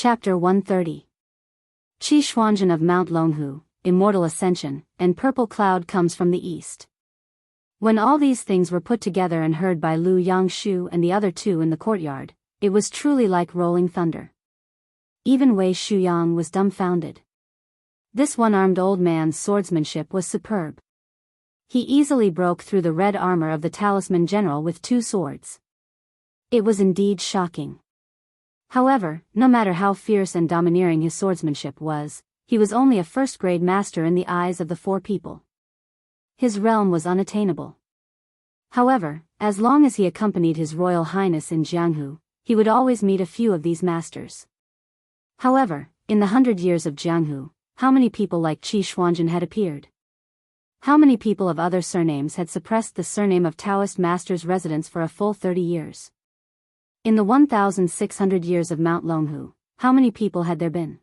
Chapter 130. Qi Xuanzhen of Mount Longhu, Immortal Ascension, and Purple Cloud comes from the east. When all these things were put together and heard by Lu Yangshu and the other two in the courtyard, it was truly like rolling thunder. Even Wei Shuyang was dumbfounded. This one-armed old man's swordsmanship was superb. He easily broke through the red armor of the talisman general with 2 swords. It was indeed shocking. However, no matter how fierce and domineering his swordsmanship was, he was only a first-grade master in the eyes of the 4 people. His realm was unattainable. However, as long as he accompanied His Royal Highness in Jianghu, he would always meet a few of these masters. However, in the 100 years of Jianghu, how many people like Qi Xuanzhen had appeared? How many people of other surnames had suppressed the surname of Taoist master's residence for a full 30 years? In the 1,600 years of Mount Longhu, how many people had there been?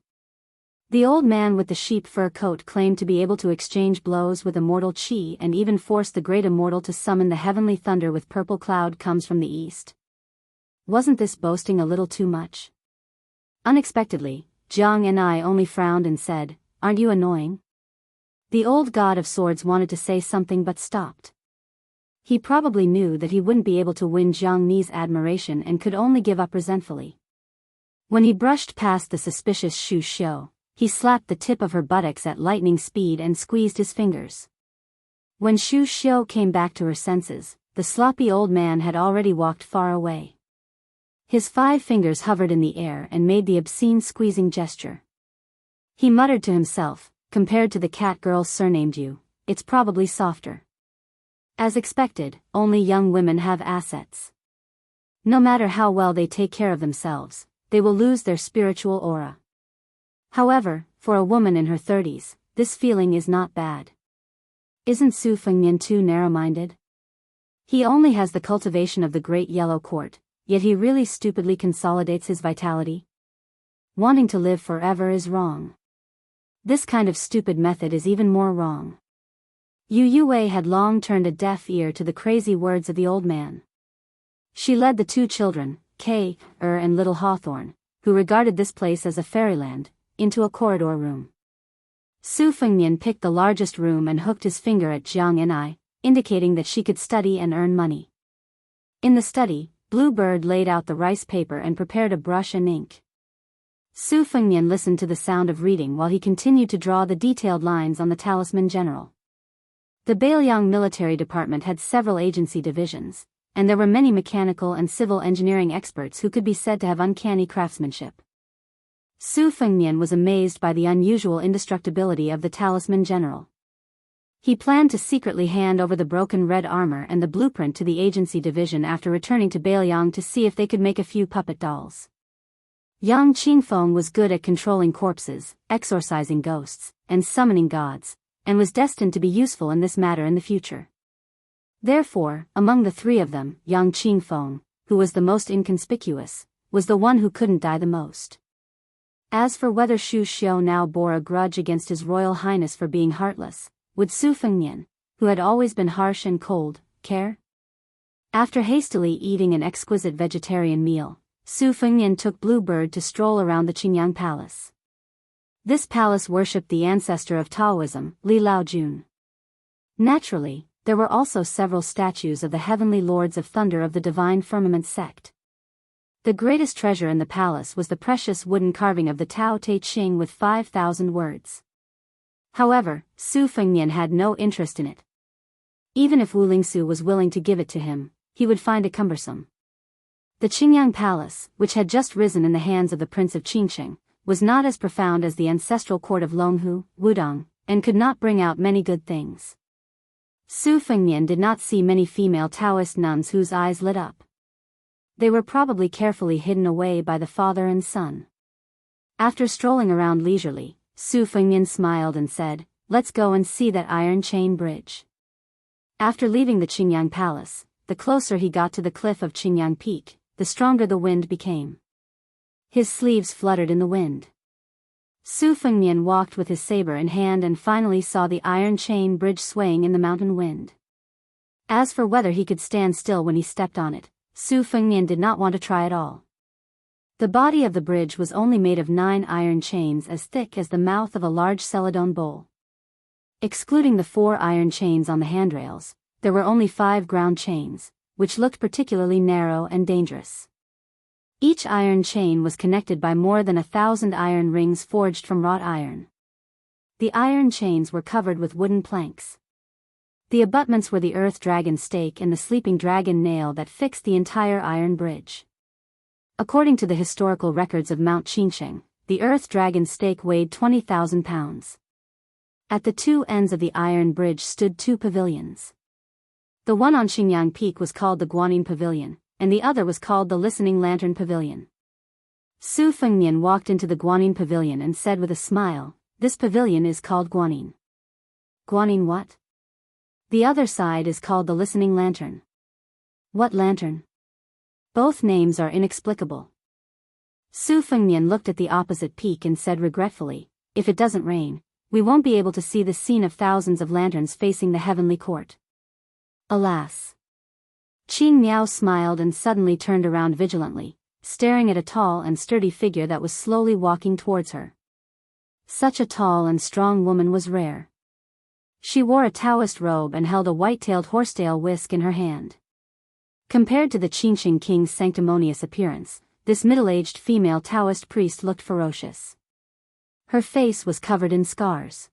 The old man with the sheep fur coat claimed to be able to exchange blows with immortal Qi and even force the great immortal to summon the heavenly thunder with purple cloud comes from the east. Wasn't this boasting a little too much? Unexpectedly, Jiang and I only frowned and said, "Aren't you annoying?" The old god of swords wanted to say something but stopped. He probably knew that he wouldn't be able to win Jiang Ni's admiration and could only give up resentfully. When he brushed past the suspicious Xu Xiu, he slapped the tip of her buttocks at lightning speed and squeezed his fingers. When Xu Xiu came back to her senses, the sloppy old man had already walked far away. His 5 fingers hovered in the air and made the obscene squeezing gesture. He muttered to himself, "Compared to the cat girl surnamed Yu, it's probably softer." As expected, only young women have assets. No matter how well they take care of themselves, they will lose their spiritual aura. However, for a woman in her 30s, this feeling is not bad. Isn't Su Fengnian too narrow-minded? He only has the cultivation of the Great Yellow Court, yet he really stupidly consolidates his vitality. Wanting to live forever is wrong. This kind of stupid method is even more wrong. Yu Yue had long turned a deaf ear to the crazy words of the old man. She led the 2 children, Kay, and Little Hawthorne, who regarded this place as a fairyland, into a corridor room. Su Fengnian picked the largest room and hooked his finger at Jiang and I, indicating that she could study and earn money. In the study, Bluebird laid out the rice paper and prepared a brush and ink. Su Fengnian listened to the sound of reading while he continued to draw the detailed lines on the talisman general. The Bailiang military department had several agency divisions, and there were many mechanical and civil engineering experts who could be said to have uncanny craftsmanship. Su Fengnian was amazed by the unusual indestructibility of the talisman general. He planned to secretly hand over the broken red armor and the blueprint to the agency division after returning to Bailiang to see if they could make a few puppet dolls. Yang Qingfeng was good at controlling corpses, exorcising ghosts, and summoning gods, and was destined to be useful in this matter in the future. Therefore, among the 3 of them, Yang Qingfeng, who was the most inconspicuous, was the one who couldn't die the most. As for whether Xu Xiu now bore a grudge against His Royal Highness for being heartless, would Su Fengnian, who had always been harsh and cold, care? After hastily eating an exquisite vegetarian meal, Su Fengnian took Bluebird to stroll around the Qingyang Palace. This palace worshipped the ancestor of Taoism, Li Laojun. Naturally, there were also several statues of the heavenly lords of thunder of the divine firmament sect. The greatest treasure in the palace was the precious wooden carving of the Tao Te Ching with 5,000 words. However, Su Fengnian had no interest in it. Even if Wu Lingsu was willing to give it to him, he would find it cumbersome. The Qingyang Palace, which had just risen in the hands of the Prince of Qingsheng, was not as profound as the ancestral court of Longhu, Wudong, and could not bring out many good things. Su Fengnian did not see many female Taoist nuns whose eyes lit up. They were probably carefully hidden away by the father and son. After strolling around leisurely, Su Fengnian smiled and said, "Let's go and see that iron chain bridge." After leaving the Qingyang Palace, the closer he got to the cliff of Qingyang Peak, the stronger the wind became. His sleeves fluttered in the wind. Su Fengnian walked with his saber in hand and finally saw the iron chain bridge swaying in the mountain wind. As for whether he could stand still when he stepped on it, Su Fengnian did not want to try at all. The body of the bridge was only made of 9 iron chains as thick as the mouth of a large celadon bowl. Excluding the 4 iron chains on the handrails, there were only 5 ground chains, which looked particularly narrow and dangerous. Each iron chain was connected by more than 1,000 iron rings forged from wrought iron. The iron chains were covered with wooden planks. The abutments were the earth dragon stake and the sleeping dragon nail that fixed the entire iron bridge. According to the historical records of Mount Qingsheng, the earth dragon stake weighed 20,000 pounds. At the 2 ends of the iron bridge stood 2 pavilions. The one on Xingyang Peak was called the Guanyin Pavilion, and the other was called the Listening Lantern Pavilion. Su Fengnian walked into the Guanyin Pavilion and said with a smile, "This pavilion is called Guanyin." "Guanyin what?" "The other side is called the Listening Lantern." "What lantern?" "Both names are inexplicable." Su Fengnian looked at the opposite peak and said regretfully, "If it doesn't rain, we won't be able to see the scene of thousands of lanterns facing the heavenly court." "Alas." Qing Miao smiled and suddenly turned around vigilantly, staring at a tall and sturdy figure that was slowly walking towards her. Such a tall and strong woman was rare. She wore a Taoist robe and held a white-tailed horsetail whisk in her hand. Compared to the Qingxing king's sanctimonious appearance, this middle-aged female Taoist priest looked ferocious. Her face was covered in scars.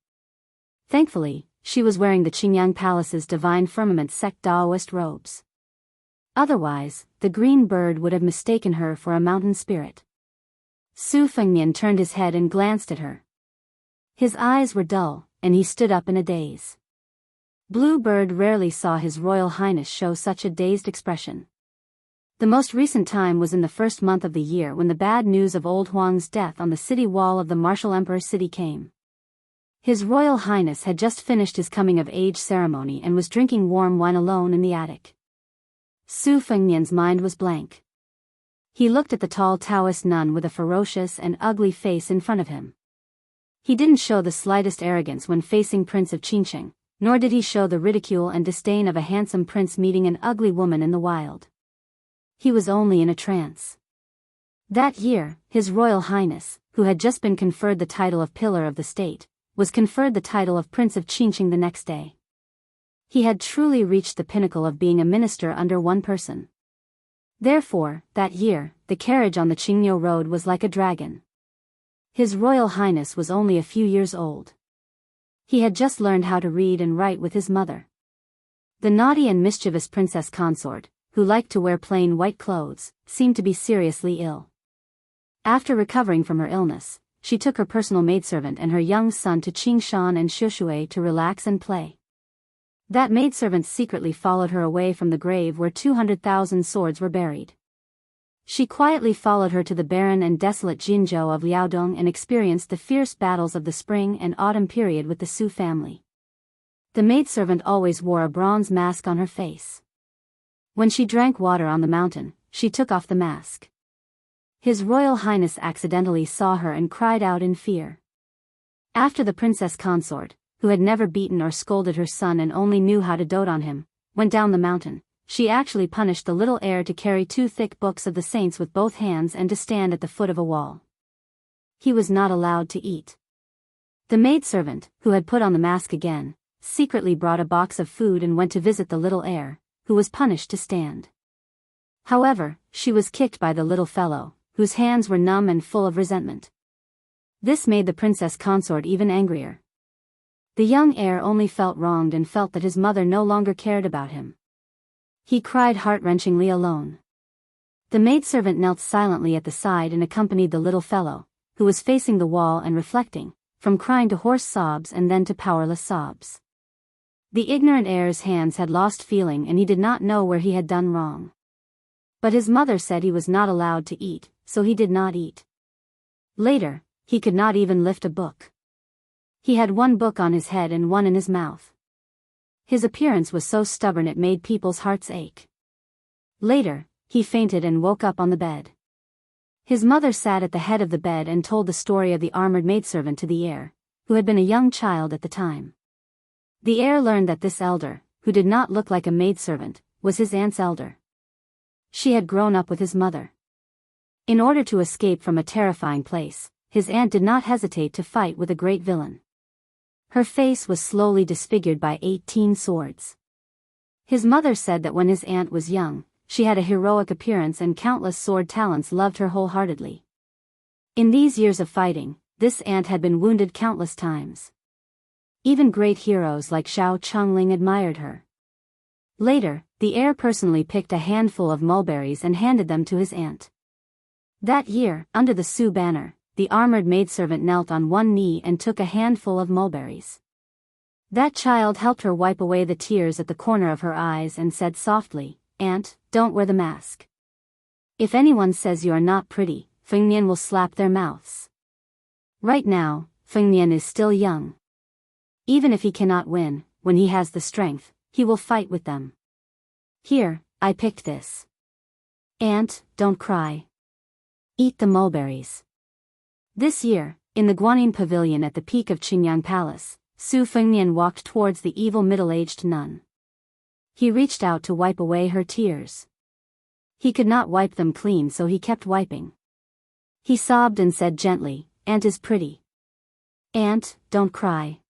Thankfully, she was wearing the Qingyang Palace's divine firmament sect Taoist robes. Otherwise, the green bird would have mistaken her for a mountain spirit. Su Fengnian turned his head and glanced at her. His eyes were dull, and he stood up in a daze. Blue Bird rarely saw His Royal Highness show such a dazed expression. The most recent time was in the first month of the year when the bad news of Old Huang's death on the city wall of the martial emperor city came. His Royal Highness had just finished his coming-of-age ceremony and was drinking warm wine alone in the attic. Su Fengnian's mind was blank. He looked at the tall Taoist nun with a ferocious and ugly face in front of him. He didn't show the slightest arrogance when facing Prince of Qingsheng, nor did he show the ridicule and disdain of a handsome prince meeting an ugly woman in the wild. He was only in a trance. That year, His Royal Highness, who had just been conferred the title of Pillar of the State, was conferred the title of Prince of Qingsheng the next day. He had truly reached the pinnacle of being a minister under one person. Therefore, that year, the carriage on the Qingniu road was like a dragon. His Royal Highness was only a few years old. He had just learned how to read and write with his mother. The naughty and mischievous princess consort, who liked to wear plain white clothes, seemed to be seriously ill. After recovering from her illness, she took her personal maidservant and her young son to Qingshan and Shushui to relax and play. That maidservant secretly followed her away from the grave where 200,000 swords were buried. She quietly followed her to the barren and desolate Jinzhou of Liaodong and experienced the fierce battles of the spring and autumn period with the Su family. The maidservant always wore a bronze mask on her face. When she drank water on the mountain, she took off the mask. His Royal Highness accidentally saw her and cried out in fear. After the princess consort, who had never beaten or scolded her son and only knew how to dote on him, went down the mountain, she actually punished the little heir to carry 2 thick books of the saints with both hands and to stand at the foot of a wall. He was not allowed to eat. The maidservant, who had put on the mask again, secretly brought a box of food and went to visit the little heir, who was punished to stand. However, she was kicked by the little fellow, whose hands were numb and full of resentment. This made the princess consort even angrier. The young heir only felt wronged and felt that his mother no longer cared about him. He cried heart-wrenchingly alone. The maidservant knelt silently at the side and accompanied the little fellow, who was facing the wall and reflecting, from crying to hoarse sobs and then to powerless sobs. The ignorant heir's hands had lost feeling and he did not know where he had done wrong. But his mother said he was not allowed to eat, so he did not eat. Later, he could not even lift a book. He had 1 book on his head and 1 in his mouth. His appearance was so stubborn it made people's hearts ache. Later, he fainted and woke up on the bed. His mother sat at the head of the bed and told the story of the armored maidservant to the heir, who had been a young child at the time. The heir learned that this elder, who did not look like a maidservant, was his aunt's elder. She had grown up with his mother. In order to escape from a terrifying place, his aunt did not hesitate to fight with a great villain. Her face was slowly disfigured by 18 swords. His mother said that when his aunt was young, she had a heroic appearance and countless sword talents loved her wholeheartedly. In these years of fighting, this aunt had been wounded countless times. Even great heroes like Xiao Chongling admired her. Later, the heir personally picked a handful of mulberries and handed them to his aunt. That year, under the Su banner, the armored maidservant knelt on one knee and took a handful of mulberries. That child helped her wipe away the tears at the corner of her eyes and said softly, "Aunt, don't wear the mask. If anyone says you are not pretty, Fengnian will slap their mouths." Right now, Fengnian is still young. Even if he cannot win, when he has the strength, he will fight with them. Here, I picked this. Aunt, don't cry. Eat the mulberries. This year, in the Guanyin Pavilion at the peak of Qingyang Palace, Su Fengnian walked towards the evil middle-aged nun. He reached out to wipe away her tears. He could not wipe them clean, so he kept wiping. He sobbed and said gently, "Aunt is pretty. Aunt, don't cry."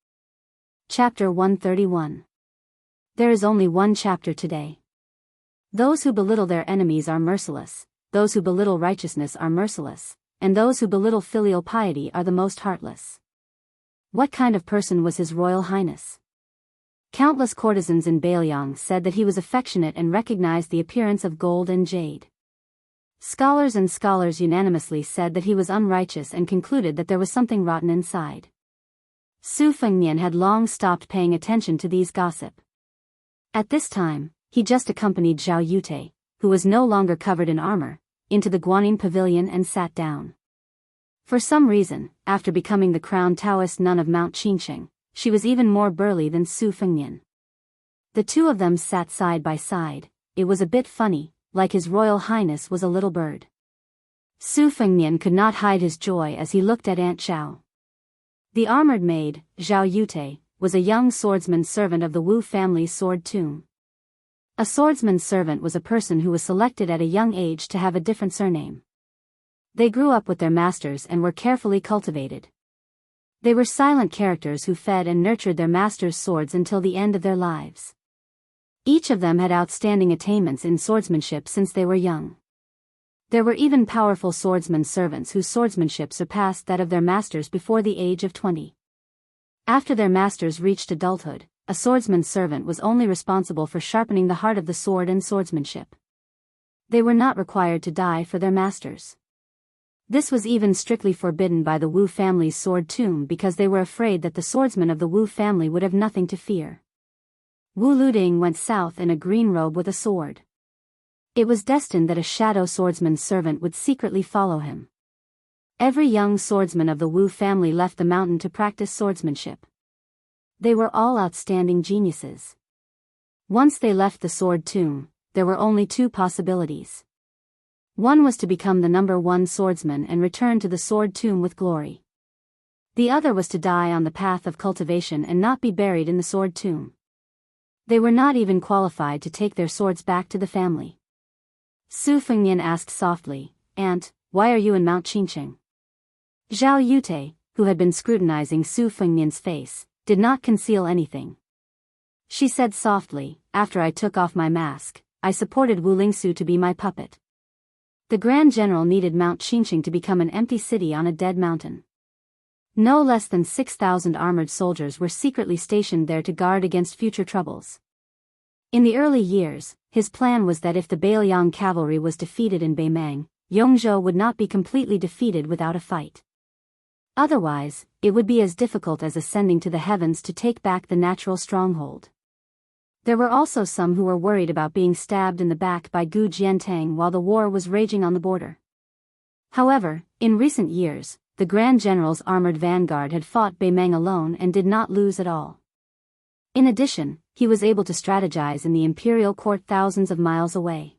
Chapter 131. There is only one chapter today. Those who belittle their enemies are merciless, those who belittle righteousness are merciless, and those who belittle filial piety are the most heartless. What kind of person was His Royal Highness? Countless courtesans in Bailiang said that he was affectionate and recognized the appearance of gold and jade. Scholars unanimously said that he was unrighteous and concluded that there was something rotten inside. Su Fengnian had long stopped paying attention to these gossip. At this time, he just accompanied Zhao Yute, who was no longer covered in armor, into the Guanyin Pavilion and sat down. For some reason, after becoming the crowned Taoist nun of Mount Qinsheng, she was even more burly than Su Fengnian. The two of them sat side by side. It was a bit funny, like His Royal Highness was a little bird. Su Fengnian could not hide his joy as he looked at Aunt Zhao. The armored maid, Zhao Yute, was a young swordsman servant of the Wu family's sword tomb. A swordsman's servant was a person who was selected at a young age to have a different surname. They grew up with their masters and were carefully cultivated. They were silent characters who fed and nurtured their masters' swords until the end of their lives. Each of them had outstanding attainments in swordsmanship since they were young. There were even powerful swordsman servants whose swordsmanship surpassed that of their masters before the age of 20. After their masters reached adulthood, a swordsman servant was only responsible for sharpening the heart of the sword and swordsmanship. They were not required to die for their masters. This was even strictly forbidden by the Wu family's sword tomb because they were afraid that the swordsmen of the Wu family would have nothing to fear. Wu Luding went south in a green robe with a sword. It was destined that a shadow swordsman's servant would secretly follow him. Every young swordsman of the Wu family left the mountain to practice swordsmanship. They were all outstanding geniuses. Once they left the sword tomb, there were only two possibilities. One was to become the #1 swordsman and return to the sword tomb with glory. The other was to die on the path of cultivation and not be buried in the sword tomb. They were not even qualified to take their swords back to the family. Su Fengnian asked softly, "Aunt, why are you in Mount Qinsheng?" Zhao Yute, who had been scrutinizing Su Fengnian's face, did not conceal anything. She said softly, "After I took off my mask, I supported Wu Lingsu to be my puppet." The Grand General needed Mount Qinsheng to become an empty city on a dead mountain. No less than 6,000 armored soldiers were secretly stationed there to guard against future troubles. In the early years, his plan was that if the Bailiang cavalry was defeated in Beimang, Yongzhou would not be completely defeated without a fight. Otherwise, it would be as difficult as ascending to the heavens to take back the natural stronghold. There were also some who were worried about being stabbed in the back by Gu Jiantang while the war was raging on the border. However, in recent years, the Grand General's armored vanguard had fought Beimang alone and did not lose at all. In addition, he was able to strategize in the imperial court thousands of miles away.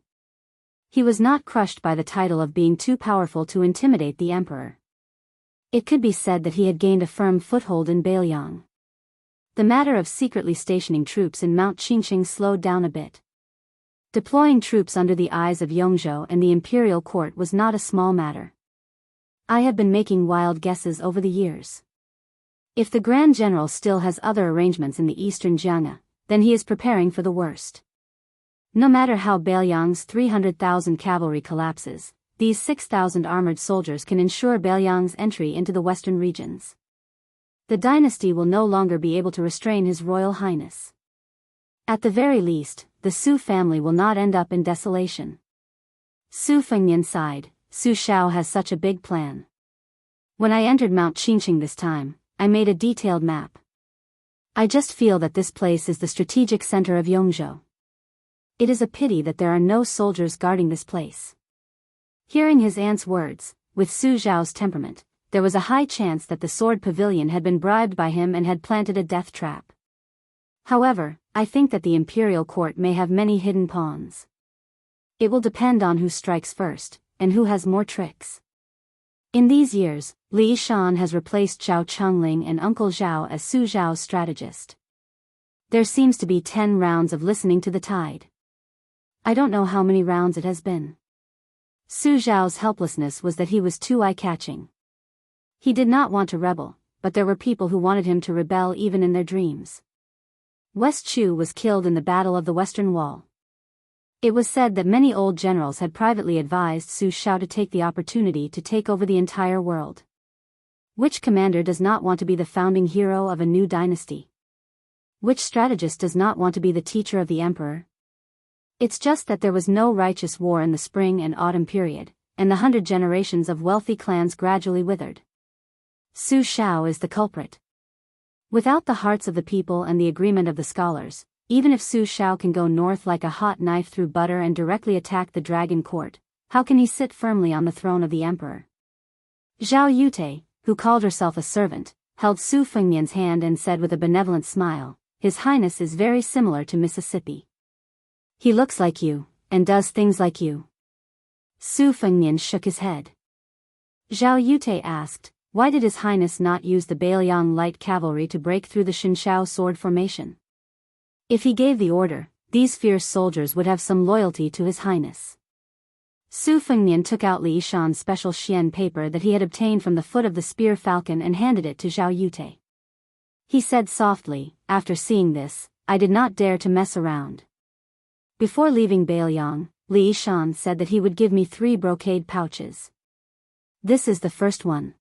He was not crushed by the title of being too powerful to intimidate the emperor. It could be said that he had gained a firm foothold in Bailiang. The matter of secretly stationing troops in Mount Qinsheng slowed down a bit. Deploying troops under the eyes of Yongzhou and the imperial court was not a small matter. I have been making wild guesses over the years. If the Grand General still has other arrangements in the eastern Jianghe, then he is preparing for the worst. No matter how Beiliang's 300,000 cavalry collapses, these 6,000 armored soldiers can ensure Beiliang's entry into the western regions. The dynasty will no longer be able to restrain His Royal Highness. At the very least, the Su family will not end up in desolation. Su Fengnian sighed. Su Xiao has such a big plan. When I entered Mount Qingqing this time, I made a detailed map. I just feel that this place is the strategic center of Yongzhou. It is a pity that there are no soldiers guarding this place. Hearing his aunt's words, with Su Xiao's temperament, there was a high chance that the sword pavilion had been bribed by him and had planted a death trap. However, I think that the imperial court may have many hidden pawns. It will depend on who strikes first, and who has more tricks. In these years, Li Shan has replaced Zhao Chengling and Uncle Zhao as Su Zhao's strategist. There seems to be 10 rounds of listening to the tide. I don't know how many rounds it has been. Su Zhao's helplessness was that he was too eye-catching. He did not want to rebel, but there were people who wanted him to rebel even in their dreams. West Chu was killed in the Battle of the Western Wall. It was said that many old generals had privately advised Su Xiao to take the opportunity to take over the entire world. Which commander does not want to be the founding hero of a new dynasty? Which strategist does not want to be the teacher of the emperor? It's just that there was no righteous war in the spring and autumn period, and the 100 generations of wealthy clans gradually withered. Su Xiao is the culprit. Without the hearts of the people and the agreement of the scholars, even if Su Xiao can go north like a hot knife through butter and directly attack the dragon court, how can he sit firmly on the throne of the emperor? Zhao Yute, who called herself a servant, held Su Fengnian's hand and said with a benevolent smile, "His Highness is very similar to Mississippi. He looks like you, and does things like you." Su Fengnian shook his head. Zhao Yute asked, why did His Highness not use the Beiliang light cavalry to break through the Xinshao sword formation? If he gave the order, these fierce soldiers would have some loyalty to His Highness. Su Fengnian took out Li Shan's special xian paper that he had obtained from the foot of the spear falcon and handed it to Zhao Yute. He said softly, "After seeing this, I did not dare to mess around." Before leaving Beiliang, Li Shan said that he would give me 3 brocade pouches. This is the first one.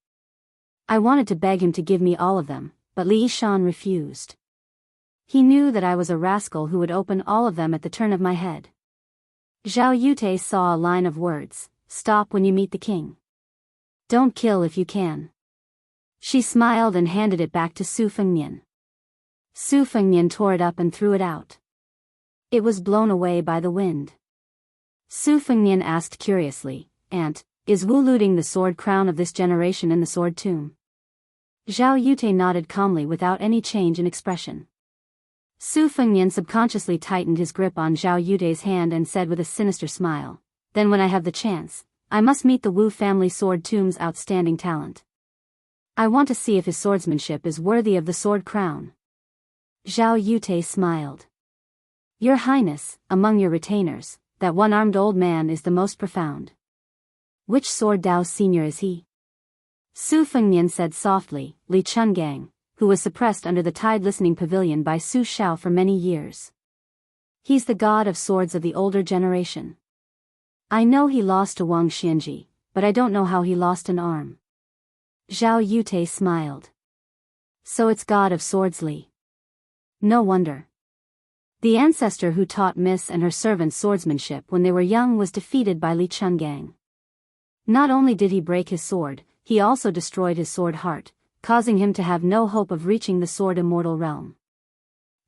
I wanted to beg him to give me all of them, but Li Shan refused. He knew that I was a rascal who would open all of them at the turn of my head. Zhao Yute saw a line of words, "Stop when you meet the king. Don't kill if you can." She smiled and handed it back to Su Fengnian. Su Fengnian tore it up and threw it out. It was blown away by the wind. Su Fengnian asked curiously, "Aunt, is Wu looting the sword crown of this generation in the sword tomb?" Zhao Yute nodded calmly without any change in expression. Su Fengnian subconsciously tightened his grip on Zhao Yute's hand and said with a sinister smile, "Then when I have the chance, I must meet the Wu family sword tomb's outstanding talent. I want to see if his swordsmanship is worthy of the sword crown." Zhao Yute smiled. "Your Highness, among your retainers, that one-armed old man is the most profound. Which sword Dao senior is he?" Su Fengnian said softly, "Li Chungang, who was suppressed under the tide listening pavilion by Su Xiao for many years. He's the god of swords of the older generation. I know he lost to Wang Xianji, but I don't know how he lost an arm." Zhao Yute smiled. "So it's god of swords Li. No wonder. The ancestor who taught Miss and her servants swordsmanship when they were young was defeated by Li Chungang. Not only did he break his sword, he also destroyed his sword heart, causing him to have no hope of reaching the sword immortal realm.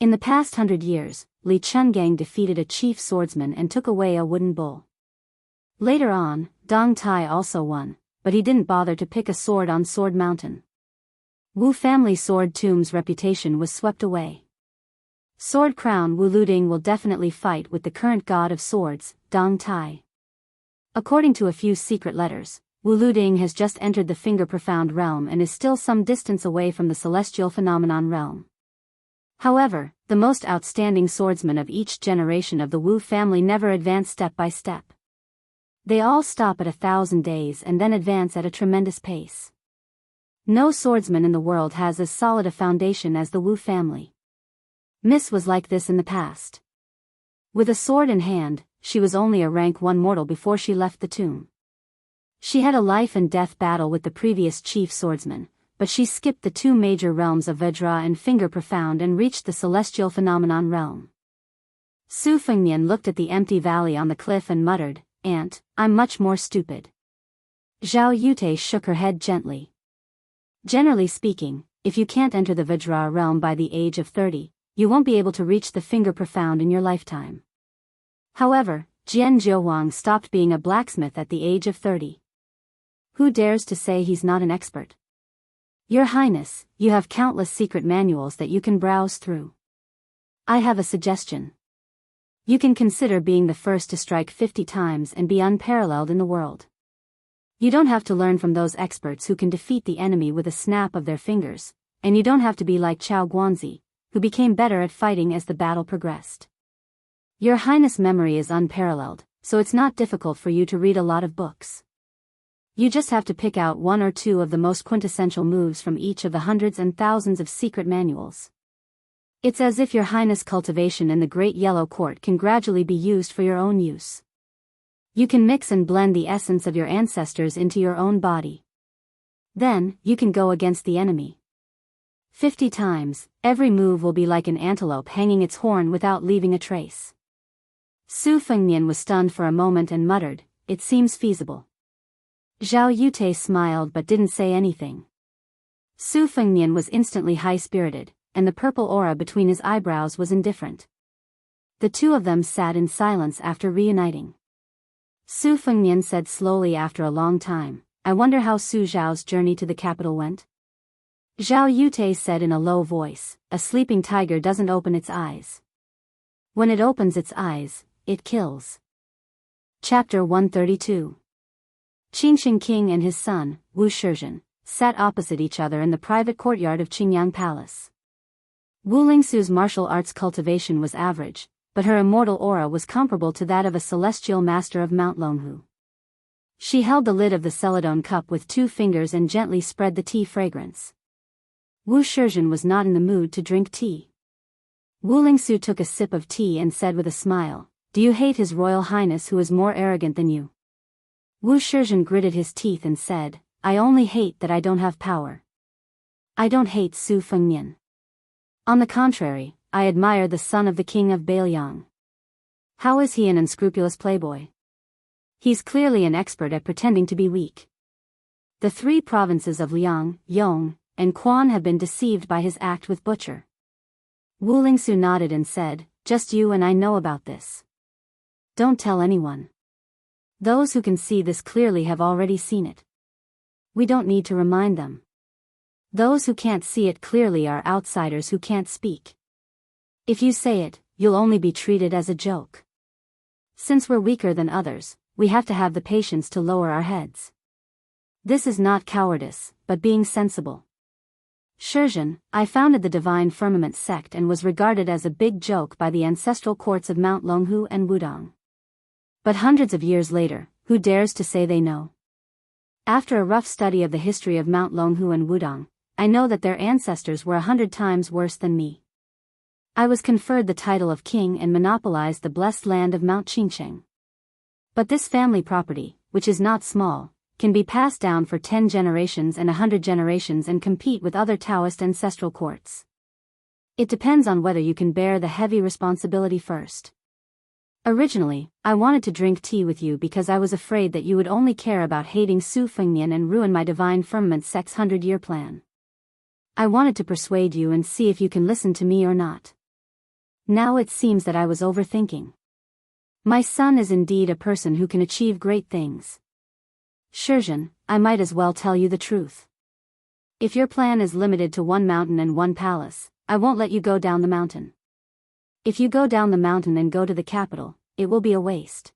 In the past 100 years, Li Chungang defeated a chief swordsman and took away a wooden bull. Later on, Dong Tai also won, but he didn't bother to pick a sword on Sword Mountain. Wu family sword tomb's reputation was swept away. Sword crown Wu Luding will definitely fight with the current god of swords, Dong Tai. According to a few secret letters, Wu Luding has just entered the Finger Profound realm and is still some distance away from the celestial phenomenon realm. However, the most outstanding swordsmen of each generation of the Wu family never advance step by step. They all stop at 1,000 days and then advance at a tremendous pace. No swordsman in the world has as solid a foundation as the Wu family. Miss was like this in the past. With a sword in hand, she was only a rank 1 mortal before she left the tomb. She had a life and death battle with the previous chief swordsman, but she skipped the 2 major realms of Vajra and Finger Profound and reached the celestial phenomenon realm. Su Fengnian looked at the empty valley on the cliff and muttered, "Aunt, I'm much more stupid." Zhao Yute shook her head gently. Generally speaking, if you can't enter the Vajra realm by the age of 30, you won't be able to reach the Finger Profound in your lifetime. However, Jian Zhouhuang stopped being a blacksmith at the age of 30. Who dares to say he's not an expert? Your Highness, you have countless secret manuals that you can browse through. I have a suggestion. You can consider being the first to strike 50 times and be unparalleled in the world. You don't have to learn from those experts who can defeat the enemy with a snap of their fingers, and you don't have to be like Chao Guanzi, who became better at fighting as the battle progressed. Your Highness' memory is unparalleled, so it's not difficult for you to read a lot of books. You just have to pick out 1 or 2 of the most quintessential moves from each of the hundreds and thousands of secret manuals. It's as if Your Highness' cultivation in the Great Yellow Court can gradually be used for your own use. You can mix and blend the essence of your ancestors into your own body. Then, you can go against the enemy. 50 times, every move will be like an antelope hanging its horn without leaving a trace. Su Fengnian was stunned for a moment and muttered, "It seems feasible." Zhao Yute smiled but didn't say anything. Su Fengnian was instantly high-spirited, and the purple aura between his eyebrows was indifferent. The 2 of them sat in silence after reuniting. Su Fengnian said slowly after a long time, "I wonder how Su Zhao's journey to the capital went?" Zhao Yute said in a low voice, "A sleeping tiger doesn't open its eyes. When it opens its eyes, it kills." Chapter 132. Qingxing King and his son, Wu Shizhen, sat opposite each other in the private courtyard of Qingyang Palace. Wu Lingsu's martial arts cultivation was average, but her immortal aura was comparable to that of a celestial master of Mount Longhu. She held the lid of the celadone cup with 2 fingers and gently spread the tea fragrance. Wu Shizhen was not in the mood to drink tea. Wu Lingsu took a sip of tea and said with a smile, "Do you hate His Royal Highness who is more arrogant than you?" Wu Shizhen gritted his teeth and said, "I only hate that I don't have power. I don't hate Su Fengnian. On the contrary, I admire the son of the king of Bailiang. How is he an unscrupulous playboy? He's clearly an expert at pretending to be weak. The 3 provinces of Liang, Yong, and Quan have been deceived by his act with Butcher." Wu Lingsu nodded and said, "Just you and I know about this. Don't tell anyone. Those who can see this clearly have already seen it. We don't need to remind them. Those who can't see it clearly are outsiders who can't speak. If you say it, you'll only be treated as a joke. Since we're weaker than others, we have to have the patience to lower our heads. This is not cowardice, but being sensible. Shizhen, I founded the Divine Firmament sect and was regarded as a big joke by the ancestral courts of Mount Longhu and Wudong. But hundreds of years later, who dares to say they know? After a rough study of the history of Mount Longhu and Wudong, I know that their ancestors were 100 times worse than me. I was conferred the title of king and monopolized the blessed land of Mount Qingcheng. But this family property, which is not small, can be passed down for 10 generations and 100 generations and compete with other Taoist ancestral courts. It depends on whether you can bear the heavy responsibility first. Originally, I wanted to drink tea with you because I was afraid that you would only care about hating Su Fengnian and ruin my Divine Firmament sect's 100-year plan. I wanted to persuade you and see if you can listen to me or not. Now it seems that I was overthinking. My son is indeed a person who can achieve great things. Shizhen, I might as well tell you the truth. If your plan is limited to 1 mountain and 1 palace, I won't let you go down the mountain. If you go down the mountain and go to the capital, it will be a waste.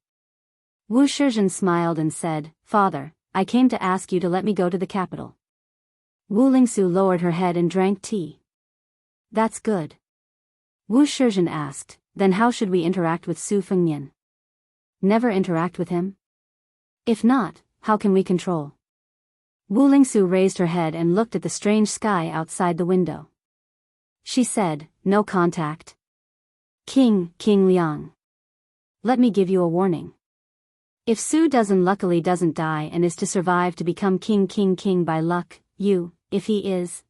Wu Shizhen smiled and said, "Father, I came to ask you to let me go to the capital." Wu Lingsu lowered her head and drank tea. "That's good. Wu Shizhen asked, then how should we interact with Su Fengnian? Never interact with him? If not, how can we control? Wu Lingsu raised her head and looked at the strange sky outside the window. She said, no contact. King Liang. Let me give you a warning. If Su luckily doesn't die and is to survive to become king by luck, if he is,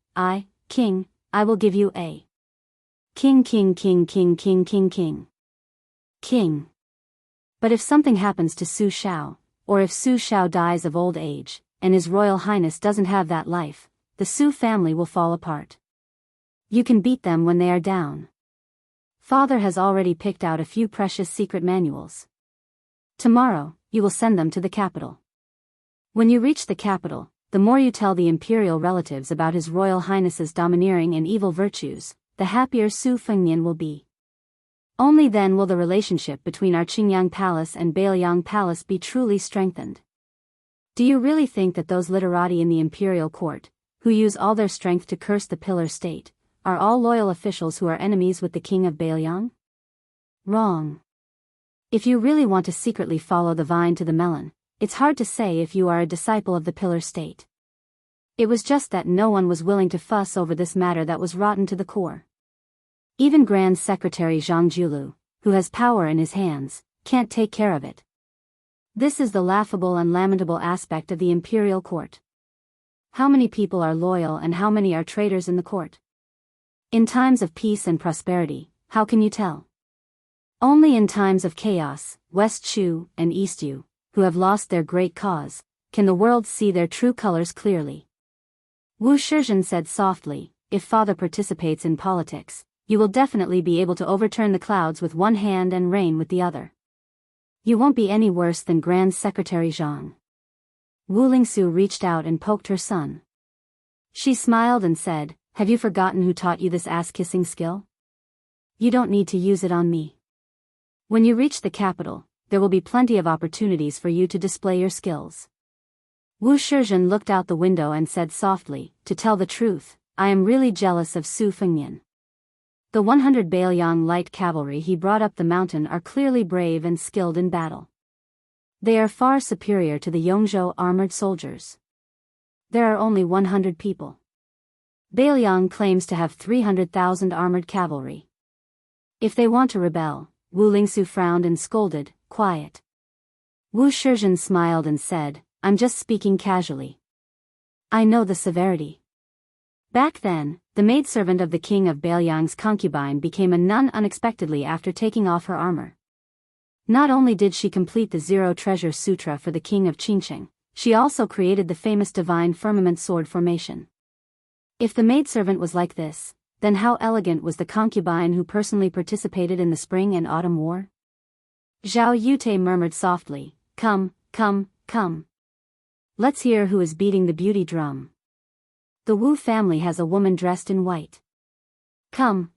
king, I will give you a king. But if something happens to Su Shao, or if Su Shao dies of old age, and His Royal Highness doesn't have that life, the Su family will fall apart. You can beat them when they are down. Father has already picked out a few precious secret manuals. Tomorrow, you will send them to the capital. When you reach the capital, the more you tell the imperial relatives about His Royal Highness's domineering and evil virtues, the happier Su Fengnian will be. Only then will the relationship between our Qingyang Palace and Beiliang Palace be truly strengthened. Do you really think that those literati in the imperial court, who use all their strength to curse the pillar state, are all loyal officials who are enemies with the king of Beiliang? Wrong. If you really want to secretly follow the vine to the melon, it's hard to say if you are a disciple of the pillar state. It was just that no one was willing to fuss over this matter that was rotten to the core. Even Grand Secretary Zhang Julu, who has power in his hands, can't take care of it. This is the laughable and lamentable aspect of the imperial court. How many people are loyal and how many are traitors in the court? In times of peace and prosperity, how can you tell? Only in times of chaos, West Shu and East Yu, who have lost their great cause, can the world see their true colors clearly. Wu Shizhen said softly, if father participates in politics, you will definitely be able to overturn the clouds with one hand and rain with the other. You won't be any worse than Grand Secretary Zhang. Wu Lingsu reached out and poked her son. She smiled and said, have you forgotten who taught you this ass-kissing skill? You don't need to use it on me. When you reach the capital, there will be plenty of opportunities for you to display your skills. Wu Shizhen looked out the window and said softly, to tell the truth, I am really jealous of Su Fengnian. The 100 Beiliang light cavalry he brought up the mountain are clearly brave and skilled in battle. They are far superior to the Yongzhou armored soldiers. There are only 100 people. Beiliang claims to have 300,000 armored cavalry. If they want to rebel, Wu Lingsu frowned and scolded, quiet. Wu Shizhen smiled and said, I'm just speaking casually. I know the severity. Back then, the maidservant of the king of Beiliang's concubine became a nun unexpectedly after taking off her armor. Not only did she complete the Zero Treasure Sutra for the king of Qingcheng, she also created the famous divine firmament sword formation. If the maidservant was like this, then how elegant was the concubine who personally participated in the spring and autumn war? Zhao Yute murmured softly, come. Let's hear who is beating the beauty drum. The Wu family has a woman dressed in white. Come.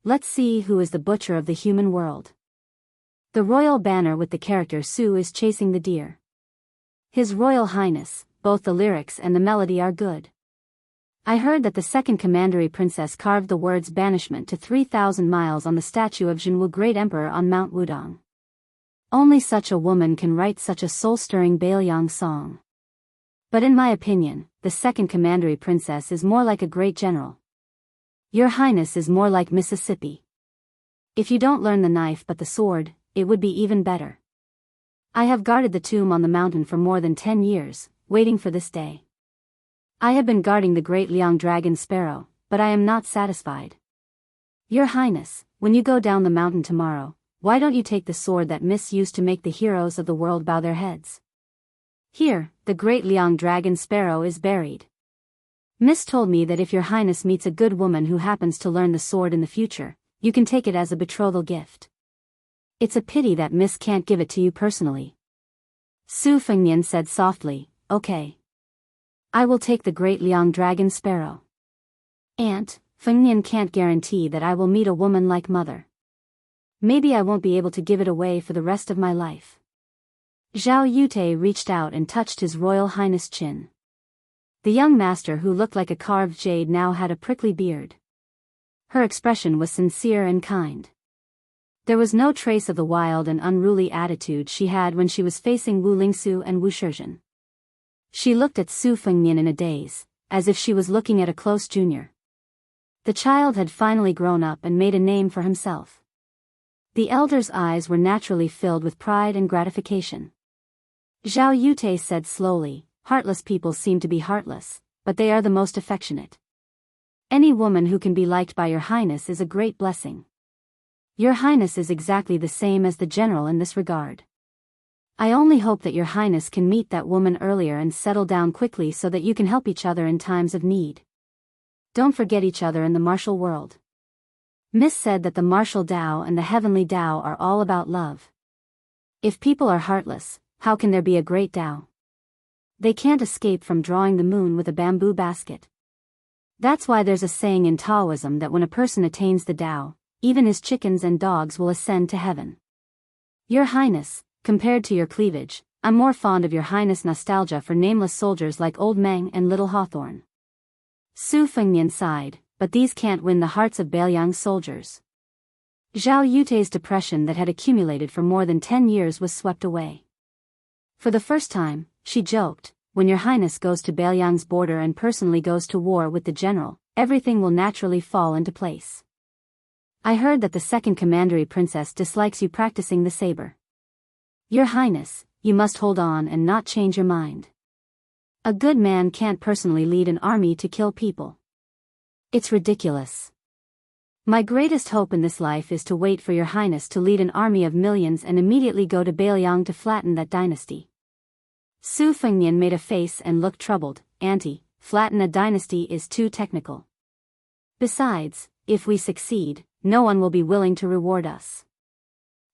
Let's see who is the butcher of the human world. The royal banner with the character Su is chasing the deer. His Royal Highness, both the lyrics and the melody are good. I heard that the second commandery princess carved the words banishment to 3,000 miles on the statue of Zhenwu Great Emperor on Mount Wudong. Only such a woman can write such a soul-stirring Beiliang song. But in my opinion, the second commandery princess is more like a great general. Your Highness is more like Mississippi. If you don't learn the knife but the sword, it would be even better. I have guarded the tomb on the mountain for more than 10 years, waiting for this day. I have been guarding the great Liang dragon sparrow, but I am not satisfied. Your Highness, when you go down the mountain tomorrow, why don't you take the sword that Miss used to make the heroes of the world bow their heads? Here, the great Liang dragon sparrow is buried. Miss told me that if your Highness meets a good woman who happens to learn the sword in the future, you can take it as a betrothal gift. It's a pity that Miss can't give it to you personally. Su Fengnian said softly, okay. I will take the great Liang dragon sparrow. Aunt, Fengnian can't guarantee that I will meet a woman like mother. Maybe I won't be able to give it away for the rest of my life. Zhao Yute reached out and touched His Royal Highness' chin. The young master who looked like a carved jade now had a prickly beard. her expression was sincere and kind. There was no trace of the wild and unruly attitude she had when she was facing Wu Lingsu and Wu Shizhen. She looked at Su Fengnian in a daze, as if she was looking at a close junior. The child had finally grown up and made a name for himself. The elder's eyes were naturally filled with pride and gratification. Zhao Yute said slowly, "Heartless people seem to be heartless, but they are the most affectionate. Any woman who can be liked by your highness is a great blessing. Your highness is exactly the same as the general in this regard. I only hope that your highness can meet that woman earlier and settle down quickly so that you can help each other in times of need. Don't forget each other in the martial world." Miss said that the martial Tao and the heavenly Tao are all about love. If people are heartless, how can there be a great Tao? They can't escape from drawing the moon with a bamboo basket. That's why there's a saying in Taoism that when a person attains the Tao, even his chickens and dogs will ascend to heaven. Your highness, compared to your cleavage, I'm more fond of your highness' nostalgia for nameless soldiers like Old Meng and Little Hawthorne. Su Fengnian sighed, but these can't win the hearts of Bailiang's soldiers. Zhao Yute's depression that had accumulated for more than 10 years was swept away. For the first time, she joked, when your highness goes to Bailiang's border and personally goes to war with the general, everything will naturally fall into place. I heard that the second commandery princess dislikes you practicing the saber. Your highness, you must hold on and not change your mind. A good man can't personally lead an army to kill people. It's ridiculous. My greatest hope in this life is to wait for your highness to lead an army of millions and immediately go to Bailiang to flatten that dynasty. Su Fengnian made a face and looked troubled. Auntie, flatten a dynasty is too technical. Besides, if we succeed, no one will be willing to reward us.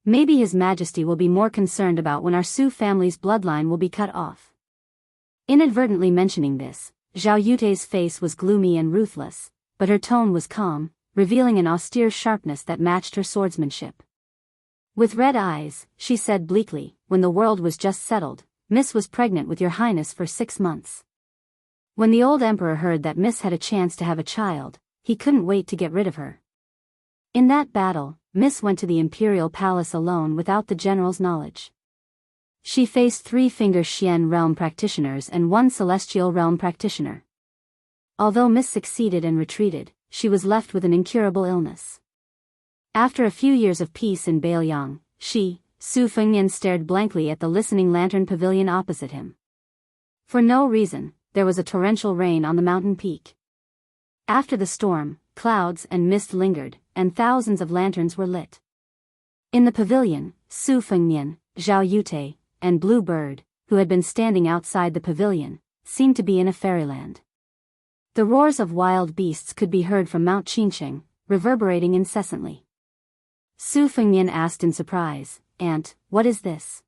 Maybe His Majesty will be more concerned about when our Su family's bloodline will be cut off. Inadvertently mentioning this, Zhao Yute's face was gloomy and ruthless, but her tone was calm, revealing an austere sharpness that matched her swordsmanship. With red eyes, she said bleakly, when the world was just settled, Miss was pregnant with your highness for 6 months. When the old emperor heard that Miss had a chance to have a child, he couldn't wait to get rid of her. In that battle, Miss went to the imperial palace alone without the general's knowledge. She faced 3 Finger Xian realm practitioners and 1 celestial realm practitioner. Although Miss succeeded and retreated, she was left with an incurable illness. After a few years of peace in Bailiang, Su Fengnian stared blankly at the listening lantern pavilion opposite him. For no reason, there was a torrential rain on the mountain peak. After the storm, clouds and mist lingered, and thousands of lanterns were lit. In the pavilion, Su Fengnian, Zhao Yute, and Blue Bird, who had been standing outside the pavilion, seemed to be in a fairyland. The roars of wild beasts could be heard from Mount Qingqing, reverberating incessantly. Su Fengnian asked in surprise, "Aunt, what is this?"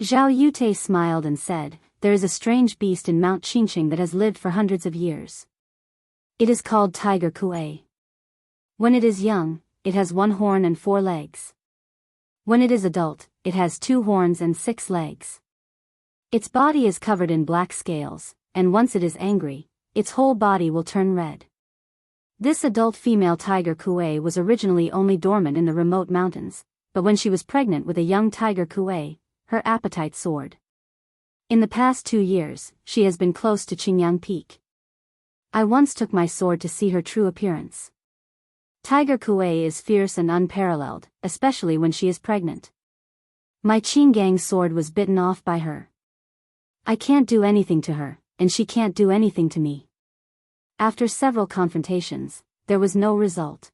Zhao Yute smiled and said, "There is a strange beast in Mount Qingqing that has lived for hundreds of years. It is called Tiger Kuei. When it is young, it has 1 horn and 4 legs. When it is adult, it has 2 horns and 6 legs. Its body is covered in black scales, and once it is angry, its whole body will turn red." This adult female Tiger Kuei was originally only dormant in the remote mountains, but when she was pregnant with a young Tiger Kuei, her appetite soared. In the past 2 years, she has been close to Qingyang Peak. I once took my sword to see her true appearance. Tiger Kuei is fierce and unparalleled, especially when she is pregnant. My Qingyang sword was bitten off by her. I can't do anything to her, and she can't do anything to me. After several confrontations, there was no result.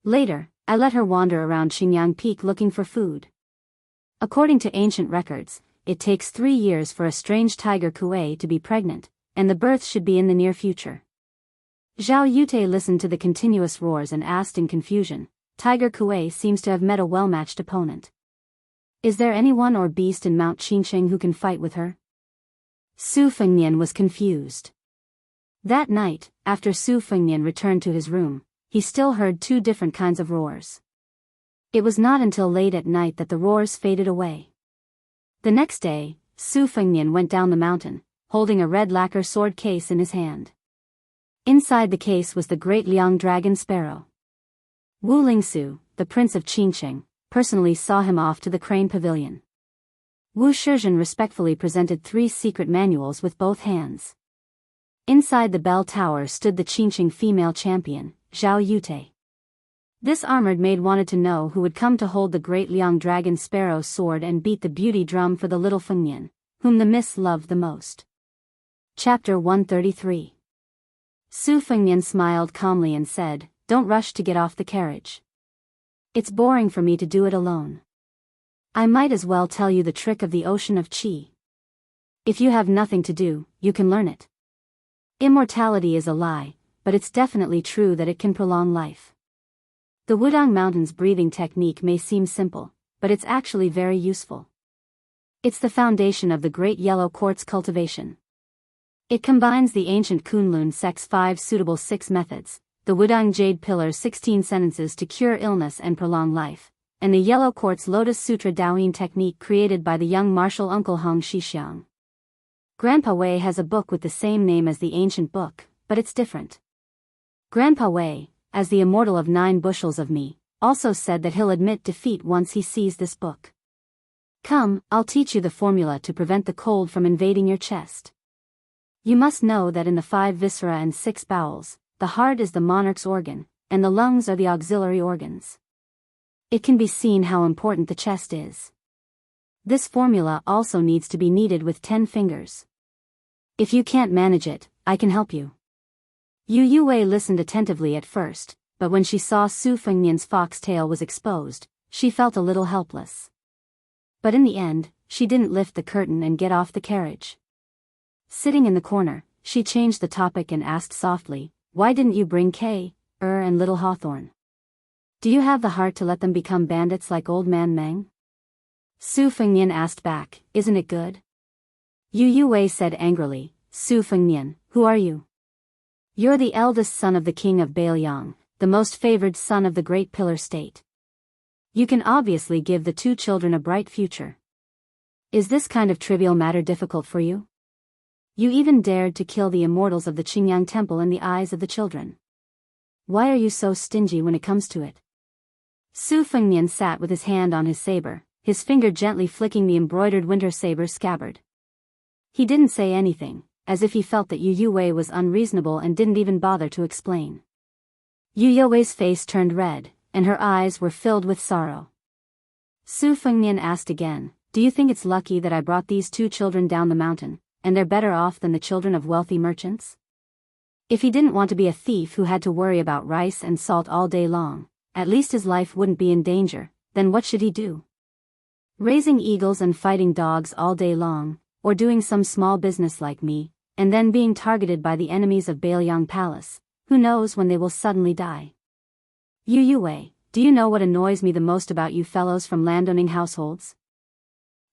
Later, I let her wander around Qingyang Peak looking for food. According to ancient records, it takes 3 years for a strange Tiger Kuei to be pregnant, and the birth should be in the near future. Zhao Yute listened to the continuous roars and asked in confusion, "Tiger Kuei seems to have met a well-matched opponent. Is there anyone or beast in Mount Qingqing who can fight with her?" Su Fengnian was confused. That night, after Su Fengnian returned to his room, he still heard 2 different kinds of roars. It was not until late at night that the roars faded away. The next day, Su Fengnian went down the mountain, holding a red lacquer sword case in his hand. Inside the case was the great Liang dragon sparrow. Wu Lingsu, the prince of Qingsheng, personally saw him off to the crane pavilion. Wu Shizhen respectfully presented 3 secret manuals with both hands. Inside the bell tower stood the Qingsheng female champion, Zhao Yute. This armored maid wanted to know who would come to hold the great Liang dragon sparrow sword and beat the beauty drum for the little Fengnian, whom the miss loved the most. Chapter 133. Su Fengnian smiled calmly and said, "Don't rush to get off the carriage. It's boring for me to do it alone. I might as well tell you the trick of the ocean of qi. If you have nothing to do, you can learn it. Immortality is a lie, but it's definitely true that it can prolong life. The Wudang Mountains breathing technique may seem simple, but it's actually very useful. It's the foundation of the great yellow quartz cultivation. It combines the ancient Kunlun Sect's 5 suitable 6 methods, the Wudang Jade Pillar's 16 sentences to cure illness and prolong life, and the Yellow Quartz Lotus Sutra Daoyin technique created by the young martial uncle Hong Shixiang. Grandpa Wei has a book with the same name as the ancient book, but it's different. Grandpa Wei, as the immortal of 9 bushels of me, also said that he'll admit defeat once he sees this book. Come, I'll teach you the formula to prevent the cold from invading your chest. You must know that in the 5 viscera and 6 bowels, the heart is the monarch's organ, and the lungs are the auxiliary organs. It can be seen how important the chest is. This formula also needs to be kneaded with 10 fingers. If you can't manage it, I can help you. Yu Yue listened attentively at first, but when she saw Su Fengnian's foxtail was exposed, she felt a little helpless. But in the end, she didn't lift the curtain and get off the carriage. Sitting in the corner, she changed the topic and asked softly, "Why didn't you bring Kay, and little Hawthorne? Do you have the heart to let them become bandits like old man Meng?" Su Fengnian asked back, "Isn't it good?" Yu Yue said angrily, "Su Fengnian, who are you? You're the eldest son of the king of Bailiang, the most favored son of the great pillar state. You can obviously give the 2 children a bright future. Is this kind of trivial matter difficult for you? You even dared to kill the immortals of the Qingyang temple in the eyes of the children. Why are you so stingy when it comes to it?" Su Fengnian sat with his hand on his saber, his finger gently flicking the embroidered winter saber scabbard. He didn't say anything, as if he felt that Yu Yue was unreasonable and didn't even bother to explain. Yu Yue's face turned red, and her eyes were filled with sorrow. Su Fengnian asked again, "Do you think it's lucky that I brought these 2 children down the mountain, and they're better off than the children of wealthy merchants? If he didn't want to be a thief who had to worry about rice and salt all day long, at least his life wouldn't be in danger, then what should he do? Raising eagles and fighting dogs all day long, or doing some small business like me, and then being targeted by the enemies of Bailiang Palace, who knows when they will suddenly die? Yu Yue, do you know what annoys me the most about you fellows from landowning households?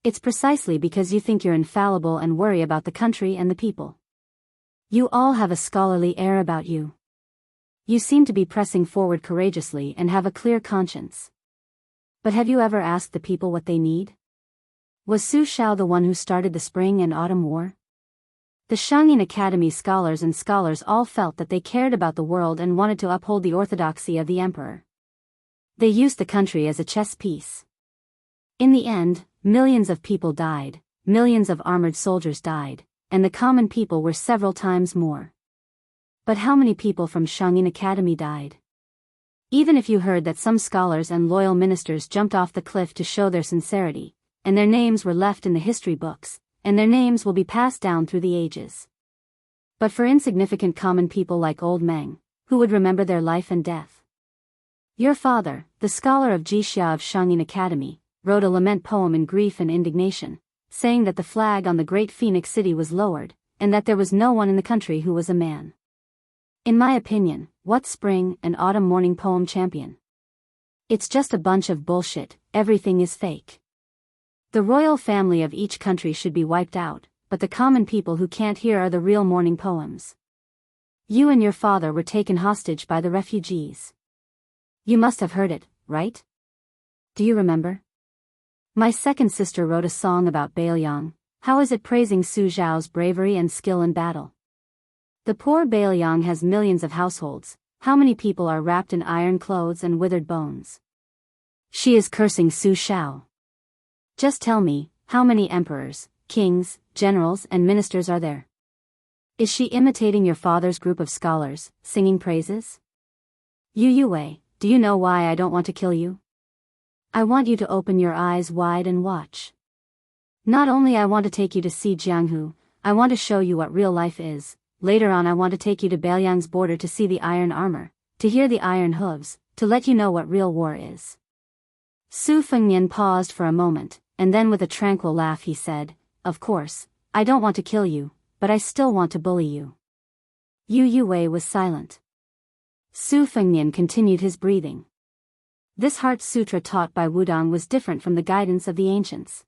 It's precisely because you think you're infallible and worry about the country and the people. You all have a scholarly air about you. You seem to be pressing forward courageously and have a clear conscience. But have you ever asked the people what they need? Was Su Shao the one who started the Spring and Autumn War? The Shangyin Academy scholars and scholars all felt that they cared about the world and wanted to uphold the orthodoxy of the emperor. They used the country as a chess piece. In the end, millions of people died, millions of armored soldiers died, and the common people were several times more. But how many people from Shangyin Academy died? Even if you heard that some scholars and loyal ministers jumped off the cliff to show their sincerity, and their names were left in the history books, and their names will be passed down through the ages. But for insignificant common people like old Meng, who would remember their life and death? Your father, the scholar of Jixia of Shangyin Academy, wrote a lament poem in grief and indignation, saying that the flag on the great Phoenix city was lowered, and that there was no one in the country who was a man. In my opinion, what's spring and autumn morning poem champion? It's just a bunch of bullshit, everything is fake. The royal family of each country should be wiped out, but the common people who can't hear are the real morning poems. You and your father were taken hostage by the refugees. You must have heard it, right? Do you remember? My second sister wrote a song about Bailiang. How is it praising Su Zhao's bravery and skill in battle? The poor Bailiang has millions of households. How many people are wrapped in iron clothes and withered bones? She is cursing Su Shao. Just tell me, how many emperors, kings, generals and ministers are there? Is she imitating your father's group of scholars, singing praises? Yu Yue, do you know why I don't want to kill you? I want you to open your eyes wide and watch. Not only I want to take you to see Jianghu, I want to show you what real life is. Later on I want to take you to Bailiang's border to see the iron armor, to hear the iron hooves, to let you know what real war is. Su Fengnian paused for a moment, and then with a tranquil laugh he said, of course, I don't want to kill you, but I still want to bully you. Yu Yue was silent. Su Fengnian continued his breathing. This Heart Sutra taught by Wudang was different from the guidance of the ancients.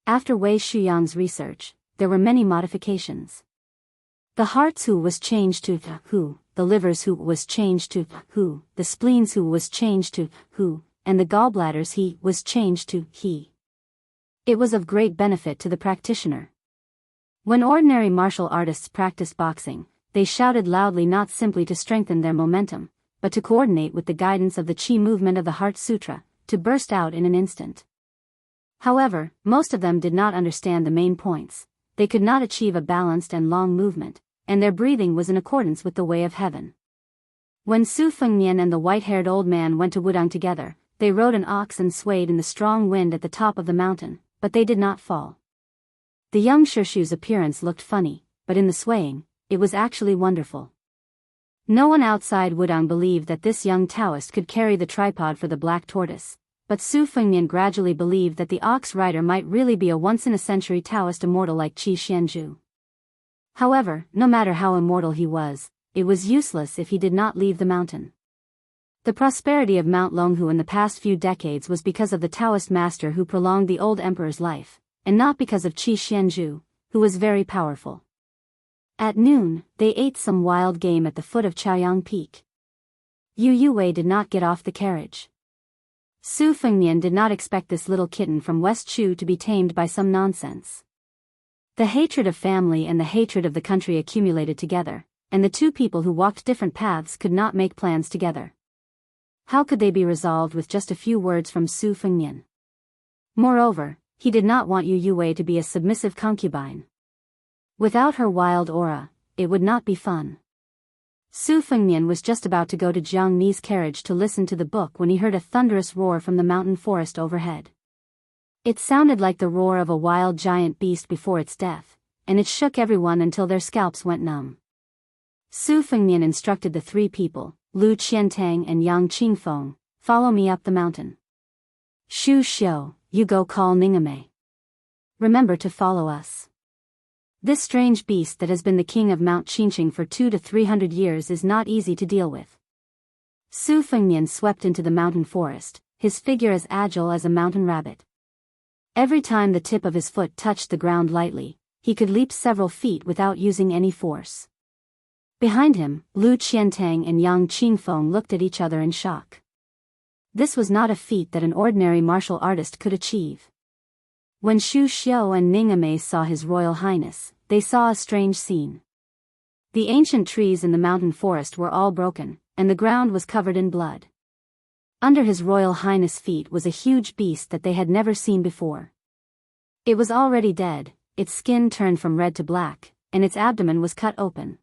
After Wei Shuyang's research, there were many modifications. The heart's Hu was changed to Hu, the liver's Hu was changed to Hu, the spleen's Hu was changed to Hu, and the gallbladder's He was changed to He. It was of great benefit to the practitioner. When ordinary martial artists practiced boxing, they shouted loudly not simply to strengthen their momentum, but to coordinate with the guidance of the Qi movement of the Heart Sutra, to burst out in an instant. However, most of them did not understand the main points. They could not achieve a balanced and long movement, and their breathing was in accordance with the way of heaven. When Su Fengnian and the white-haired old man went to Wudang together, they rode an ox and swayed in the strong wind at the top of the mountain, but they did not fall. The young Shishu's appearance looked funny, but in the swaying, it was actually wonderful. No one outside Wudang believed that this young Taoist could carry the tripod for the black tortoise, but Su Fengnian gradually believed that the ox rider might really be a once-in-a-century Taoist immortal like Qi Xianzhu. However, no matter how immortal he was, it was useless if he did not leave the mountain. The prosperity of Mount Longhu in the past few decades was because of the Taoist master who prolonged the old emperor's life, and not because of Qi Xianzhu, who was very powerful. At noon, they ate some wild game at the foot of Chaoyang Peak. Yu Yue did not get off the carriage. Su Fengnian did not expect this little kitten from West Chu to be tamed by some nonsense. The hatred of family and the hatred of the country accumulated together, and the two people who walked different paths could not make plans together. How could they be resolved with just a few words from Su Fengnian? Moreover, he did not want Yu Yue to be a submissive concubine. Without her wild aura, it would not be fun. Su Fengnian was just about to go to Jiang Ni's carriage to listen to the book when he heard a thunderous roar from the mountain forest overhead. It sounded like the roar of a wild giant beast before its death, and it shook everyone until their scalps went numb. Su Fengnian instructed the three people, Lu Qiantang and Yang Qingfeng, follow me up the mountain. Shu Xiu, you go call Ningame. Remember to follow us. This strange beast that has been the king of Mount Qingqing for 200 to 300 years is not easy to deal with. Su Fengnian swept into the mountain forest, his figure as agile as a mountain rabbit. Every time the tip of his foot touched the ground lightly, he could leap several feet without using any force. Behind him, Lu Qiantang and Yang Qingfeng looked at each other in shock. This was not a feat that an ordinary martial artist could achieve. When Shu Xiu and Ningame saw His Royal Highness, they saw a strange scene. The ancient trees in the mountain forest were all broken, and the ground was covered in blood. Under His Royal Highness' feet was a huge beast that they had never seen before. It was already dead, its skin turned from red to black, and its abdomen was cut open.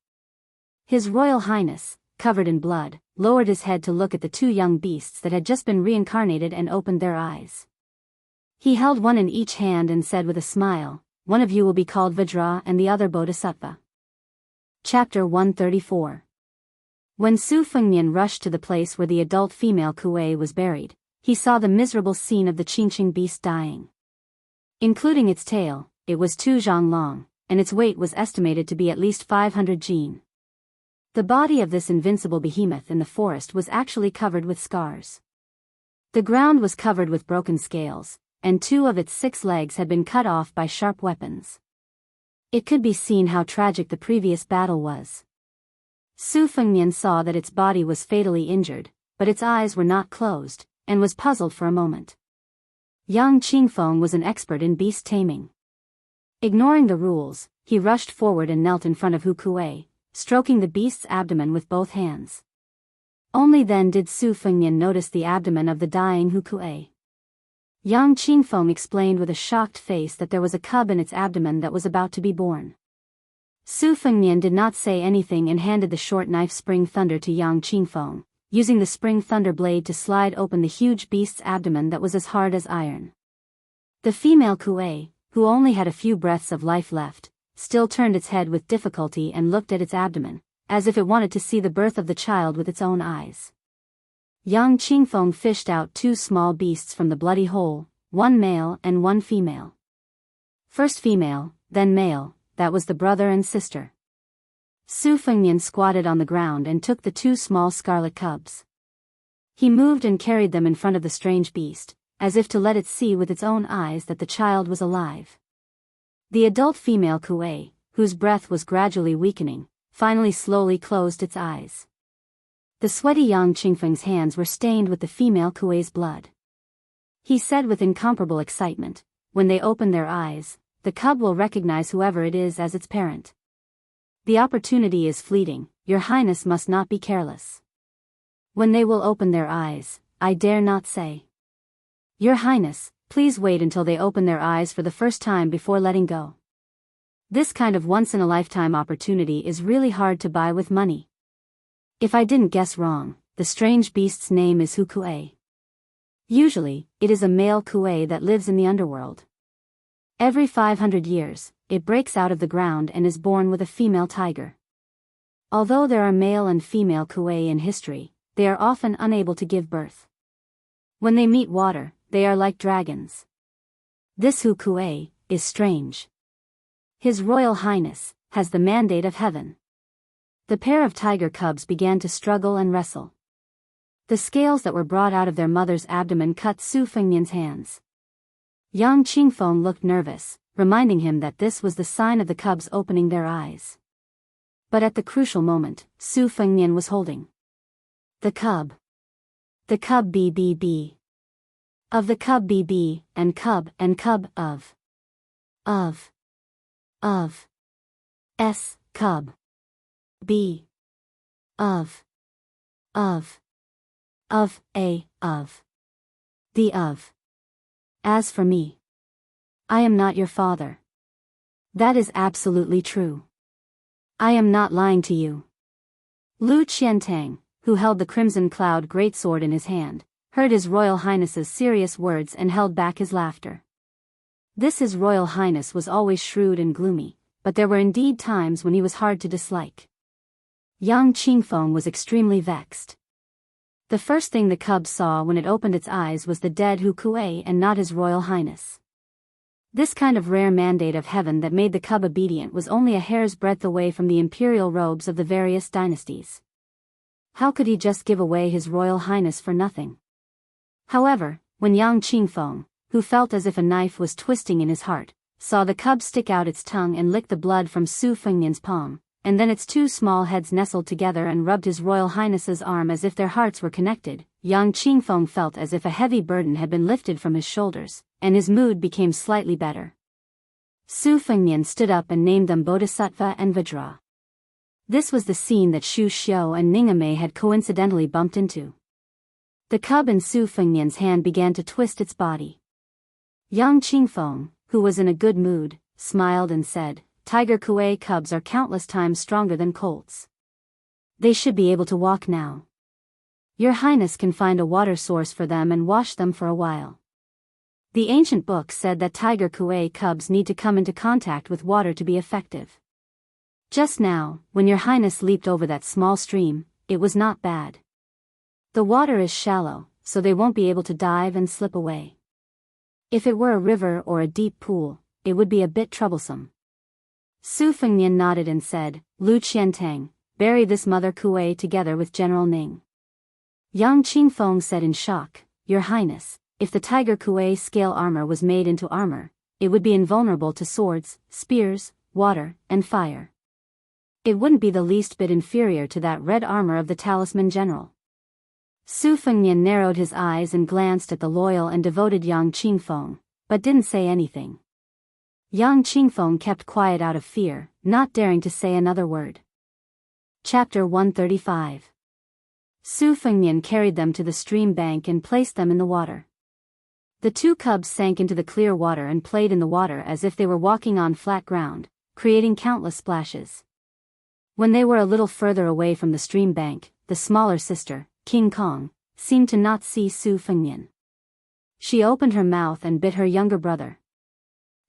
His Royal Highness, covered in blood, lowered his head to look at the two young beasts that had just been reincarnated and opened their eyes. He held one in each hand and said with a smile, "One of you will be called Vajra and the other Bodhisattva." Chapter 134. When Su Fengnian rushed to the place where the adult female Kuei was buried, he saw the miserable scene of the Qingqing beast dying. Including its tail, it was 2 zhang long, and its weight was estimated to be at least 500 jin. The body of this invincible behemoth in the forest was actually covered with scars. The ground was covered with broken scales, and 2 of its 6 legs had been cut off by sharp weapons. It could be seen how tragic the previous battle was. Su Fengnian saw that its body was fatally injured, but its eyes were not closed, and was puzzled for a moment. Yang Qingfeng was an expert in beast taming. Ignoring the rules, he rushed forward and knelt in front of Hu Kuei, stroking the beast's abdomen with both hands. Only then did Su Fengnian notice the abdomen of the dying Hu Kuei. Yang Qingfeng explained with a shocked face that there was a cub in its abdomen that was about to be born. Su Fengnian did not say anything and handed the short knife Spring Thunder to Yang Qingfeng, using the Spring Thunder blade to slide open the huge beast's abdomen that was as hard as iron. The female Kuei, who only had a few breaths of life left, still turned its head with difficulty and looked at its abdomen, as if it wanted to see the birth of the child with its own eyes. Yang Qingfeng fished out 2 small beasts from the bloody hole, one male and one female. First female, then male, that was the brother and sister. Su Fengnian squatted on the ground and took the 2 small scarlet cubs. He moved and carried them in front of the strange beast, as if to let it see with its own eyes that the child was alive. The adult female Kuei, whose breath was gradually weakening, finally slowly closed its eyes. The sweaty Yang Qingfeng's hands were stained with the female Kuei's blood. He said with incomparable excitement, "When they open their eyes, the cub will recognize whoever it is as its parent. The opportunity is fleeting, Your Highness must not be careless. When they will open their eyes, I dare not say. Your Highness, please wait until they open their eyes for the first time before letting go. This kind of once-in-a-lifetime opportunity is really hard to buy with money. If I didn't guess wrong, the strange beast's name is Hu Kuei. Usually, it is a male Kuei that lives in the underworld. Every 500 years, it breaks out of the ground and is born with a female tiger. Although there are male and female Kuei in history, they are often unable to give birth. When they meet water, they are like dragons. This Hu Kuei is strange. His Royal Highness has the mandate of heaven." The pair of tiger cubs began to struggle and wrestle. The scales that were brought out of their mother's abdomen cut Su Fengnian's hands. Yang Qingfeng looked nervous, reminding him that this was the sign of the cubs opening their eyes. But at the crucial moment, Su Fengnian was holding the cub. The cub BBB. Of the cub BB, and cub of S, cub. B. Of A, of. The of. As for me, I am not your father. That is absolutely true. I am not lying to you. Lu Qiantang, who held the Crimson Cloud greatsword in his hand, heard His Royal Highness's serious words and held back his laughter. This His Royal Highness was always shrewd and gloomy, but there were indeed times when he was hard to dislike. Yang Qingfeng was extremely vexed. The first thing the cub saw when it opened its eyes was the dead Hu Kuei and not His Royal Highness. This kind of rare mandate of heaven that made the cub obedient was only a hair's breadth away from the imperial robes of the various dynasties. How could he just give away His Royal Highness for nothing? However, when Yang Qingfeng, who felt as if a knife was twisting in his heart, saw the cub stick out its tongue and lick the blood from Su Fengnian's palm, and then its 2 small heads nestled together and rubbed His Royal Highness's arm as if their hearts were connected, Yang Qingfeng felt as if a heavy burden had been lifted from his shoulders, and his mood became slightly better. Su Fengnian stood up and named them Bodhisattva and Vajra. This was the scene that Xu Xiu and Ningame had coincidentally bumped into. The cub in Su Fengnian's hand began to twist its body. Yang Qingfeng, who was in a good mood, smiled and said, "Tiger Kuei cubs are countless times stronger than colts. They should be able to walk now. Your Highness can find a water source for them and wash them for a while." The ancient book said that tiger Kuei cubs need to come into contact with water to be effective. Just now, when Your Highness leaped over that small stream, it was not bad. The water is shallow, so they won't be able to dive and slip away. If it were a river or a deep pool, it would be a bit troublesome. Su Fengnian nodded and said, "Lu Qiantang, bury this mother Kuei together with General Ning." Yang Qingfeng said in shock, "Your Highness, if the tiger Kuei scale armor was made into armor, it would be invulnerable to swords, spears, water, and fire. It wouldn't be the least bit inferior to that red armor of the Talisman General." Su Fengnian narrowed his eyes and glanced at the loyal and devoted Yang Qingfeng, but didn't say anything. Yang Qingfeng kept quiet out of fear, not daring to say another word. Chapter 135. Su Fengnian carried them to the stream bank and placed them in the water. The two cubs sank into the clear water and played in the water as if they were walking on flat ground, creating countless splashes. When they were a little further away from the stream bank, the smaller sister, King Kong, seemed to not see Su Fengnian. She opened her mouth and bit her younger brother.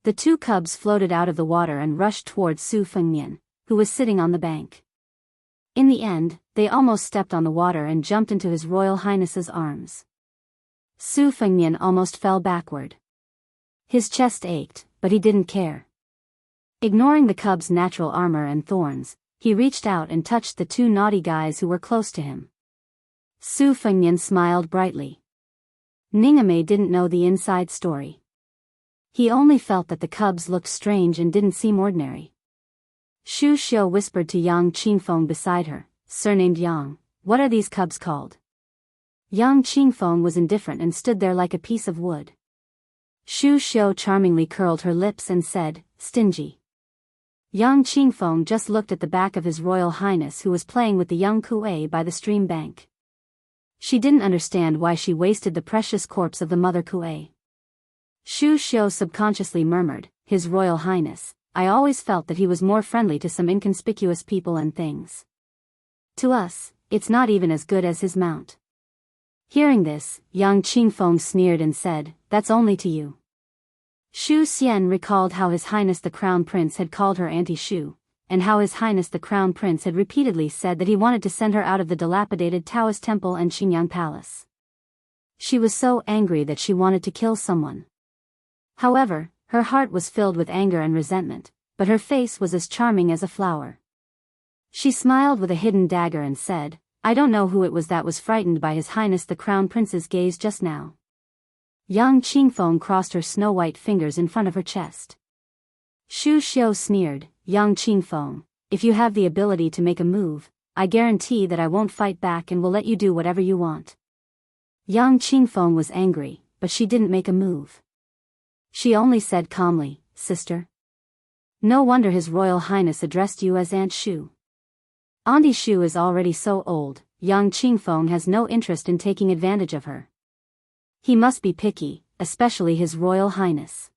The two cubs floated out of the water and rushed towards Su Fengnian, who was sitting on the bank. In the end, they almost stepped on the water and jumped into His Royal Highness's arms. Su Fengnian almost fell backward. His chest ached, but he didn't care. Ignoring the cub's natural armor and thorns, he reached out and touched the two naughty guys who were close to him. Su Fengnian smiled brightly. Ningame didn't know the inside story. He only felt that the cubs looked strange and didn't seem ordinary. Shu Xiu whispered to Yang Qingfeng beside her, surnamed Yang, "What are these cubs called?" Yang Qingfeng was indifferent and stood there like a piece of wood. Shu Xiu charmingly curled her lips and said, "Stingy." Yang Qingfeng just looked at the back of His Royal Highness who was playing with the young Kuei by the stream bank. She didn't understand why she wasted the precious corpse of the mother Kuei. Shu Xiu subconsciously murmured, "His Royal Highness, I always felt that he was more friendly to some inconspicuous people and things. To us, it's not even as good as his mount." Hearing this, Yang Qingfeng sneered and said, "That's only to you." Shu Xian recalled how His Highness the Crown Prince had called her Auntie Shu, and how His Highness the Crown Prince had repeatedly said that he wanted to send her out of the dilapidated Taoist Temple and Xingyang Palace. She was so angry that she wanted to kill someone. However, her heart was filled with anger and resentment, but her face was as charming as a flower. She smiled with a hidden dagger and said, "I don't know who it was that was frightened by His Highness the Crown Prince's gaze just now." Yang Qingfeng crossed her snow-white fingers in front of her chest. Shu Xiu sneered, "Yang Qingfeng, if you have the ability to make a move, I guarantee that I won't fight back and will let you do whatever you want." Yang Qingfeng was angry, but she didn't make a move. She only said calmly, "Sister. No wonder His Royal Highness addressed you as Aunt Shu. Auntie Shu is already so old, Yang Qingfeng has no interest in taking advantage of her. He must be picky, especially His Royal Highness."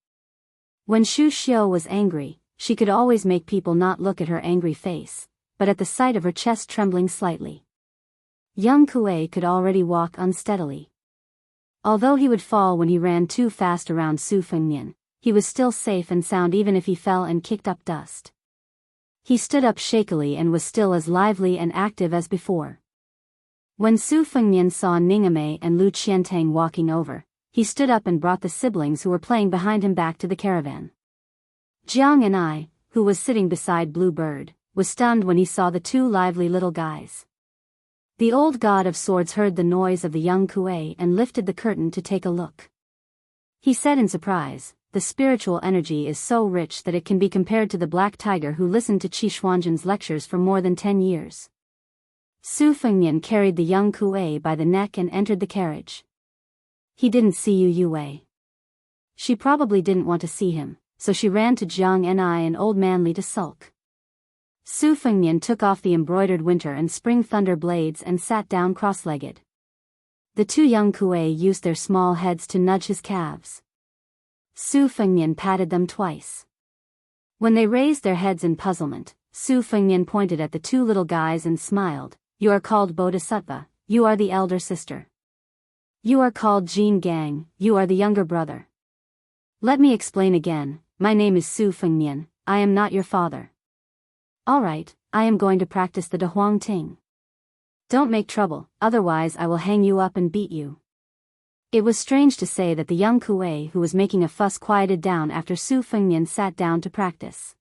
When Shu Xiu was angry, she could always make people not look at her angry face, but at the sight of her chest trembling slightly. Young Kuei could already walk unsteadily. Although he would fall when he ran too fast around Su Fengnian, he was still safe and sound even if he fell and kicked up dust. He stood up shakily and was still as lively and active as before. When Su Fengnian saw Ningame and Lu Qiantang walking over, he stood up and brought the siblings who were playing behind him back to the caravan. Jiang and I, who was sitting beside Blue Bird, was stunned when he saw the two lively little guys. The old god of swords heard the noise of the young Kuei and lifted the curtain to take a look. He said in surprise, "The spiritual energy is so rich that it can be compared to the black tiger who listened to Qi Xuanzhen's lectures for more than 10 years. Su Fengnian carried the young Kuei by the neck and entered the carriage. "He didn't see you, Yue." She probably didn't want to see him, so she ran to Jiang and I and Old Manly to sulk. Su Fengnian took off the embroidered winter and spring thunder blades and sat down cross-legged. The two young Kuei used their small heads to nudge his calves. Su Fengnian patted them twice. When they raised their heads in puzzlement, Su Fengnian pointed at the two little guys and smiled, "You are called Bodhisattva, you are the elder sister. You are called Jin Gang, you are the younger brother. Let me explain again, my name is Su Fengnian, I am not your father. Alright, I am going to practice the Dehuang Ting. Don't make trouble, otherwise I will hang you up and beat you." It was strange to say that the young Kuei who was making a fuss quieted down after Su Fengnian sat down to practice.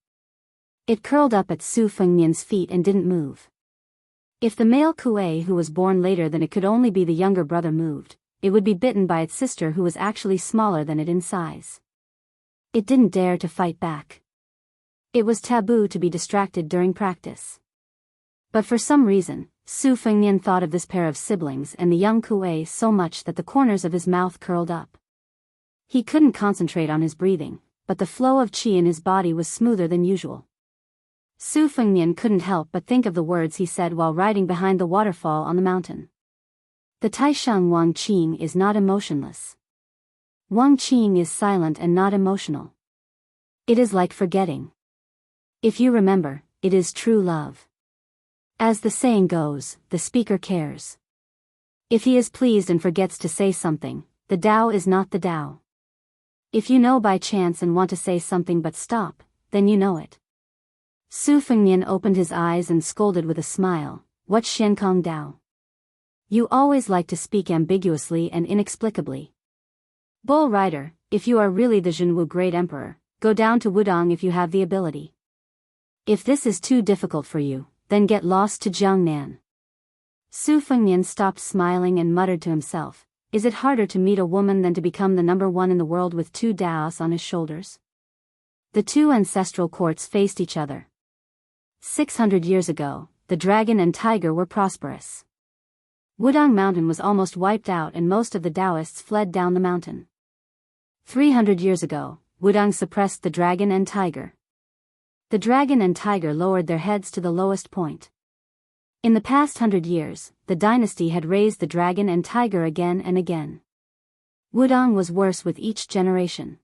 It curled up at Su Fengnian's feet and didn't move. If the male Kuei who was born later than it could only be the younger brother moved, it would be bitten by its sister who was actually smaller than it in size. It didn't dare to fight back. It was taboo to be distracted during practice. But for some reason, Su Fengnian thought of this pair of siblings and the young Kuei so much that the corners of his mouth curled up. He couldn't concentrate on his breathing, but the flow of qi in his body was smoother than usual. Su Fengnian couldn't help but think of the words he said while riding behind the waterfall on the mountain. The Taisheng Wang Qing is not emotionless. Wang Qing is silent and not emotional. It is like forgetting. If you remember, it is true love. As the saying goes, the speaker cares. If he is pleased and forgets to say something, the Tao is not the Tao. If you know by chance and want to say something but stop, then you know it. Su Fengnian opened his eyes and scolded with a smile, "What Xiankong Dao? You always like to speak ambiguously and inexplicably. Bull Rider, if you are really the Zhenwu Great Emperor, go down to Wudong if you have the ability. If this is too difficult for you, then get lost to Jiangnan." Su Fengnian stopped smiling and muttered to himself, "Is it harder to meet a woman than to become the number one in the world with 2 Daos on his shoulders?" The two ancestral courts faced each other. 600 years ago, the dragon and tiger were prosperous. Wudong Mountain was almost wiped out and most of the Taoists fled down the mountain. 300 years ago, Wudong suppressed the dragon and tiger. The dragon and tiger lowered their heads to the lowest point. In the past 100 years, the dynasty had raised the dragon and tiger again and again. Wudong was worse with each generation.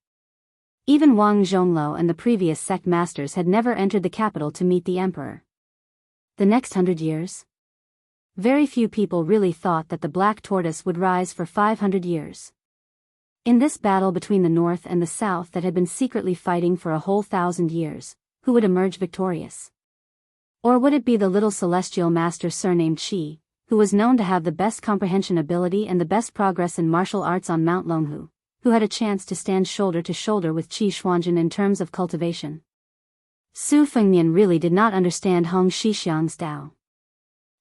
Even Wang Zhongluo and the previous sect masters had never entered the capital to meet the emperor. The next 100 years? Very few people really thought that the black tortoise would rise for 500 years. In this battle between the north and the south that had been secretly fighting for a whole 1,000 years, who would emerge victorious? Or would it be the little celestial master surnamed Qi, who was known to have the best comprehension ability and the best progress in martial arts on Mount Longhu, who had a chance to stand shoulder to shoulder with Qi Xuanjun in terms of cultivation? Su Fengnian really did not understand Hong Shixiang's Tao.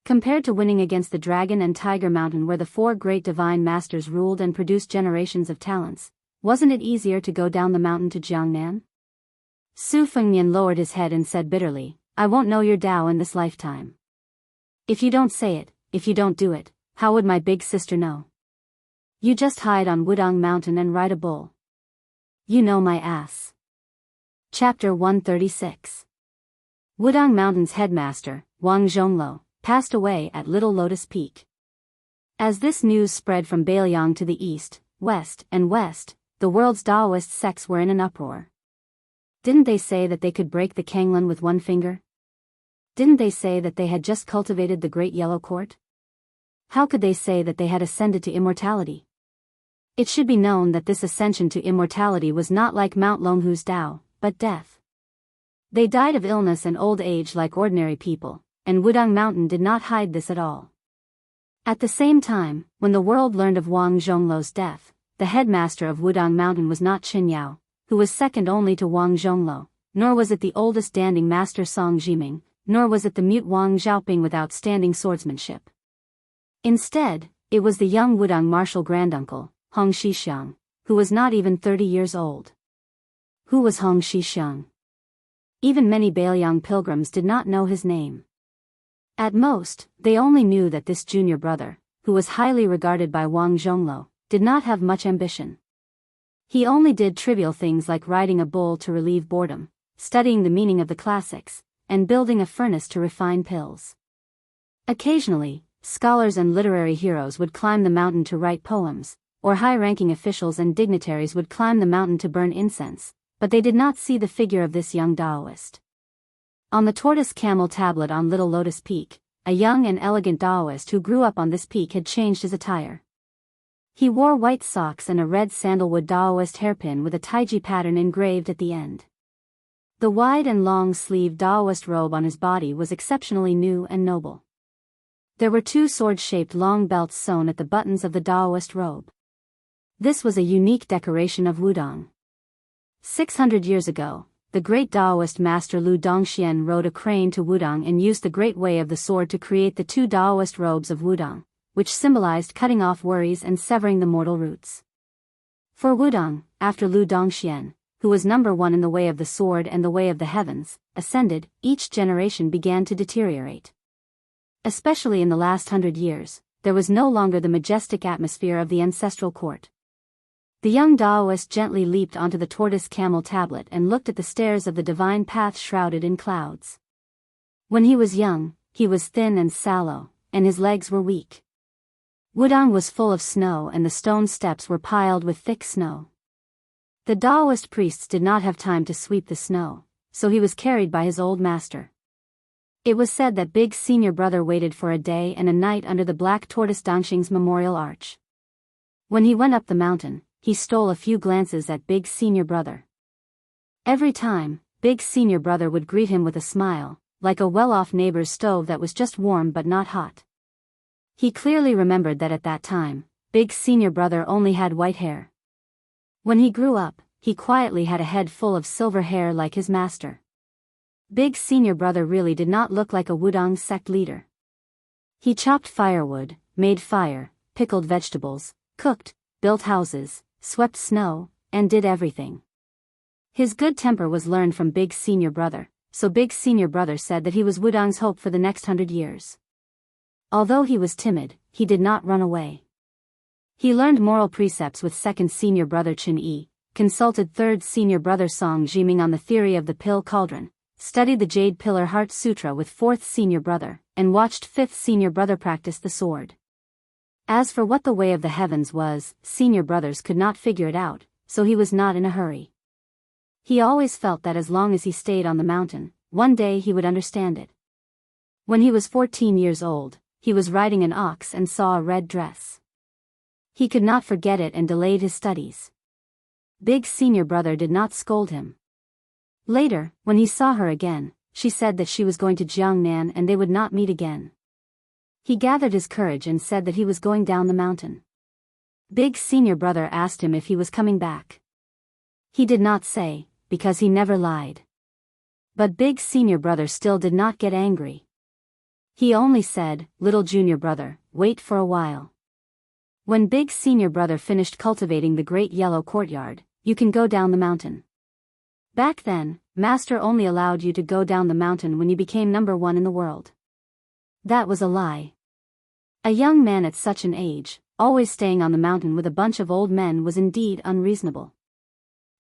Compared to winning against the Dragon and Tiger Mountain where the 4 great divine masters ruled and produced generations of talents, wasn't it easier to go down the mountain to Jiangnan? Su Fengnian lowered his head and said bitterly, "I won't know your Tao in this lifetime. If you don't say it, if you don't do it, how would my big sister know? You just hide on Wudong Mountain and ride a bull. You know my ass." Chapter 136. Wudong Mountain's headmaster, Wang Zhongluo, passed away at Little Lotus Peak. As this news spread from Bailiang to the east, west, and west, the world's Taoist sects were in an uproar. Didn't they say that they could break the Kanglan with one finger? Didn't they say that they had just cultivated the Great Yellow Court? How could they say that they had ascended to immortality? It should be known that this ascension to immortality was not like Mount Longhu's Tao, but death. They died of illness and old age like ordinary people, and Wudong Mountain did not hide this at all. At the same time, when the world learned of Wang Zhongluo's death, the headmaster of Wudong Mountain was not Qin Yao, who was second only to Wang Zhongluo, nor was it the oldest standing master Song Jiming, nor was it the mute Wang Xiaoping with outstanding swordsmanship. Instead, it was the young Wudong martial granduncle, Hong Shixiang, who was not even 30 years old. Who was Hong Shixiang? Even many Bailiang pilgrims did not know his name. At most, they only knew that this junior brother, who was highly regarded by Wang Zhongluo, did not have much ambition. He only did trivial things like riding a bull to relieve boredom, studying the meaning of the classics, and building a furnace to refine pills. Occasionally, scholars and literary heroes would climb the mountain to write poems, or high-ranking officials and dignitaries would climb the mountain to burn incense, but they did not see the figure of this young Taoist. On the tortoise camel tablet on Little Lotus Peak, a young and elegant Taoist who grew up on this peak had changed his attire. He wore white socks and a red sandalwood Taoist hairpin with a taiji pattern engraved at the end. The wide and long-sleeved Taoist robe on his body was exceptionally new and noble. There were 2 sword-shaped long belts sewn at the buttons of the Taoist robe. This was a unique decoration of Wudong. 600 years ago, the great Taoist master Lu Dongxian rode a crane to Wudong and used the great way of the sword to create the 2 Taoist robes of Wudong, which symbolized cutting off worries and severing the mortal roots. For Wudong, after Lu Dongxian, who was number 1 in the way of the sword and the way of the heavens, ascended, each generation began to deteriorate. Especially in the last 100 years, there was no longer the majestic atmosphere of the ancestral court. The young Taoist gently leaped onto the tortoise camel tablet and looked at the stairs of the divine path shrouded in clouds. When he was young, he was thin and sallow, and his legs were weak. Wudang was full of snow and the stone steps were piled with thick snow. The Taoist priests did not have time to sweep the snow, so he was carried by his old master. It was said that Big Senior Brother waited for a day and a night under the black tortoise Dongxing's memorial arch. When he went up the mountain, he stole a few glances at Big Senior Brother. Every time, Big Senior Brother would greet him with a smile, like a well-off neighbor's stove that was just warm but not hot. He clearly remembered that at that time, Big Senior Brother only had white hair. When he grew up, he quietly had a head full of silver hair like his master. Big Senior Brother really did not look like a Wudang sect leader. He chopped firewood, made fire, pickled vegetables, cooked, built houses, swept snow, and did everything. His good temper was learned from Big Senior Brother, so Big Senior Brother said that he was Wudang's hope for the next 100 years. Although he was timid, he did not run away. He learned moral precepts with second Senior Brother Chen Yi, consulted third Senior Brother Song Jiming on the theory of the pill cauldron, studied the Jade Pillar Heart Sutra with fourth Senior Brother, and watched fifth Senior Brother practice the sword. As for what the way of the heavens was, Senior Brothers could not figure it out, so he was not in a hurry. He always felt that as long as he stayed on the mountain, one day he would understand it. When he was 14 years old, he was riding an ox and saw a red dress. He could not forget it and delayed his studies. Big Senior Brother did not scold him. Later, when he saw her again, she said that she was going to Jiangnan and they would not meet again. He gathered his courage and said that he was going down the mountain. Big Senior Brother asked him if he was coming back. He did not say, because he never lied. But Big Senior Brother still did not get angry. He only said, "Little Junior Brother, wait for a while. When Big Senior Brother finished cultivating the great yellow courtyard, you can go down the mountain." Back then, Master only allowed you to go down the mountain when you became number 1 in the world. That was a lie. A young man at such an age, always staying on the mountain with a bunch of old men was indeed unreasonable.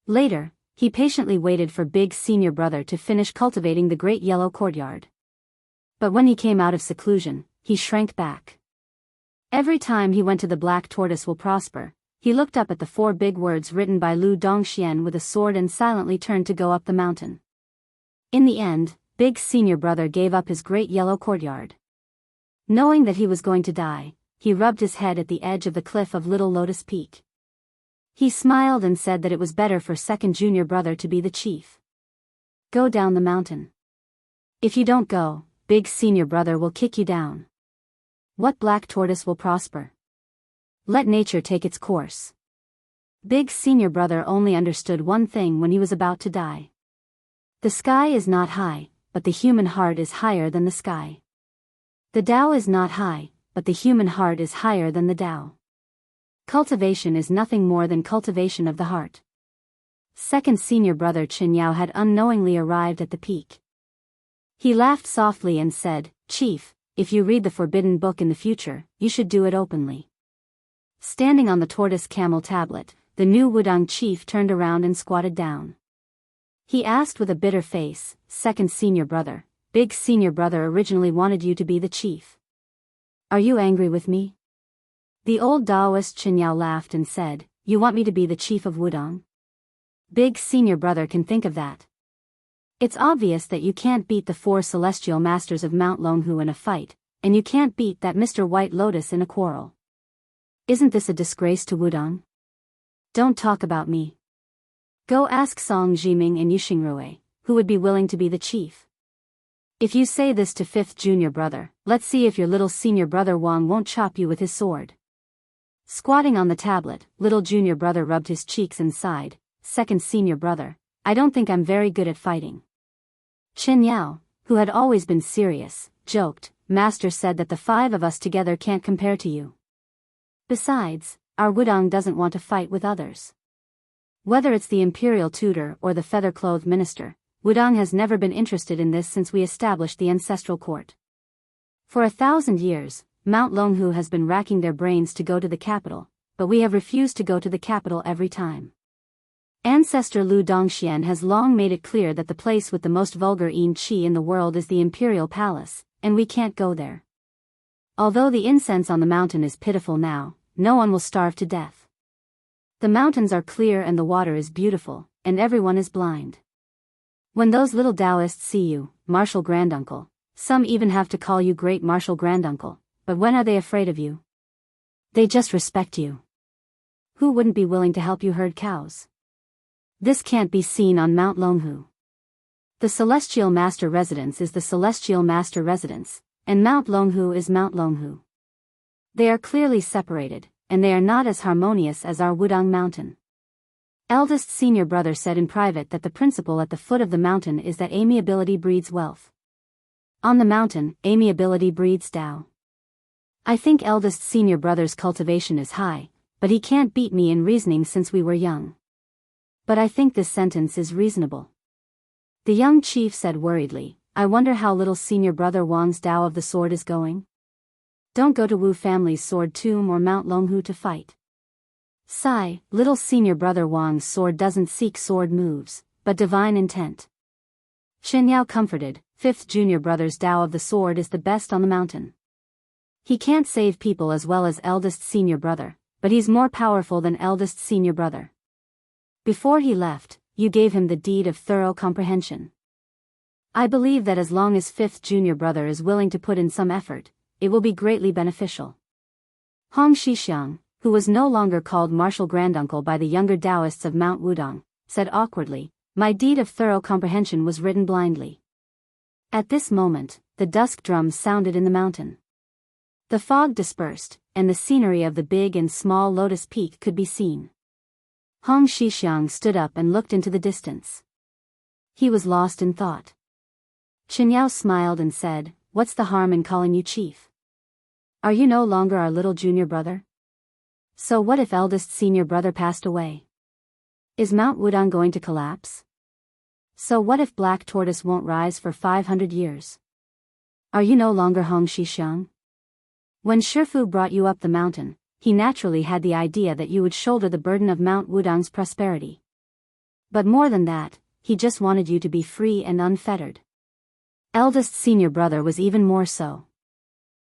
Later, he patiently waited for Big Senior Brother to finish cultivating the great yellow courtyard. But when he came out of seclusion, he shrank back. Every time he went to the Black Tortoise Will Prosper, he looked up at the 4 big words written by Lu Dongxian with a sword and silently turned to go up the mountain. In the end, Big Senior Brother gave up his great yellow courtyard. Knowing that he was going to die, he rubbed his head at the edge of the cliff of Little Lotus Peak. He smiled and said that it was better for second Junior Brother to be the chief. Go down the mountain. If you don't go, Big Senior Brother will kick you down. What Black Tortoise will prosper? Let nature take its course. Big Senior Brother only understood one thing when he was about to die. The sky is not high, but the human heart is higher than the sky. The Tao is not high, but the human heart is higher than the Tao. Cultivation is nothing more than cultivation of the heart. Second Senior Brother Chen Yao had unknowingly arrived at the peak. He laughed softly and said, "Chief, if you read the forbidden book in the future, you should do it openly." Standing on the tortoise camel tablet, the new Wudang chief turned around and squatted down. He asked with a bitter face, "Second Senior Brother, Big Senior Brother originally wanted you to be the chief. Are you angry with me?" The old Taoist Chen Yao laughed and said, "You want me to be the chief of Wudang? Big Senior Brother can think of that. It's obvious that you can't beat the 4 celestial masters of Mount Longhu in a fight, and you can't beat that Mr. White Lotus in a quarrel. Isn't this a disgrace to Wudang? Don't talk about me. Go ask Song Jiming and Yuxingrui, who would be willing to be the chief. If you say this to 5th Junior Brother, let's see if your little Senior Brother Wang won't chop you with his sword." Squatting on the tablet, Little Junior Brother rubbed his cheeks and sighed, "Second Senior Brother, I don't think I'm very good at fighting." Chen Yao, who had always been serious, joked, "Master said that the 5 of us together can't compare to you. Besides, our Wudang doesn't want to fight with others. Whether it's the imperial tutor or the feather-clothed minister, Wudang has never been interested in this since we established the ancestral court. For 1,000 years, Mount Longhu has been racking their brains to go to the capital, but we have refused to go to the capital every time. Ancestor Lu Dongxian has long made it clear that the place with the most vulgar qi in the world is the Imperial Palace, and we can't go there. Although the incense on the mountain is pitiful now, no one will starve to death. The mountains are clear and the water is beautiful, and everyone is blind. When those little Taoists see you, Martial Granduncle, some even have to call you Great Martial Granduncle, but when are they afraid of you? They just respect you. Who wouldn't be willing to help you herd cows? This can't be seen on Mount Longhu. The Celestial Master Residence is the Celestial Master Residence, and Mount Longhu is Mount Longhu. They are clearly separated, and they are not as harmonious as our Wudang Mountain. Eldest senior brother said in private that the principle at the foot of the mountain is that amiability breeds wealth. On the mountain, amiability breeds Tao. I think eldest senior brother's cultivation is high, but he can't beat me in reasoning since we were young. But I think this sentence is reasonable. The young chief said worriedly, I wonder how little senior brother Wang's Tao of the sword is going? Don't go to Wu family's sword tomb or Mount Longhu to fight. Sigh, little senior brother Wang's sword doesn't seek sword moves, but divine intent. Chen Yao comforted, fifth junior brother's Tao of the sword is the best on the mountain. He can't save people as well as eldest senior brother, but he's more powerful than eldest senior brother. Before he left, you gave him the deed of thorough comprehension. I believe that as long as fifth junior brother is willing to put in some effort, it will be greatly beneficial. Hong Shixiang, who was no longer called Martial Granduncle by the younger Taoists of Mount Wudang, said awkwardly, my deed of thorough comprehension was written blindly. At this moment, the dusk drums sounded in the mountain. The fog dispersed, and the scenery of the big and small Lotus Peak could be seen. Hong Shixiang stood up and looked into the distance. He was lost in thought. Chen Yao smiled and said, what's the harm in calling you chief? Are you no longer our little junior brother? So what if eldest senior brother passed away? Is Mount Wudang going to collapse? So what if Black Tortoise won't rise for 500 years? Are you no longer Hong Shixiang? When Shifu brought you up the mountain, he naturally had the idea that you would shoulder the burden of Mount Wudang's prosperity. But more than that, he just wanted you to be free and unfettered. Eldest senior brother was even more so.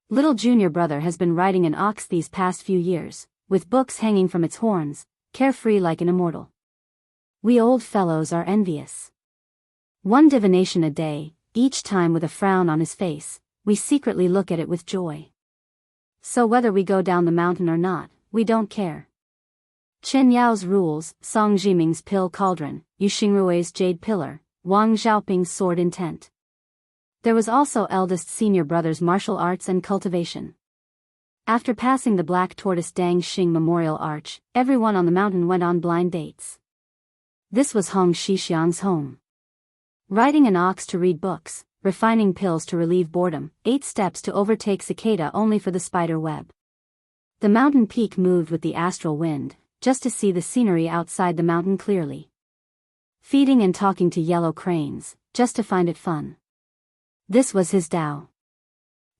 Little junior brother has been riding an ox these past few years, with books hanging from its horns, carefree like an immortal. We old fellows are envious. One divination a day, each time with a frown on his face, we secretly look at it with joy. So whether we go down the mountain or not, we don't care. Chen Yao's rules, Song Jiming's pill cauldron, Yu Xingrui's jade pillar, Wang Xiaoping's sword intent. There was also eldest senior brother's martial arts and cultivation. After passing the Black Tortoise Dang Xing Memorial Arch, everyone on the mountain went on blind dates. This was Hong Shixiang's home. Riding an ox to read books, refining pills to relieve boredom, 8 steps to overtake cicada only for the spider web. The mountain peak moved with the astral wind, just to see the scenery outside the mountain clearly. Feeding and talking to yellow cranes, just to find it fun. This was his Tao.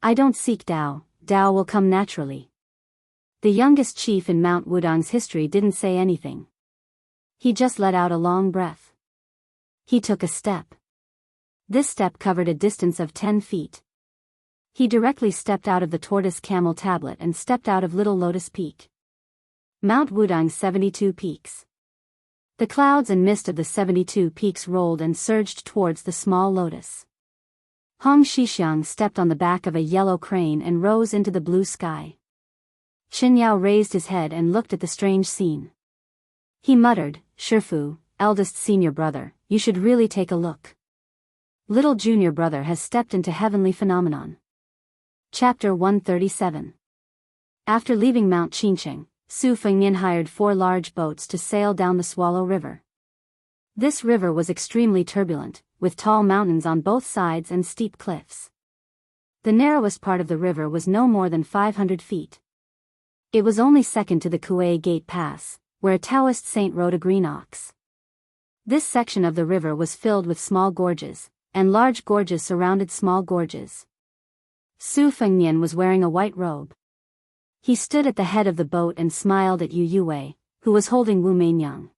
I don't seek Tao, Tao will come naturally. The youngest chief in Mount Wudang's history didn't say anything. He just let out a long breath. He took a step. This step covered a distance of 10 feet. He directly stepped out of the tortoise camel tablet and stepped out of Little Lotus Peak. Mount Wudang's 72 peaks. The clouds and mist of the 72 peaks rolled and surged towards the small lotus. Hong Shixiang stepped on the back of a yellow crane and rose into the blue sky. Chen Yao raised his head and looked at the strange scene. He muttered, Shifu, eldest senior brother, you should really take a look. Little junior brother has stepped into heavenly phenomenon. Chapter 137. After leaving Mount Qingcheng, Su Fengnian hired 4 large boats to sail down the Swallow River. This river was extremely turbulent, with tall mountains on both sides and steep cliffs. The narrowest part of the river was no more than 500 feet. It was only second to the Kuei Gate Pass, where a Taoist saint rode a green ox. This section of the river was filled with small gorges, and large gorges surrounded small gorges. Su Fengnian was wearing a white robe. He stood at the head of the boat and smiled at Yu Yue, who was holding Wu Meinyang.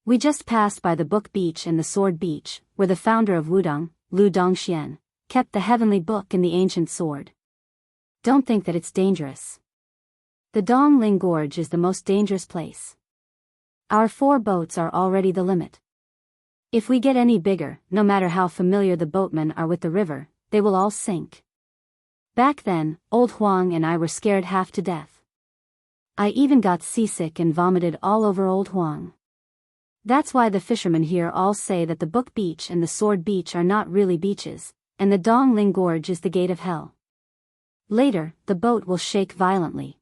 We just passed by the Book Beach and the Sword Beach, where the founder of Wudong, Lu Dongxian, kept the heavenly book and the ancient sword. Don't think that it's dangerous. The Dongling Gorge is the most dangerous place. Our 4 boats are already the limit. If we get any bigger, no matter how familiar the boatmen are with the river, they will all sink. Back then, old Huang and I were scared half to death. I even got seasick and vomited all over old Huang. That's why the fishermen here all say that the Book Beach and the Sword Beach are not really beaches, and the Dongling Gorge is the gate of hell. Later, the boat will shake violently.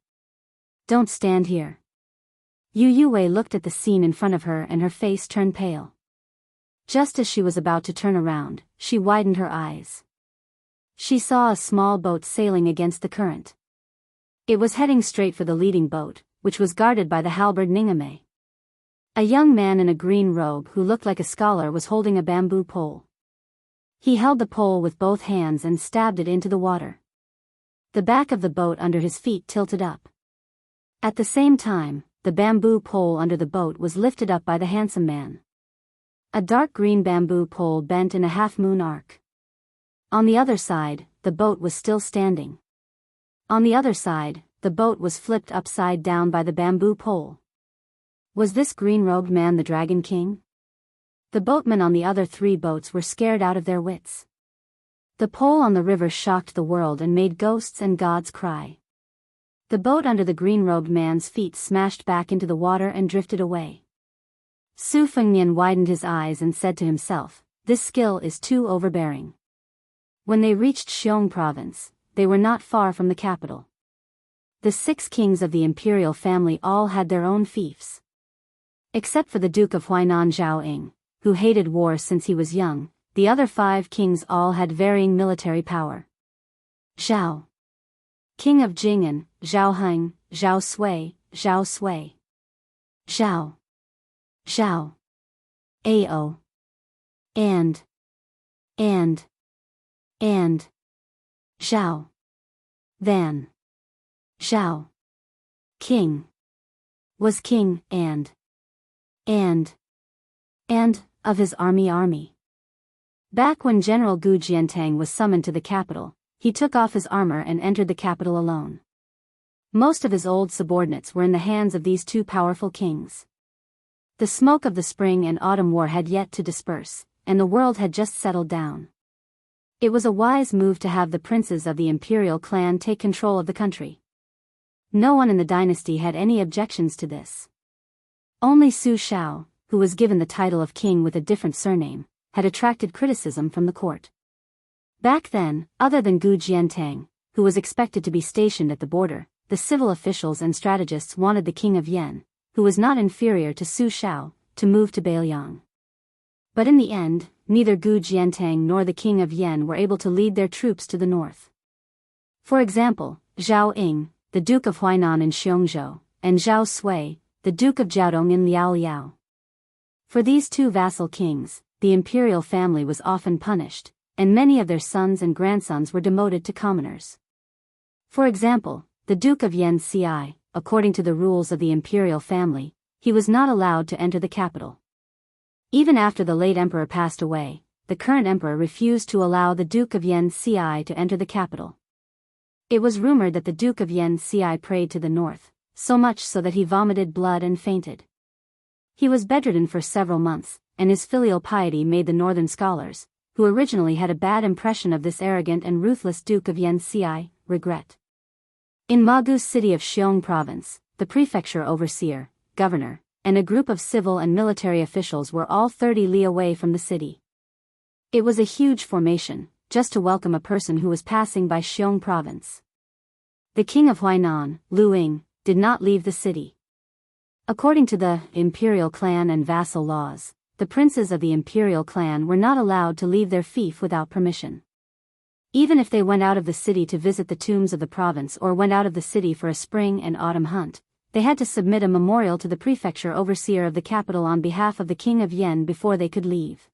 Don't stand here. Yu Yue looked at the scene in front of her and her face turned pale. Just as she was about to turn around, she widened her eyes. She saw a small boat sailing against the current. It was heading straight for the leading boat, which was guarded by the halberd Ningame. A young man in a green robe who looked like a scholar was holding a bamboo pole. He held the pole with both hands and stabbed it into the water. The back of the boat under his feet tilted up. At the same time, the bamboo pole under the boat was lifted up by the handsome man. A dark green bamboo pole bent in a half-moon arc. On the other side, the boat was still standing. On the other side, the boat was flipped upside down by the bamboo pole. Was this green-robed man the Dragon King? The boatmen on the other 3 boats were scared out of their wits. The pole on the river shocked the world and made ghosts and gods cry. The boat under the green-robed man's feet smashed back into the water and drifted away. Su Fengnian widened his eyes and said to himself, "This skill is too overbearing." When they reached Xiong province, they were not far from the capital. The 6 kings of the imperial family all had their own fiefs. Except for the Duke of Huainan Zhao Ying, who hated war since he was young, the other 5 kings all had varying military power. Zhao, King of Jing'an, Zhao Heng, Zhao Sui, Zhao Sui. Zhao, Zhao, Ao. And. Zhao. Then. Zhao. King. Was king, and. Of his army. Back when General Gu Jiantang was summoned to the capital, he took off his armor and entered the capital alone. Most of his old subordinates were in the hands of these 2 powerful kings. The smoke of the spring and autumn war had yet to disperse, and the world had just settled down. It was a wise move to have the princes of the imperial clan take control of the country. No one in the dynasty had any objections to this. Only Su Shao, who was given the title of king with a different surname, had attracted criticism from the court. Back then, other than Gu Jiantang, who was expected to be stationed at the border, the civil officials and strategists wanted the king of Yan, who was not inferior to Su Shao, to move to Beiliang. But in the end, neither Gu Jiantang nor the king of Yan were able to lead their troops to the north. For example, Zhao Ying, the Duke of Huainan in Xiongzhou, and Zhao Sui, the Duke of Jiaodong in Liaoliao. For these 2 vassal kings, the imperial family was often punished, and many of their sons and grandsons were demoted to commoners. For example, the Duke of Yan Ci, according to the rules of the imperial family, he was not allowed to enter the capital. Even after the late emperor passed away, the current emperor refused to allow the Duke of Yan Ci to enter the capital. It was rumored that the Duke of Yan Ci prayed to the north, so much so that he vomited blood and fainted. He was bedridden for several months, and his filial piety made the northern scholars, who originally had a bad impression of this arrogant and ruthless Duke of Yan Ci, regret. In Magu's city of Xiong province, the prefecture overseer, governor, and a group of civil and military officials were all 30 li away from the city. It was a huge formation, just to welcome a person who was passing by Xiong province. The king of Huainan, Lu Ying, did not leave the city. According to the imperial clan and vassal laws, the princes of the imperial clan were not allowed to leave their fief without permission. Even if they went out of the city to visit the tombs of the province or went out of the city for a spring and autumn hunt, they had to submit a memorial to the prefecture overseer of the capital on behalf of the king of Yen before they could leave.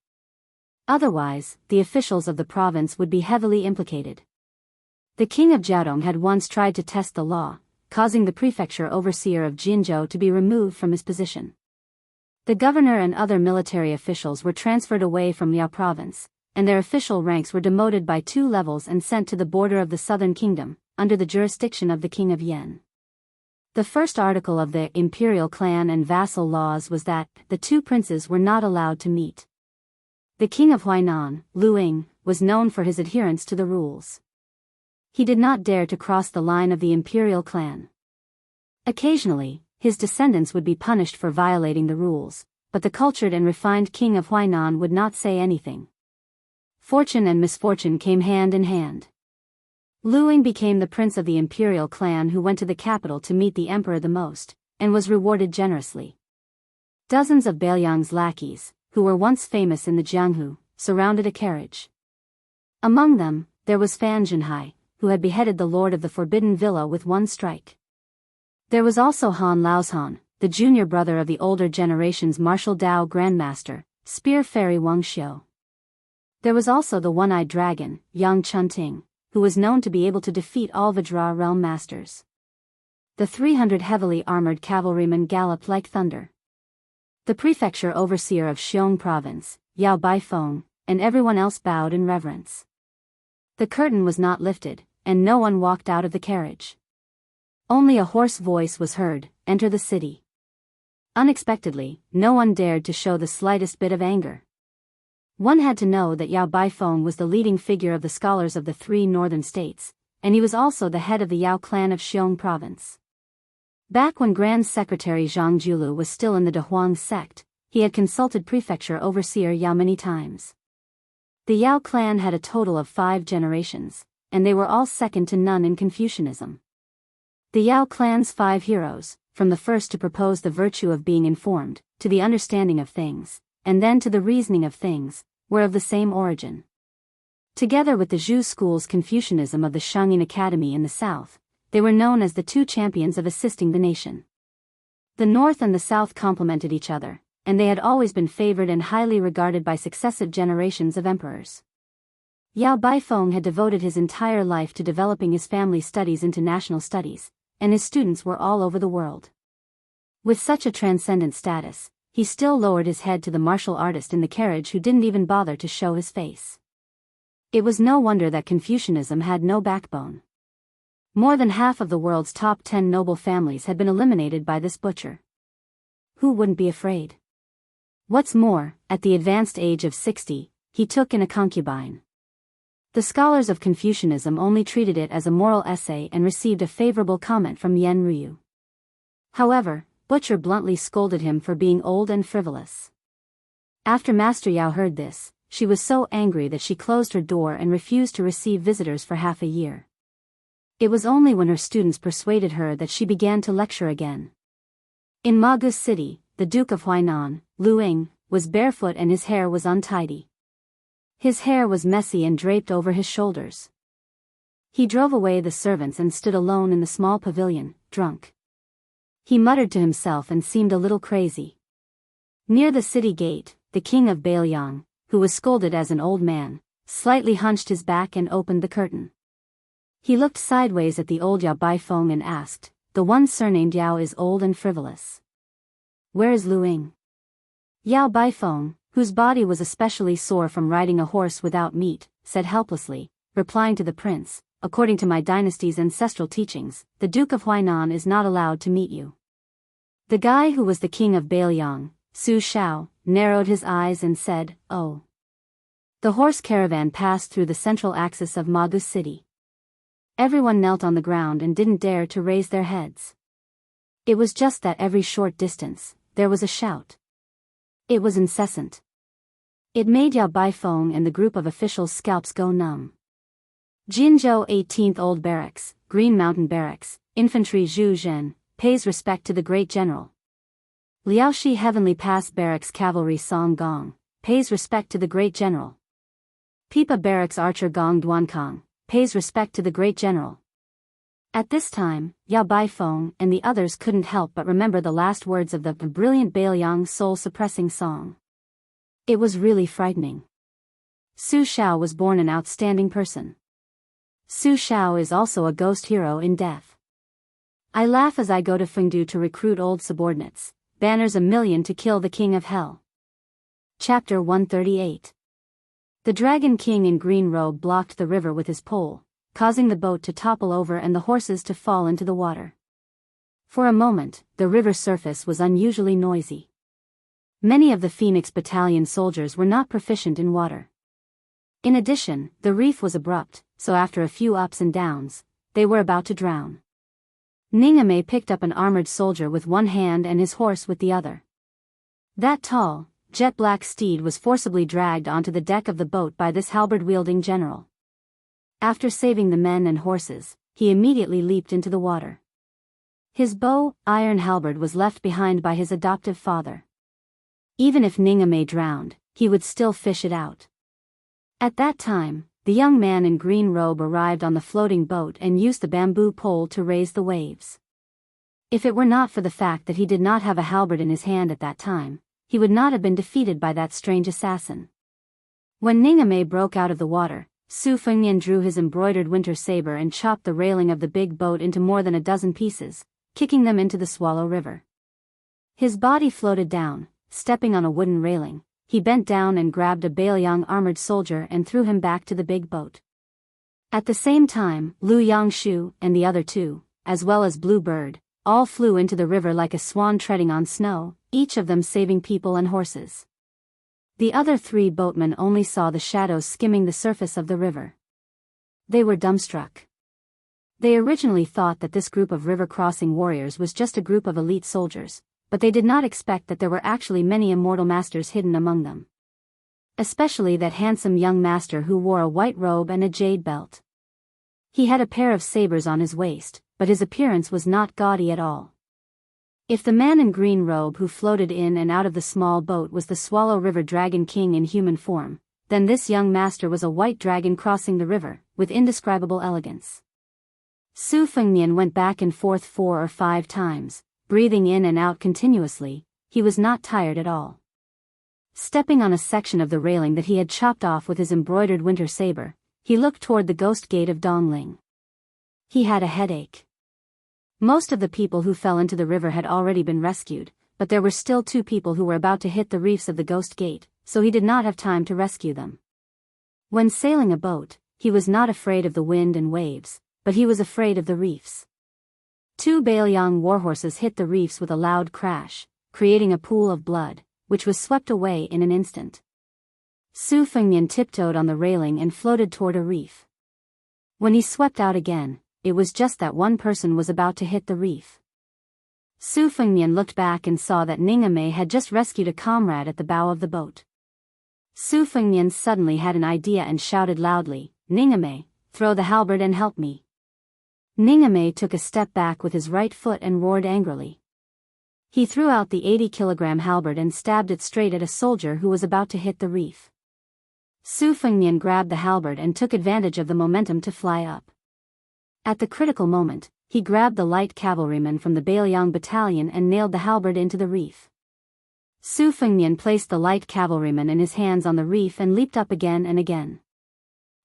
Otherwise, the officials of the province would be heavily implicated. The king of Jiaodong had once tried to test the law, causing the prefecture overseer of Jinzhou to be removed from his position. The governor and other military officials were transferred away from Liao province, and their official ranks were demoted by 2 levels and sent to the border of the southern kingdom, under the jurisdiction of the king of Yan. The first article of the imperial clan and vassal laws was that the 2 princes were not allowed to meet. The king of Huainan, Lu Ying, was known for his adherence to the rules. He did not dare to cross the line of the imperial clan. Occasionally, his descendants would be punished for violating the rules, but the cultured and refined king of Huainan would not say anything. Fortune and misfortune came hand in hand. Lu Ying became the prince of the imperial clan who went to the capital to meet the emperor the most, and was rewarded generously. Dozens of Bailiang's lackeys, who were once famous in the Jianghu, surrounded a carriage. Among them, there was Fan Zhenhai, who had beheaded the lord of the Forbidden Villa with 1 strike. There was also Han Laozhan, the junior brother of the older generation's martial Dao grandmaster, Spear Fairy Wang Xiu. There was also the one-eyed dragon, Enchanting, who was known to be able to defeat all Vajra realm masters. The 300 heavily armored cavalrymen galloped like thunder. The prefecture overseer of Xiong province, Yao Baifeng, and everyone else bowed in reverence. The curtain was not lifted, and no one walked out of the carriage. Only a hoarse voice was heard, "Enter the city." Unexpectedly, no one dared to show the slightest bit of anger. One had to know that Yao Baifeng was the leading figure of the scholars of the 3 northern states, and he was also the head of the Yao clan of Xiong province. Back when Grand Secretary Zhang Julu was still in the Dehuang sect, he had consulted prefecture overseer Yao many times. The Yao clan had a total of 5 generations, and they were all second to none in Confucianism. The Yao clan's 5 heroes, from the first to propose the virtue of being informed, to the understanding of things, and then to the reasoning of things, were of the same origin. Together with the Zhu school's Confucianism of the Shangyin Academy in the south, they were known as the 2 champions of assisting the nation. The north and the south complemented each other, and they had always been favored and highly regarded by successive generations of emperors. Yao Baifeng had devoted his entire life to developing his family studies into national studies, and his students were all over the world. With such a transcendent status, he still lowered his head to the martial artist in the carriage who didn't even bother to show his face. It was no wonder that Confucianism had no backbone. More than half of the world's top 10 noble families had been eliminated by this butcher. Who wouldn't be afraid? What's more, at the advanced age of 60, he took in a concubine. The scholars of Confucianism only treated it as a moral essay and received a favorable comment from Yen Ryu. However, Butcher bluntly scolded him for being old and frivolous. After Master Yao heard this, she was so angry that she closed her door and refused to receive visitors for half a year. It was only when her students persuaded her that she began to lecture again. In Magus City, the Duke of Huainan, Lu Ying, was barefoot and his hair was untidy. His hair was messy and draped over his shoulders. He drove away the servants and stood alone in the small pavilion, drunk. He muttered to himself and seemed a little crazy. Near the city gate, the king of Bailiang, who was scolded as an old man, slightly hunched his back and opened the curtain. He looked sideways at the old Yao Baifeng and asked, "The one surnamed Yao is old and frivolous. Where is Lu Ying?" Yao Baifeng, whose body was especially sore from riding a horse without meat, said helplessly, replying to the prince, "According to my dynasty's ancestral teachings, the Duke of Huainan is not allowed to meet you." The guy who was the king of Bailiang, Su Shao, narrowed his eyes and said, "Oh." The horse caravan passed through the central axis of Magus City. Everyone knelt on the ground and didn't dare to raise their heads. It was just that every short distance, there was a shout. It was incessant. It made Yao Baifeng and the group of officials' scalps go numb. Jinzhou 18th Old Barracks, Green Mountain Barracks, Infantry Zhu Zhen, pays respect to the great general. Liaoshi Heavenly Pass Barracks Cavalry Song Gong, pays respect to the great general. Pipa Barracks Archer Gong Duankang, pays respect to the great general. At this time, Yao Baifeng and the others couldn't help but remember the last words of the brilliant Bailiang soul-suppressing song. It was really frightening. Su Shao was born an outstanding person. Su Shao is also a ghost hero in death. I laugh as I go to Fengdu to recruit old subordinates, banners 1,000,000 to kill the king of hell. Chapter 138. The Dragon King in green robe blocked the river with his pole, causing the boat to topple over and the horses to fall into the water. For a moment, the river surface was unusually noisy. Many of the Phoenix Battalion soldiers were not proficient in water. In addition, the reef was abrupt, so after a few ups and downs, they were about to drown. Ningame picked up an armored soldier with one hand and his horse with the other. That tall, jet-black steed was forcibly dragged onto the deck of the boat by this halberd-wielding general. After saving the men and horses, he immediately leaped into the water. His bow, iron halberd was left behind by his adoptive father. Even if Ningame drowned, he would still fish it out. At that time, the young man in green robe arrived on the floating boat and used the bamboo pole to raise the waves. If it were not for the fact that he did not have a halberd in his hand at that time, he would not have been defeated by that strange assassin. When Ningame broke out of the water, Su Fengnian drew his embroidered winter saber and chopped the railing of the big boat into more than a dozen pieces, kicking them into the Swallow River. His body floated down, stepping on a wooden railing. He bent down and grabbed a Bailiang armored soldier and threw him back to the big boat. At the same time, Lu Yangshu and the other two, as well as Blue Bird, all flew into the river like a swan treading on snow, each of them saving people and horses. The other three boatmen only saw the shadows skimming the surface of the river. They were dumbstruck. They originally thought that this group of river-crossing warriors was just a group of elite soldiers, but they did not expect that there were actually many immortal masters hidden among them. Especially that handsome young master who wore a white robe and a jade belt. He had a pair of sabers on his waist, but his appearance was not gaudy at all. If the man in green robe who floated in and out of the small boat was the Swallow River Dragon King in human form, then this young master was a white dragon crossing the river, with indescribable elegance. Su Fengnian went back and forth 4 or 5 times, breathing in and out continuously. He was not tired at all. Stepping on a section of the railing that he had chopped off with his embroidered winter saber, he looked toward the ghost gate of Dongling. He had a headache. Most of the people who fell into the river had already been rescued, but there were still 2 people who were about to hit the reefs of the ghost gate, so he did not have time to rescue them. When sailing a boat, he was not afraid of the wind and waves, but he was afraid of the reefs. 2 Bailiang warhorses hit the reefs with a loud crash, creating a pool of blood, which was swept away in an instant. Su Fengnian tiptoed on the railing and floated toward a reef. When he swept out again, it was just that one person was about to hit the reef. Su Fengnian looked back and saw that Ningame had just rescued a comrade at the bow of the boat. Su Fengnian suddenly had an idea and shouted loudly, "Ningame, throw the halberd and help me." Ningame took a step back with his right foot and roared angrily. He threw out the 80-kilogram halberd and stabbed it straight at a soldier who was about to hit the reef. Su Fengnian grabbed the halberd and took advantage of the momentum to fly up. At the critical moment, he grabbed the light cavalryman from the Bailiang battalion and nailed the halberd into the reef. Su Fengnian placed the light cavalryman in his hands on the reef and leaped up again and again.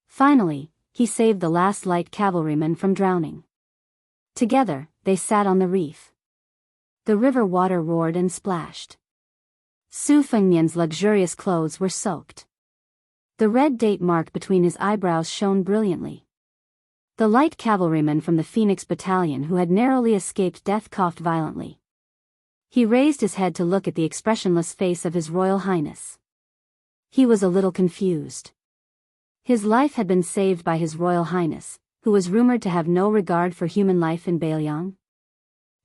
Finally, he saved the last light cavalryman from drowning. Together, they sat on the reef. The river water roared and splashed. Su Fengnian's luxurious clothes were soaked. The red date mark between his eyebrows shone brilliantly. The light cavalryman from the Phoenix Battalion who had narrowly escaped death coughed violently. He raised his head to look at the expressionless face of His Royal Highness. He was a little confused. His life had been saved by His Royal Highness, who was rumored to have no regard for human life in Bailiang.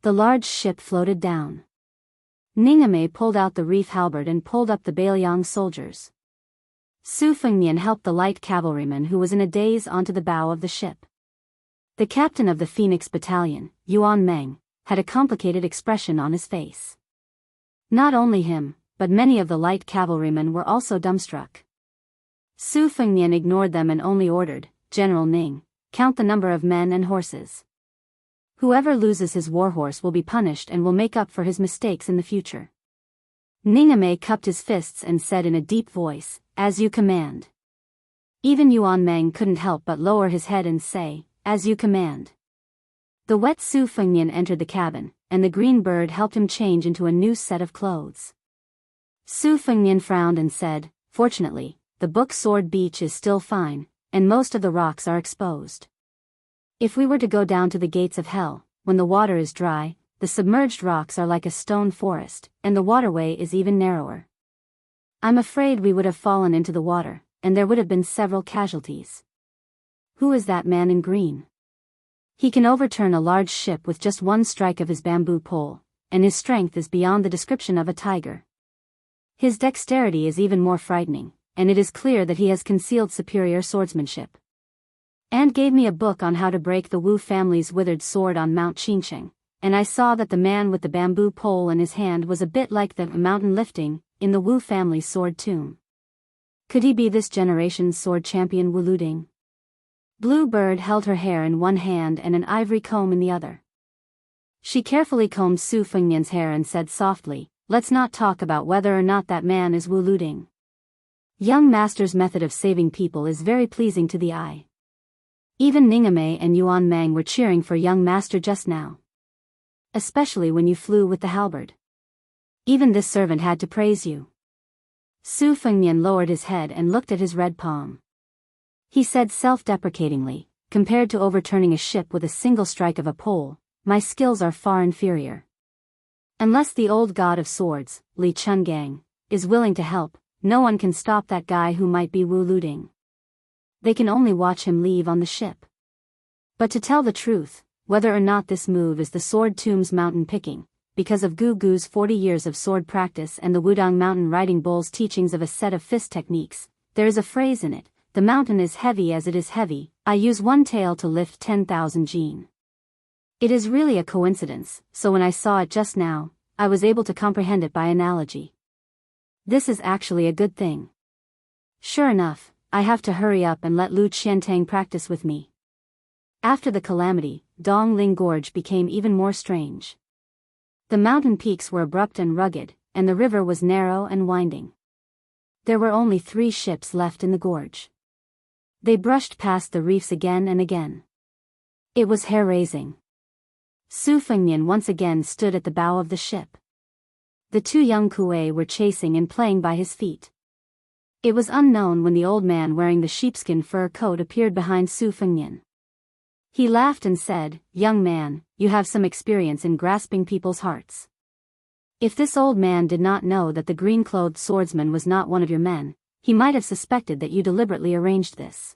The large ship floated down. Ningame pulled out the reef halberd and pulled up the Bailiang soldiers. Su Fengnian helped the light cavalryman who was in a daze onto the bow of the ship. The captain of the Phoenix Battalion, Yuan Meng, had a complicated expression on his face. Not only him, but many of the light cavalrymen were also dumbstruck. Su Fengnian ignored them and only ordered, "General Ning, count the number of men and horses. Whoever loses his warhorse will be punished and will make up for his mistakes in the future." Ningame cupped his fists and said in a deep voice, "As you command." Even Yuan Meng couldn't help but lower his head and say, "As you command." The wet Su Fengnian entered the cabin, and the green bird helped him change into a new set of clothes. Su Fengnian frowned and said, "Fortunately, the Book Sword Beach is still fine, and most of the rocks are exposed. If we were to go down to the gates of hell, when the water is dry, the submerged rocks are like a stone forest, and the waterway is even narrower. I'm afraid we would have fallen into the water, and there would have been several casualties." "Who is that man in green?" "He can overturn a large ship with just one strike of his bamboo pole, and his strength is beyond the description of a tiger. His dexterity is even more frightening, and it is clear that he has concealed superior swordsmanship. And gave me a book on how to break the Wu family's withered sword on Mount Qingcheng, and I saw that the man with the bamboo pole in his hand was a bit like the mountain lifting in the Wu family's sword tomb. Could he be this generation's sword champion Wu Luding?" Blue Bird held her hair in one hand and an ivory comb in the other. She carefully combed Su Fengnian's hair and said softly, "Let's not talk about whether or not that man is Wu Luding. Young Master's method of saving people is very pleasing to the eye. Even Ningame and Yuan Mang were cheering for young Master just now. Especially when you flew with the halberd. Even this servant had to praise you." Su Fengnian lowered his head and looked at his red palm. He said self-deprecatingly, "Compared to overturning a ship with a single strike of a pole, my skills are far inferior. Unless the old god of swords, Li Chungang, is willing to help, no one can stop that guy who might be Wu Luding. They can only watch him leave on the ship. But to tell the truth, whether or not this move is the Sword Tomb's mountain picking, because of Gu Gu's 40 years of sword practice and the Wudang Mountain Riding Bull's teachings of a set of fist techniques, there is a phrase in it, 'The mountain is heavy as it is heavy, I use one tail to lift 10,000 jin.' It is really a coincidence, so when I saw it just now, I was able to comprehend it by analogy. This is actually a good thing. Sure enough, I have to hurry up and let Lu Qiantang practice with me." After the calamity, Dongling Gorge became even more strange. The mountain peaks were abrupt and rugged, and the river was narrow and winding. There were only 3 ships left in the gorge. They brushed past the reefs again and again. It was hair-raising. Su Fengnian once again stood at the bow of the ship. The 2 young Kuei were chasing and playing by his feet. It was unknown when the old man wearing the sheepskin fur coat appeared behind Su Fengnian. He laughed and said, "Young man, you have some experience in grasping people's hearts. If this old man did not know that the green-clothed swordsman was not one of your men, he might have suspected that you deliberately arranged this."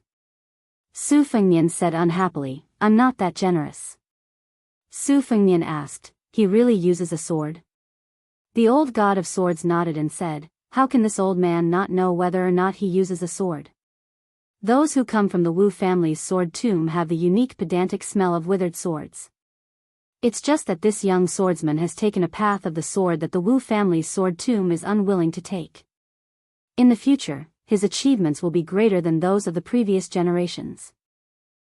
Su Fengnian said unhappily, "I'm not that generous." Su Fengnian asked, "He really uses a sword?" The old god of swords nodded and said, "How can this old man not know whether or not he uses a sword? Those who come from the Wu family's sword tomb have the unique pedantic smell of withered swords. It's just that this young swordsman has taken a path of the sword that the Wu family's sword tomb is unwilling to take. In the future, his achievements will be greater than those of the previous generations.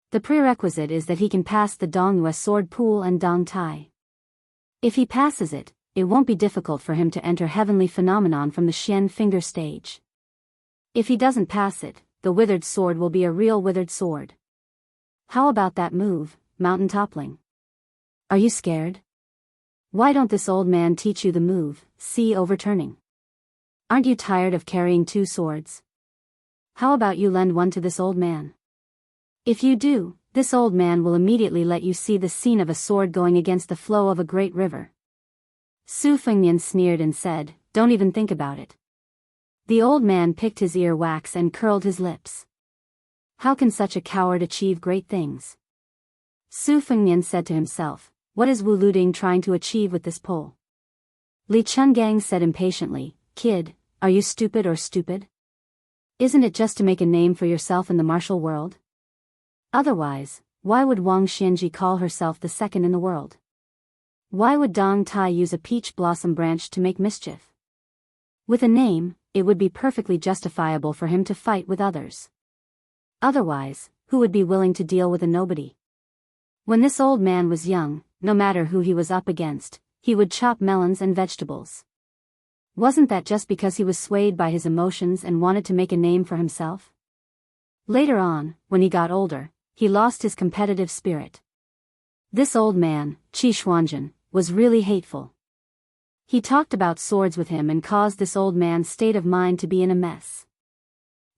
The prerequisite is that he can pass the Dongyue sword pool and Dong Tai. If he passes it, it won't be difficult for him to enter Heavenly Phenomenon from the Xian finger stage. If he doesn't pass it, the withered sword will be a real withered sword. How about that move, mountain toppling? Are you scared? Why don't this old man teach you the move, sea overturning? Aren't you tired of carrying 2 swords? How about you lend one to this old man? If you do, this old man will immediately let you see the scene of a sword going against the flow of a great river." Su Fengnian sneered and said, "Don't even think about it." The old man picked his ear wax and curled his lips. How can such a coward achieve great things? Su Fengnian said to himself, "What is Wu Luding trying to achieve with this pole?" Li Chungang said impatiently, "Kid, are you stupid or stupid? Isn't it just to make a name for yourself in the martial world? Otherwise, why would Wang Xianji call herself the second in the world? Why would Dong Tai use a peach blossom branch to make mischief? With a name, it would be perfectly justifiable for him to fight with others. Otherwise, who would be willing to deal with a nobody? When this old man was young, no matter who he was up against, he would chop melons and vegetables. Wasn't that just because he was swayed by his emotions and wanted to make a name for himself? Later on, when he got older, he lost his competitive spirit. This old man, Qi Xuanzhen, was really hateful. He talked about swords with him and caused this old man's state of mind to be in a mess.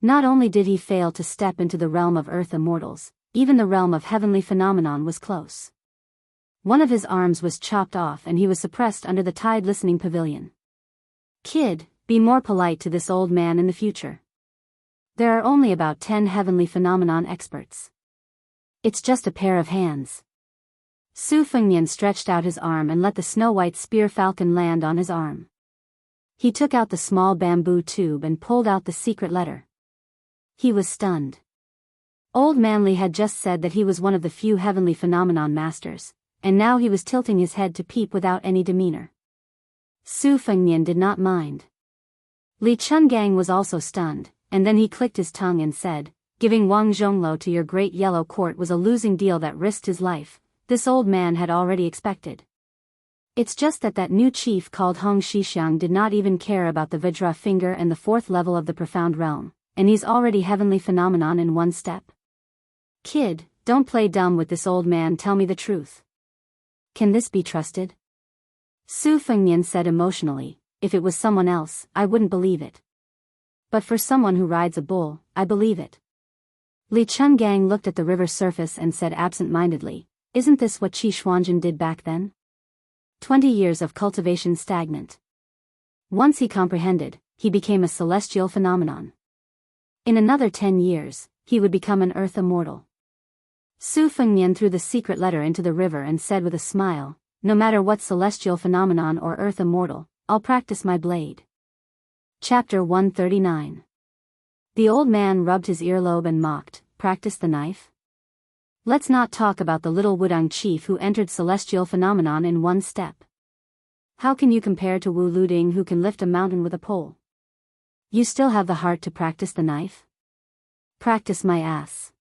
Not only did he fail to step into the realm of earth immortals, even the realm of heavenly phenomenon was close. One of his arms was chopped off and he was suppressed under the tide listening pavilion. Kid, be more polite to this old man in the future. There are only about 10 heavenly phenomenon experts. It's just a pair of hands. Su Fengnian stretched out his arm and let the snow-white spear falcon land on his arm. He took out the small bamboo tube and pulled out the secret letter. He was stunned. Old Manly had just said that he was one of the few heavenly phenomenon masters, and now he was tilting his head to peep without any demeanor. Su Fengnian did not mind. Li Chungang was also stunned, and then he clicked his tongue and said, "Giving Wang Zhonglo to your great yellow court was a losing deal that risked his life," this old man had already expected. It's just that new chief called Hong Shixiang did not even care about the Vajra finger and the 4th level of the profound realm, and he's already heavenly phenomenon in one step. Kid, don't play dumb with this old man, tell me the truth. Can this be trusted? Su Fengnian said emotionally, if it was someone else, I wouldn't believe it. But for someone who rides a bull, I believe it. Li Chungang looked at the river surface and said absent-mindedly, isn't this what Qi Xuanjin did back then? 20 years of cultivation stagnant. Once he comprehended, he became a celestial phenomenon. In another 10 years, he would become an earth immortal. Su Fengnian threw the secret letter into the river and said with a smile, no matter what celestial phenomenon or earth immortal, I'll practice my blade. Chapter 139. The old man rubbed his earlobe and mocked, practice the knife? Let's not talk about the little Wudang chief who entered celestial phenomenon in one step. How can you compare to Wu Luding who can lift a mountain with a pole? You still have the heart to practice the knife? Practice my ass.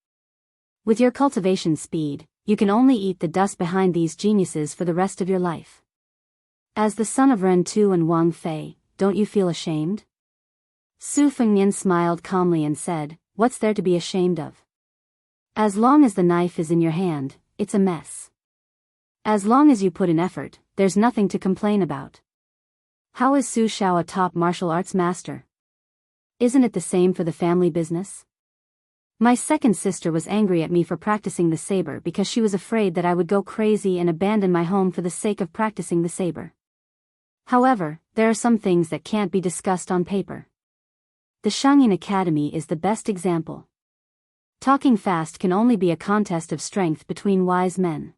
With your cultivation speed, you can only eat the dust behind these geniuses for the rest of your life. As the son of Ren Tu and Wang Fei, don't you feel ashamed? Su Fengnian smiled calmly and said, what's there to be ashamed of? As long as the knife is in your hand, it's a mess. As long as you put in effort, there's nothing to complain about. How is Su Shao a top martial arts master? Isn't it the same for the family business? My second sister was angry at me for practicing the saber because she was afraid that I would go crazy and abandon my home for the sake of practicing the saber. However, there are some things that can't be discussed on paper. The Shangyin Academy is the best example. Talking fast can only be a contest of strength between wise men.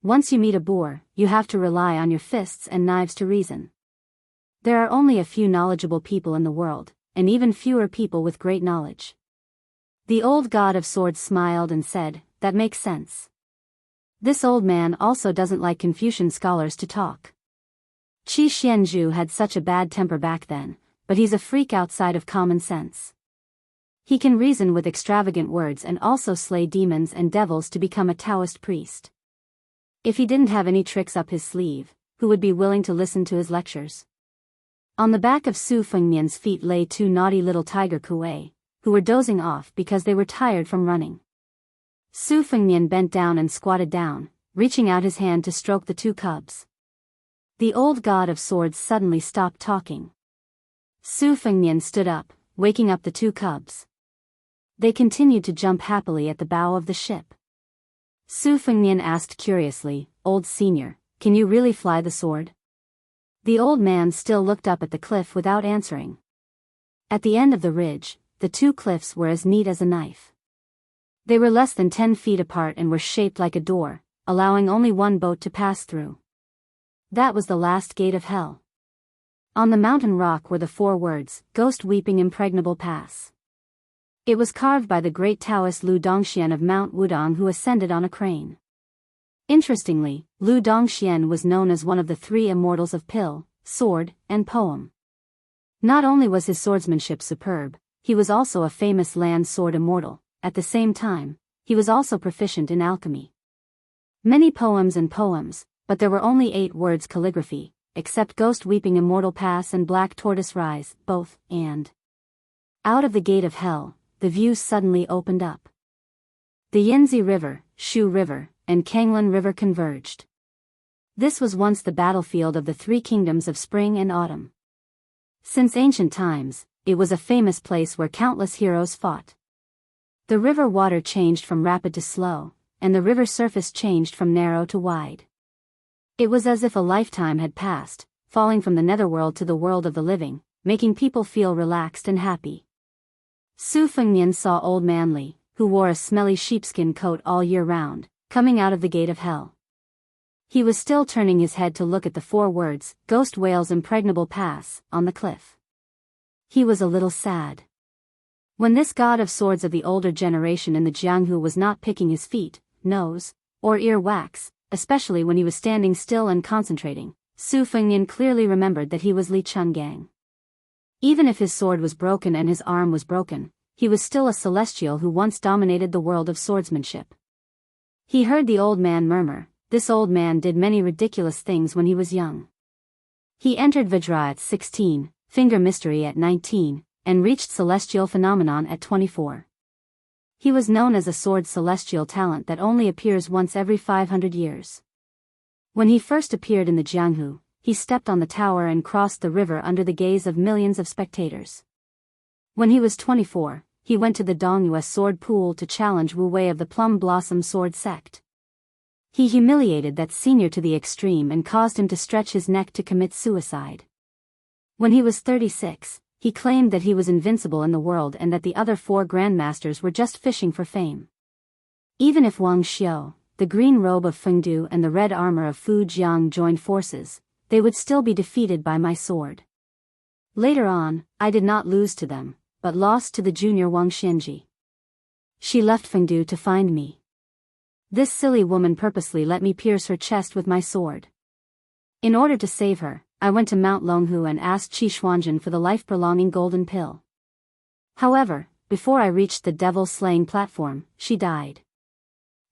Once you meet a boor, you have to rely on your fists and knives to reason. There are only a few knowledgeable people in the world, and even fewer people with great knowledge. The old god of swords smiled and said, that makes sense. This old man also doesn't like Confucian scholars to talk. Qi Xianzhu had such a bad temper back then, but he's a freak outside of common sense. He can reason with extravagant words and also slay demons and devils to become a Taoist priest. If he didn't have any tricks up his sleeve, who would be willing to listen to his lectures? On the back of Su Fengnian's feet lay 2 naughty little tiger kuei, who were dozing off because they were tired from running. Su Fengnian bent down and squatted down, reaching out his hand to stroke the 2 cubs. The old god of swords suddenly stopped talking. Su Fengnian stood up, waking up the 2 cubs. They continued to jump happily at the bow of the ship. Su Fengnian asked curiously, Old Senior, can you really fly the sword? The old man still looked up at the cliff without answering. At the end of the ridge, the 2 cliffs were as neat as a knife. They were less than 10 feet apart and were shaped like a door, allowing only one boat to pass through. That was the last gate of hell. On the mountain rock were the 4 words, Ghost Weeping Impregnable Pass. It was carved by the great Taoist Lu Dongxian of Mount Wudong who ascended on a crane. Interestingly, Lu Dongxian was known as one of the 3 immortals of pill, sword, and poem. Not only was his swordsmanship superb, he was also a famous land sword immortal. At the same time, he was also proficient in alchemy. Many poems and poems, but there were only 8 words calligraphy, except Ghost Weeping Immortal Pass and Black Tortoise Rise, both, and. Out of the gate of hell, the view suddenly opened up. The Yinzi River, Shu River, and Kanglan River converged. This was once the battlefield of the three kingdoms of spring and autumn. Since ancient times, it was a famous place where countless heroes fought. The river water changed from rapid to slow, and the river surface changed from narrow to wide. It was as if a lifetime had passed, falling from the netherworld to the world of the living, making people feel relaxed and happy. Su Fengnian saw Old Man Li, who wore a smelly sheepskin coat all year round, coming out of the gate of hell. He was still turning his head to look at the 4 words, Ghost Whale's Impregnable Pass, on the cliff. He was a little sad. When this god of swords of the older generation in the Jianghu was not picking his feet, nose, or ear wax, especially when he was standing still and concentrating, Su Fengnian clearly remembered that he was Li Chungang. Even if his sword was broken and his arm was broken, he was still a celestial who once dominated the world of swordsmanship. He heard the old man murmur, this old man did many ridiculous things when he was young. He entered Vajra at 16, Finger Mystery at 19, and reached Celestial Phenomenon at 24. He was known as a sword celestial talent that only appears once every 500 years. When he first appeared in the Jianghu, he stepped on the tower and crossed the river under the gaze of millions of spectators. When he was 24, he went to the Dongyue sword pool to challenge Wu Wei of the Plum Blossom Sword Sect. He humiliated that senior to the extreme and caused him to stretch his neck to commit suicide. When he was 36, he claimed that he was invincible in the world and that the other 4 grandmasters were just fishing for fame. Even if Wang Xiao, the green robe of Fengdu and the red armor of Fu Jiang joined forces, they would still be defeated by my sword. Later on, I did not lose to them, but lost to the junior Wang Xianji. She left Fengdu to find me. This silly woman purposely let me pierce her chest with my sword. In order to save her, I went to Mount Longhu and asked Qi Xuanjun for the life-prolonging golden pill. However, before I reached the devil-slaying platform, she died.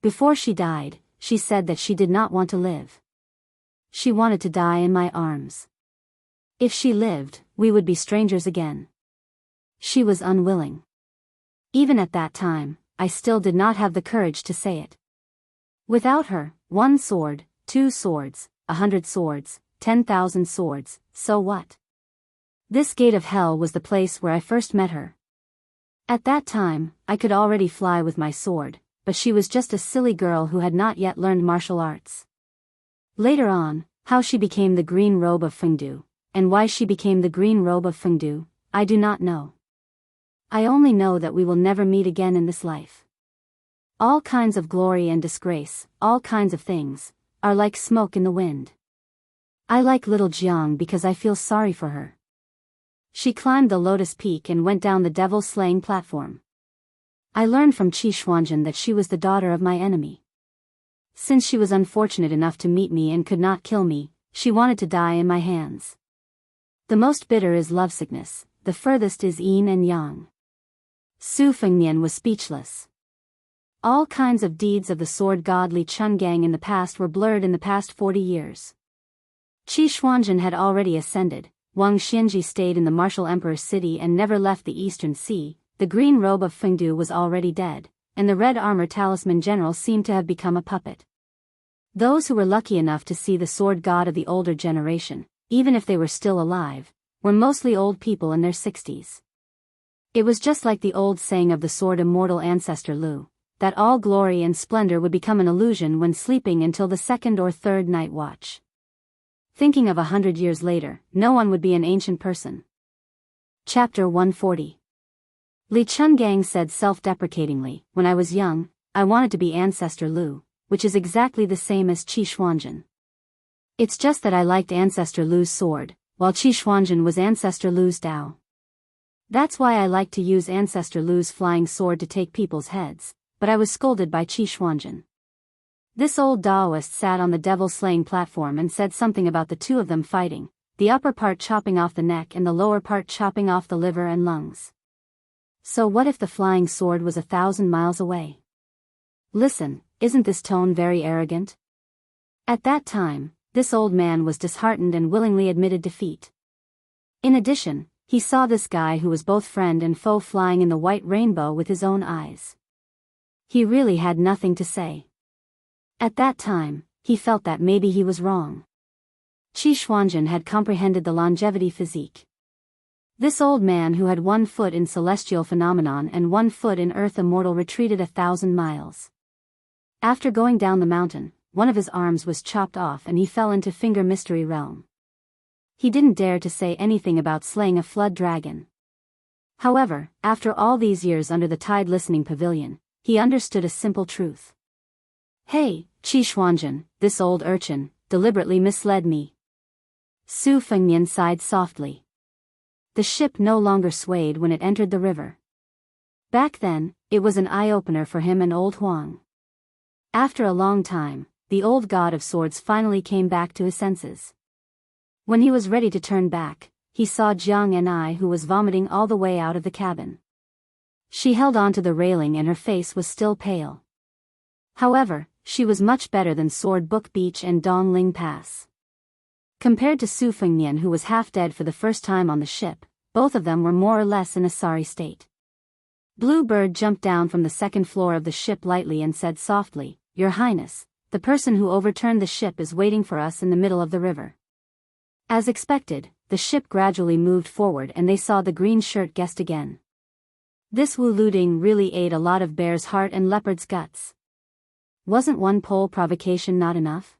Before she died, she said that she did not want to live. She wanted to die in my arms. If she lived, we would be strangers again. She was unwilling. Even at that time, I still did not have the courage to say it. Without her, 1 sword, 2 swords, 100 swords, 10,000 swords, so what? This gate of hell was the place where I first met her. At that time, I could already fly with my sword, but she was just a silly girl who had not yet learned martial arts. Later on, how she became the green robe of Fengdu, and why she became the green robe of Fengdu, I do not know. I only know that we will never meet again in this life. All kinds of glory and disgrace, all kinds of things, are like smoke in the wind. I like little Jiang because I feel sorry for her. She climbed the lotus peak and went down the devil-slaying platform. I learned from Qi Xuanjun that she was the daughter of my enemy. Since she was unfortunate enough to meet me and could not kill me, she wanted to die in my hands. The most bitter is lovesickness, the furthest is yin and yang. Su Fengnian was speechless. All kinds of deeds of the sword god Li Chungang in the past were blurred in the past 40 years. Qi Xuanjun had already ascended, Wang Xianji stayed in the martial emperor's city and never left the eastern sea, the green robe of Fengdu was already dead, and the red armor talisman general seemed to have become a puppet. Those who were lucky enough to see the sword god of the older generation, even if they were still alive, were mostly old people in their 60s. It was just like the old saying of the sword immortal ancestor Lu, that all glory and splendor would become an illusion when sleeping until the 2nd or 3rd night watch. Thinking of 100 years later, no one would be an ancient person. Chapter 140. Li Chungang said self-deprecatingly, when I was young, I wanted to be Ancestor Lu, which is exactly the same as Qi Xuanjun. It's just that I liked Ancestor Lu's sword, while Qi Xuanjun was Ancestor Lu's Dao. That's why I liked to use Ancestor Lu's flying sword to take people's heads, but I was scolded by Qi Xuanjun. This old Daoist sat on the devil-slaying platform and said something about the 2 of them fighting, the upper part chopping off the neck and the lower part chopping off the liver and lungs. So what if the flying sword was 1,000 miles away? Listen, isn't this tone very arrogant? At that time, this old man was disheartened and willingly admitted defeat. In addition, he saw this guy who was both friend and foe flying in the white rainbow with his own eyes. He really had nothing to say. At that time, he felt that maybe he was wrong. Qi Xuanjun had comprehended the longevity physique. This old man who had 1 foot in celestial phenomenon and 1 foot in earth immortal retreated 1,000 miles. After going down the mountain, one of his arms was chopped off and he fell into finger mystery realm. He didn't dare to say anything about slaying a flood dragon. However, after all these years under the tide listening pavilion, he understood a simple truth. Hey, Qi Xuanjun, this old urchin, deliberately misled me. Su Fengnian sighed softly. The ship no longer swayed when it entered the river. Back then, it was an eye-opener for him and old Huang. After a long time, the old god of swords finally came back to his senses. When he was ready to turn back, he saw Jiang Ni, who was vomiting all the way out of the cabin. She held onto the railing and her face was still pale. However, she was much better than Sword Book Beach and Dongling Pass. Compared to Su Fengnian, who was half dead for the first time on the ship, both of them were more or less in a sorry state. Blue Bird jumped down from the second floor of the ship lightly and said softly, "Your Highness, the person who overturned the ship is waiting for us in the middle of the river." As expected, the ship gradually moved forward and they saw the green shirt guest again. This Wu Luding really ate a lot of bear's heart and leopard's guts. Wasn't 1 pole provocation not enough?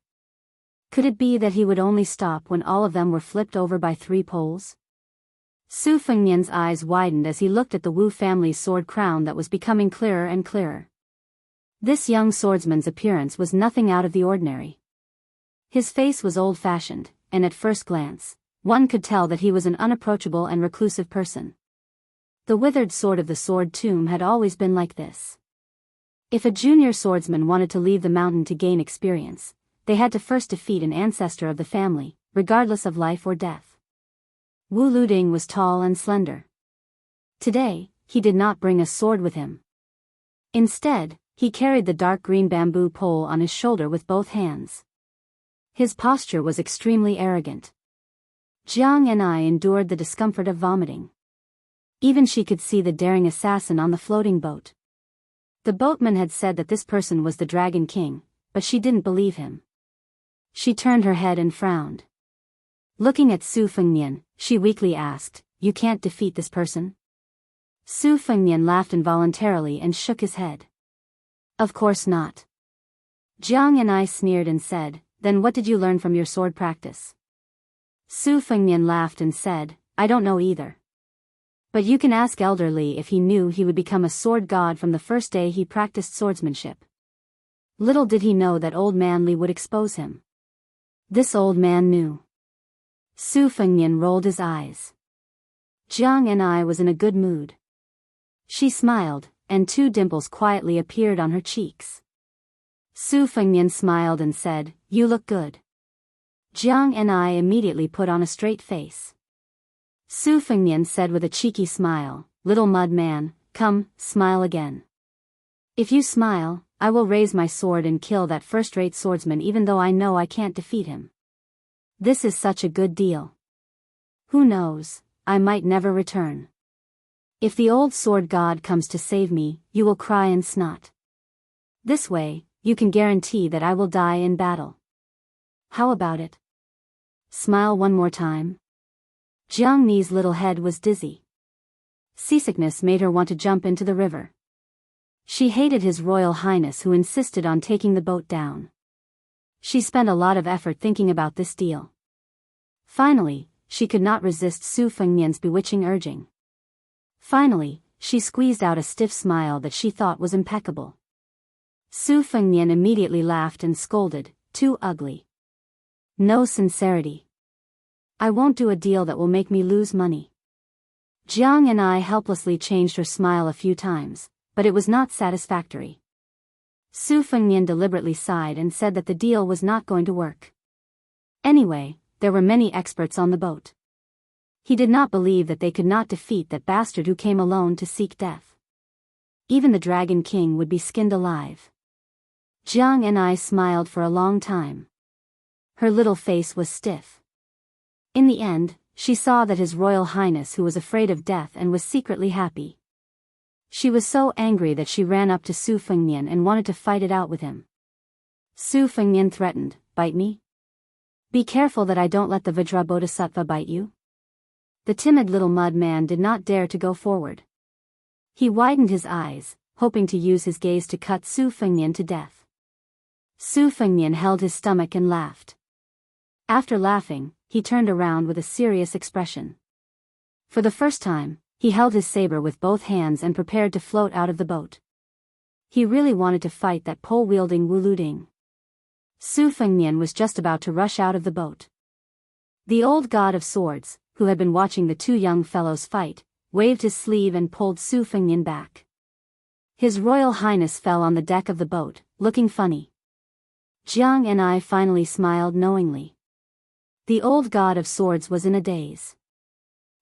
Could it be that he would only stop when all of them were flipped over by 3 poles? Su Fengnian's eyes widened as he looked at the Wu family's sword crown that was becoming clearer and clearer. This young swordsman's appearance was nothing out of the ordinary. His face was old-fashioned, and at first glance, one could tell that he was an unapproachable and reclusive person. The withered sword of the sword tomb had always been like this. If a junior swordsman wanted to leave the mountain to gain experience, they had to first defeat an ancestor of the family, regardless of life or death. Wu Luding was tall and slender. Today, he did not bring a sword with him. Instead, he carried the dark green bamboo pole on his shoulder with both hands. His posture was extremely arrogant. Jiang Ni endured the discomfort of vomiting. Even she could see the daring assassin on the floating boat. The boatman had said that this person was the Dragon King, but she didn't believe him. She turned her head and frowned. Looking at Su Fengnian, she weakly asked, "You can't defeat this person?" Su Fengnian laughed involuntarily and shook his head. "Of course not." Jiang Ni sneered and said, "Then what did you learn from your sword practice?" Su Fengnian laughed and said, "I don't know either. But you can ask Elder Li if he knew he would become a sword god from the first day he practiced swordsmanship." Little did he know that old man Li would expose him. This old man knew. Su Fengnian rolled his eyes. Jiang Ni was in a good mood. She smiled, and 2 dimples quietly appeared on her cheeks. Su Fengnian smiled and said, "You look good." Jiang Ni immediately put on a straight face. Su Fengnian said with a cheeky smile, "Little mud man, come, smile again. If you smile, I will raise my sword and kill that first-rate swordsman even though I know I can't defeat him. This is such a good deal. Who knows, I might never return. If the old sword god comes to save me, you will cry and snot. This way, you can guarantee that I will die in battle. How about it? Smile 1 more time." Jiang Ni's little head was dizzy. Seasickness made her want to jump into the river. She hated His Royal Highness who insisted on taking the boat down. She spent a lot of effort thinking about this deal. Finally, she could not resist Su Fengnian's bewitching urging. Finally, she squeezed out a stiff smile that she thought was impeccable. Su Fengnian immediately laughed and scolded, "Too ugly. No sincerity. I won't do a deal that will make me lose money." Jiang Ni helplessly changed her smile a few times, but it was not satisfactory. Su Fengnian deliberately sighed and said that the deal was not going to work. Anyway, there were many experts on the boat. He did not believe that they could not defeat that bastard who came alone to seek death. Even the Dragon King would be skinned alive. Jiang Ni smiled for a long time. Her little face was stiff. In the end, she saw that His Royal Highness who was afraid of death and was secretly happy. She was so angry that she ran up to Su Fengnian and wanted to fight it out with him. Su Fengnian threatened, "Bite me? Be careful that I don't let the Vajra Bodhisattva bite you." The timid little mud man did not dare to go forward. He widened his eyes, hoping to use his gaze to cut Su Fengnian to death. Su Fengnian held his stomach and laughed. After laughing, he turned around with a serious expression. For the first time, he held his saber with both hands and prepared to float out of the boat. He really wanted to fight that pole-wielding Wu Luding. Su Fengnian was just about to rush out of the boat. The old god of swords, who had been watching the two young fellows fight, waved his sleeve and pulled Su Fengnian back. His Royal Highness fell on the deck of the boat, looking funny. Jiang and I finally smiled knowingly. The old god of swords was in a daze.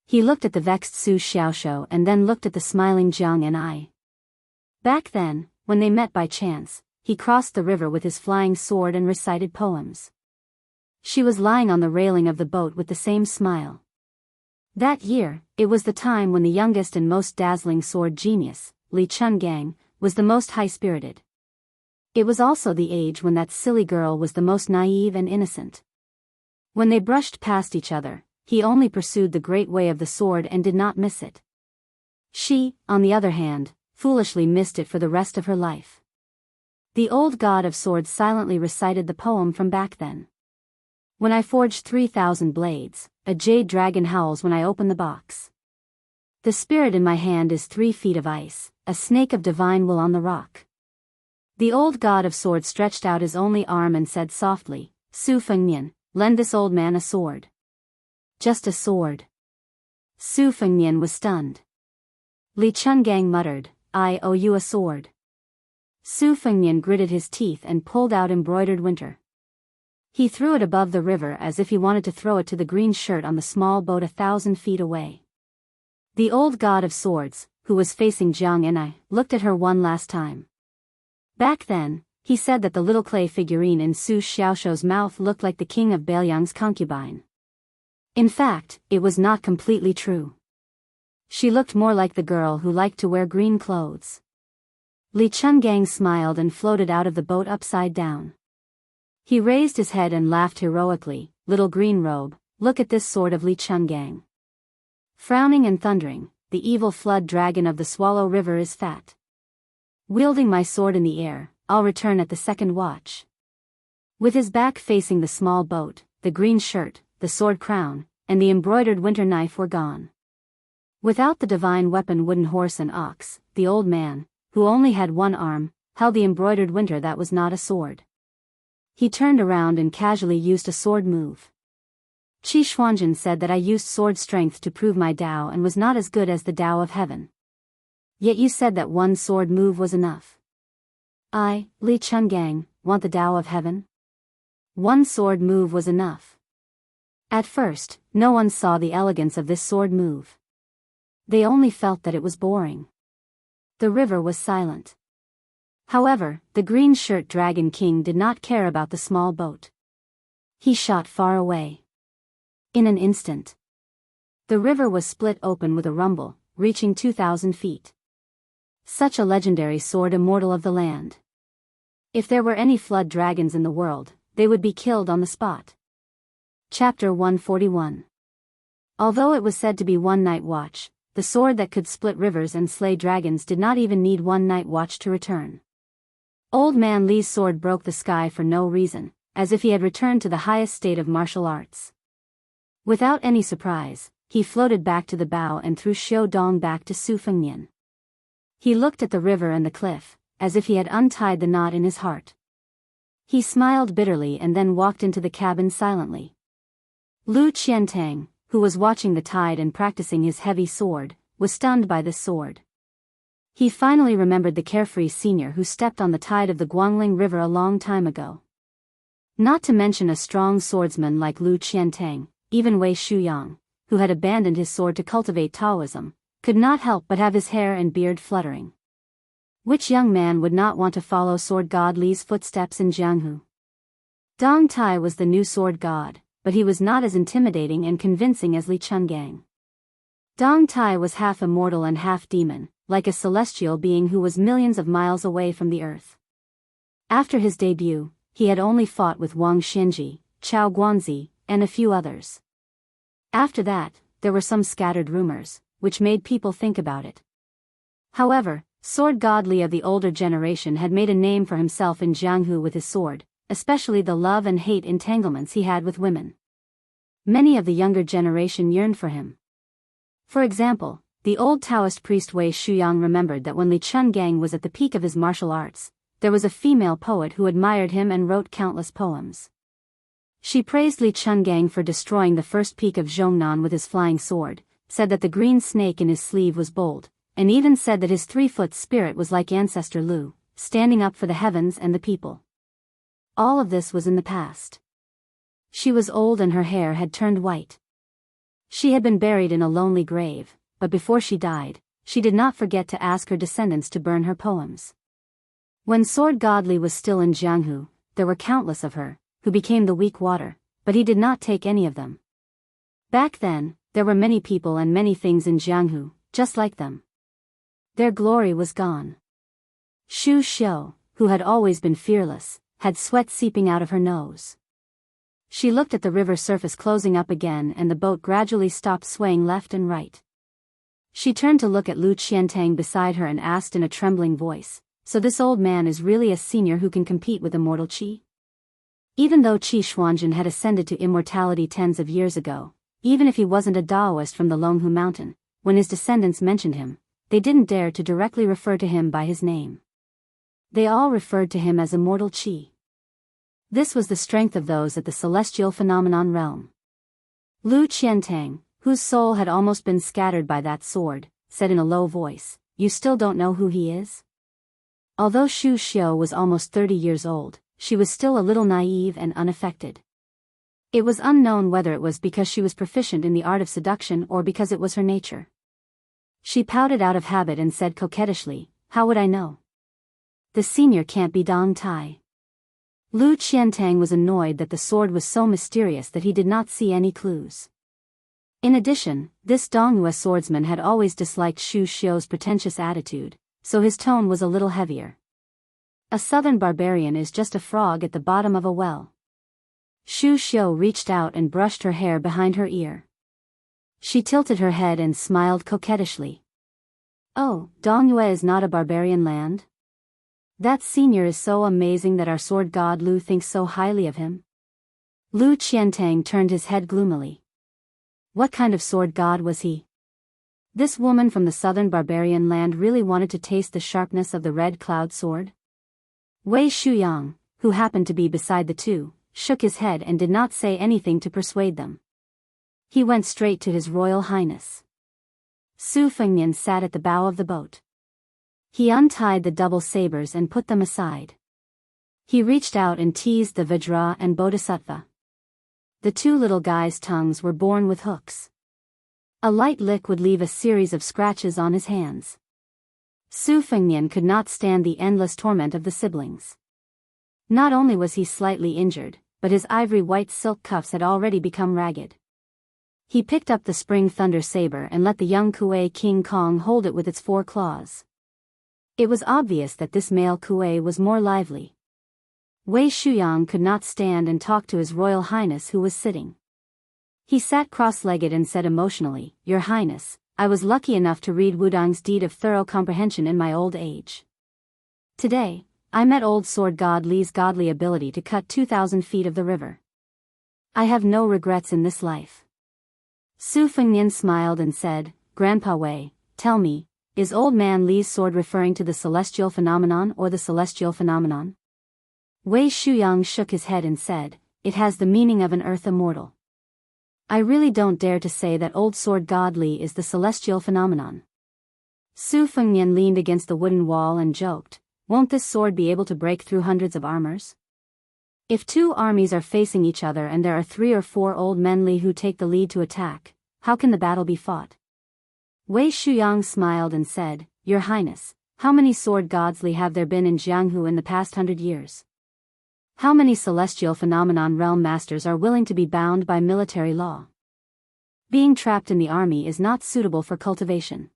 He looked at the vexed Su Xiaoshu and then looked at the smiling Jiang and I. Back then, when they met by chance, he crossed the river with his flying sword and recited poems. She was lying on the railing of the boat with the same smile. That year, it was the time when the youngest and most dazzling sword genius, Li Chungang, was the most high-spirited. It was also the age when that silly girl was the most naive and innocent. When they brushed past each other, he only pursued the great way of the sword and did not miss it. She, on the other hand, foolishly missed it for the rest of her life. The old god of swords silently recited the poem from back then. When I forged 3,000 blades, a jade dragon howls when I open the box. The spirit in my hand is 3 feet of ice, a snake of divine will on the rock. The old god of swords stretched out his only arm and said softly, "Su Fengnian, lend this old man a sword." "Just a sword." Su Fengnian was stunned. Li Chungang muttered, "I owe you a sword." Su Fengnian gritted his teeth and pulled out embroidered winter. He threw it above the river as if he wanted to throw it to the green shirt on the small boat 1,000 feet away. The old god of swords, who was facing Jiang and I, looked at her one last time. Back then, he said that the little clay figurine in Su Xiaoshu's mouth looked like the king of Bailiang's concubine. In fact, it was not completely true. She looked more like the girl who liked to wear green clothes. Li Chungang smiled and floated out of the boat upside down. He raised his head and laughed heroically, "Little green robe, look at this sword of Li Chungang." Frowning and thundering, the evil flood dragon of the Swallow River is fat. Wielding my sword in the air, I'll return at the second watch. With his back facing the small boat, the green shirt, the sword crown, and the embroidered winter knife were gone. Without the divine weapon wooden horse and ox, the old man, who only had one arm, held the embroidered winter that was not a sword. He turned around and casually used a sword move. Qi Xuanjin said that I used sword strength to prove my Tao and was not as good as the Tao of heaven. Yet you said that one sword move was enough. I, Li Chungang, want the Tao of heaven? One sword move was enough. At first, no one saw the elegance of this sword move. They only felt that it was boring. The river was silent. However, the green shirt dragon king did not care about the small boat. He shot far away. In an instant, the river was split open with a rumble, reaching 2,000 feet. Such a legendary sword, immortal of the land. If there were any flood dragons in the world, they would be killed on the spot. Chapter 141. Although it was said to be one night watch, the sword that could split rivers and slay dragons did not even need one night watch to return. Old Man Li's sword broke the sky for no reason, as if he had returned to the highest state of martial arts. Without any surprise, he floated back to the bow and threw Xiao Dong back to Su Fengnian. He looked at the river and the cliff, as if he had untied the knot in his heart. He smiled bitterly and then walked into the cabin silently. Lu Qiantang, who was watching the tide and practicing his heavy sword, was stunned by this sword. He finally remembered the carefree senior who stepped on the tide of the Guangling River a long time ago. Not to mention a strong swordsman like Lu Qiantang, even Wei Shuyang, who had abandoned his sword to cultivate Taoism, could not help but have his hair and beard fluttering. Which young man would not want to follow sword god Li's footsteps in Jianghu? Dong Tai was the new sword god, but he was not as intimidating and convincing as Li Chungang. Dong Tai was half immortal and half demon, like a celestial being who was millions of miles away from the earth. After his debut, he had only fought with Wang Xinji, Chao Guanzi, and a few others. After that, there were some scattered rumors, which made people think about it. However, Sword God Li of the older generation had made a name for himself in Jianghu with his sword, especially the love and hate entanglements he had with women. Many of the younger generation yearned for him. For example, the old Taoist priest Wei Shuyang remembered that when Li Chungang was at the peak of his martial arts, there was a female poet who admired him and wrote countless poems. She praised Li Chungang for destroying the first peak of Zhongnan with his flying sword, said that the green snake in his sleeve was bold, and even said that his 3-foot spirit was like ancestor Lu, standing up for the heavens and the people. All of this was in the past. She was old and her hair had turned white. She had been buried in a lonely grave, but before she died, she did not forget to ask her descendants to burn her poems. When Sword God Li was still in Jianghu, there were countless of her, who became the weak water, but he did not take any of them. Back then, there were many people and many things in Jianghu, just like them. Their glory was gone. Xu Xiu, who had always been fearless, had sweat seeping out of her nose. She looked at the river surface closing up again and the boat gradually stopped swaying left and right. She turned to look at Lu Qiantang beside her and asked in a trembling voice, "So this old man is really a senior who can compete with immortal Qi?" Even though Qi Xuanzhen had ascended to immortality tens of years ago, even if he wasn't a Daoist from the Longhu Mountain, when his descendants mentioned him, they didn't dare to directly refer to him by his name. They all referred to him as immortal Qi. This was the strength of those at the celestial phenomenon realm. Lu Qiantang, whose soul had almost been scattered by that sword, said in a low voice, "You still don't know who he is?" Although Xu Xiu was almost 30 years old, she was still a little naive and unaffected. It was unknown whether it was because she was proficient in the art of seduction or because it was her nature. She pouted out of habit and said coquettishly, "How would I know? The senior can't be Dong Tai." Lu Qiantang was annoyed that the sword was so mysterious that he did not see any clues. In addition, this Donghua swordsman had always disliked Xu Xiu's pretentious attitude, so his tone was a little heavier. A southern barbarian is just a frog at the bottom of a well. Xu Xiu reached out and brushed her hair behind her ear. She tilted her head and smiled coquettishly. "Oh, Donghua is not a barbarian land? That senior is so amazing that our sword god Lu thinks so highly of him." Lu Qiantang turned his head gloomily. What kind of sword god was he? This woman from the southern barbarian land really wanted to taste the sharpness of the red cloud sword? Wei Shuyang, who happened to be beside the two, shook his head and did not say anything to persuade them. He went straight to His Royal Highness. Su Fengnian sat at the bow of the boat. He untied the double sabers and put them aside. He reached out and teased the Vajra and Bodhisattva. The two little guys' tongues were born with hooks. A light lick would leave a series of scratches on his hands. Su Fengnian could not stand the endless torment of the siblings. Not only was he slightly injured, but his ivory white silk cuffs had already become ragged. He picked up the spring thunder saber and let the young Kuei King Kong hold it with its 4 claws. It was obvious that this male Kuei was more lively. Wei Shuyang could not stand and talk to His Royal Highness who was sitting. He sat cross-legged and said emotionally, "Your Highness, I was lucky enough to read Wudong's Deed of Thorough Comprehension in my old age. Today, I met old sword god Li's godly ability to cut 2,000 feet of the river. I have no regrets in this life." Su Fengnian smiled and said, "Grandpa Wei, tell me, is old man Li's sword referring to the celestial phenomenon or the celestial phenomenon?" Wei Shuyang shook his head and said, "It has the meaning of an earth immortal. I really don't dare to say that old sword god Li is the celestial phenomenon." Su Fengnian leaned against the wooden wall and joked, "Won't this sword be able to break through hundreds of armors? If 2 armies are facing each other and there are 3 or 4 old men Li who take the lead to attack, how can the battle be fought?" Wei Shuyang smiled and said, "Your Highness, how many sword gods Li have there been in Jianghu in the past 100 years? How many celestial phenomenon realm masters are willing to be bound by military law? Being trapped in the army is not suitable for cultivation."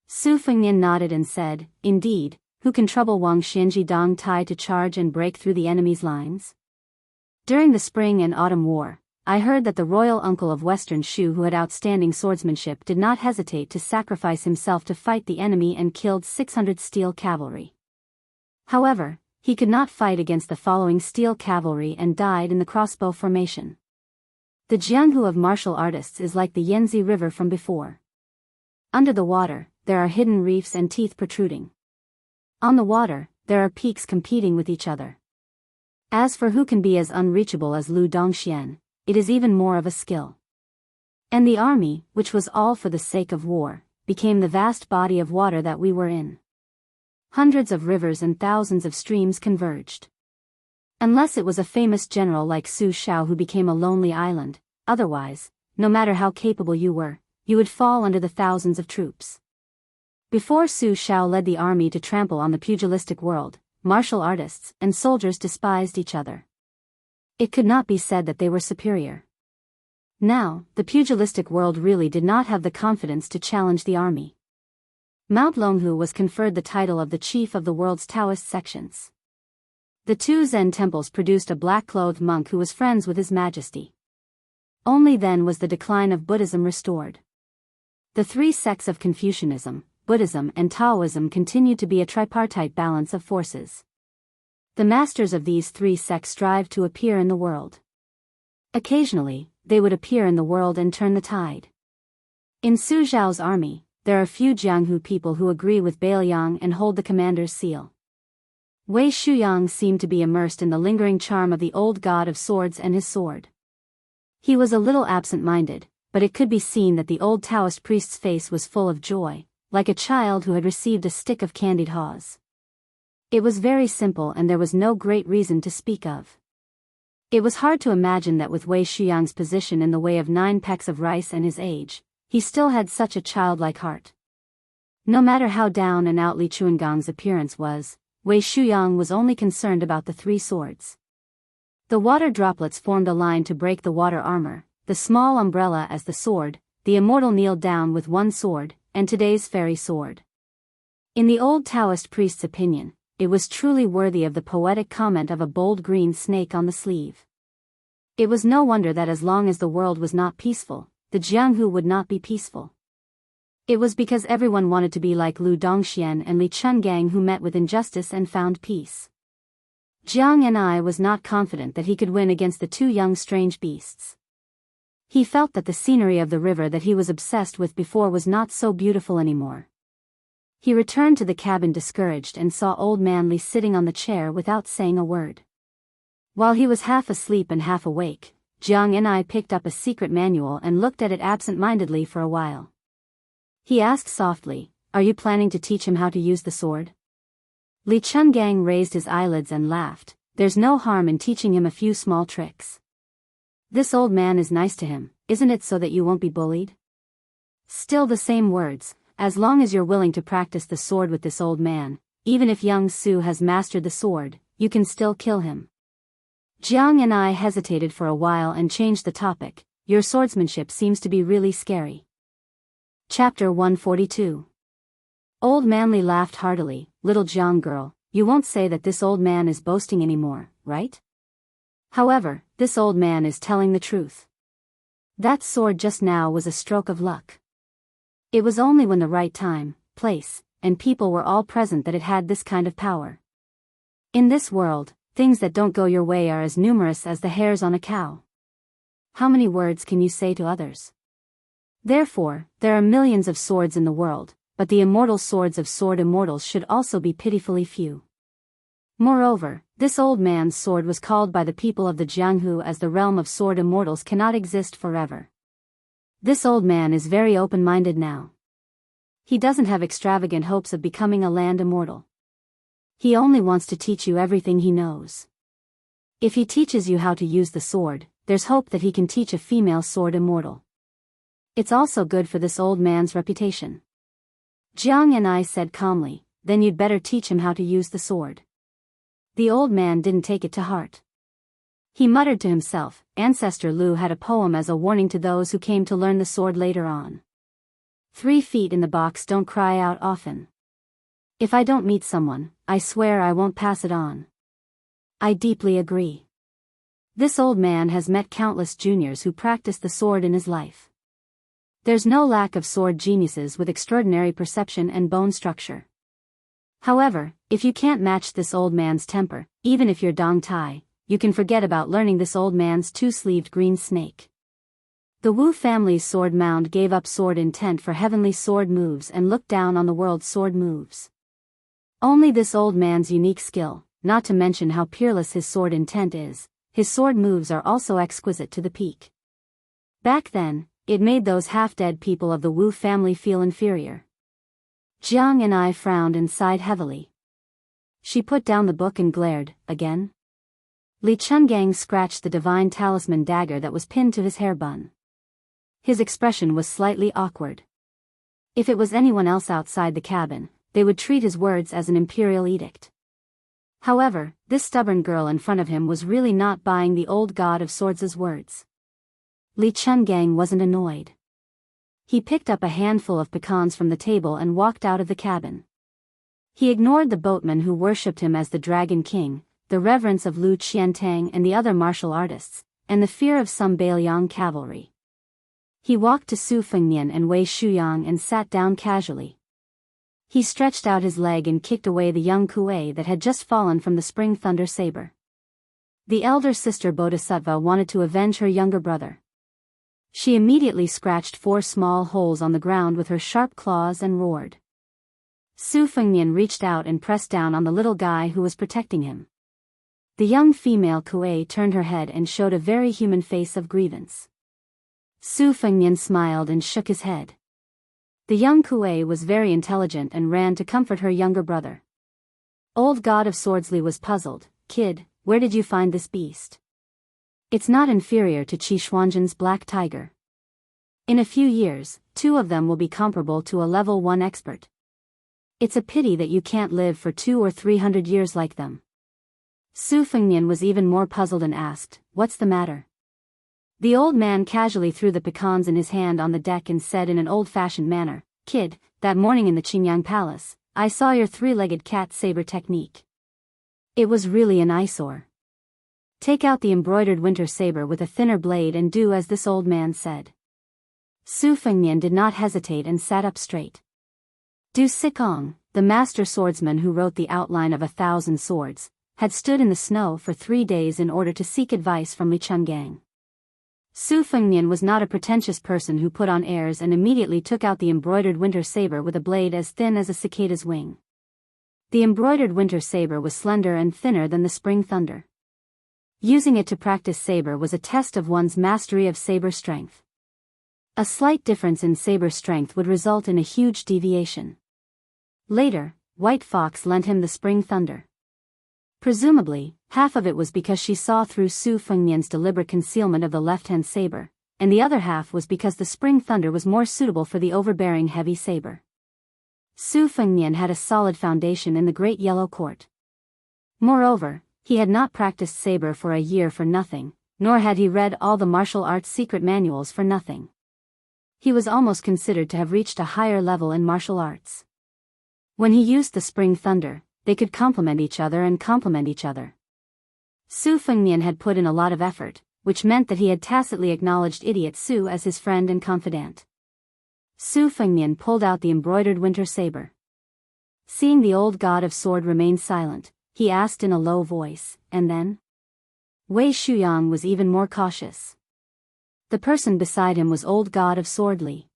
Su Fengnian nodded and said, "Indeed, who can trouble Wang Xianji Dong Tai to charge and break through the enemy's lines? During the Spring and Autumn War, I heard that the royal uncle of Western Shu, who had outstanding swordsmanship, did not hesitate to sacrifice himself to fight the enemy and killed 600 steel cavalry. However, he could not fight against the following steel cavalry and died in the crossbow formation. The Jianghu of martial artists is like the Yangtze River from before. Under the water, there are hidden reefs and teeth protruding. On the water, there are peaks competing with each other. As for who can be as unreachable as Lu Dongxian, it is even more of a skill. And the army, which was all for the sake of war, became the vast body of water that we were in. Hundreds of rivers and thousands of streams converged. Unless it was a famous general like Su Shao who became a lonely island, otherwise, no matter how capable you were, you would fall under the thousands of troops. Before Su Shao led the army to trample on the pugilistic world, martial artists and soldiers despised each other. It could not be said that they were superior. Now, the pugilistic world really did not have the confidence to challenge the army. Mount Longhu was conferred the title of the chief of the world's Taoist sections. The two Zen temples produced a black-clothed monk who was friends with His Majesty. Only then was the decline of Buddhism restored. The three sects of Confucianism, Buddhism and Taoism continued to be a tripartite balance of forces. The masters of these three sects strived to appear in the world. Occasionally, they would appear in the world and turn the tide. In Su Zhao's army, there are few Jianghu people who agree with Bailiang and hold the commander's seal. Wei Shuyang seemed to be immersed in the lingering charm of the old god of swords and his sword. He was a little absent-minded, but it could be seen that the old Taoist priest's face was full of joy, like a child who had received a stick of candied haws. It was very simple and there was no great reason to speak of. It was hard to imagine that with Wei Shuyang's position in the way of 9 pecks of rice and his age, he still had such a childlike heart. No matter how down and out Li Chuangang's appearance was, Wei Shuyang was only concerned about the 3 swords. The water droplets formed a line to break the water armor, the small umbrella as the sword, the immortal kneeled down with 1 sword, and today's fairy sword. In the old Taoist priest's opinion, it was truly worthy of the poetic comment of a bold green snake on the sleeve. It was no wonder that as long as the world was not peaceful, the Jianghu would not be peaceful. It was because everyone wanted to be like Lu Dongxian and Li Chungang, who met with injustice and found peace. Jiang Enai was not confident that he could win against the 2 young strange beasts. He felt that the scenery of the river that he was obsessed with before was not so beautiful anymore. He returned to the cabin discouraged and saw old man Li sitting on the chair without saying a word. While he was half asleep and half awake, Jiang Enai picked up a secret manual and looked at it absent-mindedly for a while. He asked softly, "Are you planning to teach him how to use the sword?" Li Chungang raised his eyelids and laughed. "There's no harm in teaching him a few small tricks. This old man is nice to him, isn't it, so that you won't be bullied?" Still the same words, "As long as you're willing to practice the sword with this old man, even if young Su has mastered the sword, you can still kill him." Jiang and I hesitated for a while and changed the topic. "Your swordsmanship seems to be really scary." Chapter 142. Old Manly laughed heartily. "Little Jiang girl, you won't say that this old man is boasting anymore, right? However, this old man is telling the truth. That sword just now was a stroke of luck. It was only when the right time, place, and people were all present that it had this kind of power. In this world, things that don't go your way are as numerous as the hairs on a cow. How many words can you say to others? Therefore, there are millions of swords in the world, but the immortal swords of sword immortals should also be pitifully few. Moreover, this old man's sword was called by the people of the Jianghu as the realm of sword immortals cannot exist forever. This old man is very open-minded now. He doesn't have extravagant hopes of becoming a land immortal. He only wants to teach you everything he knows. If he teaches you how to use the sword, there's hope that he can teach a female sword immortal. It's also good for this old man's reputation." Jiang and I said calmly, "Then you'd better teach him how to use the sword." The old man didn't take it to heart. He muttered to himself, "Ancestor Lu had a poem as a warning to those who came to learn the sword later on. 3 feet in the box don't cry out often." If I don't meet someone, I swear I won't pass it on. I deeply agree. This old man has met countless juniors who practiced the sword in his life. There's no lack of sword geniuses with extraordinary perception and bone structure. However, if you can't match this old man's temper, even if you're Dong Tai, you can forget about learning this old man's two-sleeved green snake. The Wu family's sword mound gave up sword intent for heavenly sword moves and looked down on the world's sword moves. Only this old man's unique skill, not to mention how peerless his sword intent is, his sword moves are also exquisite to the peak. Back then, it made those half-dead people of the Wu family feel inferior. Jiang and I frowned and sighed heavily. She put down the book and glared, again. Li Chungang scratched the divine talisman dagger that was pinned to his hair bun. His expression was slightly awkward. If it was anyone else outside the cabin, they would treat his words as an imperial edict. However, this stubborn girl in front of him was really not buying the old god of swords' words. Li Chungang wasn't annoyed. He picked up a handful of pecans from the table and walked out of the cabin. He ignored the boatmen who worshipped him as the Dragon King, the reverence of Lu Qiantang and the other martial artists, and the fear of some Bailiang cavalry. He walked to Su Fengnian and Wei Shuyang and sat down casually. He stretched out his leg and kicked away the young kuei that had just fallen from the spring thunder saber. The elder sister Bodhisattva wanted to avenge her younger brother. She immediately scratched 4 small holes on the ground with her sharp claws and roared. Su Fengnian reached out and pressed down on the little guy who was protecting him. The young female kuei turned her head and showed a very human face of grievance. Su Fengnian smiled and shook his head. The young kuei was very intelligent and ran to comfort her younger brother. Old God of Swordsley was puzzled. Kid, where did you find this beast? It's not inferior to Qi Xuanzhen's black tiger. In a few years, 2 of them will be comparable to a level 1 expert. It's a pity that you can't live for 200 or 300 years like them. Su Fengnian was even more puzzled and asked, what's the matter? The old man casually threw the pecans in his hand on the deck and said in an old-fashioned manner, Kid, that morning in the Qingyang Palace, I saw your 3-legged cat saber technique. It was really an eyesore. Take out the embroidered winter saber with a thinner blade and do as this old man said. Su Fengnian did not hesitate and sat up straight. Du Sikong, the master swordsman who wrote the outline of 1,000 swords, had stood in the snow for 3 days in order to seek advice from Li Chungang. Su Fengnian was not a pretentious person who put on airs and immediately took out the embroidered winter saber with a blade as thin as a cicada's wing. The embroidered winter saber was slender and thinner than the spring thunder. Using it to practice saber was a test of one's mastery of saber strength. A slight difference in saber strength would result in a huge deviation. Later, White Fox lent him the spring thunder. Presumably, half of it was because she saw through Su Fengnian's deliberate concealment of the left-hand saber, and the other half was because the spring thunder was more suitable for the overbearing heavy saber. Su Fengnian had a solid foundation in the Great Yellow Court. Moreover, he had not practiced saber for a year for nothing, nor had he read all the martial arts secret manuals for nothing. He was almost considered to have reached a higher level in martial arts. When he used the spring thunder, they could complement each other and complement each other. Su Fengnian had put in a lot of effort, which meant that he had tacitly acknowledged Idiot Su as his friend and confidant. Su Fengnian pulled out the embroidered winter saber. Seeing the old god of sword remain silent, he asked in a low voice, and then? Wei Shuyang was even more cautious. The person beside him was old god of sword Li.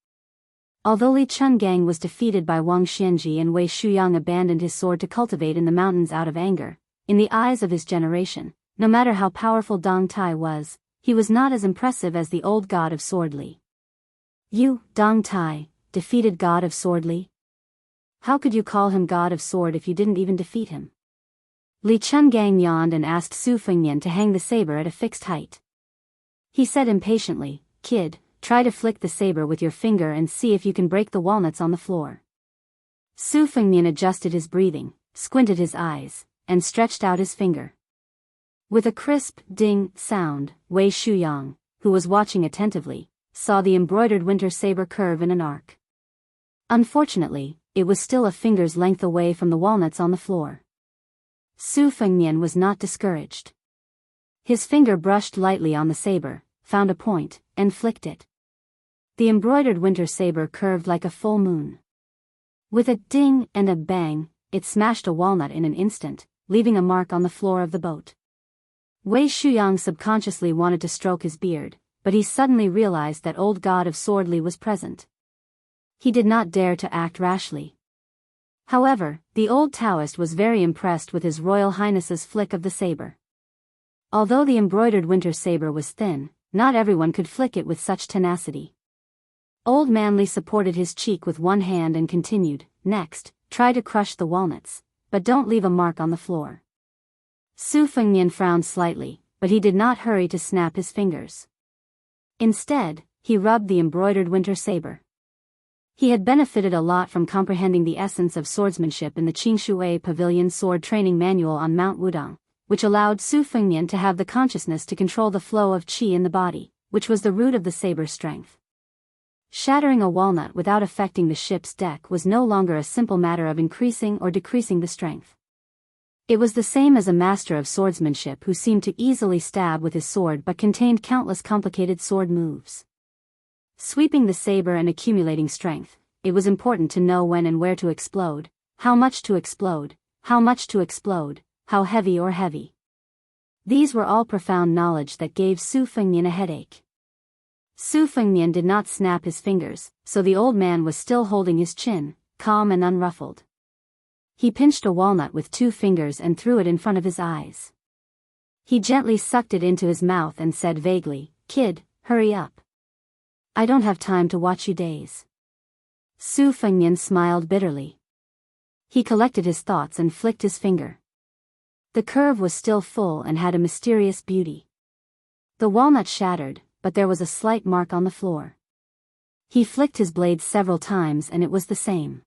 Although Li Chungang was defeated by Wang Xianji and Wei Shuyang abandoned his sword to cultivate in the mountains out of anger, in the eyes of his generation, no matter how powerful Dong Tai was, he was not as impressive as the old god of sword Li. You, Dong Tai, defeated god of sword Li? How could you call him god of sword if you didn't even defeat him? Li Chungang yawned and asked Su Fengnian to hang the saber at a fixed height. He said impatiently, Kid, try to flick the saber with your finger and see if you can break the walnuts on the floor. Su Fengnian adjusted his breathing, squinted his eyes, and stretched out his finger. With a crisp, ding, sound, Wei Shuyang, who was watching attentively, saw the embroidered winter saber curve in an arc. Unfortunately, it was still a finger's length away from the walnuts on the floor. Su Fengnian was not discouraged. His finger brushed lightly on the saber, found a point, and flicked it. The embroidered winter saber curved like a full moon. With a ding and a bang, it smashed a walnut in an instant, leaving a mark on the floor of the boat. Wei Shuyang subconsciously wanted to stroke his beard, but he suddenly realized that old god of swordly was present. He did not dare to act rashly. However, the old Taoist was very impressed with his Royal Highness's flick of the saber. Although the embroidered winter saber was thin, not everyone could flick it with such tenacity. Old Manly supported his cheek with one hand and continued, "Next, try to crush the walnuts, but don't leave a mark on the floor." Su Fengnian frowned slightly, but he did not hurry to snap his fingers. Instead, he rubbed the embroidered winter saber. He had benefited a lot from comprehending the essence of swordsmanship in the Qingshui Pavilion Sword Training Manual on Mount Wudang, which allowed Su Fengnian to have the consciousness to control the flow of qi in the body, which was the root of the saber's strength. Shattering a walnut without affecting the ship's deck was no longer a simple matter of increasing or decreasing the strength. It was the same as a master of swordsmanship who seemed to easily stab with his sword but contained countless complicated sword moves. Sweeping the saber and accumulating strength, it was important to know when and where to explode, how much to explode, how much to explode, how heavy or heavy. These were all profound knowledge that gave Su Fengnian a headache. Su Fengnian did not snap his fingers, so the old man was still holding his chin, calm and unruffled. He pinched a walnut with 2 fingers and threw it in front of his eyes. He gently sucked it into his mouth and said vaguely, "Kid, hurry up. I don't have time to watch you daze." Su Fengnian smiled bitterly. He collected his thoughts and flicked his finger. The curve was still full and had a mysterious beauty. The walnut shattered, but there was a slight mark on the floor. He flicked his blade several times and it was the same.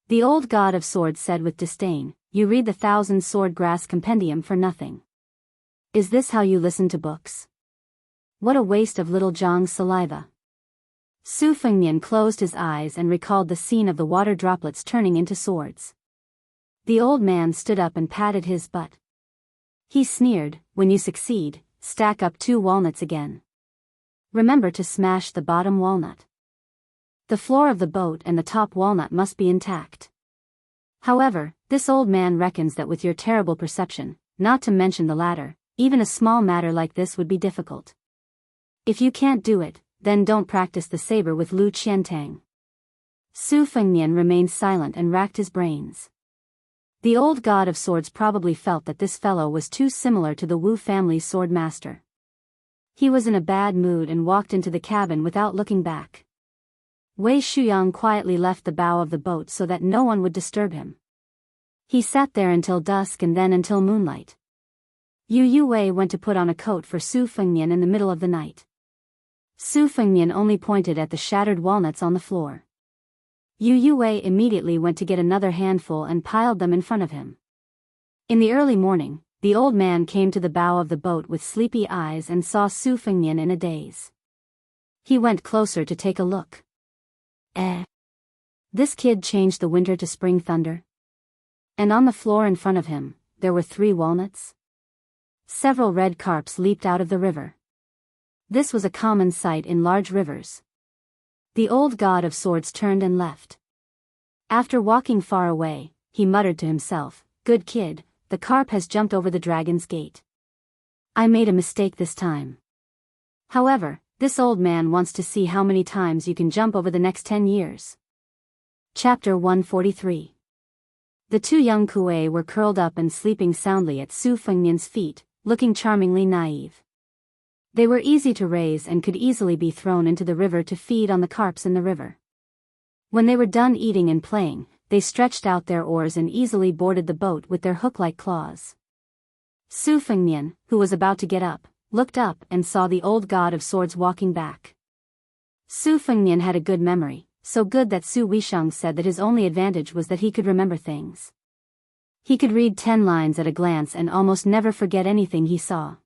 The old god of swords said with disdain, "You read the 1,000 Sword Grass Compendium for nothing. Is this how you listen to books? What a waste of little Zhang's saliva." Su Fengnian closed his eyes and recalled the scene of the water droplets turning into swords. The old man stood up and patted his butt. He sneered, "When you succeed, stack up 2 walnuts again. Remember to smash the bottom walnut. The floor of the boat and the top walnut must be intact." However, this old man reckons that with your terrible perception, not to mention the latter, even a small matter like this would be difficult. If you can't do it, then don't practice the saber with Lu Qiantang. Su Fengnian remained silent and racked his brains. The old god of swords probably felt that this fellow was too similar to the Wu family's sword master. He was in a bad mood and walked into the cabin without looking back. Wei Shuyang quietly left the bow of the boat so that no one would disturb him. He sat there until dusk and then until moonlight. Yu Wei went to put on a coat for Su Fengnian in the middle of the night. Su Fengnian only pointed at the shattered walnuts on the floor. Yu Wei immediately went to get another handful and piled them in front of him. In the early morning, the old man came to the bow of the boat with sleepy eyes and saw Su Fengnian in a daze. He went closer to take a look. This kid changed the winter to spring thunder? And on the floor in front of him, there were 3 walnuts? Several red carps leaped out of the river. This was a common sight in large rivers. The old god of swords turned and left. After walking far away, he muttered to himself, "Good kid, the carp has jumped over the dragon's gate. I made a mistake this time." However, this old man wants to see how many times you can jump over the next 10 years. Chapter 143. The 2 young Kuei were curled up and sleeping soundly at Su Fengnian's feet, looking charmingly naive. They were easy to raise and could easily be thrown into the river to feed on the carps in the river. When they were done eating and playing, they stretched out their oars and easily boarded the boat with their hook-like claws. Su Fengnian, who was about to get up, looked up and saw the old god of swords walking back. Su Fengnian had a good memory, so good that Su Wishang said that his only advantage was that he could remember things. He could read 10 lines at a glance and almost never forget anything he saw.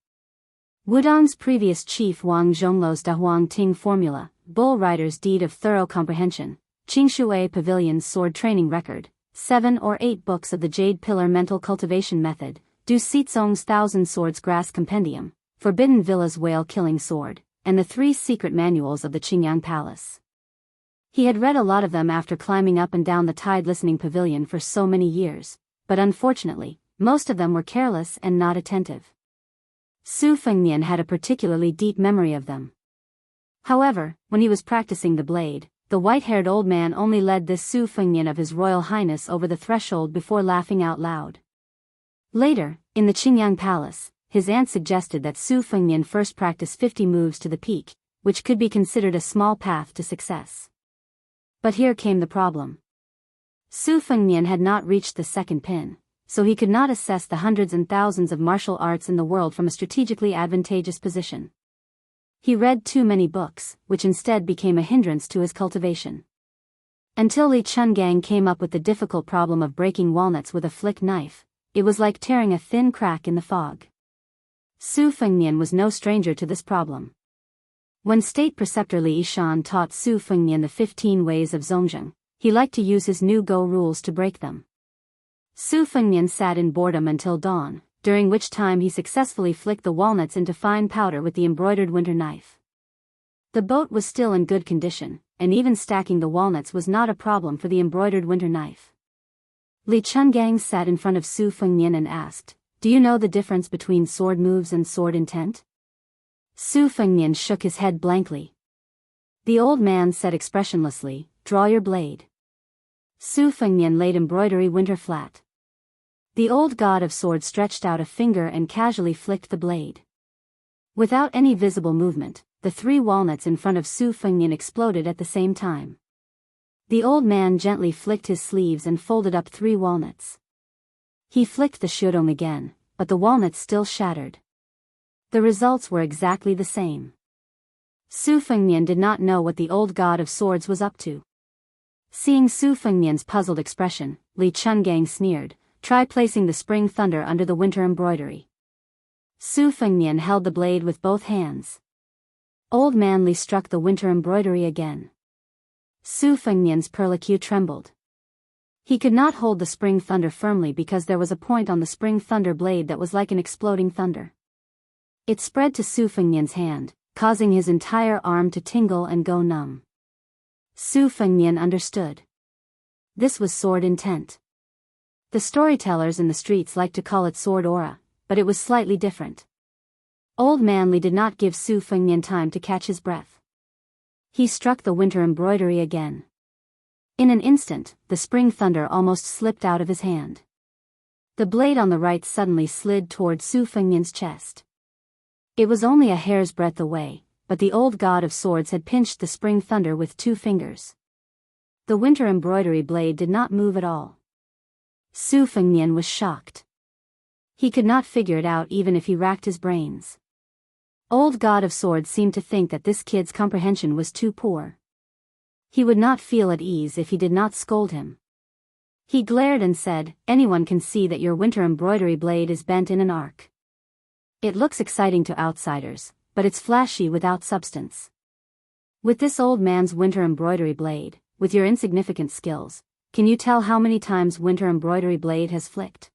Wudang's previous chief Wang Zhongluo's Da Huang Ting formula, Bull Rider's deed of thorough comprehension, Qingshui Pavilion's sword training record, 7 or 8 books of the Jade Pillar mental cultivation method, Du Sitsong's Thousand Swords Grass Compendium, Forbidden Villa's whale killing sword, and the 3 secret manuals of the Qingyang Palace. He had read a lot of them after climbing up and down the tide listening pavilion for so many years, but unfortunately, most of them were careless and not attentive. Su Fengnian had a particularly deep memory of them. However, when he was practicing the blade, the white-haired old man only led this Su Fengnian of His Royal Highness over the threshold before laughing out loud. Later, in the Qingyang Palace, his aunt suggested that Su Fengnian first practice 50 moves to the peak, which could be considered a small path to success. But here came the problem. Su Fengnian had not reached the second pin, so he could not assess the hundreds and thousands of martial arts in the world from a strategically advantageous position. He read too many books, which instead became a hindrance to his cultivation. Until Li Chungang came up with the difficult problem of breaking walnuts with a flick knife, it was like tearing a thin crack in the fog. Su Fengnian was no stranger to this problem. When State Preceptor Li Yishan taught Su Fengnian the 15 ways of Zhongzheng, he liked to use his new Go rules to break them. Su Fengnian sat in boredom until dawn, during which time he successfully flicked the walnuts into fine powder with the embroidered winter knife. The boat was still in good condition, and even stacking the walnuts was not a problem for the embroidered winter knife. Li Chungang sat in front of Su Fengnian and asked, "Do you know the difference between sword moves and sword intent?" Su Fengnian shook his head blankly. The old man said expressionlessly, "Draw your blade." Su Fengnian laid embroidery winter flat. The old god of swords stretched out a finger and casually flicked the blade. Without any visible movement, the 3 walnuts in front of Su Fengnian exploded at the same time. The old man gently flicked his sleeves and folded up 3 walnuts. He flicked the shudong again, but the walnuts still shattered. The results were exactly the same. Su Fengnian did not know what the old god of swords was up to. Seeing Su Fengnian's puzzled expression, Li Chungang sneered, "Try placing the spring thunder under the winter embroidery." Su Fengnian held the blade with both hands. Old man Li struck the winter embroidery again. Su Fengnian's perlicue trembled. He could not hold the spring thunder firmly because there was a point on the spring thunder blade that was like an exploding thunder. It spread to Su Fengnian's hand, causing his entire arm to tingle and go numb. Su Fengnian understood. This was sword intent. The storytellers in the streets liked to call it sword aura, but it was slightly different. Old man Li did not give Su Fengnian time to catch his breath. He struck the winter embroidery again. In an instant, the spring thunder almost slipped out of his hand. The blade on the right suddenly slid toward Su Fengnian's chest. It was only a hair's breadth away, but the old god of swords had pinched the spring thunder with 2 fingers. The winter embroidery blade did not move at all. Su Fengnian was shocked. He could not figure it out even if he racked his brains. Old god of swords seemed to think that this kid's comprehension was too poor. He would not feel at ease if he did not scold him. He glared and said, "Anyone can see that your winter embroidery blade is bent in an arc. It looks exciting to outsiders, but it's flashy without substance. With this old man's winter embroidery blade, with your insignificant skills, can you tell how many times winter embroidery blade has flicked?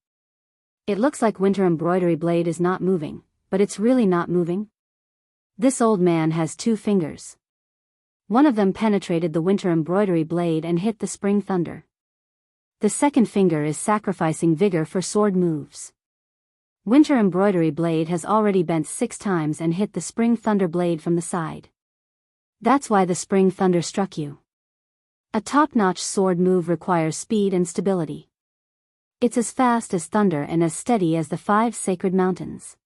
It looks like winter embroidery blade is not moving, but it's really not moving. This old man has 2 fingers. One of them penetrated the winter embroidery blade and hit the spring thunder. The second finger is sacrificing vigor for sword moves. Winter embroidery blade has already bent 6 times and hit the spring thunder blade from the side. That's why the spring thunder struck you. A top-notch sword move requires speed and stability. It's as fast as thunder and as steady as the 5 sacred mountains.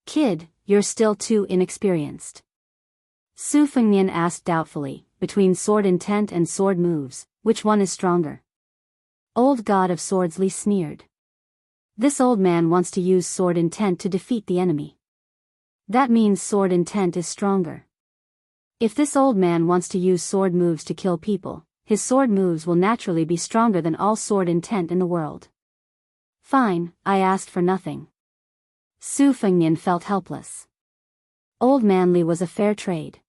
Kid, you're still too inexperienced. Su Fengnian asked doubtfully, between sword intent and sword moves, which one is stronger? Old god of swords Li sneered. This old man wants to use sword intent to defeat the enemy. That means sword intent is stronger. If this old man wants to use sword moves to kill people, his sword moves will naturally be stronger than all sword intent in the world. Fine, I asked for nothing. Su Fengnian felt helpless. Old man Li was a fair trade.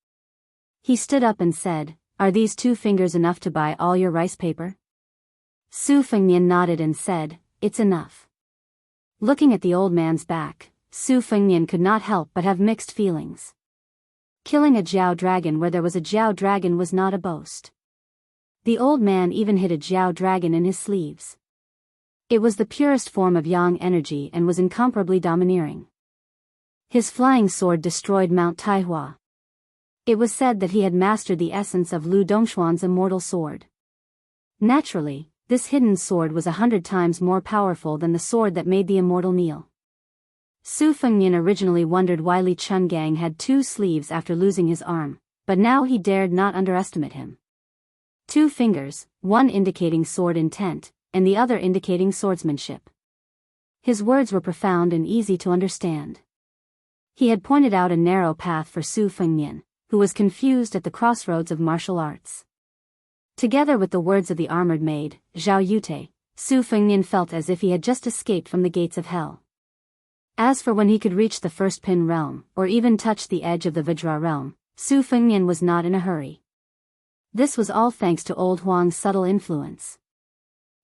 He stood up and said, are these 2 fingers enough to buy all your rice paper? Su Fengnian nodded and said, it's enough. Looking at the old man's back, Su Fengnian could not help but have mixed feelings. Killing a Jiao dragon where there was a Jiao dragon was not a boast. The old man even hid a Jiao dragon in his sleeves. It was the purest form of yang energy and was incomparably domineering. His flying sword destroyed Mount Taihua. It was said that he had mastered the essence of Lu Dongxuan's immortal sword. Naturally, this hidden sword was 100 times more powerful than the sword that made the immortal kneel. Su Fengnian originally wondered why Li Chungang had 2 sleeves after losing his arm, but now he dared not underestimate him. 2 fingers, one indicating sword intent, and the other indicating swordsmanship. His words were profound and easy to understand. He had pointed out a narrow path for Su Fengnian, who was confused at the crossroads of martial arts. Together with the words of the armored maid, Zhao Yute, Su Fengnian felt as if he had just escaped from the gates of hell. As for when he could reach the first Pin realm, or even touch the edge of the Vajra realm, Su Fengnian was not in a hurry. This was all thanks to old Huang's subtle influence.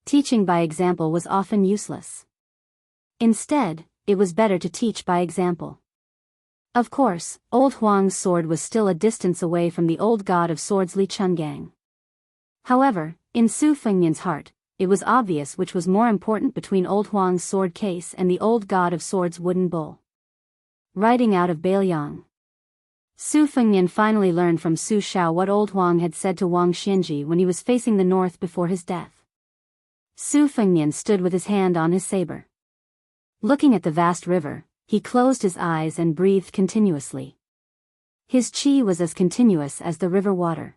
Teaching by example was often useless. Instead, it was better to teach by example. Of course, old Huang's sword was still a distance away from the old god of swords Li Chungang. However, in Su Fengnian's heart, it was obvious which was more important between old Huang's sword case and the old god of swords wooden bull. Riding out of Bailiang. Su Fengnian finally learned from Su Shao what old Huang had said to Wang Xianji when he was facing the north before his death. Su Fengnian stood with his hand on his saber. Looking at the vast river, he closed his eyes and breathed continuously. His qi was as continuous as the river water.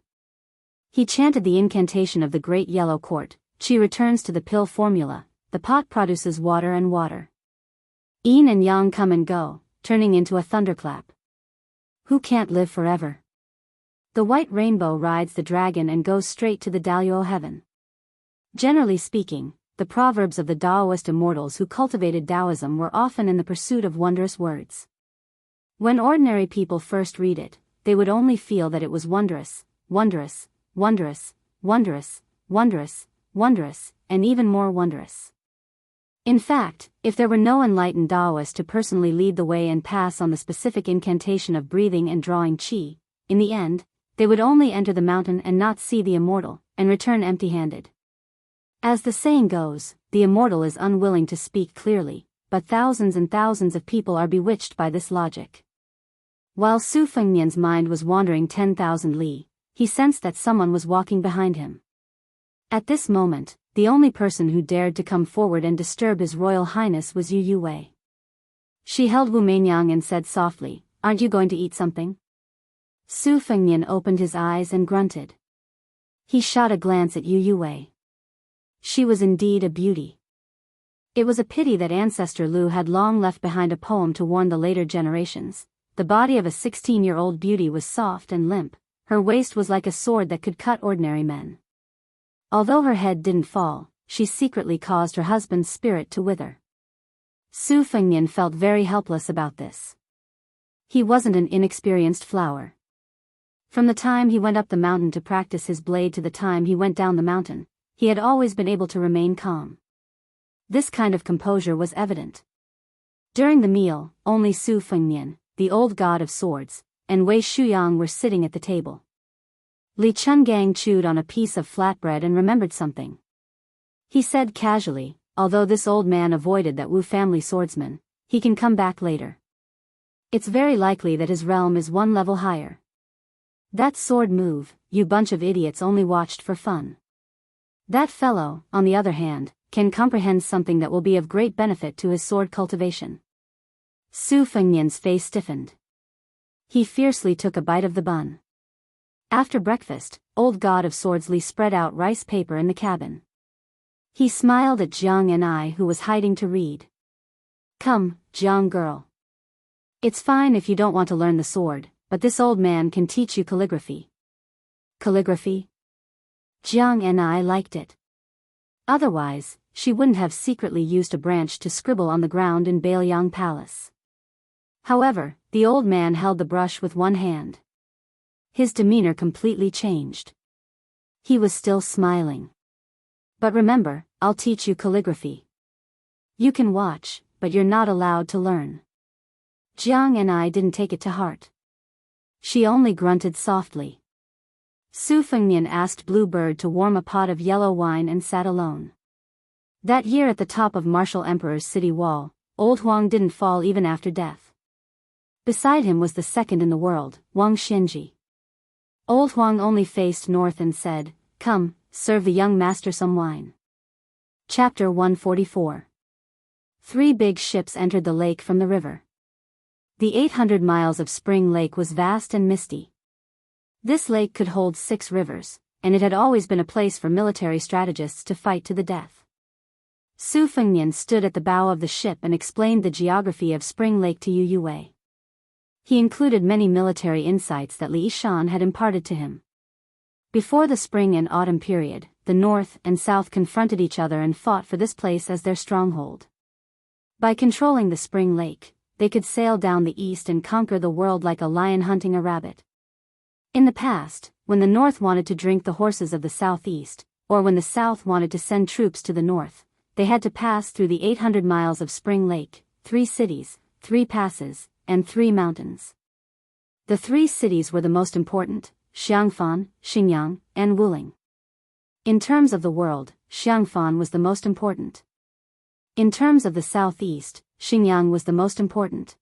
He chanted the incantation of the Great Yellow Court. Qi returns to the pill formula, the pot produces water and water. Yin and yang come and go, turning into a thunderclap. Who can't live forever? The white rainbow rides the dragon and goes straight to the Daluo heaven. Generally speaking, the proverbs of the Taoist immortals who cultivated Taoism were often in the pursuit of wondrous words. When ordinary people first read it, they would only feel that it was wondrous, wondrous, wondrous, wondrous, wondrous, wondrous, and even more wondrous. In fact, if there were no enlightened Taoist to personally lead the way and pass on the specific incantation of breathing and drawing qi, in the end, they would only enter the mountain and not see the immortal, and return empty-handed. As the saying goes, the immortal is unwilling to speak clearly, but thousands and thousands of people are bewitched by this logic. While Su Fengnian's mind was wandering 10,000 li, he sensed that someone was walking behind him. At this moment, the only person who dared to come forward and disturb His Royal Highness was Yu Yue. She held Wu Meinyang and said softly, "Aren't you going to eat something?" Su Fengnian opened his eyes and grunted. He shot a glance at Yu Yue. She was indeed a beauty. It was a pity that ancestor Lu had long left behind a poem to warn the later generations. The body of a 16-year-old beauty was soft and limp, her waist was like a sword that could cut ordinary men. Although her head didn't fall, she secretly caused her husband's spirit to wither. Su Fengnian felt very helpless about this. He wasn't an inexperienced flower. From the time he went up the mountain to practice his blade to the time he went down the mountain, he had always been able to remain calm. This kind of composure was evident. During the meal, only Su Fengnian, the old god of swords, and Wei Shuyang were sitting at the table. Li Chungang chewed on a piece of flatbread and remembered something. He said casually, although this old man avoided that Wu family swordsman, he can come back later. It's very likely that his realm is one level higher. That sword move, you bunch of idiots only watched for fun. That fellow, on the other hand, can comprehend something that will be of great benefit to his sword cultivation. Su Fengnian's face stiffened. He fiercely took a bite of the bun. After breakfast, old god of swords Li spread out rice paper in the cabin. He smiled at Jiang and I, who was hiding to read. Come, Jiang girl. It's fine if you don't want to learn the sword, but this old man can teach you calligraphy. Calligraphy? Jiang and I liked it. Otherwise, she wouldn't have secretly used a branch to scribble on the ground in Bailiang Palace. However, the old man held the brush with one hand. His demeanor completely changed. He was still smiling. But remember, I'll teach you calligraphy. You can watch, but you're not allowed to learn. Jiang and I didn't take it to heart. She only grunted softly. Su Fengnian asked Bluebird to warm a pot of yellow wine and sat alone. That year at the top of Martial Emperor's city wall, old Huang didn't fall even after death. Beside him was the second in the world, Wang Xianji. Old Huang only faced north and said, "Come, serve the young master some wine." Chapter 144. 3 big ships entered the lake from the river. The 800 miles of Spring Lake was vast and misty. This lake could hold 6 rivers, and it had always been a place for military strategists to fight to the death. Su Fengnian stood at the bow of the ship and explained the geography of Spring Lake to Yu Wei. He included many military insights that Li Yishan had imparted to him. Before the spring and autumn period, the north and south confronted each other and fought for this place as their stronghold. By controlling the Spring Lake, they could sail down the east and conquer the world like a lion hunting a rabbit. In the past, when the north wanted to drink the horses of the southeast, or when the south wanted to send troops to the north, they had to pass through the 800 miles of Spring Lake, 3 cities, 3 passes, and 3 mountains. The 3 cities were the most important: Xiangfan, Xingyang, and Wuling. In terms of the world, Xiangfan was the most important. In terms of the southeast, Xingyang was the most important.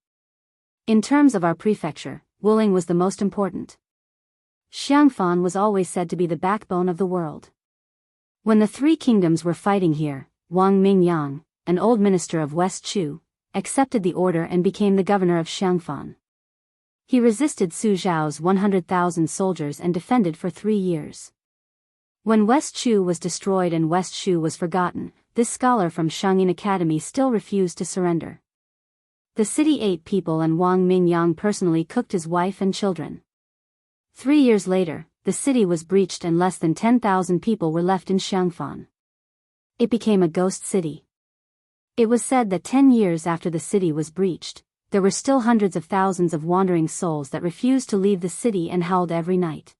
In terms of our prefecture, Wuling was the most important. Xiangfan was always said to be the backbone of the world. When the 3 kingdoms were fighting here, Wang Mingyang, an old minister of West Chu, accepted the order and became the governor of Xiangfan. He resisted Su Zhao's 100,000 soldiers and defended for 3 years. When West Chu was destroyed and West Shu was forgotten, this scholar from Shangyin Academy still refused to surrender. The city ate people and Wang Mingyang personally cooked his wife and children. 3 years later, the city was breached and less than 10,000 people were left in Xiangfan. It became a ghost city. It was said that 10 years after the city was breached, there were still hundreds of thousands of wandering souls that refused to leave the city and howled every night.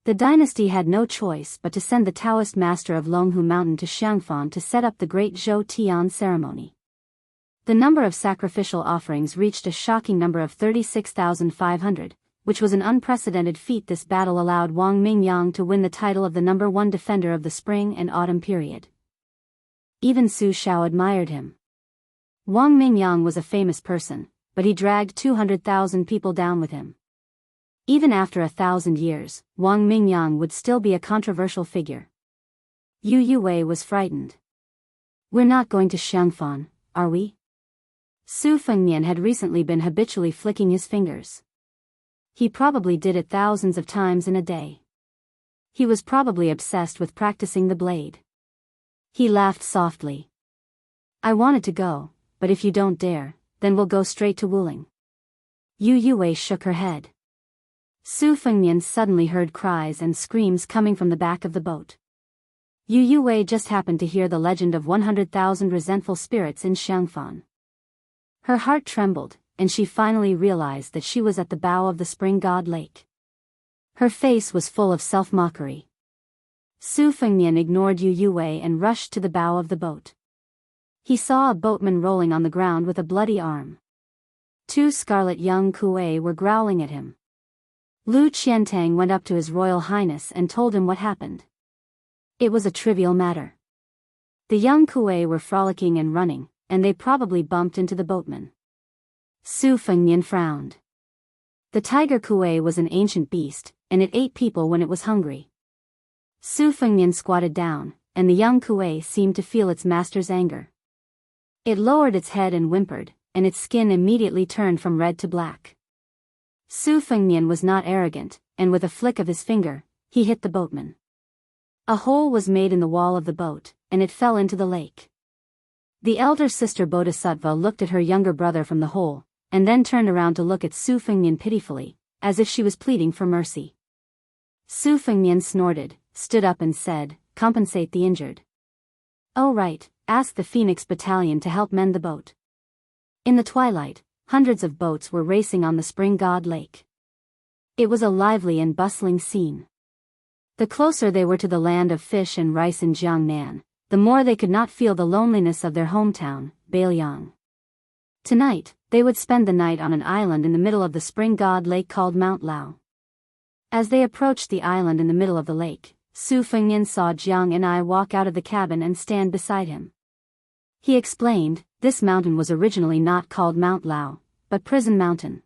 The dynasty had no choice but to send the Taoist master of Longhu Mountain to Xiangfan to set up the great Zhou Tian ceremony. The number of sacrificial offerings reached a shocking number of 36,500, which was an unprecedented feat. This battle allowed Wang Mingyang to win the title of the #1 defender of the spring and autumn period. Even Su Xiao admired him. Wang Mingyang was a famous person, but he dragged 200,000 people down with him. Even after 1,000 years, Wang Mingyang would still be a controversial figure. Yu Wei was frightened. "We're not going to Xiangfan, are we?" Su Fengnian had recently been habitually flicking his fingers. He probably did it thousands of times in a day. He was probably obsessed with practicing the blade. He laughed softly. "I wanted to go, but if you don't dare, then we'll go straight to Wuling." Yu Wei shook her head. Su Fengnian suddenly heard cries and screams coming from the back of the boat. Yu Wei just happened to hear the legend of 100,000 resentful spirits in Xiangfan. Her heart trembled, and she finally realized that she was at the bow of the Spring God Lake. Her face was full of self-mockery. Su Fengnian ignored Yu Wei and rushed to the bow of the boat. He saw a boatman rolling on the ground with a bloody arm. 2 scarlet young Kuei were growling at him. Lu Qiantang went up to His Royal Highness and told him what happened. It was a trivial matter. The young Kuei were frolicking and running, and they probably bumped into the boatman. Su Fengnian frowned. The tiger Kuei was an ancient beast, and it ate people when it was hungry. Su Fengnian squatted down, and the young Kuei seemed to feel its master's anger. It lowered its head and whimpered, and its skin immediately turned from red to black. Su Fengnian was not arrogant, and with a flick of his finger, he hit the boatman. A hole was made in the wall of the boat, and it fell into the lake. The elder sister Bodhisattva looked at her younger brother from the hole, and then turned around to look at Su Fengnian pitifully, as if she was pleading for mercy. Su Fengnian snorted, stood up and said, "Compensate the injured." "Oh right, ask the Phoenix Battalion to help mend the boat." In the twilight, hundreds of boats were racing on the Spring God Lake. It was a lively and bustling scene. The closer they were to the land of fish and rice in Jiangnan, the more they could not feel the loneliness of their hometown, Bailiang. Tonight, they would spend the night on an island in the middle of the spring god lake called Mount Lao. As they approached the island in the middle of the lake, Su Fengnian saw Jiang and I walk out of the cabin and stand beside him. He explained, this mountain was originally not called Mount Lao, but Prison Mountain.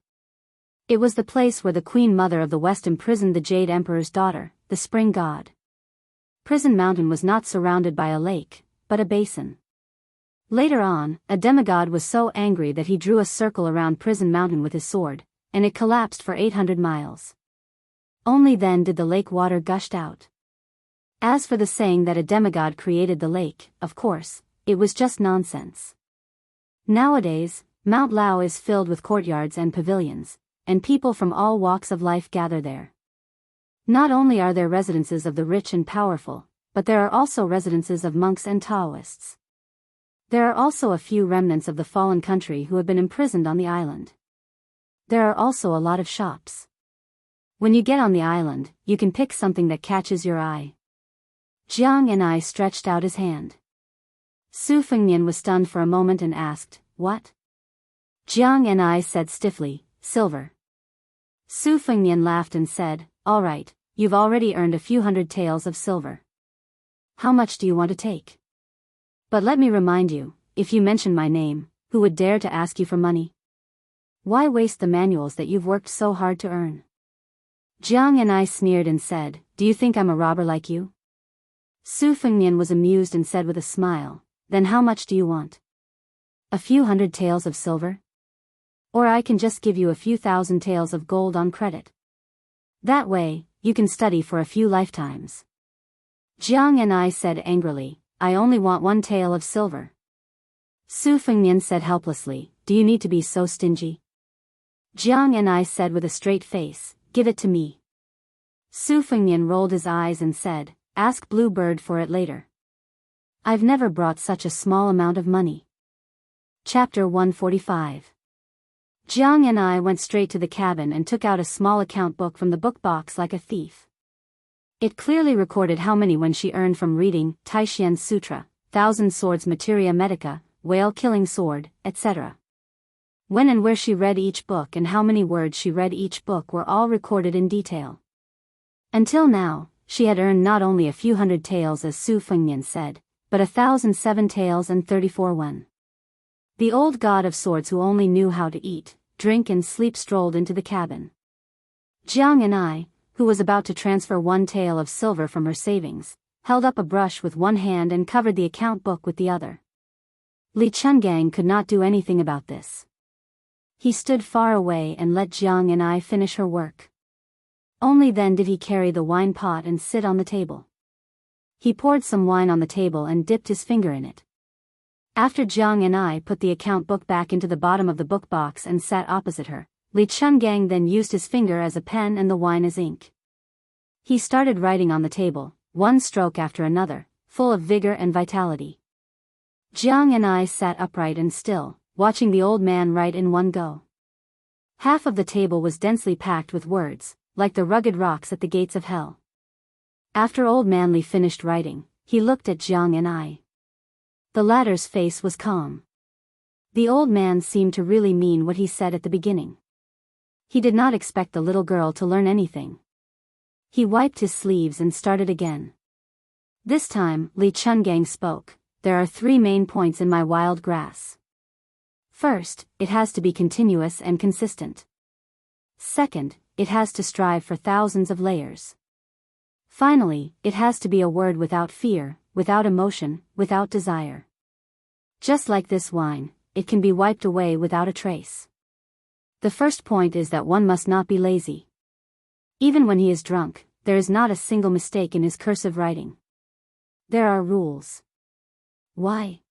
It was the place where the Queen Mother of the West imprisoned the Jade Emperor's daughter, the Spring God. Prison Mountain was not surrounded by a lake, but a basin. Later on, a demigod was so angry that he drew a circle around Prison Mountain with his sword, and it collapsed for 800 miles. Only then did the lake water gushed out. As for the saying that a demigod created the lake, of course, it was just nonsense. Nowadays, Mount Lao is filled with courtyards and pavilions, and people from all walks of life gather there. Not only are there residences of the rich and powerful, but there are also residences of monks and Taoists. There are also a few remnants of the fallen country who have been imprisoned on the island. There are also a lot of shops. When you get on the island, you can pick something that catches your eye. Jiang and I stretched out his hand. Su Fengnian was stunned for a moment and asked, "What?" Jiang and I said stiffly, "Silver." Su Fengnian laughed and said, "All right, you've already earned a few hundred taels of silver. How much do you want to take? But let me remind you, if you mention my name, who would dare to ask you for money? Why waste the manuals that you've worked so hard to earn?" Jiang and I sneered and said, "Do you think I'm a robber like you?" Su Fengnian was amused and said with a smile, "Then how much do you want? A few hundred taels of silver? Or I can just give you a few thousand taels of gold on credit. That way, you can study for a few lifetimes." Jiang and I said angrily, "I only want 1 tael of silver." Su Fengnian said helplessly, "Do you need to be so stingy?" Jiang and I said with a straight face, "Give it to me." Su Fengnian rolled his eyes and said, "Ask Blue Bird for it later. I've never brought such a small amount of money." Chapter 145. Jiang and I went straight to the cabin and took out a small account book from the book box like a thief. It clearly recorded how many when she earned from reading Taishian Sutra, Thousand Swords Materia Medica, Whale Killing Sword, etc. When and where she read each book and how many words she read each book were all recorded in detail. Until now, she had earned not only a few hundred taels as Su Fengnian said, but 1,007 taels and 34 won. The old god of swords who only knew how to eat, drink and sleep strolled into the cabin. Jiang and I, who was about to transfer 1 tael of silver from her savings, held up a brush with one hand and covered the account book with the other. Li Chungang could not do anything about this. He stood far away and let Jiang and I finish her work. Only then did he carry the wine pot and sit on the table. He poured some wine on the table and dipped his finger in it. After Jiang and I put the account book back into the bottom of the book box and sat opposite her, Li Chungang then used his finger as a pen and the wine as ink. He started writing on the table, one stroke after another, full of vigor and vitality. Jiang and I sat upright and still, watching the old man write in one go. Half of the table was densely packed with words, like the rugged rocks at the gates of hell. After old man Li finished writing, he looked at Jiang and I. The latter's face was calm. The old man seemed to really mean what he said at the beginning. He did not expect the little girl to learn anything. He wiped his sleeves and started again. This time, Li Chungang spoke. "There are 3 main points in my wild grass. First, it has to be continuous and consistent. Second, it has to strive for thousands of layers. Finally, it has to be a word without fear, without emotion, without desire. Just like this wine, it can be wiped away without a trace. The first point is that one must not be lazy. Even when he is drunk, there is not a single mistake in his cursive writing. There are rules. Why?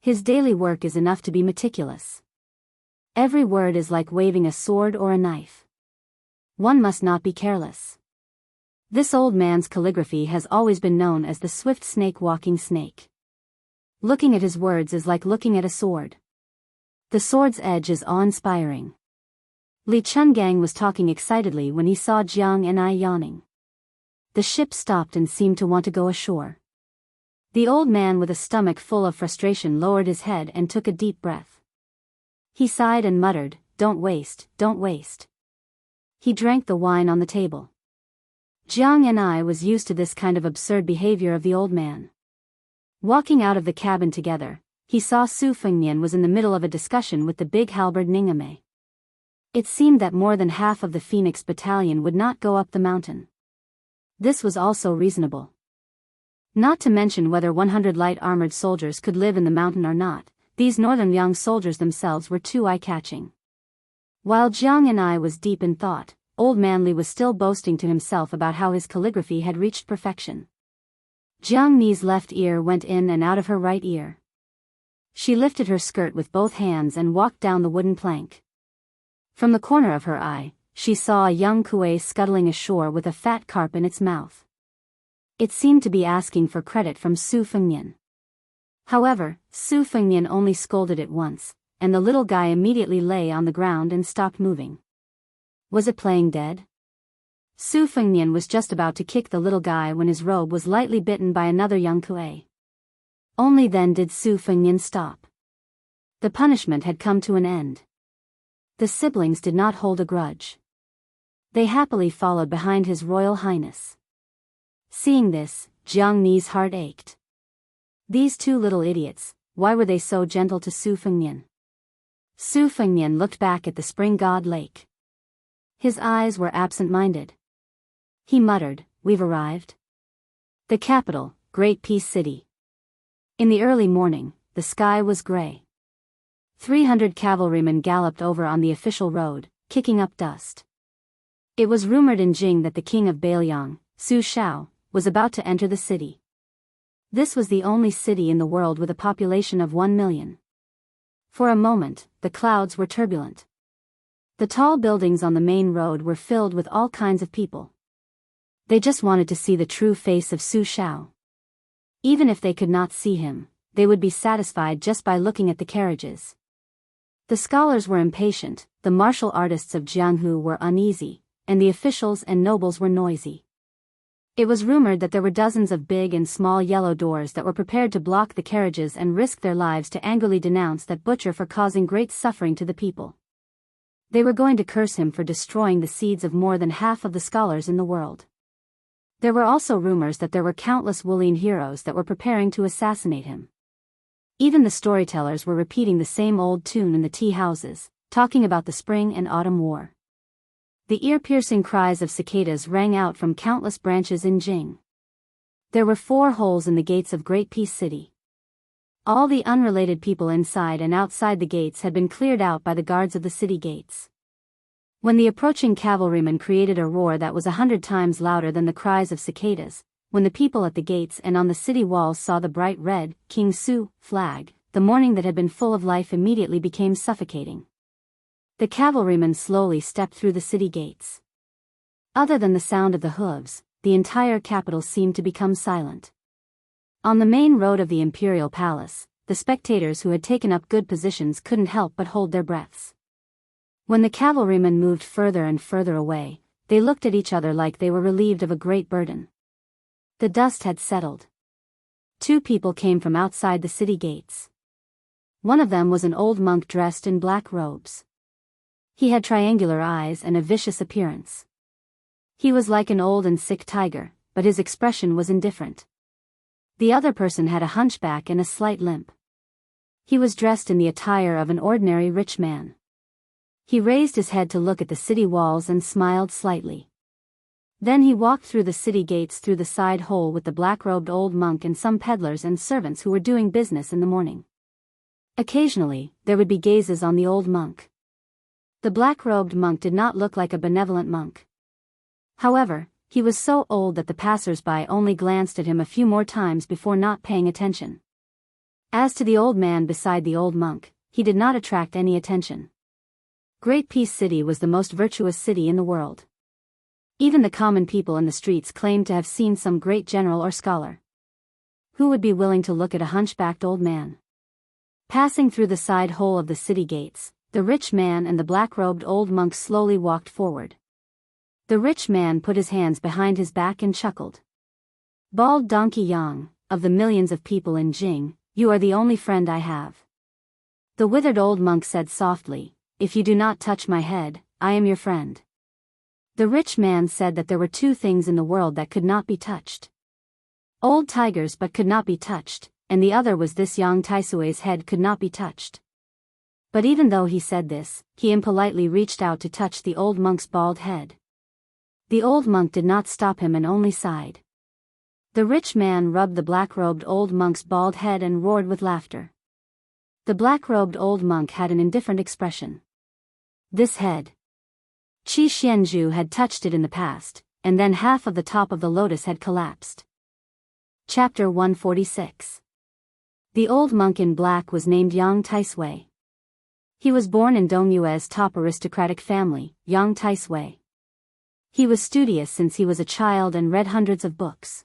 His daily work is enough to be meticulous. Every word is like waving a sword or a knife. One must not be careless. This old man's calligraphy has always been known as the swift snake walking snake. Looking at his words is like looking at a sword. The sword's edge is awe-inspiring. Li Chungang was talking excitedly when he saw Jiang and I yawning. the ship stopped and seemed to want to go ashore. The old man with a stomach full of frustration lowered his head and took a deep breath. He sighed and muttered, "Don't waste, don't waste." He drank the wine on the table. Jiang and I was used to this kind of absurd behavior of the old man. Walking out of the cabin together, he saw Su Fengnian was in the middle of a discussion with the big halberd Ningame. It seemed that more than half of the Phoenix battalion would not go up the mountain. This was also reasonable. Not to mention whether 100 light armored soldiers could live in the mountain or not, these northern young soldiers themselves were too eye-catching. While Jiang and I was deep in thought, old man Li was still boasting to himself about how his calligraphy had reached perfection. Jiang Ni's left ear went in and out of her right ear. She lifted her skirt with both hands and walked down the wooden plank. From the corner of her eye, she saw a young kuei scuttling ashore with a fat carp in its mouth. It seemed to be asking for credit from Su Fengnian. However, Su Fengnian only scolded it once, and the little guy immediately lay on the ground and stopped moving. Was it playing dead? Su Fengnian was just about to kick the little guy when his robe was lightly bitten by another young kuei. Only then did Su Fengnian stop. The punishment had come to an end. The siblings did not hold a grudge. They happily followed behind His Royal Highness. Seeing this, Jiang Ni's heart ached. These two little idiots, why were they so gentle to Su Fengnian? Su Fengnian looked back at the spring god lake. His eyes were absent-minded. He muttered, "We've arrived." The capital, Great Peace City. In the early morning, the sky was gray. 300 cavalrymen galloped over on the official road, kicking up dust. It was rumored in Jing that the king of Bailiang, Su Shao, was about to enter the city. This was the only city in the world with a population of 1 million. For a moment, the clouds were turbulent. The tall buildings on the main road were filled with all kinds of people. They just wanted to see the true face of Su Shao. Even if they could not see him, they would be satisfied just by looking at the carriages. The scholars were impatient, the martial artists of Jianghu were uneasy, and the officials and nobles were noisy. It was rumored that there were dozens of big and small yellow doors that were prepared to block the carriages and risk their lives to angrily denounce that butcher for causing great suffering to the people. They were going to curse him for destroying the seeds of more than half of the scholars in the world. There were also rumors that there were countless Wulian heroes that were preparing to assassinate him. Even the storytellers were repeating the same old tune in the tea houses, talking about the spring and autumn war. The ear-piercing cries of cicadas rang out from countless branches in Jing. There were 4 holes in the gates of Great Peace City. All the unrelated people inside and outside the gates had been cleared out by the guards of the city gates. When the approaching cavalrymen created a roar that was 100 times louder than the cries of cicadas, when the people at the gates and on the city walls saw the bright red King Su flag, the morning that had been full of life immediately became suffocating. The cavalrymen slowly stepped through the city gates. Other than the sound of the hooves, the entire capital seemed to become silent. On the main road of the imperial palace, the spectators who had taken up good positions couldn't help but hold their breaths. When the cavalrymen moved further and further away, they looked at each other like they were relieved of a great burden. The dust had settled. 2 people came from outside the city gates. One of them was an old monk dressed in black robes. He had triangular eyes and a vicious appearance. He was like an old and sick tiger, but his expression was indifferent. The other person had a hunchback and a slight limp. He was dressed in the attire of an ordinary rich man. He raised his head to look at the city walls and smiled slightly. Then he walked through the city gates through the side hole with the black-robed old monk and some peddlers and servants who were doing business in the morning. Occasionally, there would be gazes on the old monk. The black-robed monk did not look like a benevolent monk. However, he was so old that the passers-by only glanced at him a few more times before not paying attention. As to the old man beside the old monk, he did not attract any attention. Great Peace City was the most virtuous city in the world. Even the common people in the streets claimed to have seen some great general or scholar. Who would be willing to look at a hunchbacked old man? Passing through the side hole of the city gates, the rich man and the black-robed old monk slowly walked forward. The rich man put his hands behind his back and chuckled. Bald Donkey Yang, of the millions of people in Jing, you are the only friend I have. The withered old monk said softly, if you do not touch my head, I am your friend. The rich man said that there were two things in the world that could not be touched. Old tigers but could not be touched, and the other was this young Taisue's head could not be touched. But even though he said this, he impolitely reached out to touch the old monk's bald head. The old monk did not stop him and only sighed. The rich man rubbed the black-robed old monk's bald head and roared with laughter. The black-robed old monk had an indifferent expression. This head. Qi Xianzhu had touched it in the past, and then half of the top of the lotus had collapsed. Chapter 146. The old monk in black was named Yang Taisui. He was born in Dongyue's top aristocratic family, Yang Taisui. He was studious since he was a child and read hundreds of books.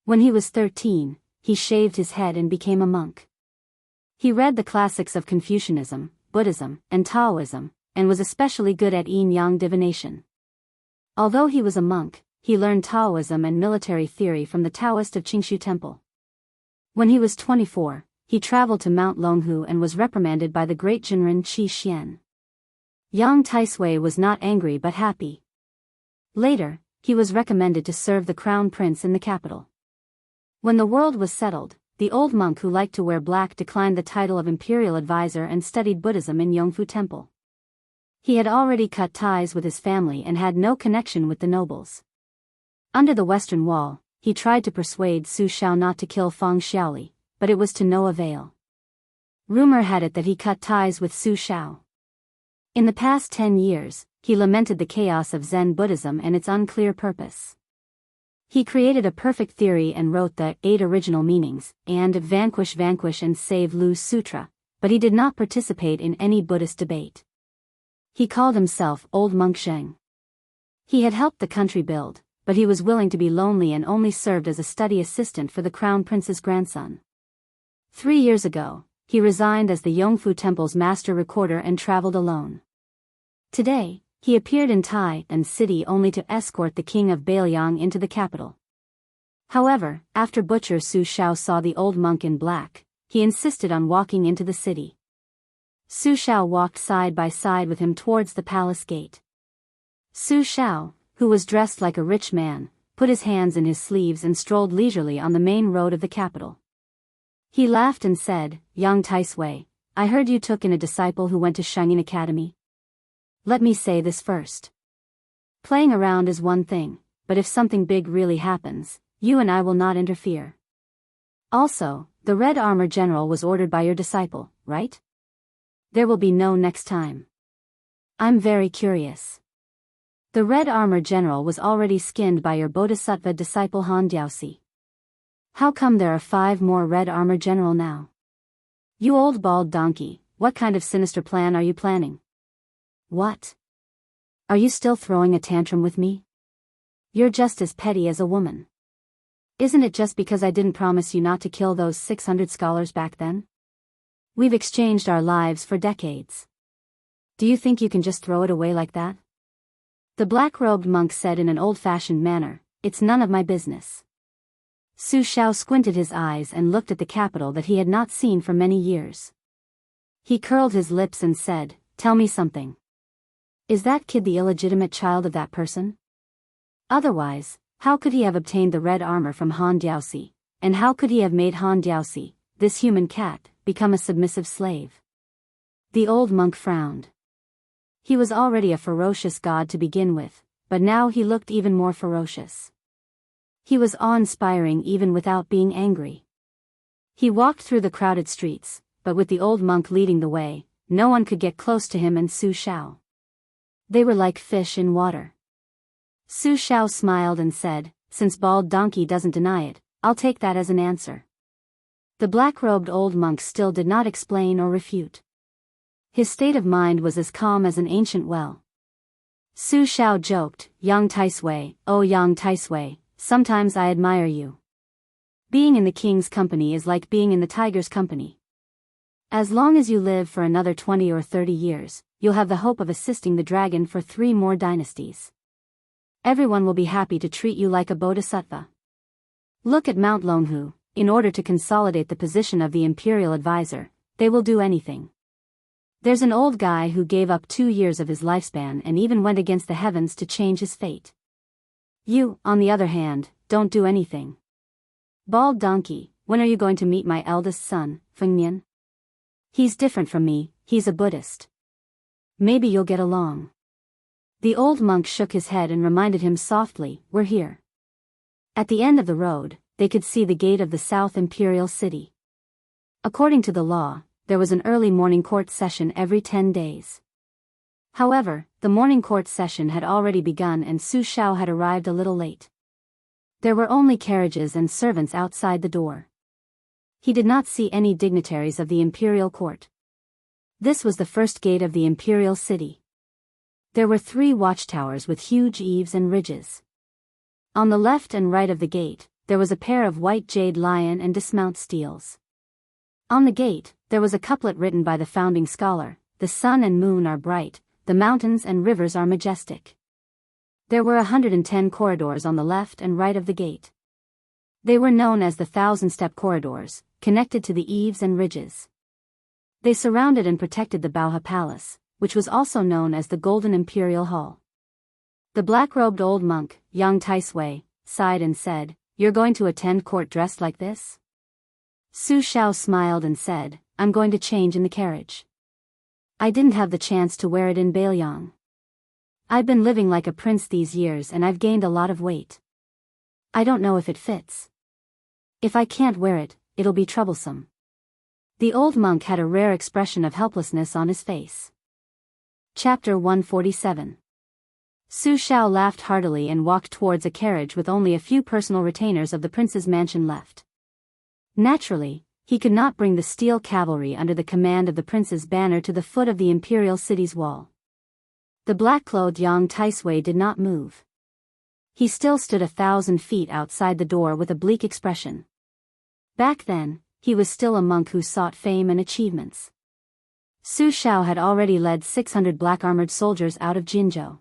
When he was 13, he shaved his head and became a monk. He read the classics of Confucianism, Buddhism, and Taoism, and was especially good at yin-yang divination. Although he was a monk, he learned Taoism and military theory from the Taoist of Qingshu Temple. When he was 24, he traveled to Mount Longhu and was reprimanded by the great Jinren Qi Xian. Yang Taisui was not angry but happy. Later, he was recommended to serve the crown prince in the capital. When the world was settled, the old monk who liked to wear black declined the title of imperial advisor and studied Buddhism in Yongfu Temple. He had already cut ties with his family and had no connection with the nobles. Under the western wall, he tried to persuade Su Xiao not to kill Feng Xiaoli, but it was to no avail. Rumor had it that he cut ties with Su Xiao. In the past 10 years, he lamented the chaos of Zen Buddhism and its unclear purpose. He created a perfect theory and wrote the 8 original meanings, and Vanquish and Save Lu Sutra, but he did not participate in any Buddhist debate. He called himself Old Monk Zheng. He had helped the country build, but he was willing to be lonely and only served as a study assistant for the crown prince's grandson. 3 years ago, he resigned as the Yongfu Temple's master recorder and traveled alone. Today, he appeared in Tai and city only to escort the king of Bailiang into the capital. However, after Butcher Su Xiao saw the old monk in black, he insisted on walking into the city. Su Xiao walked side by side with him towards the palace gate. Su Xiao, who was dressed like a rich man, put his hands in his sleeves and strolled leisurely on the main road of the capital. He laughed and said, Yang Taisui, I heard you took in a disciple who went to Shangyin Academy. Let me say this first. Playing around is one thing, but if something big really happens, you and I will not interfere. Also, the Red Armor General was ordered by your disciple, right? There will be no next time. I'm very curious. The Red Armor General was already skinned by your Bodhisattva disciple Han Diaosi. How come there are 5 more Red Armor General now? You old bald donkey, what kind of sinister plan are you planning? What? Are you still throwing a tantrum with me? You're just as petty as a woman. Isn't it just because I didn't promise you not to kill those 600 scholars back then? We've exchanged our lives for decades. Do you think you can just throw it away like that? The black-robed monk said in an old-fashioned manner, it's none of my business. Su Xiao squinted his eyes and looked at the capital that he had not seen for many years. He curled his lips and said, tell me something. Is that kid the illegitimate child of that person? Otherwise, how could he have obtained the red armor from Han Diaosi, and how could he have made Han Diaosi, this human cat, become a submissive slave? The old monk frowned. He was already a ferocious god to begin with, but now he looked even more ferocious. He was awe-inspiring even without being angry. He walked through the crowded streets, but with the old monk leading the way, no one could get close to him and Su Xiao. They were like fish in water. Su Xiao smiled and said, since Bald Donkey doesn't deny it, I'll take that as an answer. The black-robed old monk still did not explain or refute. His state of mind was as calm as an ancient well. Su Xiao joked, Yang Taisui, oh Yang Taisui, sometimes I admire you. Being in the king's company is like being in the tiger's company. As long as you live for another 20 or 30 years, you'll have the hope of assisting the dragon for 3 more dynasties. Everyone will be happy to treat you like a bodhisattva. Look at Mount Longhu. In order to consolidate the position of the imperial advisor, they will do anything. There's an old guy who gave up 2 years of his lifespan and even went against the heavens to change his fate. You, on the other hand, don't do anything. Bald donkey, when are you going to meet my eldest son, Fengnian? He's different from me, he's a Buddhist. Maybe you'll get along. The old monk shook his head and reminded him softly, we're here. At the end of the road, they could see the gate of the South Imperial City. According to the law, there was an early morning court session every 10 days. However, the morning court session had already begun and Su Shao had arrived a little late. There were only carriages and servants outside the door. He did not see any dignitaries of the imperial court. This was the first gate of the imperial city. There were 3 watchtowers with huge eaves and ridges. On the left and right of the gate, there was a pair of white jade lion and dismount steels. On the gate, there was a couplet written by the founding scholar, the sun and moon are bright, the mountains and rivers are majestic. There were 110 corridors on the left and right of the gate. They were known as the 1,000-step corridors, connected to the eaves and ridges. They surrounded and protected the Baohe Palace, which was also known as the Golden Imperial Hall. The black-robed old monk, Yang Taisui, sighed and said, You're going to attend court dressed like this? Su Shao smiled and said, I'm going to change in the carriage. I didn't have the chance to wear it in Bailiang. I've been living like a prince these years and I've gained a lot of weight. I don't know if it fits. If I can't wear it, it'll be troublesome. The old monk had a rare expression of helplessness on his face. Chapter 147. Su Shao laughed heartily and walked towards a carriage with only a few personal retainers of the prince's mansion left. Naturally, he could not bring the steel cavalry under the command of the prince's banner to the foot of the imperial city's wall. The black-clothed Yang Taisui did not move. He still stood 1,000 feet outside the door with a bleak expression. Back then, he was still a monk who sought fame and achievements. Su Shao had already led 600 black-armored soldiers out of Jinzhou.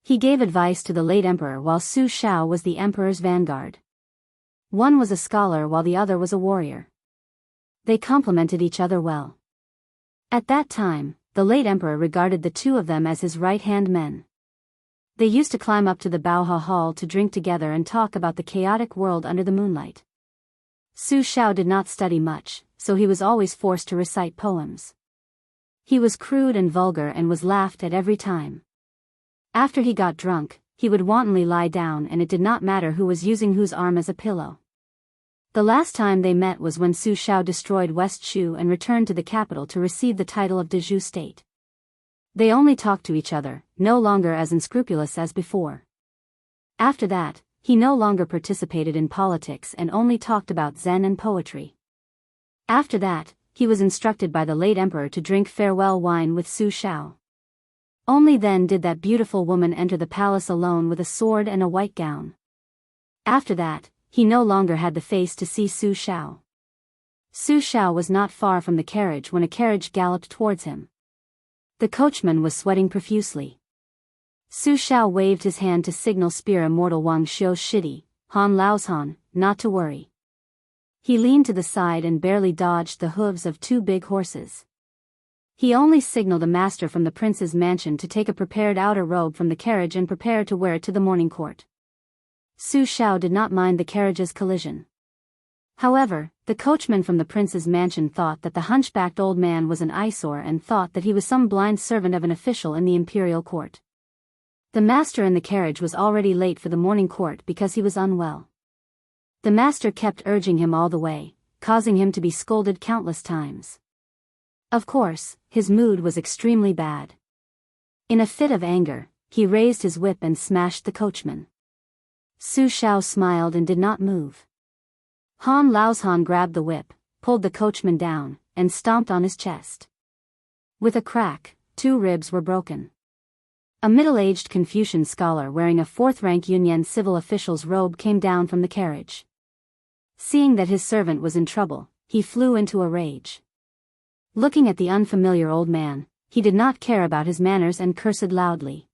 He gave advice to the late emperor while Su Shao was the emperor's vanguard. One was a scholar while the other was a warrior. They complemented each other well. At that time, the late emperor regarded the 2 of them as his right-hand men. They used to climb up to the Baohe Hall to drink together and talk about the chaotic world under the moonlight. Su Shao did not study much, so he was always forced to recite poems. He was crude and vulgar and was laughed at every time. After he got drunk, he would wantonly lie down and it did not matter who was using whose arm as a pillow. The last time they met was when Su Shao destroyed West Shu and returned to the capital to receive the title of Dezhu state. They only talked to each other, no longer as unscrupulous as before. After that, he no longer participated in politics and only talked about Zen and poetry. After that, he was instructed by the late emperor to drink farewell wine with Su Shao. Only then did that beautiful woman enter the palace alone with a sword and a white gown. After that, he no longer had the face to see Su Shao. Su Shao was not far from the carriage when a carriage galloped towards him. The coachman was sweating profusely. Su Shao waved his hand to signal Spear Immortal Wang Xiu Shidi, Han Laozhan, not to worry. He leaned to the side and barely dodged the hooves of 2 big horses. He only signaled a master from the prince's mansion to take a prepared outer robe from the carriage and prepare to wear it to the morning court. Su Shao did not mind the carriage's collision. However, the coachman from the prince's mansion thought that the hunchbacked old man was an eyesore and thought that he was some blind servant of an official in the imperial court. The master in the carriage was already late for the morning court because he was unwell. The master kept urging him all the way, causing him to be scolded countless times. Of course, his mood was extremely bad. In a fit of anger, he raised his whip and smashed the coachman. Su Shao smiled and did not move. Han Laozhan grabbed the whip, pulled the coachman down, and stomped on his chest. With a crack, 2 ribs were broken. A middle-aged Confucian scholar wearing a 4th-rank Yunyan civil official's robe came down from the carriage. Seeing that his servant was in trouble, he flew into a rage. Looking at the unfamiliar old man, he did not care about his manners and cursed loudly.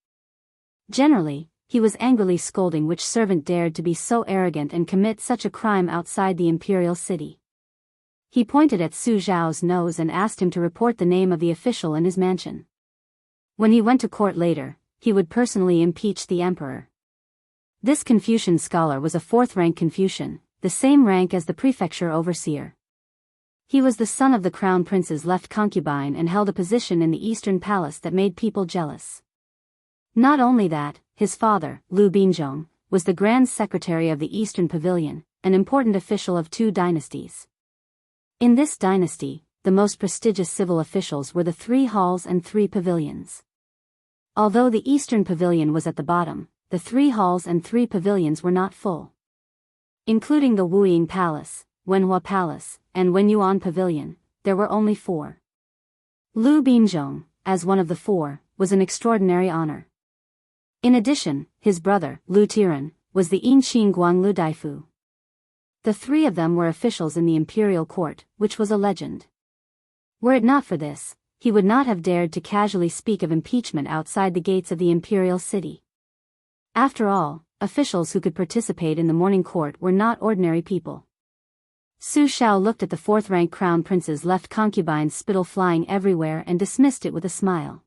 Generally, he was angrily scolding which servant dared to be so arrogant and commit such a crime outside the imperial city. He pointed at Su Zhao's nose and asked him to report the name of the official in his mansion. When he went to court later, he would personally impeach the emperor. This Confucian scholar was a fourth-rank Confucian, the same rank as the prefecture overseer. He was the son of the crown prince's left concubine and held a position in the eastern palace that made people jealous. Not only that, his father, Lu Binzhong, was the grand secretary of the Eastern Pavilion, an important official of two dynasties. In this dynasty, the most prestigious civil officials were the 3 halls and 3 pavilions. Although the Eastern Pavilion was at the bottom, the 3 halls and 3 pavilions were not full. Including the Wuying Palace, Wenhua Palace, and Wenyuan Pavilion, there were only 4. Lu Binzhong, as one of the 4, was an extraordinary honor. In addition, his brother, Lu Tiran, was the Yinqing Guanglu Daifu. The 3 of them were officials in the imperial court, which was a legend. Were it not for this, he would not have dared to casually speak of impeachment outside the gates of the imperial city. After all, officials who could participate in the morning court were not ordinary people. Su Shao looked at the 4th-rank crown prince's left concubine's spittle flying everywhere and dismissed it with a smile.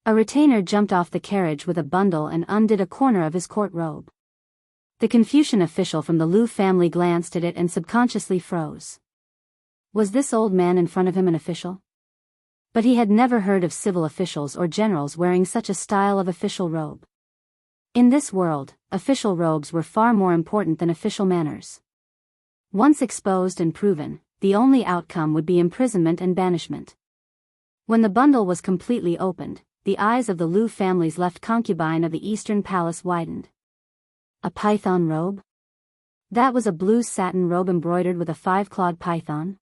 A retainer jumped off the carriage with a bundle and undid a corner of his court robe. The Confucian official from the Lu family glanced at it and subconsciously froze. Was this old man in front of him an official? But he had never heard of civil officials or generals wearing such a style of official robe. In this world, official robes were far more important than official manners. Once exposed and proven, the only outcome would be imprisonment and banishment. When the bundle was completely opened, the eyes of the Lu family's left concubine of the Eastern Palace widened. A python robe? That was a blue satin robe embroidered with a 5-clawed python?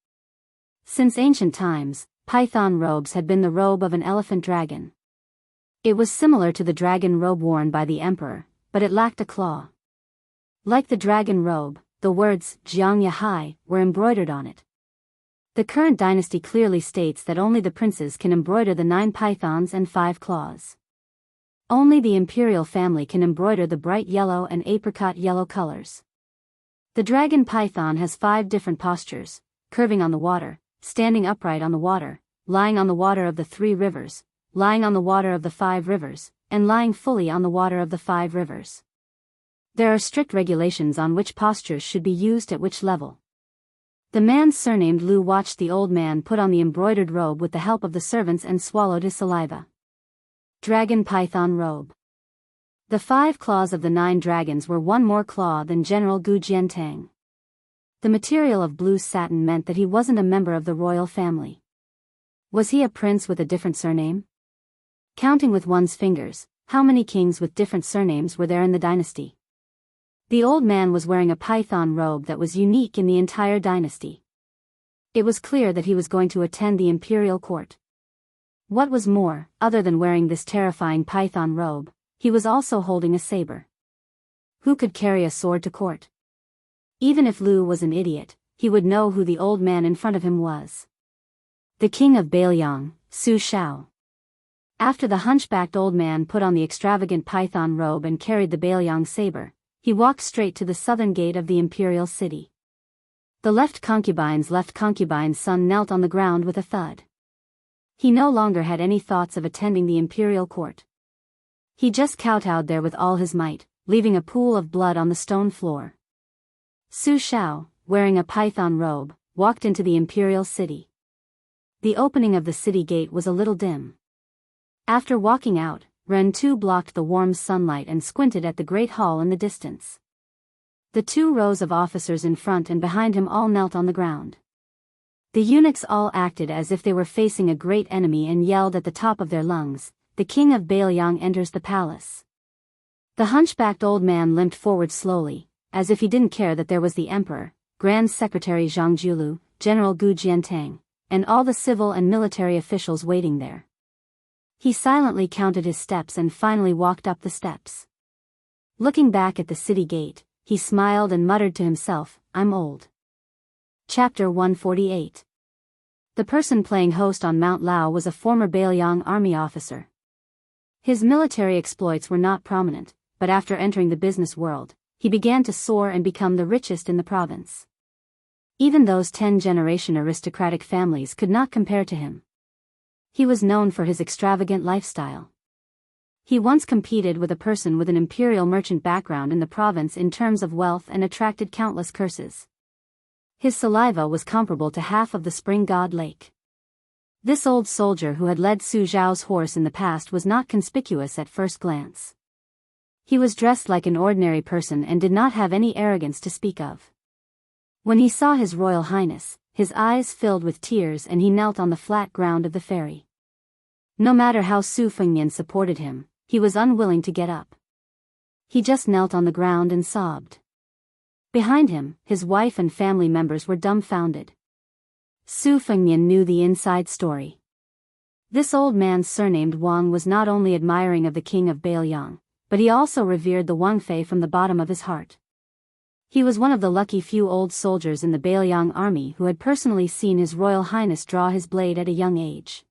Since ancient times, python robes had been the robe of an elephant dragon. It was similar to the dragon robe worn by the emperor, but it lacked a claw. Like the dragon robe, the words Jiang Yahai were embroidered on it. The current dynasty clearly states that only the princes can embroider the 9 pythons and 5 claws. Only the imperial family can embroider the bright yellow and apricot yellow colors. The dragon python has 5 different postures: curving on the water, standing upright on the water, lying on the water of the 3 rivers, lying on the water of the 5 rivers, and lying fully on the water of the 5 rivers. There are strict regulations on which postures should be used at which level. The man surnamed Lu watched the old man put on the embroidered robe with the help of the servants and swallowed his saliva. Dragon python robe. The 5 claws of the 9 dragons were 1 more claw than General Gu Jiantang. The material of blue satin meant that he wasn't a member of the royal family. Was he a prince with a different surname? Counting with one's fingers, how many kings with different surnames were there in the dynasty? The old man was wearing a python robe that was unique in the entire dynasty. It was clear that he was going to attend the imperial court. What was more, other than wearing this terrifying python robe, he was also holding a saber. Who could carry a sword to court? Even if Lu was an idiot, he would know who the old man in front of him was. The king of Bailiang, Su Shao. After the hunchbacked old man put on the extravagant python robe and carried the Bailiang saber, he walked straight to the southern gate of the imperial city. The left concubine's son knelt on the ground with a thud. He no longer had any thoughts of attending the imperial court. He just kowtowed there with all his might, leaving a pool of blood on the stone floor. Su Shao, wearing a python robe, walked into the imperial city. The opening of the city gate was a little dim. After walking out, Ren Tu blocked the warm sunlight and squinted at the great hall in the distance. The 2 rows of officers in front and behind him all knelt on the ground. The eunuchs all acted as if they were facing a great enemy and yelled at the top of their lungs, "The king of Bailiang enters the palace." The hunchbacked old man limped forward slowly, as if he didn't care that there was the emperor, Grand Secretary Zhang Julu, General Gu Jiantang, and all the civil and military officials waiting there. He silently counted his steps and finally walked up the steps. Looking back at the city gate, he smiled and muttered to himself, "I'm old." Chapter 148. The person playing host on Mount Lao was a former Bailiang army officer. His military exploits were not prominent, but after entering the business world, he began to soar and become the richest in the province. Even those 10-generation aristocratic families could not compare to him. He was known for his extravagant lifestyle. He once competed with a person with an imperial merchant background in the province in terms of wealth and attracted countless curses. His saliva was comparable to half of the spring god lake. This old soldier who had led Su Zhao's horse in the past was not conspicuous at first glance. He was dressed like an ordinary person and did not have any arrogance to speak of. When he saw His Royal Highness, his eyes filled with tears and he knelt on the flat ground of the ferry. No matter how Su Fengnian supported him, he was unwilling to get up. He just knelt on the ground and sobbed. Behind him, his wife and family members were dumbfounded. Su Fengnian knew the inside story. This old man surnamed Wang was not only admiring of the king of Bailiang, but he also revered the Wang Fei from the bottom of his heart. He was one of the lucky few old soldiers in the Bailiang army who had personally seen His Royal Highness draw his blade at a young age.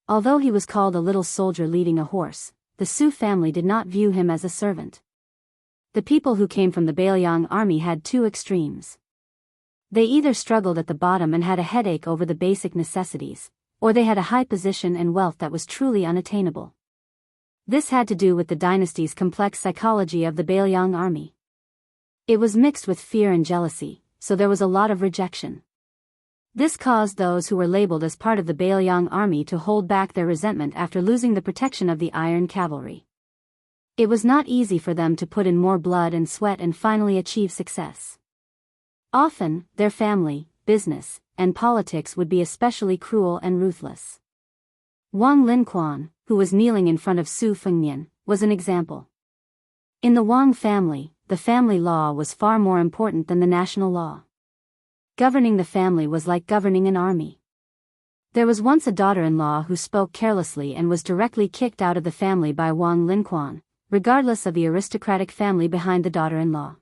Although he was called a little soldier leading a horse, the Su family did not view him as a servant. The people who came from the Bailiang army had two extremes. They either struggled at the bottom and had a headache over the basic necessities, or they had a high position and wealth that was truly unattainable. This had to do with the dynasty's complex psychology of the Bailiang army. It was mixed with fear and jealousy, so there was a lot of rejection. This caused those who were labeled as part of the Bailiang army to hold back their resentment after losing the protection of the Iron Cavalry. It was not easy for them to put in more blood and sweat and finally achieve success. Often, their family, business, and politics would be especially cruel and ruthless. Wang Linquan, who was kneeling in front of Su Fengnian, was an example. In the Wang family, the family law was far more important than the national law. Governing the family was like governing an army. There was once a daughter-in-law who spoke carelessly and was directly kicked out of the family by Wang Linquan, regardless of the aristocratic family behind the daughter-in-law.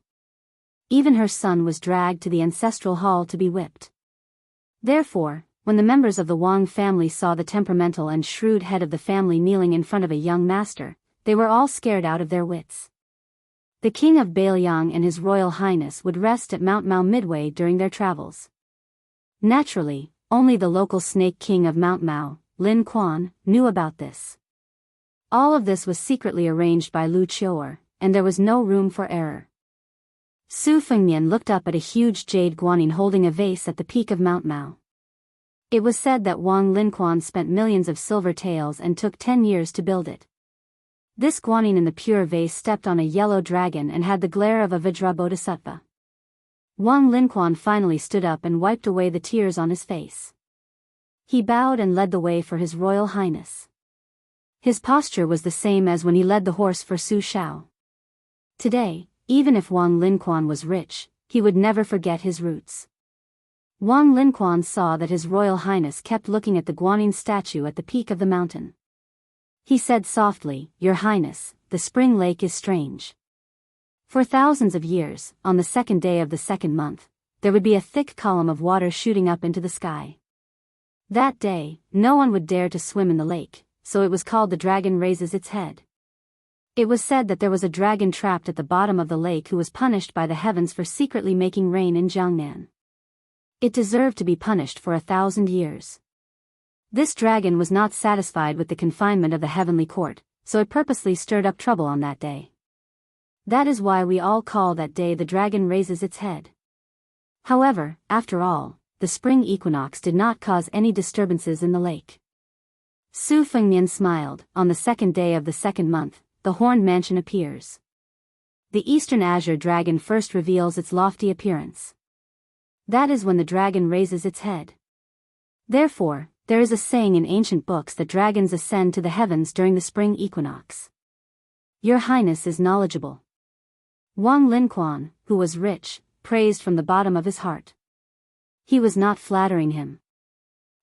Even her son was dragged to the ancestral hall to be whipped. Therefore, when the members of the Wang family saw the temperamental and shrewd head of the family kneeling in front of a young master, they were all scared out of their wits. The king of Bailiang and His Royal Highness would rest at Mount Mao midway during their travels. Naturally, only the local snake king of Mount Mao, Lin Quan, knew about this. All of this was secretly arranged by Lu Qiu'er, and there was no room for error. Su Fengnian looked up at a huge jade guanyin holding a vase at the peak of Mount Mao. It was said that Wang Linquan spent millions of silver taels and took 10 years to build it. This guanyin in the pure vase stepped on a yellow dragon and had the glare of a Vajra Bodhisattva. Wang Linquan finally stood up and wiped away the tears on his face. He bowed and led the way for His Royal Highness. His posture was the same as when he led the horse for Su Shao. Today, even if Wang Linquan was rich, he would never forget his roots. Wang Linquan saw that His Royal Highness kept looking at the guanyin statue at the peak of the mountain. He said softly, "Your Highness, the spring lake is strange." For thousands of years, on the second day of the second month, there would be a thick column of water shooting up into the sky. That day, no one would dare to swim in the lake, so it was called the dragon raises its head. It was said that there was a dragon trapped at the bottom of the lake who was punished by the heavens for secretly making rain in Jiangnan. It deserved to be punished for 1,000 years. This dragon was not satisfied with the confinement of the heavenly court, so it purposely stirred up trouble on that day. That is why we all call that day the dragon raises its head. However, after all, the spring equinox did not cause any disturbances in the lake. Su Fengnian smiled. On the second day of the second month, the horned mansion appears. The eastern azure dragon first reveals its lofty appearance. That is when the dragon raises its head. Therefore, there is a saying in ancient books that dragons ascend to the heavens during the spring equinox. Your Highness is knowledgeable. Wang Linquan, who was rich, praised from the bottom of his heart. He was not flattering him.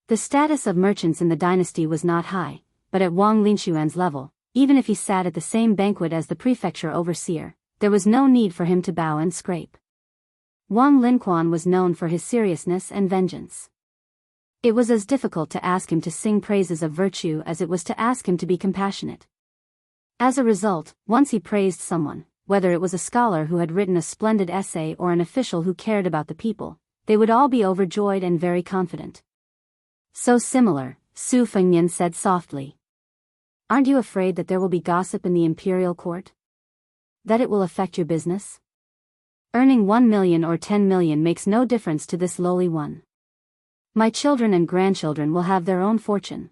The status of merchants in the dynasty was not high, but at Wang Linquan's level, even if he sat at the same banquet as the prefecture overseer, there was no need for him to bow and scrape. Wang Linquan was known for his seriousness and vengeance. It was as difficult to ask him to sing praises of virtue as it was to ask him to be compassionate. As a result, once he praised someone, whether it was a scholar who had written a splendid essay or an official who cared about the people, they would all be overjoyed and very confident. So similar, Su Fengnian said softly. Aren't you afraid that there will be gossip in the imperial court? That it will affect your business? Earning 1 million or 10 million makes no difference to this lowly one. My children and grandchildren will have their own fortune.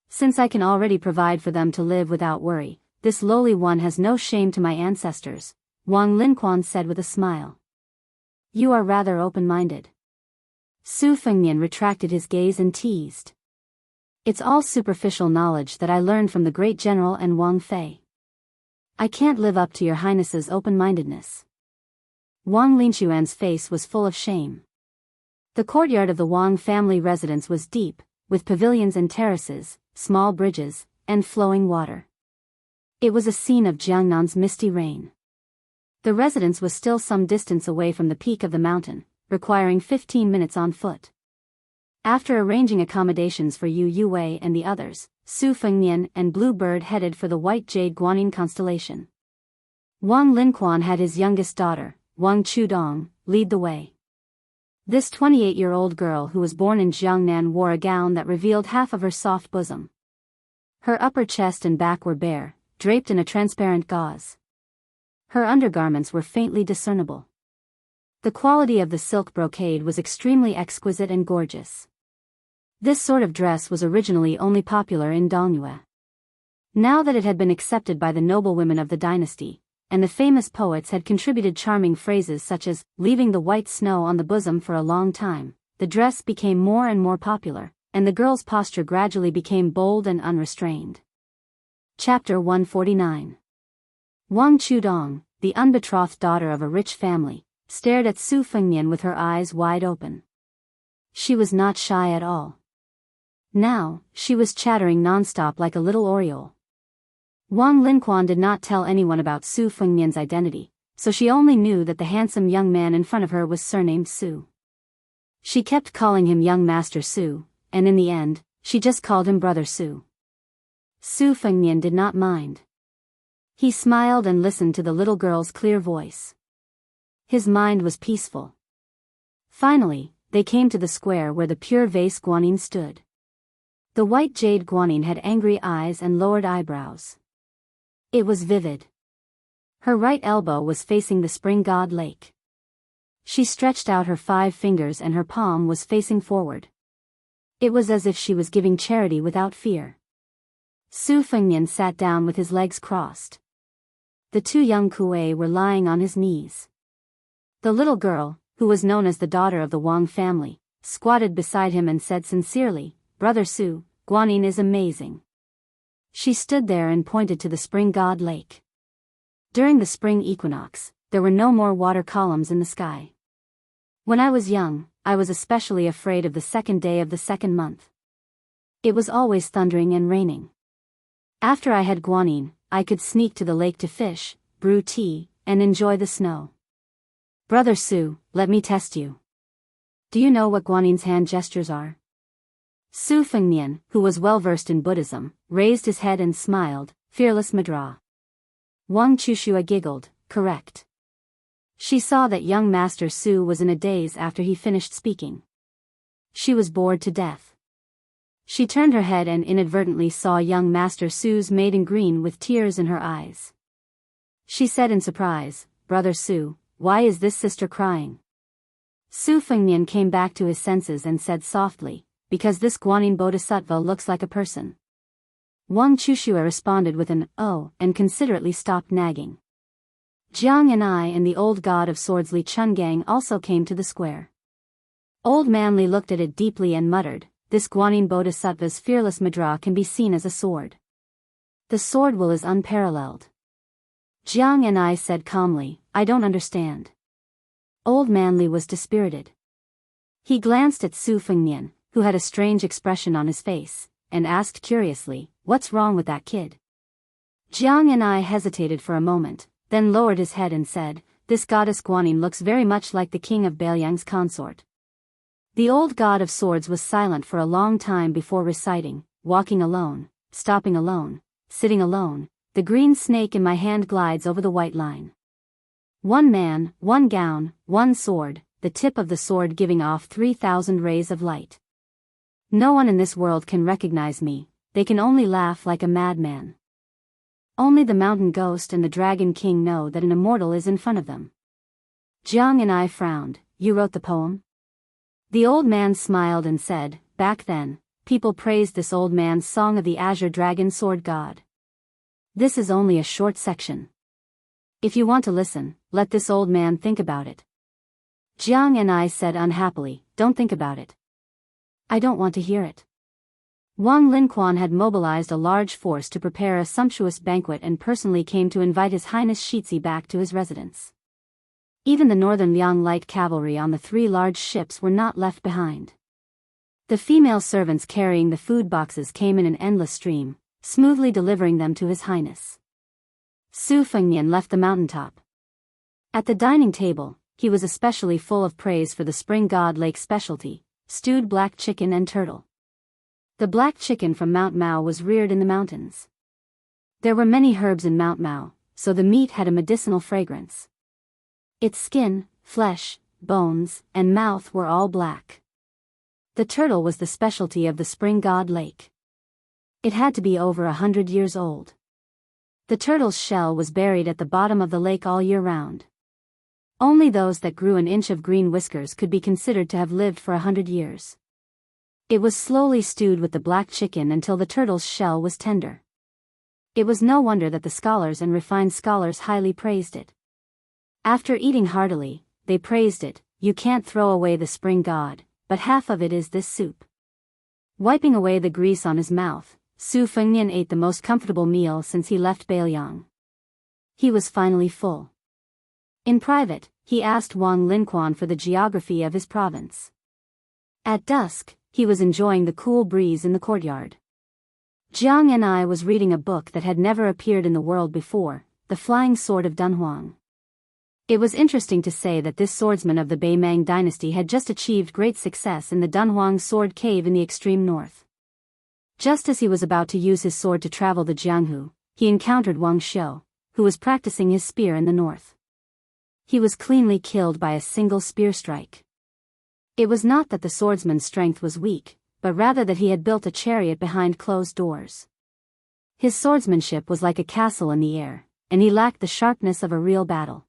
Since I can already provide for them to live without worry, this lowly one has no shame to my ancestors, Wang Linquan said with a smile. You are rather open-minded. Su Fengnian retracted his gaze and teased. It's all superficial knowledge that I learned from the great general and Wang Fei. I can't live up to your highness's open-mindedness. Wang Linquan's face was full of shame. The courtyard of the Wang family residence was deep, with pavilions and terraces, small bridges, and flowing water. It was a scene of Jiangnan's misty rain. The residence was still some distance away from the peak of the mountain, requiring 15 minutes on foot. After arranging accommodations for Yu Yue and the others, Su Fengnian and Blue Bird headed for the White Jade Guanyin constellation. Wang Linquan had his youngest daughter, Wang Chudong, lead the way. This 28-year-old girl who was born in Jiangnan wore a gown that revealed half of her soft bosom. Her upper chest and back were bare, draped in a transparent gauze. Her undergarments were faintly discernible. The quality of the silk brocade was extremely exquisite and gorgeous. This sort of dress was originally only popular in Dongyue. Now that it had been accepted by the noblewomen of the dynasty, and the famous poets had contributed charming phrases such as, leaving the white snow on the bosom for a long time, the dress became more and more popular, and the girl's posture gradually became bold and unrestrained. Chapter 149. Wang Chudong, the unbetrothed daughter of a rich family, stared at Su Fengnian with her eyes wide open. She was not shy at all. Now, she was chattering non-stop like a little oriole. Wang Linquan did not tell anyone about Su Fengnian's identity, so she only knew that the handsome young man in front of her was surnamed Su. She kept calling him young Master Su, and in the end, she just called him Brother Su. Su Fengnian did not mind. He smiled and listened to the little girl's clear voice. His mind was peaceful. Finally, they came to the square where the pure vase Guanyin stood. The white jade Guanyin had angry eyes and lowered eyebrows. It was vivid. Her right elbow was facing the spring god lake. She stretched out her 5 fingers and her palm was facing forward. It was as if she was giving charity without fear. Su Fengnian sat down with his legs crossed. The 2 young Kuei were lying on his knees. The little girl, who was known as the daughter of the Wang family, squatted beside him and said sincerely, Brother Su, Guanyin is amazing. She stood there and pointed to the spring god lake. During the spring equinox, there were no more water columns in the sky. When I was young, I was especially afraid of the second day of the second month. It was always thundering and raining. After I had Guanyin, I could sneak to the lake to fish, brew tea, and enjoy the snow. Brother Su, let me test you. Do you know what Guanyin's hand gestures are? Su Fengnian, who was well versed in Buddhism, raised his head and smiled, fearless Madra. Wang Chushua giggled, correct. She saw that young Master Su was in a daze after he finished speaking. She was bored to death. She turned her head and inadvertently saw young Master Su's maid in green with tears in her eyes. She said in surprise, Brother Su, why is this sister crying? Su Fengnian came back to his senses and said softly, because this Guanyin Bodhisattva looks like a person. Wang Chushua responded with an oh and considerately stopped nagging. Jiang and I and the old god of swords Li Chungang also came to the square. Old man Li looked at it deeply and muttered, this Guanyin Bodhisattva's fearless Madra can be seen as a sword. The sword will is unparalleled. Jiang and I said calmly, I don't understand. Old man Li was dispirited. He glanced at Su Fengnian, who had a strange expression on his face, and asked curiously, what's wrong with that kid? Jiang and I hesitated for a moment, then lowered his head and said, this goddess Guanyin looks very much like the king of Bailiang's consort. The old god of swords was silent for a long time before reciting, walking alone, stopping alone, sitting alone, the green snake in my hand glides over the white line. One man, one gown, one sword, the tip of the sword giving off 3,000 rays of light. No one in this world can recognize me, they can only laugh like a madman. Only the mountain ghost and the dragon king know that an immortal is in front of them. Jiang and I frowned. You wrote the poem? The old man smiled and said, back then, people praised this old man's song of the azure dragon sword god. This is only a short section. If you want to listen, let this old man think about it. Jiang and I said unhappily, don't think about it. I don't want to hear it. Wang Linquan had mobilized a large force to prepare a sumptuous banquet and personally came to invite His Highness Shizhi back to his residence. Even the northern Liang light cavalry on the 3 large ships were not left behind. The female servants carrying the food boxes came in an endless stream, smoothly delivering them to His Highness. Su Fengnian left the mountaintop. At the dining table, he was especially full of praise for the Spring God Lake specialty, stewed black chicken and turtle. The black chicken from Mount Mao was reared in the mountains. There were many herbs in Mount Mao, so the meat had a medicinal fragrance. Its skin, flesh, bones, and mouth were all black. The turtle was the specialty of the Spring God Lake. It had to be over 100 years old. The turtle's shell was buried at the bottom of the lake all year round. Only those that grew an inch of green whiskers could be considered to have lived for 100 years. It was slowly stewed with the black chicken until the turtle's shell was tender. It was no wonder that the scholars and refined scholars highly praised it. After eating heartily, they praised it. You can't throw away the spring god, but half of it is this soup. Wiping away the grease on his mouth, Su Fengnian ate the most comfortable meal since he left Beiliang. He was finally full. In private, he asked Wang Linquan for the geography of his province. At dusk, he was enjoying the cool breeze in the courtyard. Jiang and I was reading a book that had never appeared in the world before, The Flying Sword of Dunhuang. It was interesting to say that this swordsman of the Beimang dynasty had just achieved great success in the Dunhuang sword cave in the extreme north. Just as he was about to use his sword to travel the Jianghu, he encountered Wang Xiu, who was practicing his spear in the north. He was cleanly killed by a single spear strike. It was not that the swordsman's strength was weak, but rather that he had built a chariot behind closed doors. His swordsmanship was like a castle in the air, and he lacked the sharpness of a real battle.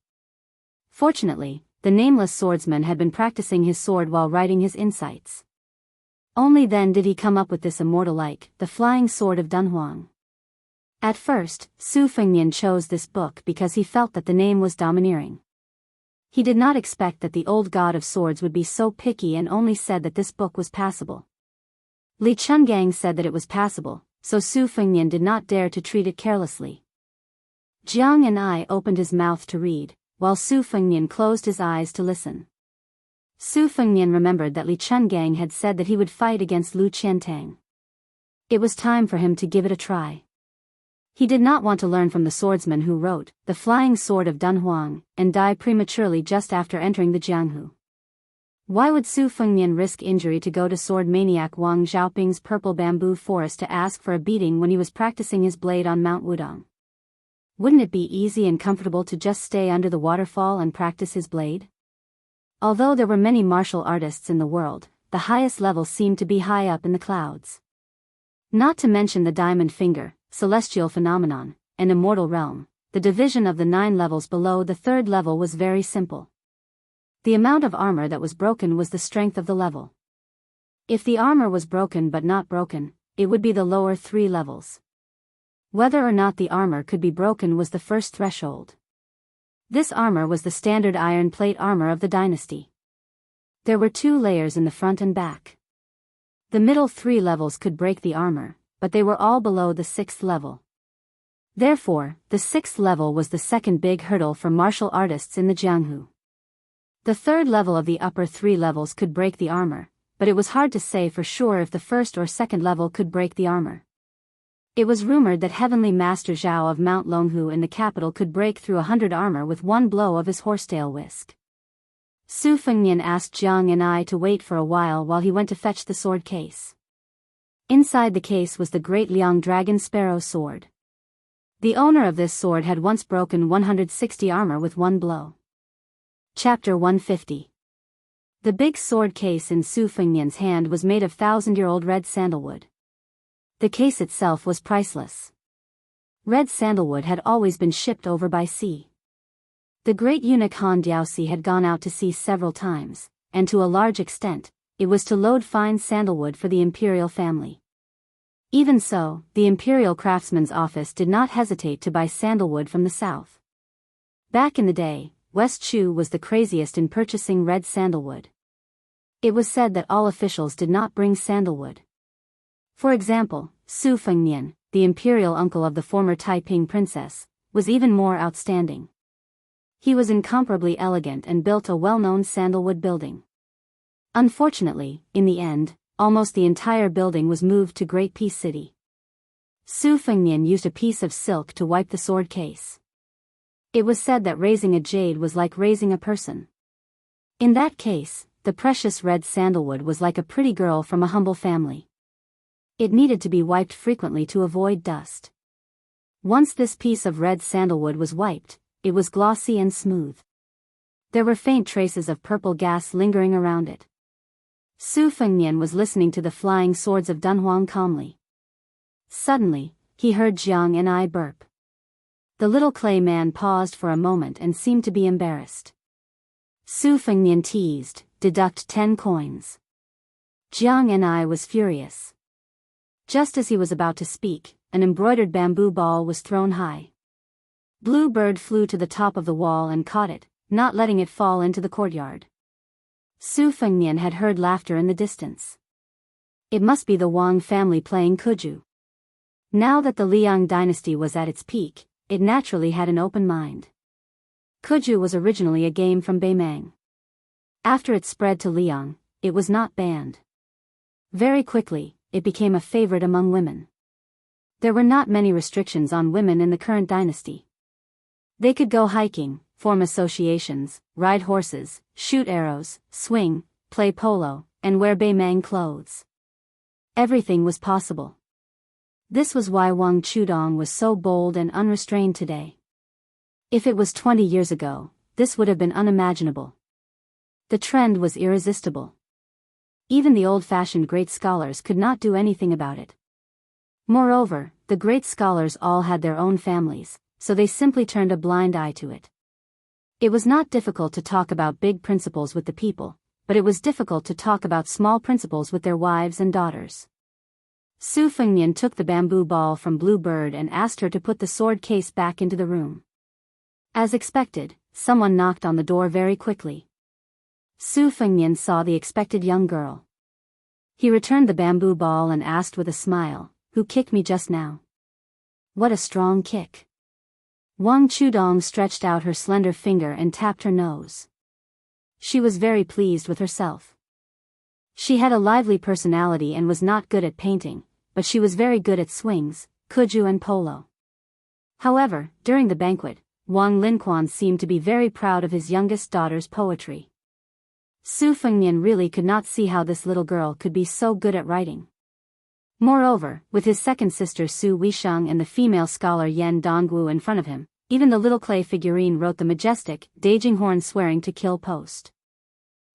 Fortunately, the nameless swordsman had been practicing his sword while writing his insights. Only then did he come up with this immortal-like, The Flying Sword of Dunhuang. At first, Su Fengnian chose this book because he felt that the name was domineering. He did not expect that the old god of swords would be so picky and only said that this book was passable. Li Chungang said that it was passable, so Su Fengnian did not dare to treat it carelessly. Jiang and I opened his mouth to read, while Su Fengnian closed his eyes to listen. Su Fengnian remembered that Li Chungang had said that he would fight against Lu Qiantang. It was time for him to give it a try. He did not want to learn from the swordsman who wrote The Flying Sword of Dunhuang and die prematurely just after entering the Jianghu. Why would Su Fengnian risk injury to go to sword maniac Wang Xiaoping's purple bamboo forest to ask for a beating when he was practicing his blade on Mount Wudong? Wouldn't it be easy and comfortable to just stay under the waterfall and practice his blade? Although there were many martial artists in the world, the highest level seemed to be high up in the clouds. Not to mention the diamond finger, celestial phenomenon, and immortal realm, the division of the 9 levels below the 3rd level was very simple. The amount of armor that was broken was the strength of the level. If the armor was broken but not broken, it would be the lower 3 levels. Whether or not the armor could be broken was the first threshold. This armor was the standard iron plate armor of the dynasty. There were 2 layers in the front and back. The middle 3 levels could break the armor, but they were all below the 6th level. Therefore, the 6th level was the second big hurdle for martial artists in the Jianghu. The 3rd level of the upper 3 levels could break the armor, but it was hard to say for sure if the 1st or 2nd level could break the armor. It was rumored that Heavenly Master Zhao of Mount Longhu in the capital could break through 100 armor with one blow of his horsetail whisk. Su Fengnian asked Jiang and I to wait for a while he went to fetch the sword case. Inside the case was the great Liang dragon sparrow sword. The owner of this sword had once broken 160 armor with one blow. Chapter 150. The big sword case in Su Fengnian's hand was made of 1,000-year-old red sandalwood. The case itself was priceless. Red sandalwood had always been shipped over by sea. The great eunuch Han Diaosi had gone out to sea several times, and to a large extent, it was to load fine sandalwood for the imperial family. Even so, the imperial craftsman's office did not hesitate to buy sandalwood from the south. Back in the day, West Chu was the craziest in purchasing red sandalwood. It was said that all officials did not bring sandalwood. For example, Su Fengnian, the imperial uncle of the former Taiping princess, was even more outstanding. He was incomparably elegant and built a well-known sandalwood building. Unfortunately, in the end, almost the entire building was moved to Great Peace City. Su Fengnian used a piece of silk to wipe the sword case. It was said that raising a jade was like raising a person. In that case, the precious red sandalwood was like a pretty girl from a humble family. It needed to be wiped frequently to avoid dust. Once this piece of red sandalwood was wiped, it was glossy and smooth. There were faint traces of purple gas lingering around it. Su Fengnian was listening to the flying swords of Dunhuang calmly. Suddenly, he heard Jiang and I burp. The little clay man paused for a moment and seemed to be embarrassed. Su Fengnian teased, "Deduct 10 coins." Jiang and I was furious. Just as he was about to speak, an embroidered bamboo ball was thrown high. Blue Bird flew to the top of the wall and caught it, not letting it fall into the courtyard. Su Fengnian had heard laughter in the distance. It must be the Wang family playing kuju. Now that the Liang dynasty was at its peak, it naturally had an open mind. Kuju was originally a game from Beimang. After it spread to Liang, it was not banned. Very quickly, it became a favorite among women. There were not many restrictions on women in the current dynasty. They could go hiking, form associations, ride horses, shoot arrows, swing, play polo, and wear Beimang clothes. Everything was possible. This was why Wang Chudong was so bold and unrestrained today. If it was 20 years ago, this would have been unimaginable. The trend was irresistible. Even the old-fashioned great scholars could not do anything about it. Moreover, the great scholars all had their own families, so they simply turned a blind eye to it. It was not difficult to talk about big principles with the people, but it was difficult to talk about small principles with their wives and daughters. Su Fengnian took the bamboo ball from Blue Bird and asked her to put the sword case back into the room. As expected, someone knocked on the door very quickly. Su Fengnian saw the expected young girl. He returned the bamboo ball and asked with a smile, "Who kicked me just now?" "What a strong kick." Wang Chudong stretched out her slender finger and tapped her nose. She was very pleased with herself. She had a lively personality and was not good at painting, but she was very good at swings, kuju and polo. However, during the banquet, Wang Linquan seemed to be very proud of his youngest daughter's poetry. Su Fengnian really could not see how this little girl could be so good at writing. Moreover, with his second sister Su Weisheng and the female scholar Yan Dongwu in front of him, even the little clay figurine wrote the majestic, Daging Horn swearing to kill post.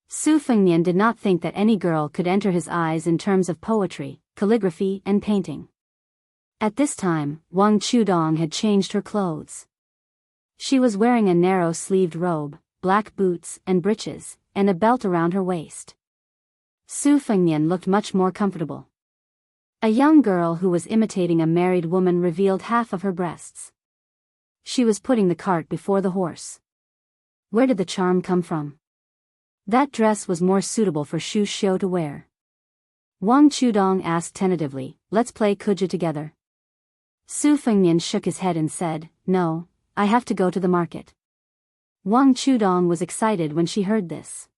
Su Fengnian did not think that any girl could enter his eyes in terms of poetry, calligraphy and painting. At this time, Wang Chudong had changed her clothes. She was wearing a narrow-sleeved robe, black boots and breeches, and a belt around her waist. Su Fengnian looked much more comfortable. A young girl who was imitating a married woman revealed half of her breasts. She was putting the cart before the horse. Where did the charm come from? That dress was more suitable for Shu Xiu to wear. Wang Chudong asked tentatively, "Let's play kuju together." Su Fengnian shook his head and said, "No, I have to go to the market." Wang Chudong was excited when she heard this.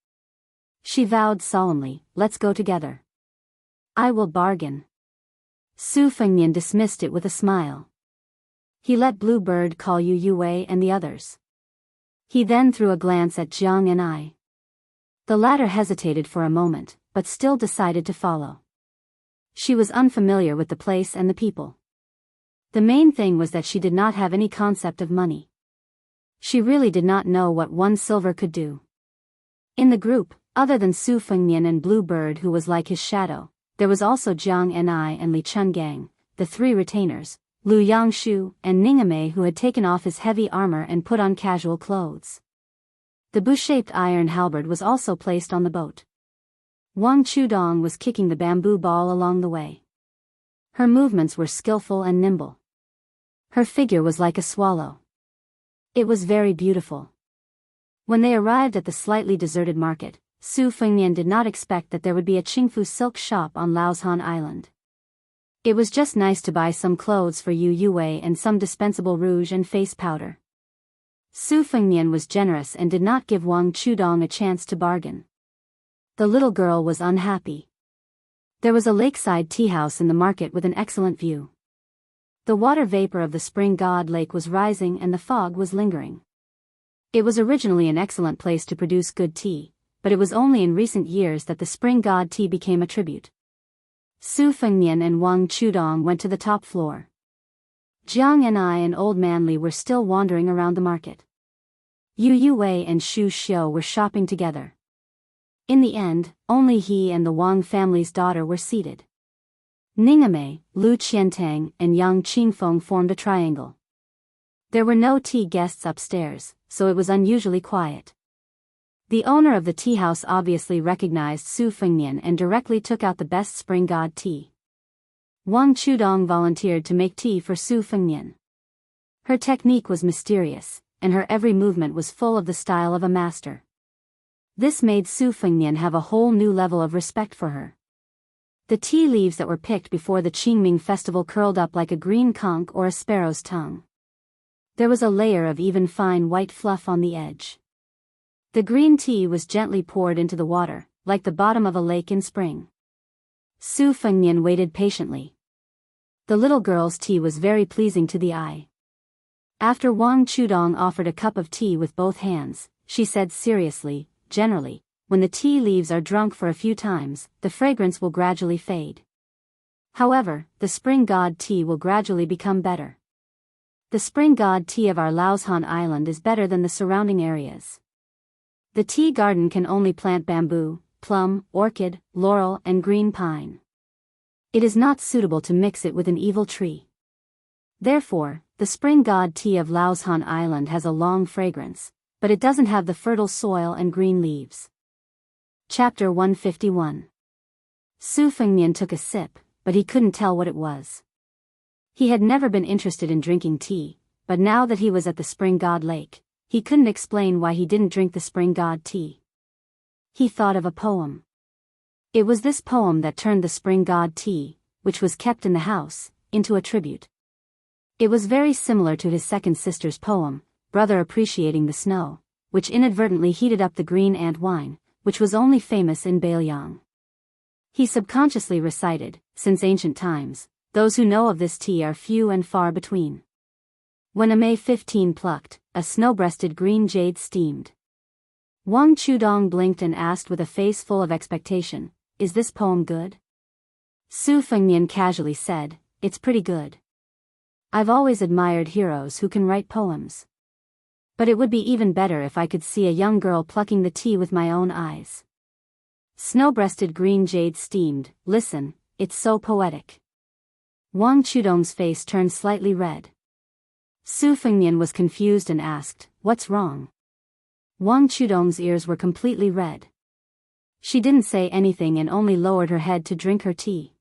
She vowed solemnly, "Let's go together. I will bargain." Su Fengnian dismissed it with a smile. He let Blue Bird call Yu Yue and the others. He then threw a glance at Jiang and I. The latter hesitated for a moment, but still decided to follow. She was unfamiliar with the place and the people. The main thing was that she did not have any concept of money. She really did not know what 1 silver could do. In the group, other than Su Fengnian and Blue Bird who was like his shadow, there was also Jiang Ni and Li Chungang, the 3 retainers, Lu Yangshu and Ningame who had taken off his heavy armor and put on casual clothes. The bush-shaped iron halberd was also placed on the boat. Wang Chudong was kicking the bamboo ball along the way. Her movements were skillful and nimble. Her figure was like a swallow. It was very beautiful. When they arrived at the slightly deserted market, Su Fengnian did not expect that there would be a Qingfu silk shop on Laoshan Island. It was just nice to buy some clothes for Yu Yue and some dispensable rouge and face powder. Su Fengnian was generous and did not give Wang Chudong a chance to bargain. The little girl was unhappy. There was a lakeside tea house in the market with an excellent view. The water vapor of the spring god lake was rising and the fog was lingering. It was originally an excellent place to produce good tea, but it was only in recent years that the spring god tea became a tribute. Su Fengnian and Wang Chudong went to the top floor. Jiang Ni and Old Manly were still wandering around the market. Yu Yue and Shu Xiu were shopping together. In the end, only he and the Wang family's daughter were seated. Ningame, Lu Qiantang and Yang Qingfeng formed a triangle. There were no tea guests upstairs, so it was unusually quiet. The owner of the tea house obviously recognized Su Fengnian and directly took out the best spring god tea. Wang Chudong volunteered to make tea for Su Fengnian. Her technique was mysterious, and her every movement was full of the style of a master. This made Su Fengnian have a whole new level of respect for her. The tea leaves that were picked before the Qingming festival curled up like a green conch or a sparrow's tongue. There was a layer of even fine white fluff on the edge. The green tea was gently poured into the water, like the bottom of a lake in spring. Su Fengnian waited patiently. The little girl's tea was very pleasing to the eye. After Wang Chudong offered a cup of tea with both hands, she said seriously, "Generally, when the tea leaves are drunk for a few times, the fragrance will gradually fade. However, the spring god tea will gradually become better. The spring god tea of our Laoshan Island is better than the surrounding areas. The tea garden can only plant bamboo, plum, orchid, laurel and green pine. It is not suitable to mix it with an evil tree. Therefore, the spring god tea of Laoshan Island has a long fragrance, but it doesn't have the fertile soil and green leaves." Chapter 151. Su Fengnian took a sip, but he couldn't tell what it was. He had never been interested in drinking tea, but now that he was at the spring god lake, he couldn't explain why he didn't drink the spring god tea. He thought of a poem. It was this poem that turned the spring god tea, which was kept in the house, into a tribute. It was very similar to his second sister's poem, Brother Appreciating the Snow, which inadvertently heated up the green ant wine, which was only famous in Bailiang. He subconsciously recited, "Since ancient times, those who know of this tea are few and far between. When a May 15 plucked, a snow-breasted green jade steamed." Wang Chudong blinked and asked with a face full of expectation, "Is this poem good?" Su Fengnian casually said, "It's pretty good. I've always admired heroes who can write poems. But it would be even better if I could see a young girl plucking the tea with my own eyes. Snow-breasted green jade steamed, listen, it's so poetic." Wang Chudong's face turned slightly red. Su Fengnian was confused and asked, "What's wrong?" Wang Chudong's ears were completely red. She didn't say anything and only lowered her head to drink her tea.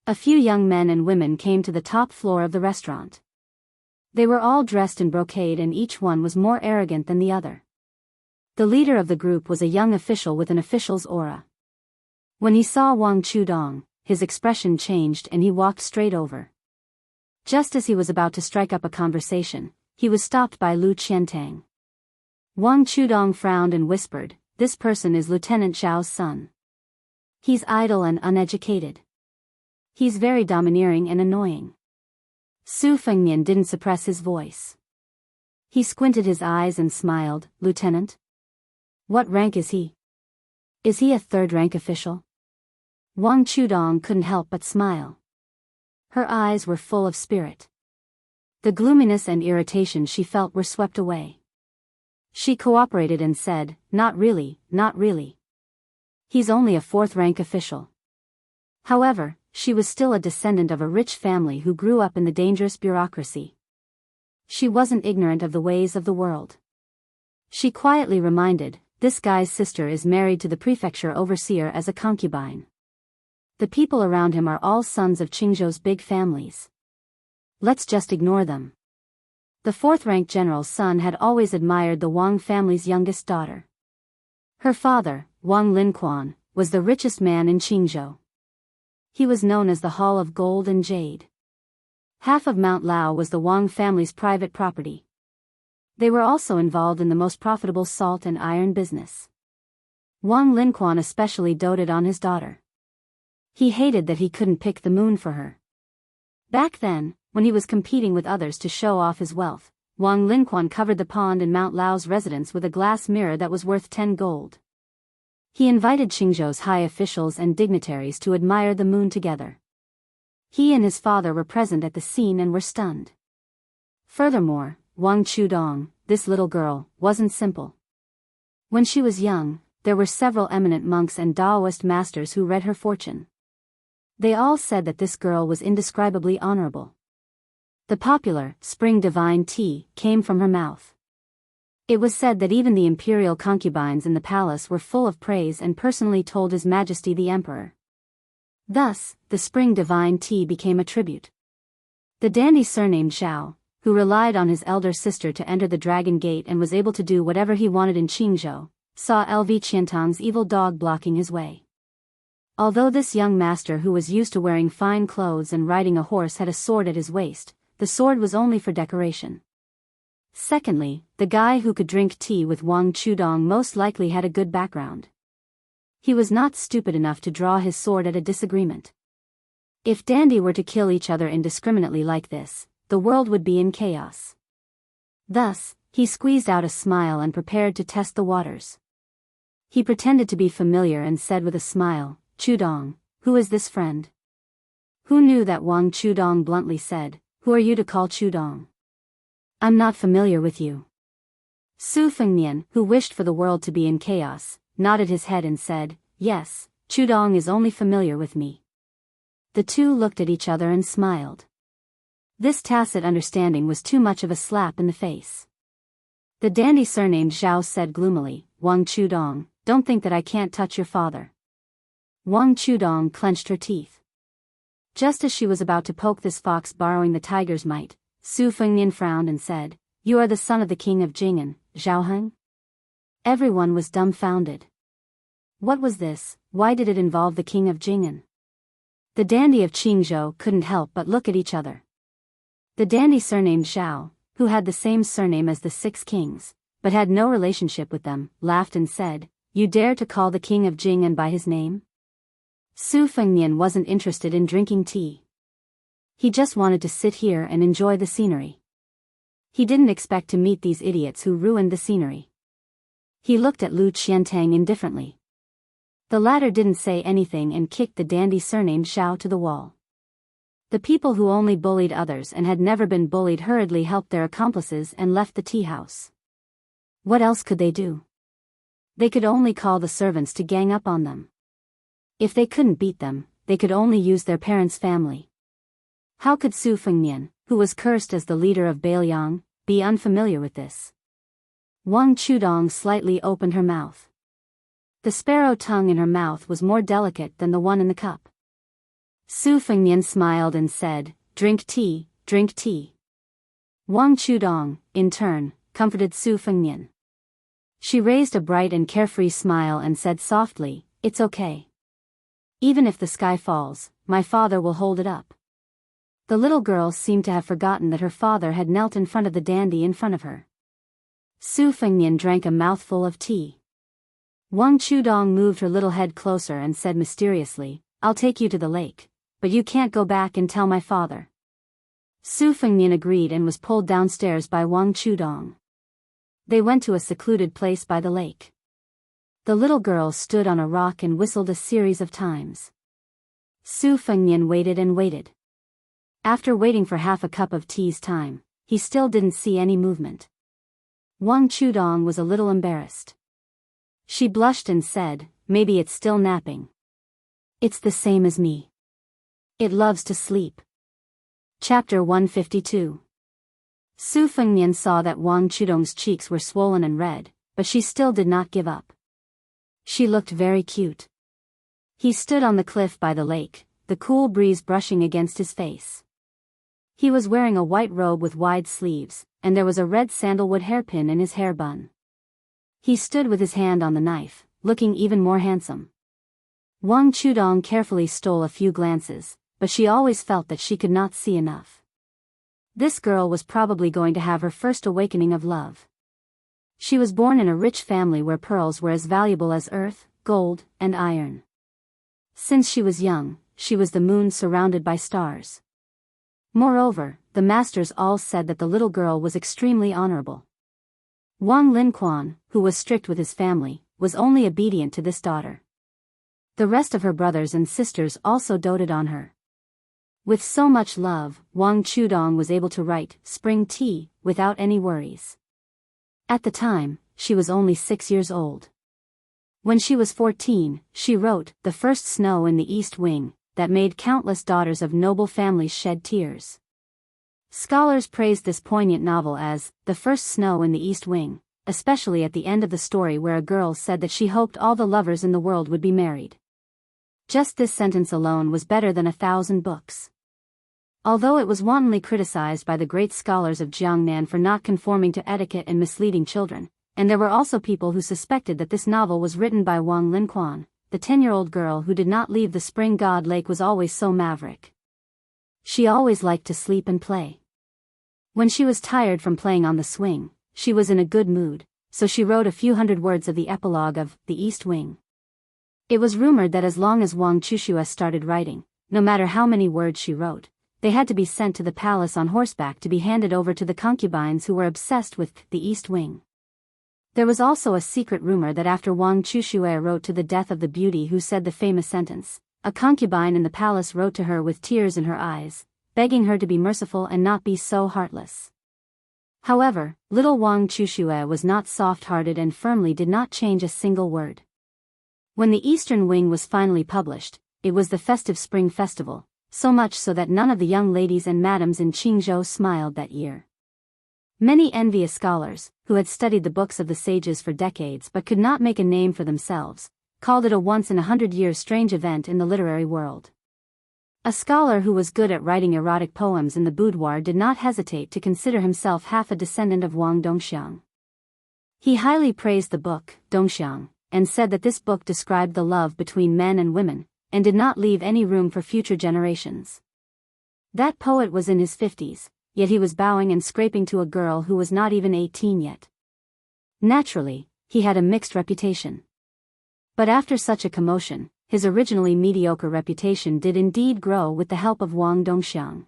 A few young men and women came to the top floor of the restaurant. They were all dressed in brocade and each one was more arrogant than the other. The leader of the group was a young official with an official's aura. When he saw Wang Chudong, his expression changed and he walked straight over. Just as he was about to strike up a conversation, he was stopped by Lu Qiantang. Wang Chudong frowned and whispered, "This person is Lieutenant Zhao's son. He's idle and uneducated. He's very domineering and annoying." Su Fengnian didn't suppress his voice. He squinted his eyes and smiled, "Lieutenant? What rank is he? Is he a third-rank official?" Wang Chudong couldn't help but smile. Her eyes were full of spirit. The gloominess and irritation she felt were swept away. She cooperated and said, "Not really, not really. He's only a fourth-rank official." However, she was still a descendant of a rich family who grew up in the dangerous bureaucracy. She wasn't ignorant of the ways of the world. She quietly reminded, "This guy's sister is married to the prefecture overseer as a concubine. The people around him are all sons of Qingzhou's big families. Let's just ignore them." The fourth-rank general's son had always admired the Wang family's youngest daughter. Her father, Wang Linquan, was the richest man in Qingzhou. He was known as the Hall of Gold and Jade. Half of Mount Lao was the Wang family's private property. They were also involved in the most profitable salt and iron business. Wang Linquan especially doted on his daughter. He hated that he couldn't pick the moon for her. Back then, when he was competing with others to show off his wealth, Wang Linquan covered the pond in Mount Lao's residence with a glass mirror that was worth 10 gold. He invited Qingzhou's high officials and dignitaries to admire the moon together. He and his father were present at the scene and were stunned. Furthermore, Wang Chudong, this little girl, wasn't simple. When she was young, there were several eminent monks and Taoist masters who read her fortune. They all said that this girl was indescribably honorable. The popular spring divine tea came from her mouth. It was said that even the imperial concubines in the palace were full of praise and personally told His Majesty the Emperor. Thus, the spring divine tea became a tribute. The dandy surnamed Zhao, who relied on his elder sister to enter the Dragon Gate and was able to do whatever he wanted in Qingzhou, saw Enchanting's evil dog blocking his way. Although this young master who was used to wearing fine clothes and riding a horse had a sword at his waist, the sword was only for decoration. Secondly, the guy who could drink tea with Wang Chudong most likely had a good background. He was not stupid enough to draw his sword at a disagreement. If dandy were to kill each other indiscriminately like this, the world would be in chaos. Thus, he squeezed out a smile and prepared to test the waters. He pretended to be familiar and said with a smile, "Chudong, who is this friend?" Who knew that Wang Chudong bluntly said, "Who are you to call Chudong? I'm not familiar with you." Su Fengnian, who wished for the world to be in chaos, nodded his head and said, "Yes, Chudong is only familiar with me." The two looked at each other and smiled. This tacit understanding was too much of a slap in the face. The dandy surnamed Zhao said gloomily, "Wang Chudong, don't think that I can't touch your father." Wang Chudong clenched her teeth. Just as she was about to poke this fox borrowing the tiger's might, Su Fengnian frowned and said, "You are the son of the king of Jing'an, Zhaoheng?" Everyone was dumbfounded. What was this? Why did it involve the king of Jing'an? The dandy of Qingzhou couldn't help but look at each other. The dandy surnamed Zhao, who had the same surname as the 6 kings, but had no relationship with them, laughed and said, "You dare to call the king of Jing'an by his name?" Su Fengnian wasn't interested in drinking tea. He just wanted to sit here and enjoy the scenery. He didn't expect to meet these idiots who ruined the scenery. He looked at Lu Qiantang indifferently. The latter didn't say anything and kicked the dandy surnamed Xiao to the wall. The people who only bullied others and had never been bullied hurriedly helped their accomplices and left the tea house. What else could they do? They could only call the servants to gang up on them. If they couldn't beat them, they could only use their parents' family. How could Su Fengnian, who was cursed as the leader of Bailiang, be unfamiliar with this? Wang Chudong slightly opened her mouth. The sparrow tongue in her mouth was more delicate than the one in the cup. Su Fengnian smiled and said, "Drink tea, drink tea." Wang Chudong, in turn, comforted Su Fengnian. She raised a bright and carefree smile and said softly, "It's okay. Even if the sky falls, my father will hold it up." The little girl seemed to have forgotten that her father had knelt in front of the dandy in front of her. Su Fengnian drank a mouthful of tea. Wang Chudong moved her little head closer and said mysteriously, "I'll take you to the lake, but you can't go back and tell my father." Su Fengnian agreed and was pulled downstairs by Wang Chudong. They went to a secluded place by the lake. The little girl stood on a rock and whistled a series of times. Su Fengnian waited and waited. After waiting for half a cup of tea's time, he still didn't see any movement. Wang Chudong was a little embarrassed. She blushed and said, "Maybe it's still napping. It's the same as me. It loves to sleep." Chapter 152. Su Fengnian saw that Wang Chudong's cheeks were swollen and red, but she still did not give up. She looked very cute. He stood on the cliff by the lake, the cool breeze brushing against his face. He was wearing a white robe with wide sleeves, and there was a red sandalwood hairpin in his hair bun. He stood with his hand on the knife, looking even more handsome. Wang Chudong carefully stole a few glances, but she always felt that she could not see enough. This girl was probably going to have her first awakening of love. She was born in a rich family where pearls were as valuable as earth, gold, and iron. Since she was young, she was the moon surrounded by stars. Moreover, the masters all said that the little girl was extremely honorable. Wang Linquan, who was strict with his family, was only obedient to this daughter. The rest of her brothers and sisters also doted on her. With so much love, Wang Chudong was able to write Spring Tea without any worries. At the time, she was only 6 years old. When she was 14, she wrote The First Snow in the East Wing, that made countless daughters of noble families shed tears. Scholars praised this poignant novel as The First Snow in the East Wing, especially at the end of the story where a girl said that she hoped all the lovers in the world would be married. Just this sentence alone was better than 1,000 books. Although it was wantonly criticized by the great scholars of Jiangnan for not conforming to etiquette and misleading children, and there were also people who suspected that this novel was written by Wang Linquan, the 10-year-old girl who did not leave the spring god lake was always so maverick. She always liked to sleep and play. When she was tired from playing on the swing, she was in a good mood, so she wrote a few hundred words of the epilogue of The East Wing. It was rumored that as long as Wang Chushue started writing, no matter how many words she wrote, they had to be sent to the palace on horseback to be handed over to the concubines who were obsessed with The East Wing. There was also a secret rumor that after Wang Chushue wrote to the death of the beauty who said the famous sentence, a concubine in the palace wrote to her with tears in her eyes, begging her to be merciful and not be so heartless. However, little Wang Chushue was not soft-hearted and firmly did not change a single word. When The Eastern Wing was finally published, it was the festive spring festival, so much so that none of the young ladies and madams in Qingzhou smiled that year. Many envious scholars, who had studied the books of the sages for decades but could not make a name for themselves, called it a once-in-a-hundred-year strange event in the literary world. A scholar who was good at writing erotic poems in the boudoir did not hesitate to consider himself half a descendant of Wang Dongxiang. He highly praised the book, Dongxiang, and said that this book described the love between men and women, and did not leave any room for future generations. That poet was in his 50s, yet he was bowing and scraping to a girl who was not even 18 yet. Naturally, he had a mixed reputation. But after such a commotion, his originally mediocre reputation did indeed grow with the help of Wang Dongxiang.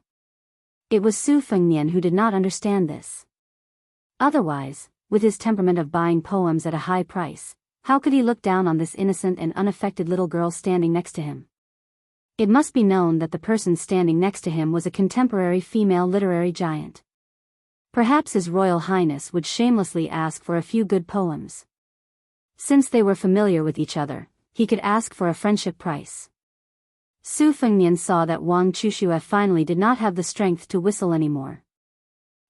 It was Su Fengnian who did not understand this. Otherwise, with his temperament of buying poems at a high price, how could he look down on this innocent and unaffected little girl standing next to him? It must be known that the person standing next to him was a contemporary female literary giant. Perhaps His Royal Highness would shamelessly ask for a few good poems. Since they were familiar with each other, he could ask for a friendship price. Su Fengnian saw that Wang Chushue finally did not have the strength to whistle anymore.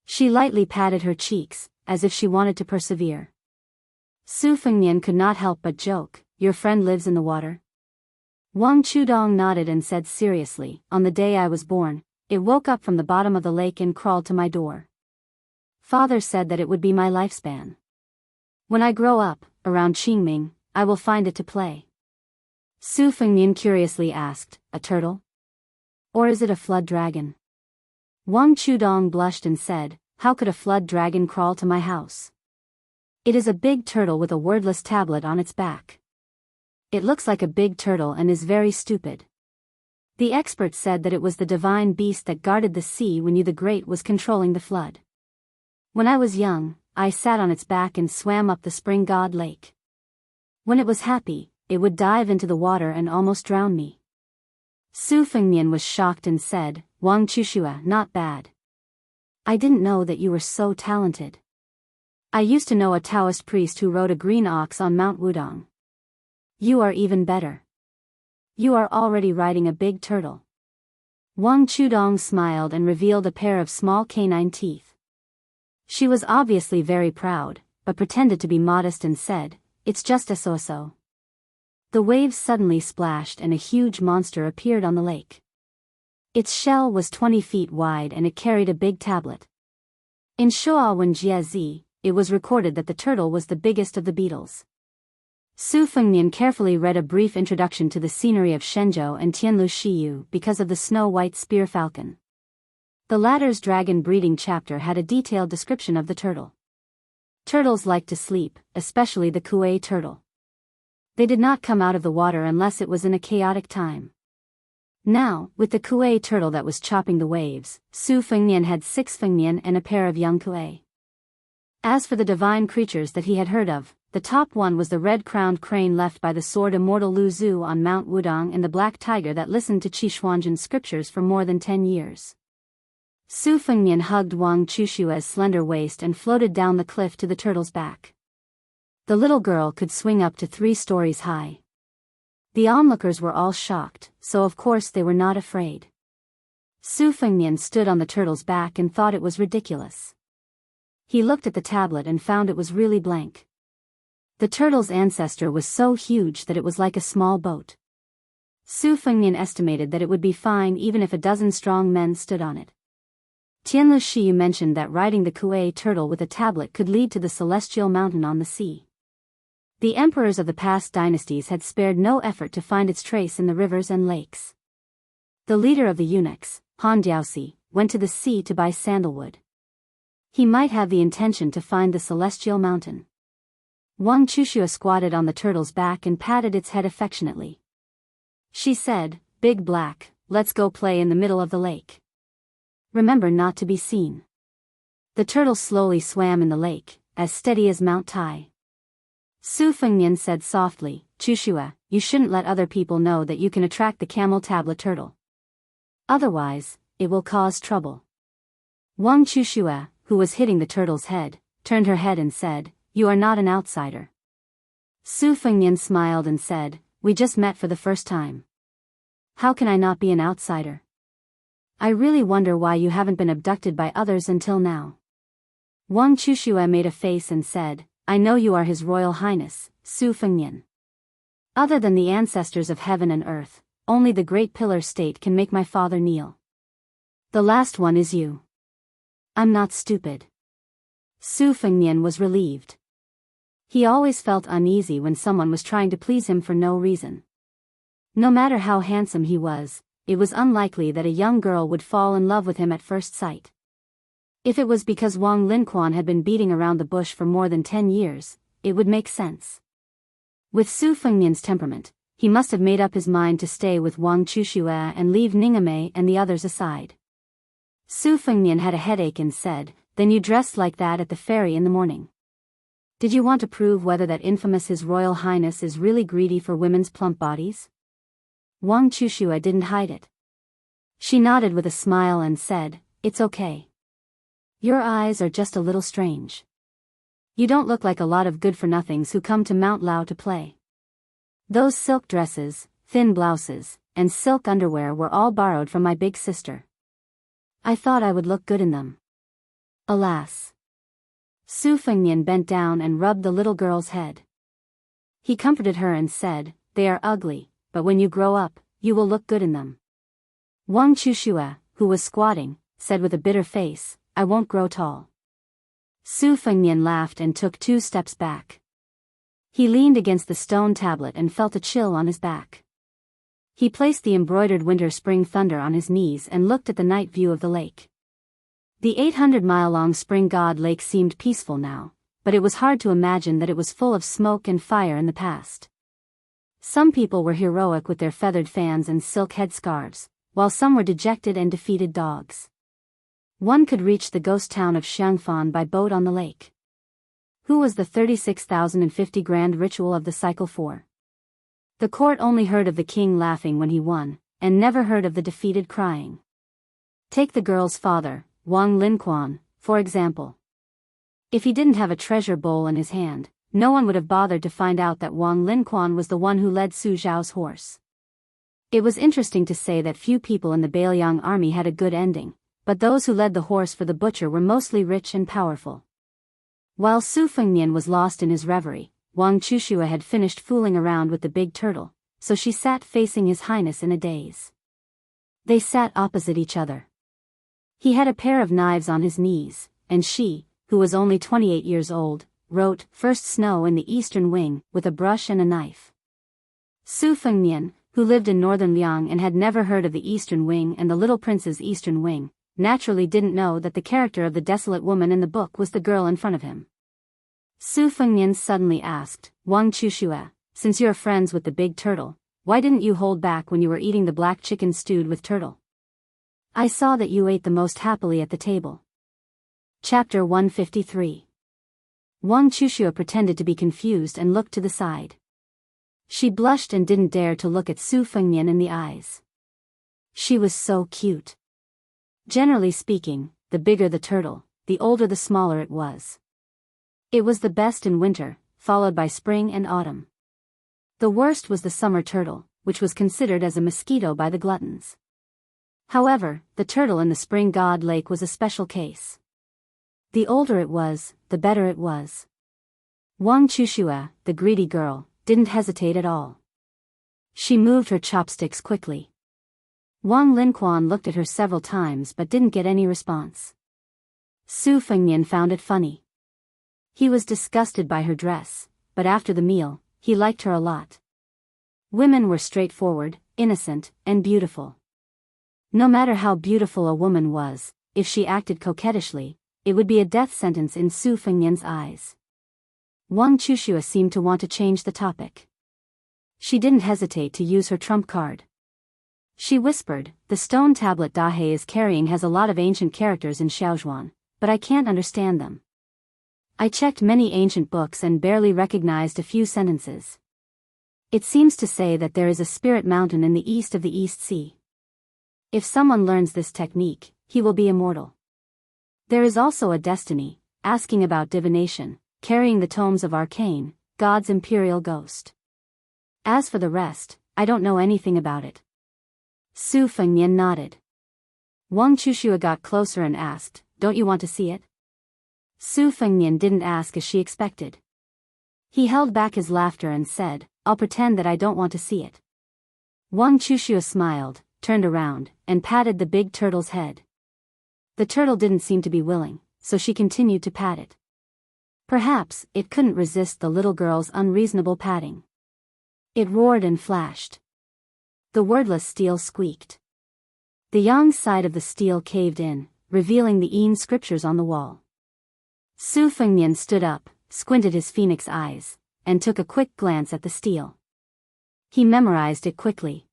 She lightly patted her cheeks, as if she wanted to persevere. Su Fengnian could not help but joke, "Your friend lives in the water?" Wang Chudong nodded and said seriously, "On the day I was born, it woke up from the bottom of the lake and crawled to my door. Father said that it would be my lifespan. When I grow up, around Qingming, I will find it to play." Su Fengnian curiously asked, "A turtle? Or is it a flood dragon?" Wang Chudong blushed and said, "How could a flood dragon crawl to my house? It is a big turtle with a wordless tablet on its back. It looks like a big turtle and is very stupid. The experts said that it was the divine beast that guarded the sea when you the Great was controlling the flood. When I was young, I sat on its back and swam up the spring god lake. When it was happy, it would dive into the water and almost drown me." Su Fengnian was shocked and said, "Wang Chushue, not bad. I didn't know that you were so talented. I used to know a Taoist priest who rode a green ox on Mount Wudong. You are even better. You are already riding a big turtle. Wang Chudong smiled and revealed a pair of small canine teeth. She was obviously very proud, but pretended to be modest and said, "It's just a so-so." The waves suddenly splashed and a huge monster appeared on the lake. Its shell was 20 feet wide and it carried a big tablet. In Shuawen Jiezi, it was recorded that the turtle was the biggest of the beetles. Su Fengnian carefully read a brief introduction to the scenery of Shenzhou and Tianlu Shiyu because of the snow-white spear falcon. The latter's dragon breeding chapter had a detailed description of the turtle. Turtles like to sleep, especially the Kuei turtle. They did not come out of the water unless it was in a chaotic time. Now, with the Kuei turtle that was chopping the waves, Su Fengnian had 6 Fengnian and a pair of young Kuei. As for the divine creatures that he had heard of, the top one was the red-crowned crane left by the sword immortal Lu Zhu on Mount Wudong and the black tiger that listened to Qishuangjan's scriptures for more than 10 years. Su Fengnian hugged Wang Chushua's slender waist and floated down the cliff to the turtle's back. The little girl could swing up to 3 stories high. The onlookers were all shocked, so of course they were not afraid. Su Fengnian stood on the turtle's back and thought it was ridiculous. He looked at the tablet and found it was really blank. The turtle's ancestor was so huge that it was like a small boat. Su Fengnian estimated that it would be fine even if a dozen strong men stood on it. Tianlu Shiyu mentioned that riding the Kuei turtle with a tablet could lead to the celestial mountain on the sea. The emperors of the past dynasties had spared no effort to find its trace in the rivers and lakes. The leader of the eunuchs, Han Diaosi, went to the sea to buy sandalwood. He might have the intention to find the celestial mountain. Wang Chushua squatted on the turtle's back and patted its head affectionately. She said, "Big Black, let's go play in the middle of the lake. Remember not to be seen." The turtle slowly swam in the lake, as steady as Mount Tai. Su Fengnian said softly, "Chushua, you shouldn't let other people know that you can attract the camel tablet turtle. Otherwise, it will cause trouble." Wang Chushua, who was hitting the turtle's head, turned her head and said, "You are not an outsider." Su Fengnian smiled and said, "We just met for the first time. How can I not be an outsider? I really wonder why you haven't been abducted by others until now." Wang Chushua made a face and said, "I know you are His Royal Highness, Su Fengnian. Other than the ancestors of heaven and earth, only the Great Pillar State can make my father kneel. The last one is you." "I'm not stupid." Su Fengnian was relieved. He always felt uneasy when someone was trying to please him for no reason. No matter how handsome he was, it was unlikely that a young girl would fall in love with him at first sight. If it was because Wang Linquan had been beating around the bush for more than 10 years, it would make sense. With Su Fengnian's temperament, he must have made up his mind to stay with Wang Chushua and leave Ningame and the others aside. Su Fengnian had a headache and said, "Then you dressed like that at the ferry in the morning. Did you want to prove whether that infamous His Royal Highness is really greedy for women's plump bodies?" Wang Chushua didn't hide it. She nodded with a smile and said, "It's okay. Your eyes are just a little strange. You don't look like a lot of good-for-nothings who come to Mount Lao to play. Those silk dresses, thin blouses, and silk underwear were all borrowed from my big sister. I thought I would look good in them. Alas." Su Fengnian bent down and rubbed the little girl's head. He comforted her and said, "They are ugly, but when you grow up, you will look good in them." Wang Chushua, who was squatting, said with a bitter face, "I won't grow tall." Su Fengnian laughed and took 2 steps back. He leaned against the stone tablet and felt a chill on his back. He placed the embroidered winter-spring thunder on his knees and looked at the night view of the lake. The 800-mile-long spring god lake seemed peaceful now, but it was hard to imagine that it was full of smoke and fire in the past. Some people were heroic with their feathered fans and silk headscarves, while some were dejected and defeated dogs. One could reach the ghost town of Xiangfan by boat on the lake. Who was the 36,050 grand ritual of the cycle for? The court only heard of the king laughing when he won, and never heard of the defeated crying. Take the girl's father, Wang Linquan, for example. If he didn't have a treasure bowl in his hand, no one would have bothered to find out that Wang Linquan was the one who led Su Zhao's horse. It was interesting to say that few people in the Bailiang army had a good ending, but those who led the horse for the butcher were mostly rich and powerful. While Su Fengnian was lost in his reverie, Wang Chushua had finished fooling around with the big turtle, so she sat facing His Highness in a daze. They sat opposite each other. He had a pair of knives on his knees, and she, who was only 28 years old, wrote, "First snow in the eastern wing," with a brush and a knife. Su Fengnian, who lived in northern Liang and had never heard of the eastern wing and the little prince's eastern wing, naturally didn't know that the character of the desolate woman in the book was the girl in front of him. Su Fengnian suddenly asked, "Wang Chushua, since you're friends with the big turtle, why didn't you hold back when you were eating the black chicken stewed with turtle? I saw that you ate the most happily at the table." Chapter 153. Wang Chushua pretended to be confused and looked to the side. She blushed and didn't dare to look at Su Fengnian in the eyes. She was so cute. Generally speaking, the bigger the turtle, the older the smaller it was. It was the best in winter, followed by spring and autumn. The worst was the summer turtle, which was considered as a mosquito by the gluttons. However, the turtle in the spring god lake was a special case. The older it was, the better it was. Wang Chushua, the greedy girl, didn't hesitate at all. She moved her chopsticks quickly. Wang Linquan looked at her several times but didn't get any response. Su Fengnian found it funny. He was disgusted by her dress, but after the meal, he liked her a lot. Women were straightforward, innocent, and beautiful. No matter how beautiful a woman was, if she acted coquettishly, it would be a death sentence in Su Fengnian's eyes. Wang Chushua seemed to want to change the topic. She didn't hesitate to use her trump card. She whispered, "The stone tablet Dahe is carrying has a lot of ancient characters in Xiaozhuan, but I can't understand them. I checked many ancient books and barely recognized a few sentences. It seems to say that there is a spirit mountain in the east of the East Sea. If someone learns this technique, he will be immortal. There is also a destiny, asking about divination, carrying the tomes of arcane, God's imperial ghost. As for the rest, I don't know anything about it." Su Fengnian nodded. Wang Chushua got closer and asked, "Don't you want to see it?" Su Fengnian didn't ask as she expected. He held back his laughter and said, "I'll pretend that I don't want to see it." Wang Chushua smiled, turned around, and patted the big turtle's head. The turtle didn't seem to be willing, so she continued to pat it. Perhaps it couldn't resist the little girl's unreasonable patting. It roared and flashed. The wordless steel squeaked. The yang side of the steel caved in, revealing the Yin scriptures on the wall. Su Fengnian stood up, squinted his phoenix eyes, and took a quick glance at the steel. He memorized it quickly.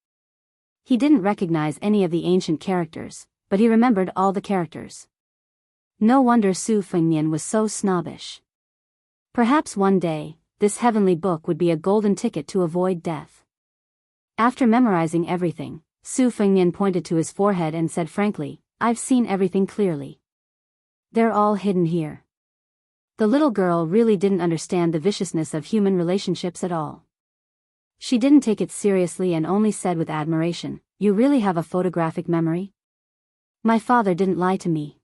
He didn't recognize any of the ancient characters, but he remembered all the characters. No wonder Su Fengnian was so snobbish. Perhaps one day, this heavenly book would be a golden ticket to avoid death. After memorizing everything, Su Fengnian pointed to his forehead and said frankly, "I've seen everything clearly. They're all hidden here." The little girl really didn't understand the viciousness of human relationships at all. She didn't take it seriously and only said with admiration, "You really have a photographic memory? My father didn't lie to me."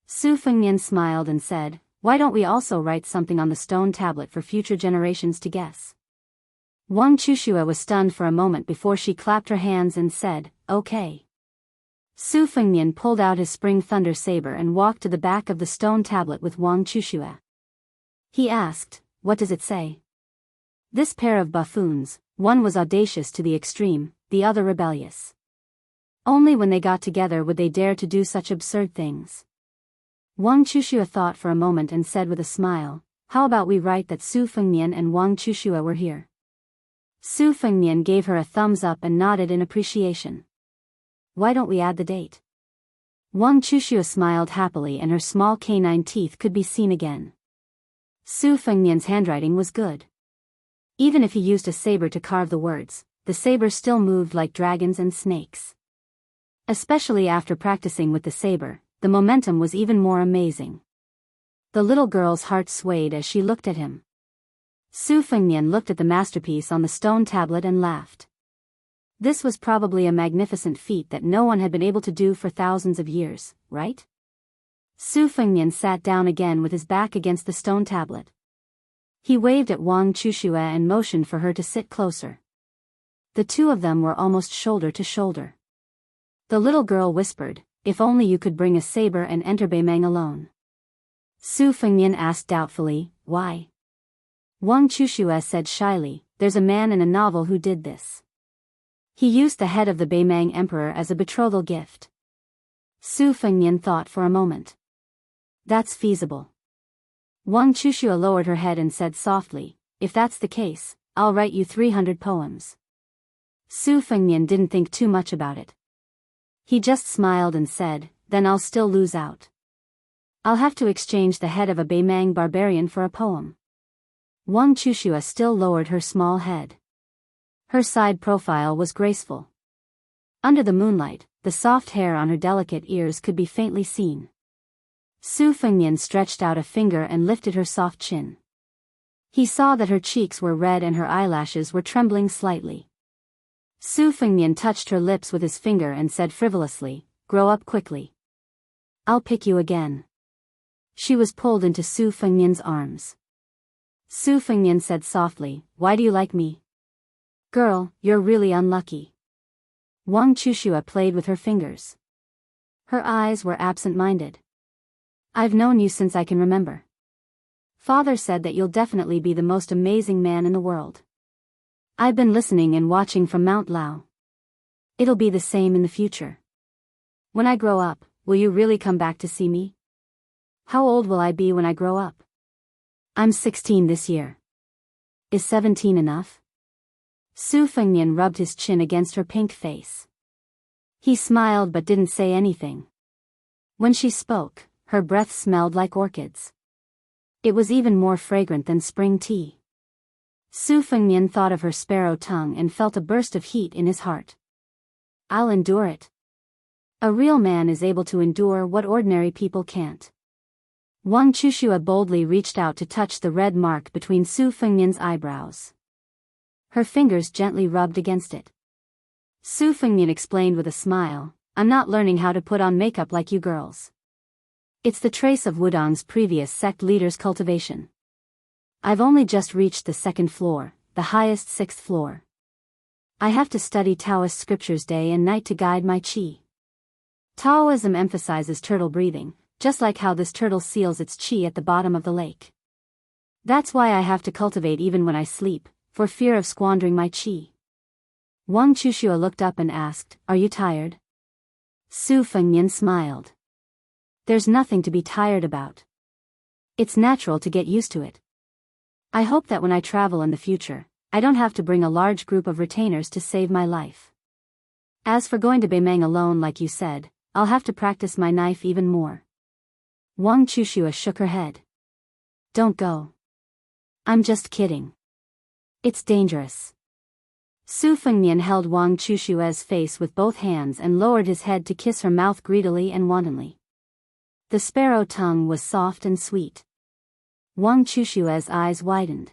Su Fengnian smiled and said, "Why don't we also write something on the stone tablet for future generations to guess?" Wang Chushua was stunned for a moment before she clapped her hands and said, "Okay." Su Fengnian pulled out his spring thunder saber and walked to the back of the stone tablet with Wang Chushua. He asked, "What does it say?" This pair of buffoons, one was audacious to the extreme, the other rebellious. Only when they got together would they dare to do such absurd things. Wang Chushua thought for a moment and said with a smile, "How about we write that Su Fengnian and Wang Chushua were here?" Su Fengnian gave her a thumbs up and nodded in appreciation. "Why don't we add the date?" Wang Chushua smiled happily and her small canine teeth could be seen again. Su Fengnian's handwriting was good. Even if he used a saber to carve the words, the saber still moved like dragons and snakes. Especially after practicing with the saber, the momentum was even more amazing. The little girl's heart swayed as she looked at him. Su Fengnian looked at the masterpiece on the stone tablet and laughed. This was probably a magnificent feat that no one had been able to do for thousands of years, right? Su Fengnian sat down again with his back against the stone tablet. He waved at Wang Chushue and motioned for her to sit closer. The two of them were almost shoulder to shoulder. The little girl whispered, "If only you could bring a saber and enter Beimeng alone." Su Fengnian asked doubtfully, "Why?" Wang Chushue said shyly, "There's a man in a novel who did this. He used the head of the Beimeng emperor as a betrothal gift." Su Fengnian thought for a moment. "That's feasible." Wang Chushue lowered her head and said softly, "If that's the case, I'll write you 300 poems." Su Fengnian didn't think too much about it. He just smiled and said, "Then I'll still lose out. I'll have to exchange the head of a Beimeng barbarian for a poem." Wang Chushue still lowered her small head. Her side profile was graceful. Under the moonlight, the soft hair on her delicate ears could be faintly seen. Su Fengnian stretched out a finger and lifted her soft chin. He saw that her cheeks were red and her eyelashes were trembling slightly. Su Fengnian touched her lips with his finger and said frivolously, "Grow up quickly. I'll pick you again." She was pulled into Su Fengnian's arms. Su Fengnian said softly, "Why do you like me?" "Girl, you're really unlucky." Wang Chushue played with her fingers. Her eyes were absent-minded. "I've known you since I can remember. Father said that you'll definitely be the most amazing man in the world. I've been listening and watching from Mount Lao. It'll be the same in the future. When I grow up, will you really come back to see me? How old will I be when I grow up? I'm 16 this year. Is 17 enough?" Su Fengnian rubbed his chin against her pink face. He smiled but didn't say anything. When she spoke, her breath smelled like orchids. It was even more fragrant than spring tea. Su Fengnian thought of her sparrow tongue and felt a burst of heat in his heart. "I'll endure it." A real man is able to endure what ordinary people can't. Wang Chushue boldly reached out to touch the red mark between Su Fengnian's eyebrows. Her fingers gently rubbed against it. Su Fengnian explained with a smile, "I'm not learning how to put on makeup like you girls. It's the trace of Wudong's previous sect leader's cultivation. I've only just reached the 2nd floor, the highest 6th floor. I have to study Taoist scriptures day and night to guide my qi. Taoism emphasizes turtle breathing, just like how this turtle seals its qi at the bottom of the lake. That's why I have to cultivate even when I sleep, for fear of squandering my qi." Wang Chushue looked up and asked, "Are you tired?" Su Fengnian smiled. "There's nothing to be tired about. It's natural to get used to it. I hope that when I travel in the future, I don't have to bring a large group of retainers to save my life. As for going to Beimeng alone like you said, I'll have to practice my knife even more." Wang Chushue shook her head. "Don't go. I'm just kidding. It's dangerous." Su Fengnian held Wang Chushue's face with both hands and lowered his head to kiss her mouth greedily and wantonly. The sparrow tongue was soft and sweet. Wang Chushue's eyes widened.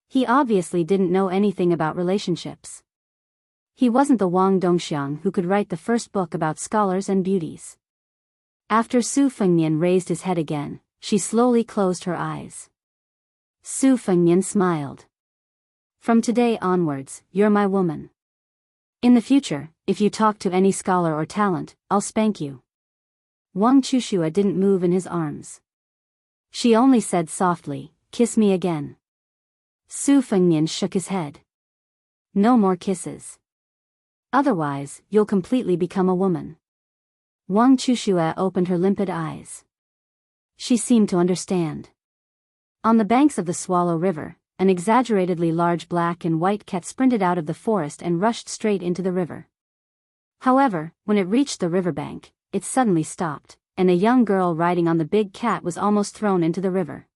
He obviously didn't know anything about relationships. He wasn't the Wang Dongxiang who could write the first book about scholars and beauties. After Su Fengnian raised his head again, she slowly closed her eyes. Su Fengnian smiled. "From today onwards, you're my woman. In the future, if you talk to any scholar or talent, I'll spank you." Wang Chushue didn't move in his arms. She only said softly, "Kiss me again." Su Fengnian shook his head. "No more kisses. Otherwise, you'll completely become a woman." Wang Chushue opened her limpid eyes. She seemed to understand. On the banks of the Swallow River, an exaggeratedly large black and white cat sprinted out of the forest and rushed straight into the river. However, when it reached the riverbank, it suddenly stopped, and a young girl riding on the big cat was almost thrown into the river.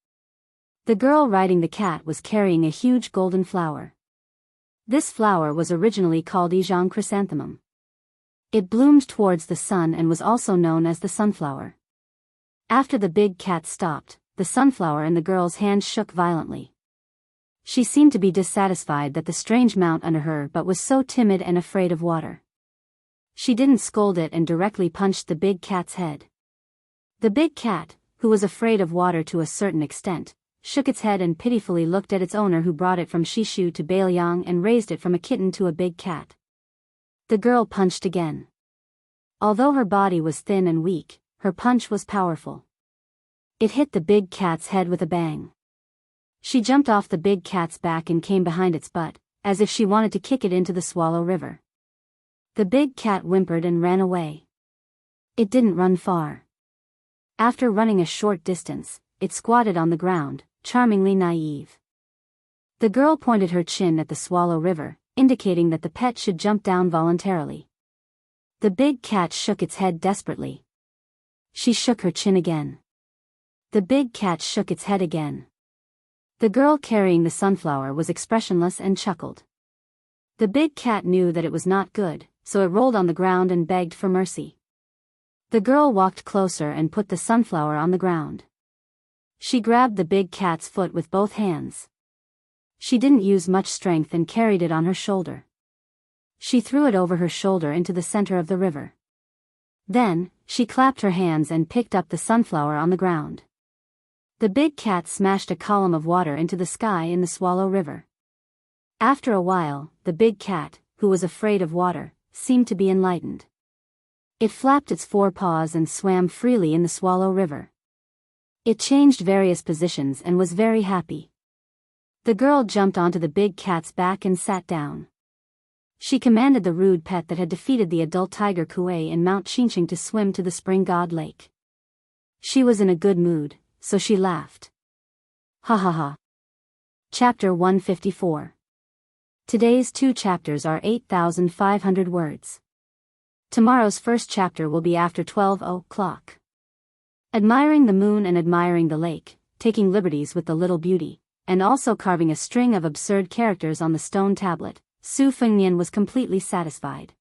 The girl riding the cat was carrying a huge golden flower. This flower was originally called Yizhang chrysanthemum. It bloomed towards the sun and was also known as the sunflower. After the big cat stopped, the sunflower in the girl's hand shook violently. She seemed to be dissatisfied that the strange mount under her but was so timid and afraid of water. She didn't scold it and directly punched the big cat's head. The big cat, who was afraid of water to a certain extent, shook its head and pitifully looked at its owner who brought it from Shishu to Bailiang and raised it from a kitten to a big cat. The girl punched again. Although her body was thin and weak, her punch was powerful. It hit the big cat's head with a bang. She jumped off the big cat's back and came behind its butt, as if she wanted to kick it into the Swallow River. The big cat whimpered and ran away. It didn't run far. After running a short distance, it squatted on the ground, charmingly naive. The girl pointed her chin at the Swallow River, indicating that the pet should jump down voluntarily. The big cat shook its head desperately. She shook her chin again. The big cat shook its head again. The girl carrying the sunflower was expressionless and chuckled. The big cat knew that it was not good, so it rolled on the ground and begged for mercy. The girl walked closer and put the sunflower on the ground. She grabbed the big cat's foot with both hands. She didn't use much strength and carried it on her shoulder. She threw it over her shoulder into the center of the river. Then, she clapped her hands and picked up the sunflower on the ground. The big cat smashed a column of water into the sky in the Swallow River. After a while, the big cat, who was afraid of water, seemed to be enlightened. It flapped its forepaws and swam freely in the Swallow River. It changed various positions and was very happy. The girl jumped onto the big cat's back and sat down. She commanded the rude pet that had defeated the adult tiger Kuei in Mount Qingqing to swim to the spring god lake. She was in a good mood, so she laughed. Ha ha ha. Chapter 154. Today's 2 chapters are 8,500 words. Tomorrow's first chapter will be after 12 o'clock. Admiring the moon and admiring the lake, taking liberties with the little beauty, and also carving a string of absurd characters on the stone tablet, Su Fengnian was completely satisfied.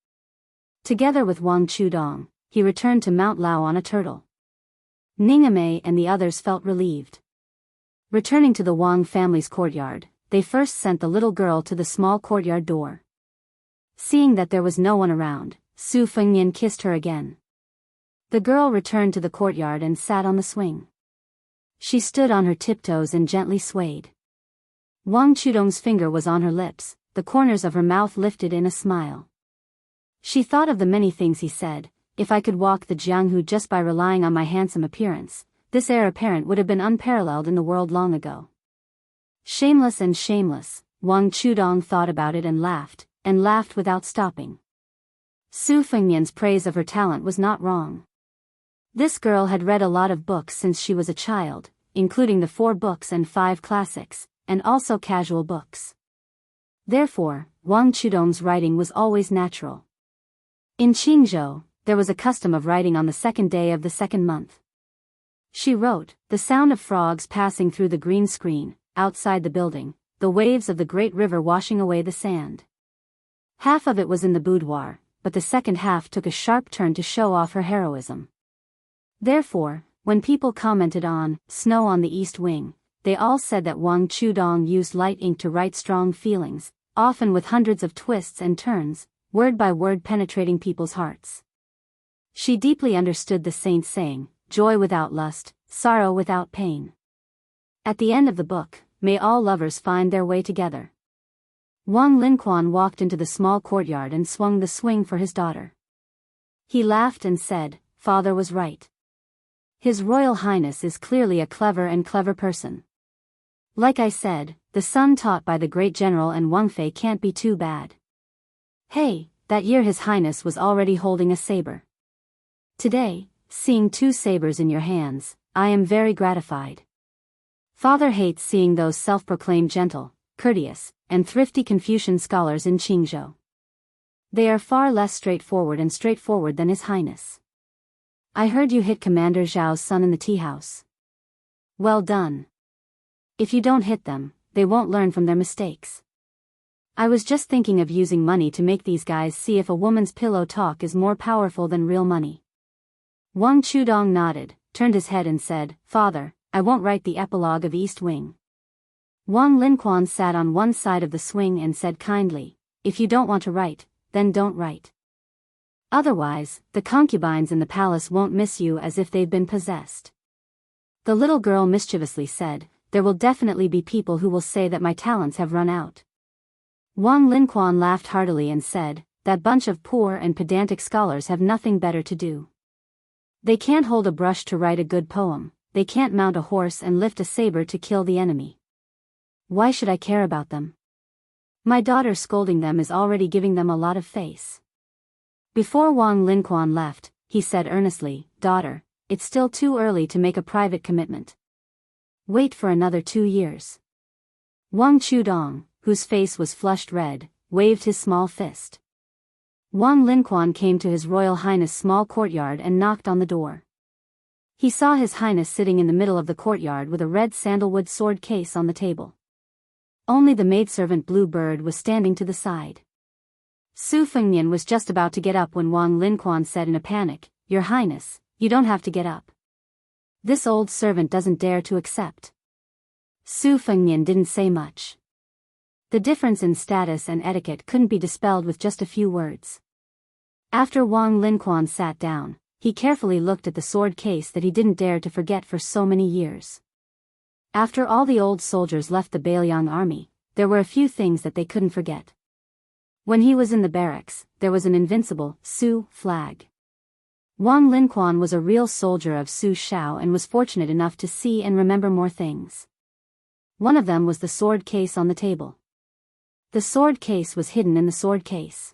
Together with Wang Chudong, he returned to Mount Lao on a turtle. Ningame and the others felt relieved. Returning to the Wang family's courtyard, they first sent the little girl to the small courtyard door. Seeing that there was no one around, Su Fengnian kissed her again. The girl returned to the courtyard and sat on the swing. She stood on her tiptoes and gently swayed. Wang Chudong's finger was on her lips, the corners of her mouth lifted in a smile. She thought of the many things he said. If I could walk the Jianghu just by relying on my handsome appearance, this heir apparent would have been unparalleled in the world long ago. Shameless and shameless, Wang Chudong thought about it and laughed without stopping. Su Fengnian's praise of her talent was not wrong. This girl had read a lot of books since she was a child, including the 4 books and 5 classics, and also casual books. Therefore, Wang Chudong's writing was always natural. In Qingzhou, there was a custom of writing on the 2nd day of the 2nd month. She wrote, the sound of frogs passing through the green screen, outside the building, the waves of the great river washing away the sand. Half of it was in the boudoir, but the second half took a sharp turn to show off her heroism. Therefore, when people commented on Snow on the East Wing, they all said that Wang Chudong used light ink to write strong feelings, often with hundreds of twists and turns, word by word penetrating people's hearts. She deeply understood the saint's saying, joy without lust, sorrow without pain. At the end of the book, may all lovers find their way together. Wang Linquan walked into the small courtyard and swung the swing for his daughter. He laughed and said, Father was right. His Royal Highness is clearly a clever person. Like I said, the son taught by the great general and Wang Fei can't be too bad. Hey, that year His Highness was already holding a saber. Today, seeing 2 sabers in your hands, I am very gratified. Father hates seeing those self-proclaimed gentle, courteous, and thrifty Confucian scholars in Qingzhou. They are far less straightforward than His Highness. I heard you hit Commander Zhao's son in the tea house. Well done. If you don't hit them, they won't learn from their mistakes. I was just thinking of using money to make these guys see if a woman's pillow talk is more powerful than real money. Wang Chudong nodded, turned his head and said, Father, I won't write the epilogue of East Wing. Wang Linquan sat on one side of the swing and said kindly, if you don't want to write, then don't write. Otherwise, the concubines in the palace won't miss you as if they've been possessed. The little girl mischievously said, there will definitely be people who will say that my talents have run out. Wang Linquan laughed heartily and said, that bunch of poor and pedantic scholars have nothing better to do. They can't hold a brush to write a good poem, they can't mount a horse and lift a saber to kill the enemy. Why should I care about them? My daughter scolding them is already giving them a lot of face. Before Wang Linquan left, he said earnestly, Daughter, it's still too early to make a private commitment. Wait for another 2 years. Wang Chudong, whose face was flushed red, waved his small fist. Wang Linquan came to His Royal Highness' small courtyard and knocked on the door. He saw His Highness sitting in the middle of the courtyard with a red sandalwood sword case on the table. Only the maidservant Blue Bird was standing to the side. Su Fengnian was just about to get up when Wang Linquan said in a panic, Your Highness, you don't have to get up. This old servant doesn't dare to accept. Su Fengnian didn't say much. The difference in status and etiquette couldn't be dispelled with just a few words. After Wang Linquan sat down, he carefully looked at the sword case that he didn't dare to forget for so many years. After all the old soldiers left the Bailiang army, there were a few things that they couldn't forget. When he was in the barracks, there was an invincible Su flag. Wang Linquan was a real soldier of Su Shao and was fortunate enough to see and remember more things. One of them was the sword case on the table. The sword case was hidden in the sword case.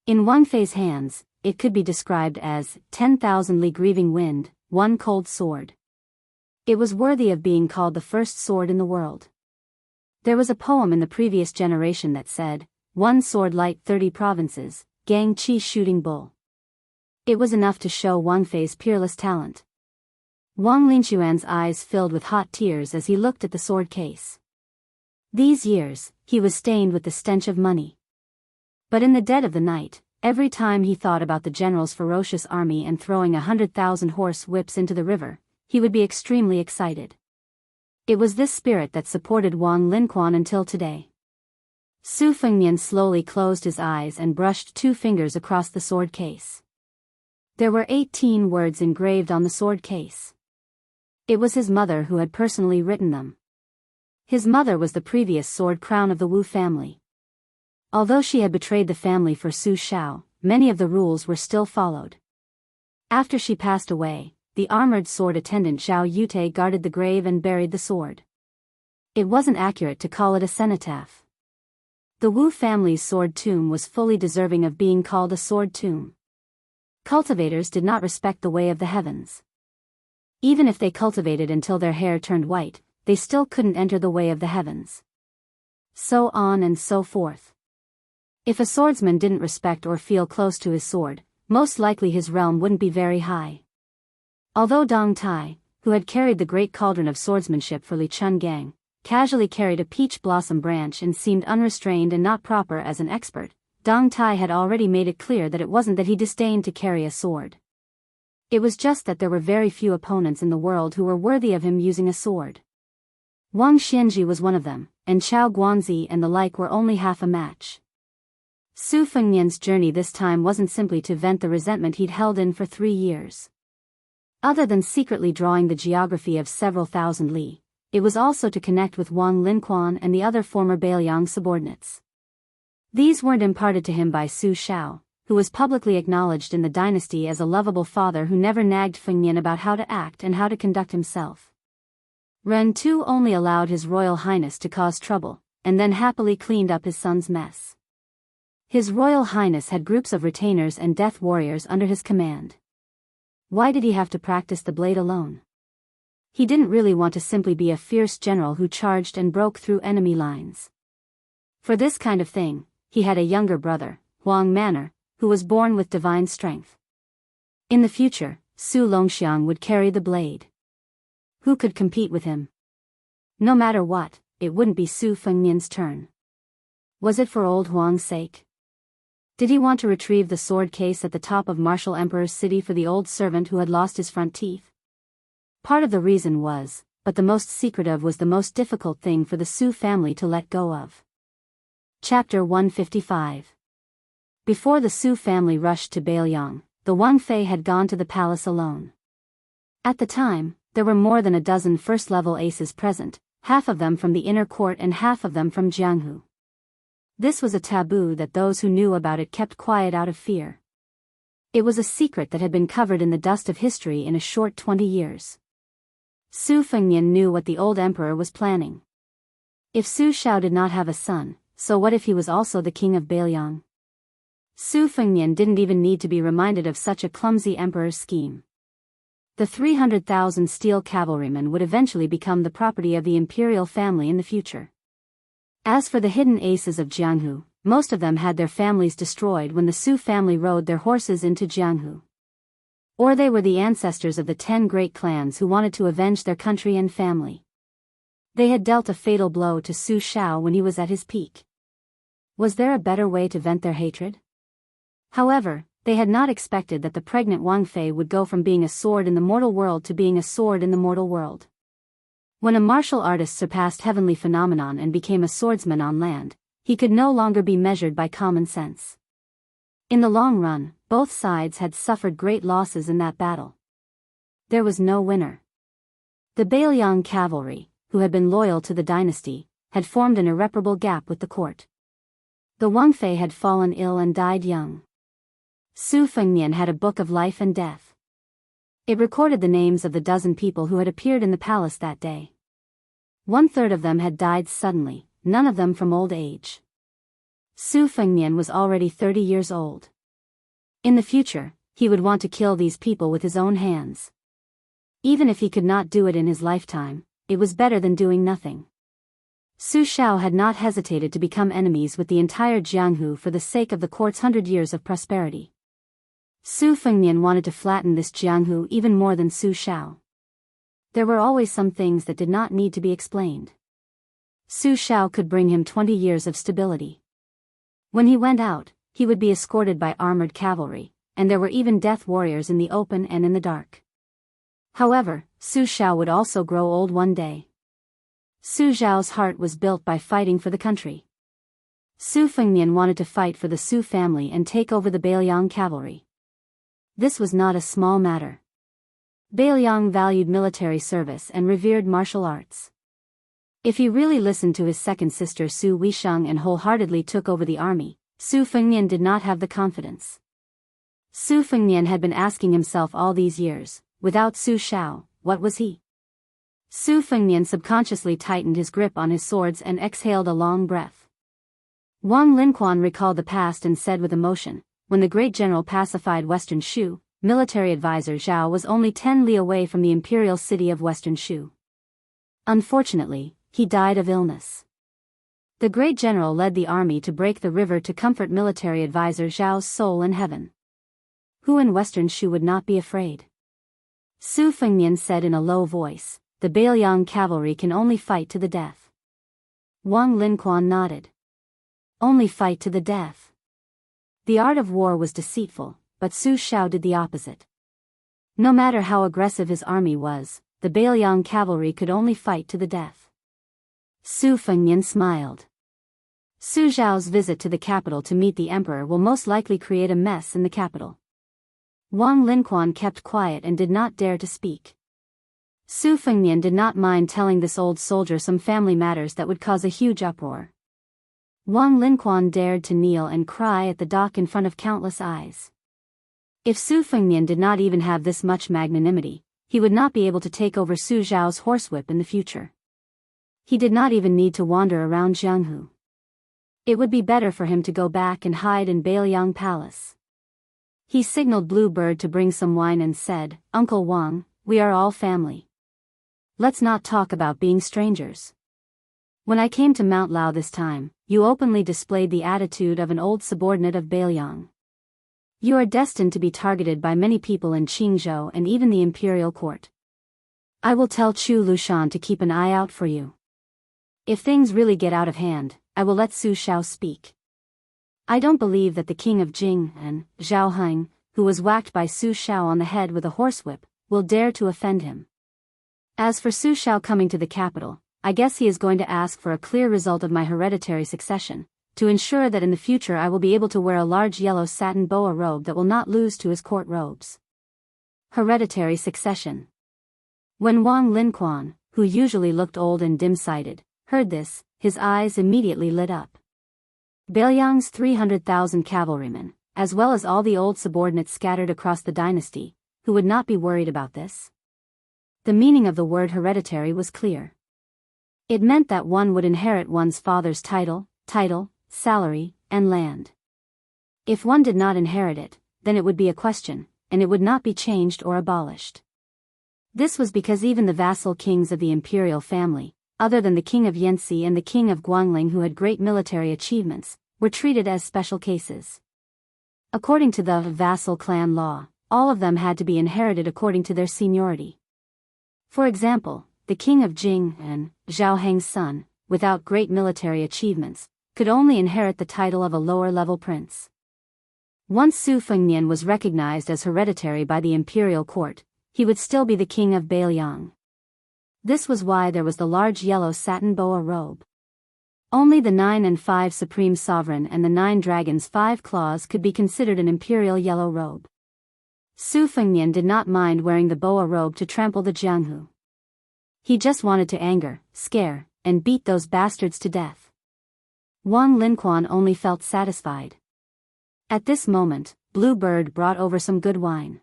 In Wang Fei's hands, it could be described as 10,000 li grieving wind, one cold sword. It was worthy of being called the first sword in the world. There was a poem in the previous generation that said, one sword light 30 provinces, Gang Chi shooting bull. It was enough to show Wang Fei's peerless talent. Wang Linquan's eyes filled with hot tears as he looked at the sword case. These years, he was stained with the stench of money. But in the dead of the night, every time he thought about the general's ferocious army and throwing 100,000 horse whips into the river, he would be extremely excited. It was this spirit that supported Wang Linquan until today. Su Fengnian slowly closed his eyes and brushed 2 fingers across the sword case. There were 18 words engraved on the sword case. It was his mother who had personally written them. His mother was the previous sword crown of the Wu family. Although she had betrayed the family for Su Shao, many of the rules were still followed. After she passed away, the armored sword attendant Zhao Yute guarded the grave and buried the sword. It wasn't accurate to call it a cenotaph. The Wu family's sword tomb was fully deserving of being called a sword tomb. Cultivators did not respect the way of the heavens. Even if they cultivated until their hair turned white, they still couldn't enter the way of the heavens. So on and so forth. If a swordsman didn't respect or feel close to his sword, most likely his realm wouldn't be very high. Although Dong Tai, who had carried the great cauldron of swordsmanship for Li Chun Gang, casually carried a peach blossom branch and seemed unrestrained and not proper as an expert, Dong Tai had already made it clear that it wasn't that he disdained to carry a sword. It was just that there were very few opponents in the world who were worthy of him using a sword. Wang Xianji was one of them, and Chao Guanzi and the like were only half a match. Su Fengnian's journey this time wasn't simply to vent the resentment he'd held in for 3 years. Other than secretly drawing the geography of several thousand li, it was also to connect with Wang Linquan and the other former Bailiang subordinates. These weren't imparted to him by Su Shao, who was publicly acknowledged in the dynasty as a lovable father who never nagged Fengnian about how to act and how to conduct himself. Ren Tu only allowed His Royal Highness to cause trouble, and then happily cleaned up his son's mess. His Royal Highness had groups of retainers and death warriors under his command. Why did he have to practice the blade alone? He didn't really want to simply be a fierce general who charged and broke through enemy lines. For this kind of thing, he had a younger brother, Huang Manor, who was born with divine strength. In the future, Su Longxiang would carry the blade. Who could compete with him? No matter what, it wouldn't be Su Fengnian's turn. Was it for old Huang's sake? Did he want to retrieve the sword case at the top of Martial Emperor's city for the old servant who had lost his front teeth? Part of the reason was, but the most secretive was the most difficult thing for the Su family to let go of. Chapter 155. Before the Su family rushed to Bailiang, the Wang Fei had gone to the palace alone. At the time, there were more than a dozen first-level aces present, half of them from the inner court and half of them from Jianghu. This was a taboo that those who knew about it kept quiet out of fear. It was a secret that had been covered in the dust of history in a short 20 years. Su Fengnian knew what the old emperor was planning. If Su Shao did not have a son, so what if he was also the king of Bailiang? Su Fengnian didn't even need to be reminded of such a clumsy emperor's scheme. The 300,000 steel cavalrymen would eventually become the property of the imperial family in the future. As for the hidden aces of Jianghu, most of them had their families destroyed when the Su family rode their horses into Jianghu. Or they were the ancestors of the 10 great clans who wanted to avenge their country and family. They had dealt a fatal blow to Su Shao when he was at his peak. Was there a better way to vent their hatred? However, they had not expected that the pregnant Wang Fei would go from being a sword in the mortal world to being a sword in the mortal world. When a martial artist surpassed heavenly phenomenon and became a swordsman on land, he could no longer be measured by common sense. In the long run, both sides had suffered great losses in that battle. There was no winner. The Bailiang cavalry, who had been loyal to the dynasty, had formed an irreparable gap with the court. The Wang Fei had fallen ill and died young. Su Fengnian had a book of life and death. It recorded the names of the dozen people who had appeared in the palace that day. 1/3 of them had died suddenly, none of them from old age. Su Fengnian was already 30 years old. In the future, he would want to kill these people with his own hands. Even if he could not do it in his lifetime, it was better than doing nothing. Su Shao had not hesitated to become enemies with the entire Jianghu for the sake of the court's 100 years of prosperity. Su Fengnian wanted to flatten this Jianghu even more than Su Shao. There were always some things that did not need to be explained. Su Shao could bring him 20 years of stability. When he went out, he would be escorted by armored cavalry, and there were even death warriors in the open and in the dark. However, Su Shao would also grow old one day. Su Zhao's heart was built by fighting for the country. Su Fengnian wanted to fight for the Su family and take over the Bailiang cavalry. This was not a small matter. Bailiang valued military service and revered martial arts. If he really listened to his second sister Su Weisheng and wholeheartedly took over the army, Su Fengnian did not have the confidence. Su Fengnian had been asking himself all these years, without Su Shao, what was he? Su Fengnian subconsciously tightened his grip on his swords and exhaled a long breath. Wang Linquan recalled the past and said with emotion, when the great general pacified Western Shu, military advisor Zhao was only 10 li away from the imperial city of Western Shu. Unfortunately, he died of illness. The great general led the army to break the river to comfort military advisor Zhao's soul in heaven. Who in Western Shu would not be afraid? Su Fengnian said in a low voice, the Bailiang cavalry can only fight to the death. Wang Linquan nodded. Only fight to the death. The art of war was deceitful, but Su Shao did the opposite. No matter how aggressive his army was, the Bailiang cavalry could only fight to the death. Su Fengnian smiled. Su Zhao's visit to the capital to meet the emperor will most likely create a mess in the capital. Wang Linquan kept quiet and did not dare to speak. Su Fengnian did not mind telling this old soldier some family matters that would cause a huge uproar. Wang Linquan dared to kneel and cry at the dock in front of countless eyes. If Su Fengnian did not even have this much magnanimity, he would not be able to take over Su Zhao's horsewhip in the future. He did not even need to wander around Jianghu. It would be better for him to go back and hide in Bailiang Palace. He signaled Blue Bird to bring some wine and said, Uncle Wang, we are all family. Let's not talk about being strangers. When I came to Mount Lao this time, you openly displayed the attitude of an old subordinate of Bailiang. You are destined to be targeted by many people in Qingzhou and even the imperial court. I will tell Chu Lushan to keep an eye out for you. If things really get out of hand, I will let Su Xiao speak. I don't believe that the king of Jing and Zhao Heng, who was whacked by Su Xiao on the head with a horsewhip, will dare to offend him. As for Su Xiao coming to the capital, I guess he is going to ask for a clear result of my hereditary succession, to ensure that in the future I will be able to wear a large yellow satin boa robe that will not lose to his court robes. Hereditary succession. When Wang Linquan, who usually looked old and dim-sighted, heard this, his eyes immediately lit up. Beiliang's 300,000 cavalrymen, as well as all the old subordinates scattered across the dynasty, who would not be worried about this? The meaning of the word hereditary was clear. It meant that one would inherit one's father's title, salary, and land. If one did not inherit it, then it would be a question, and it would not be changed or abolished. This was because even the vassal kings of the imperial family, other than the king of Yanxi and the king of Guangling who had great military achievements, were treated as special cases. According to the vassal clan law, all of them had to be inherited according to their seniority. For example, the king of Jing and Zhao Heng's son, without great military achievements, could only inherit the title of a lower-level prince. Once Su Fengnian was recognized as hereditary by the imperial court, he would still be the king of Beiliang. This was why there was the large yellow satin boa robe. Only the 9 and 5 supreme sovereign and the 9 dragons' 5 claws could be considered an imperial yellow robe. Su Fengnian did not mind wearing the boa robe to trample the Jianghu. He just wanted to anger, scare, and beat those bastards to death. Wang Linquan only felt satisfied. At this moment, Blue Bird brought over some good wine.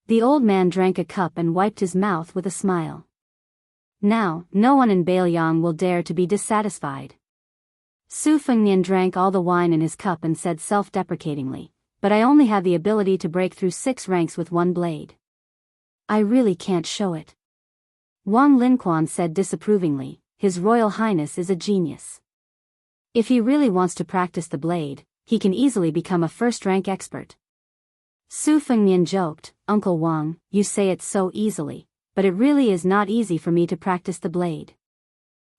The old man drank a cup and wiped his mouth with a smile. Now, no one in Beiliang will dare to be dissatisfied. Su Fengnian drank all the wine in his cup and said self-deprecatingly, but I only have the ability to break through 6 ranks with one blade. I really can't show it. Wang Linquan said disapprovingly, His Royal Highness is a genius. If he really wants to practice the blade, he can easily become a first-rank expert. Su Fengnian joked, Uncle Wang, you say it so easily, but it really is not easy for me to practice the blade.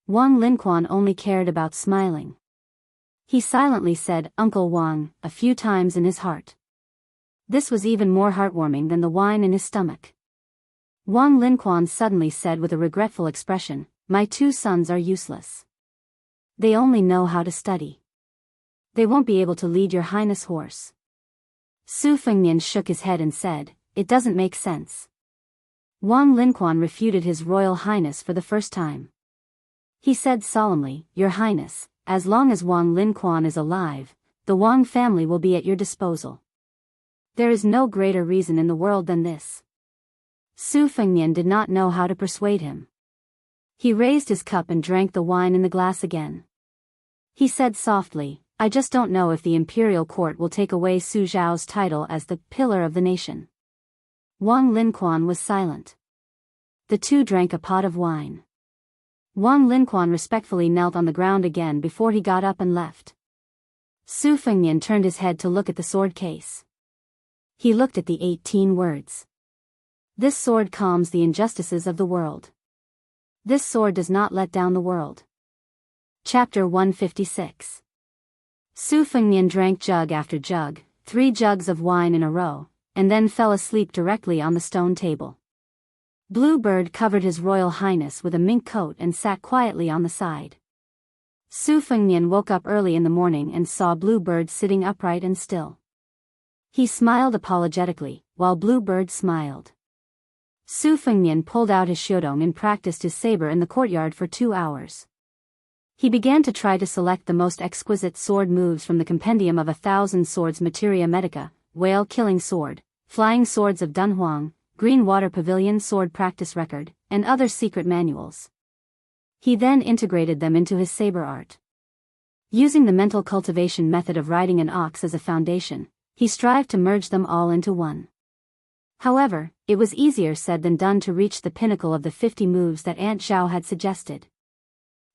Wang Linquan only cared about smiling. He silently said, Uncle Wang, a few times in his heart. This was even more heartwarming than the wine in his stomach. Wang Linquan suddenly said with a regretful expression, My 2 sons are useless. They only know how to study. They won't be able to lead your highness' horse. Su Fengnian shook his head and said, It doesn't make sense. Wang Linquan refuted His Royal Highness for the first time. He said solemnly, Your Highness, as long as Wang Linquan is alive, the Wang family will be at your disposal. There is no greater reason in the world than this. Su Fengnian did not know how to persuade him. He raised his cup and drank the wine in the glass again. He said softly, I just don't know if the imperial court will take away Su Zhao's title as the pillar of the nation. Wang Linquan was silent. The 2 drank a pot of wine. Wang Linquan respectfully knelt on the ground again before he got up and left. Su Fengnian turned his head to look at the sword case. He looked at the 18 words. This sword calms the injustices of the world. This sword does not let down the world. Chapter 156. Su Fengnian drank jug after jug, 3 jugs of wine in a row, and then fell asleep directly on the stone table. Blue Bird covered His Royal Highness with a mink coat and sat quietly on the side. Su Fengnian woke up early in the morning and saw Blue Bird sitting upright and still. He smiled apologetically, while Blue Bird smiled. Su Fengnian pulled out his xiudong and practiced his saber in the courtyard for 2 hours. He began to try to select the most exquisite sword moves from the compendium of 1,000 swords Materia Medica, whale-killing sword, flying swords of Dunhuang, Green Water Pavilion sword practice record, and other secret manuals. He then integrated them into his saber art. Using the mental cultivation method of riding an ox as a foundation, he strived to merge them all into one. However, it was easier said than done to reach the pinnacle of the 50 moves that Aunt Zhao had suggested.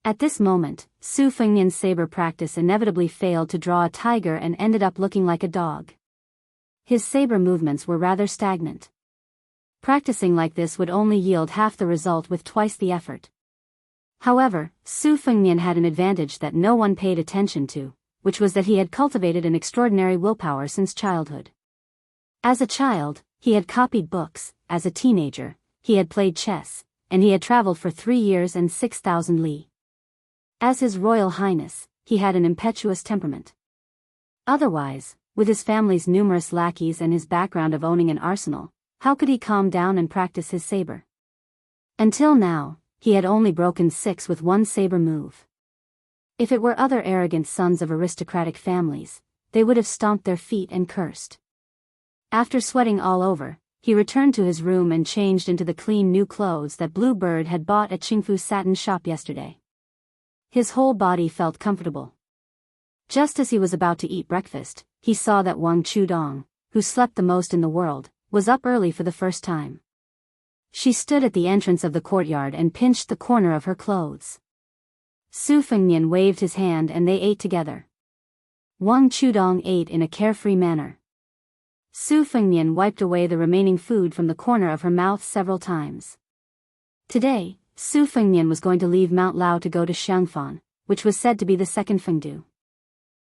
At this moment, Su Fengnian's saber practice inevitably failed to draw a tiger and ended up looking like a dog. His saber movements were rather stagnant. Practicing like this would only yield half the result with twice the effort. However, Su Fengnian had an advantage that no one paid attention to, which was that he had cultivated an extraordinary willpower since childhood. As a child, he had copied books, as a teenager, he had played chess, and he had traveled for 3 years and 6,000 li. As His Royal Highness, he had an impetuous temperament. Otherwise, with his family's numerous lackeys and his background of owning an arsenal, how could he calm down and practice his saber? Until now, he had only broken 6 with one saber move. If it were other arrogant sons of aristocratic families, they would have stomped their feet and cursed. After sweating all over, he returned to his room and changed into the clean new clothes that Blue Bird had bought at Qingfu's satin shop yesterday. His whole body felt comfortable. Just as he was about to eat breakfast, he saw that Wang Chudong, who slept the most in the world, was up early for the first time. She stood at the entrance of the courtyard and pinched the corner of her clothes. Su Fengnian waved his hand and they ate together. Wang Chudong ate in a carefree manner. Su Fengnian wiped away the remaining food from the corner of her mouth several times. Today, Su Fengnian was going to leave Mount Lao to go to Xiangfan, which was said to be the second Fengdu.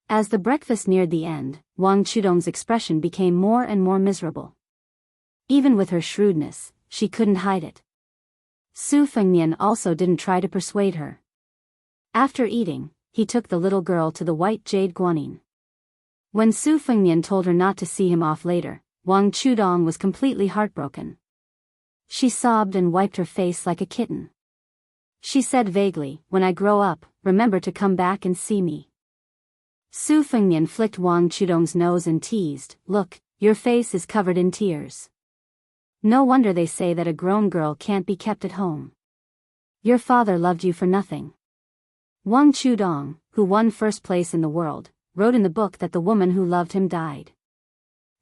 As the breakfast neared the end, Wang Chudong's expression became more and more miserable. Even with her shrewdness, she couldn't hide it. Su Fengnian also didn't try to persuade her. After eating, he took the little girl to the white jade guanyin. When Su Fengnian told her not to see him off later, Wang Chudong was completely heartbroken. She sobbed and wiped her face like a kitten. She said vaguely, "When I grow up, remember to come back and see me." Su Fengnian flicked Wang Chudong's nose and teased, "Look, your face is covered in tears. No wonder they say that a grown girl can't be kept at home. Your father loved you for nothing." Wang Chudong, who won first place in the world, wrote in the book that the woman who loved him died.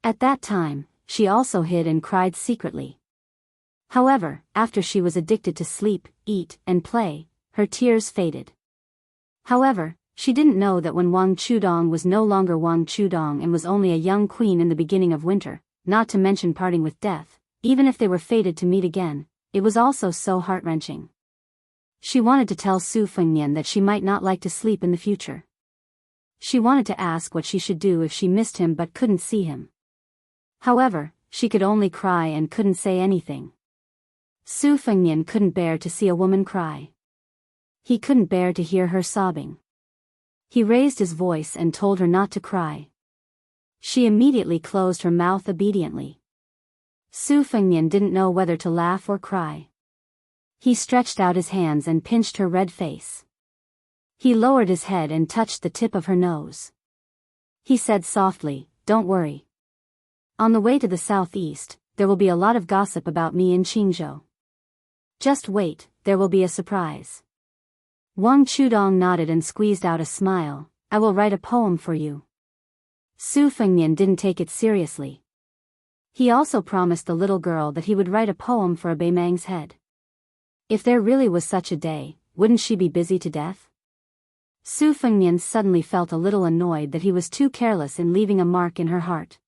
At that time, she also hid and cried secretly. However, after she was addicted to sleep, eat, and play, her tears faded. However, she didn't know that when Wang Chudong was no longer Wang Chudong and was only a young queen in the beginning of winter, not to mention parting with death, even if they were fated to meet again, it was also so heart-wrenching. She wanted to tell Su Fengnian that she might not like to sleep in the future. She wanted to ask what she should do if she missed him but couldn't see him. However, she could only cry and couldn't say anything. Su Fengnian couldn't bear to see a woman cry. He couldn't bear to hear her sobbing. He raised his voice and told her not to cry. She immediately closed her mouth obediently. Su Fengnian didn't know whether to laugh or cry. He stretched out his hands and pinched her red face. He lowered his head and touched the tip of her nose. He said softly, "Don't worry. On the way to the southeast, there will be a lot of gossip about me in Qingzhou. Just wait, there will be a surprise." Wang Chudong nodded and squeezed out a smile. "I will write a poem for you." Su Fengnian didn't take it seriously. He also promised the little girl that he would write a poem for a Beimang's head. If there really was such a day, wouldn't she be busy to death? Su Fengnian suddenly felt a little annoyed that he was too careless in leaving a mark in her heart.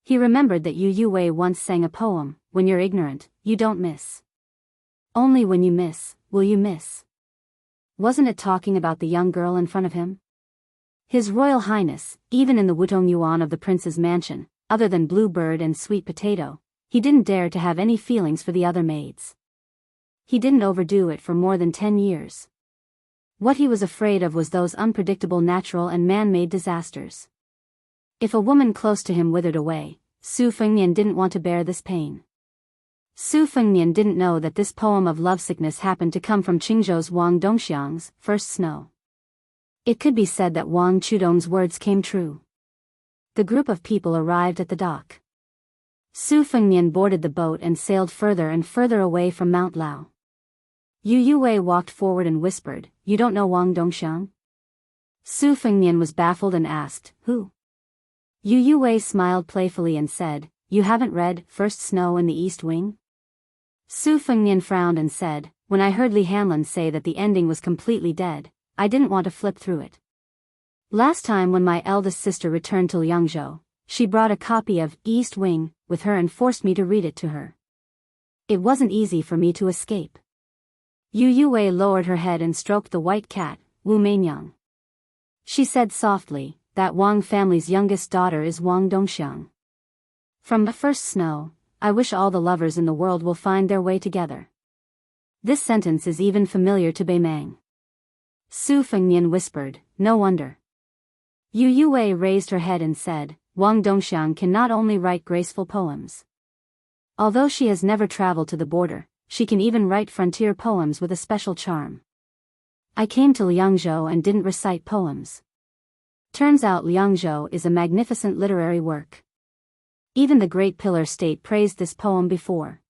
He remembered that Yu Yue once sang a poem, "When you're ignorant, you don't miss. Only when you miss, will you miss." Wasn't it talking about the young girl in front of him? His Royal Highness, even in the Wutong Yuan of the prince's mansion, other than Blue Bird and Sweet Potato, he didn't dare to have any feelings for the other maids. He didn't overdo it for more than 10 years. What he was afraid of was those unpredictable natural and man-made disasters. If a woman close to him withered away, Su Fengnian didn't want to bear this pain. Su Fengnian didn't know that this poem of lovesickness happened to come from Qingzhou's Wang Dongxiang's first snow. It could be said that Wang Chudong's words came true. The group of people arrived at the dock. Su Fengnian boarded the boat and sailed further and further away from Mount Lao. Yu Yue walked forward and whispered, "You don't know Wang Dongxiang?" Su Fengnian was baffled and asked, "Who?" Yu Yue smiled playfully and said, "You haven't read First Snow in the East Wing?" Su Fengnian frowned and said, "When I heard Li Hanlin say that the ending was completely dead, I didn't want to flip through it. Last time when my eldest sister returned to Liangzhou, she brought a copy of East Wing with her and forced me to read it to her. It wasn't easy for me to escape. Yu Yue lowered her head and stroked the white cat, Wu Meinyang. She said softly, that Wang family's youngest daughter is Wang Dongxiang. From the first snow, I wish all the lovers in the world will find their way together. This sentence is even familiar to Beimang. Su Fengnian whispered, no wonder. Yu Yue raised her head and said, Wang Dongxiang can not only write graceful poems. Although she has never traveled to the border, she can even write frontier poems with a special charm. I came to Liangzhou and didn't recite poems. Turns out Liangzhou is a magnificent literary work. Even the Great Pillar State praised this poem before.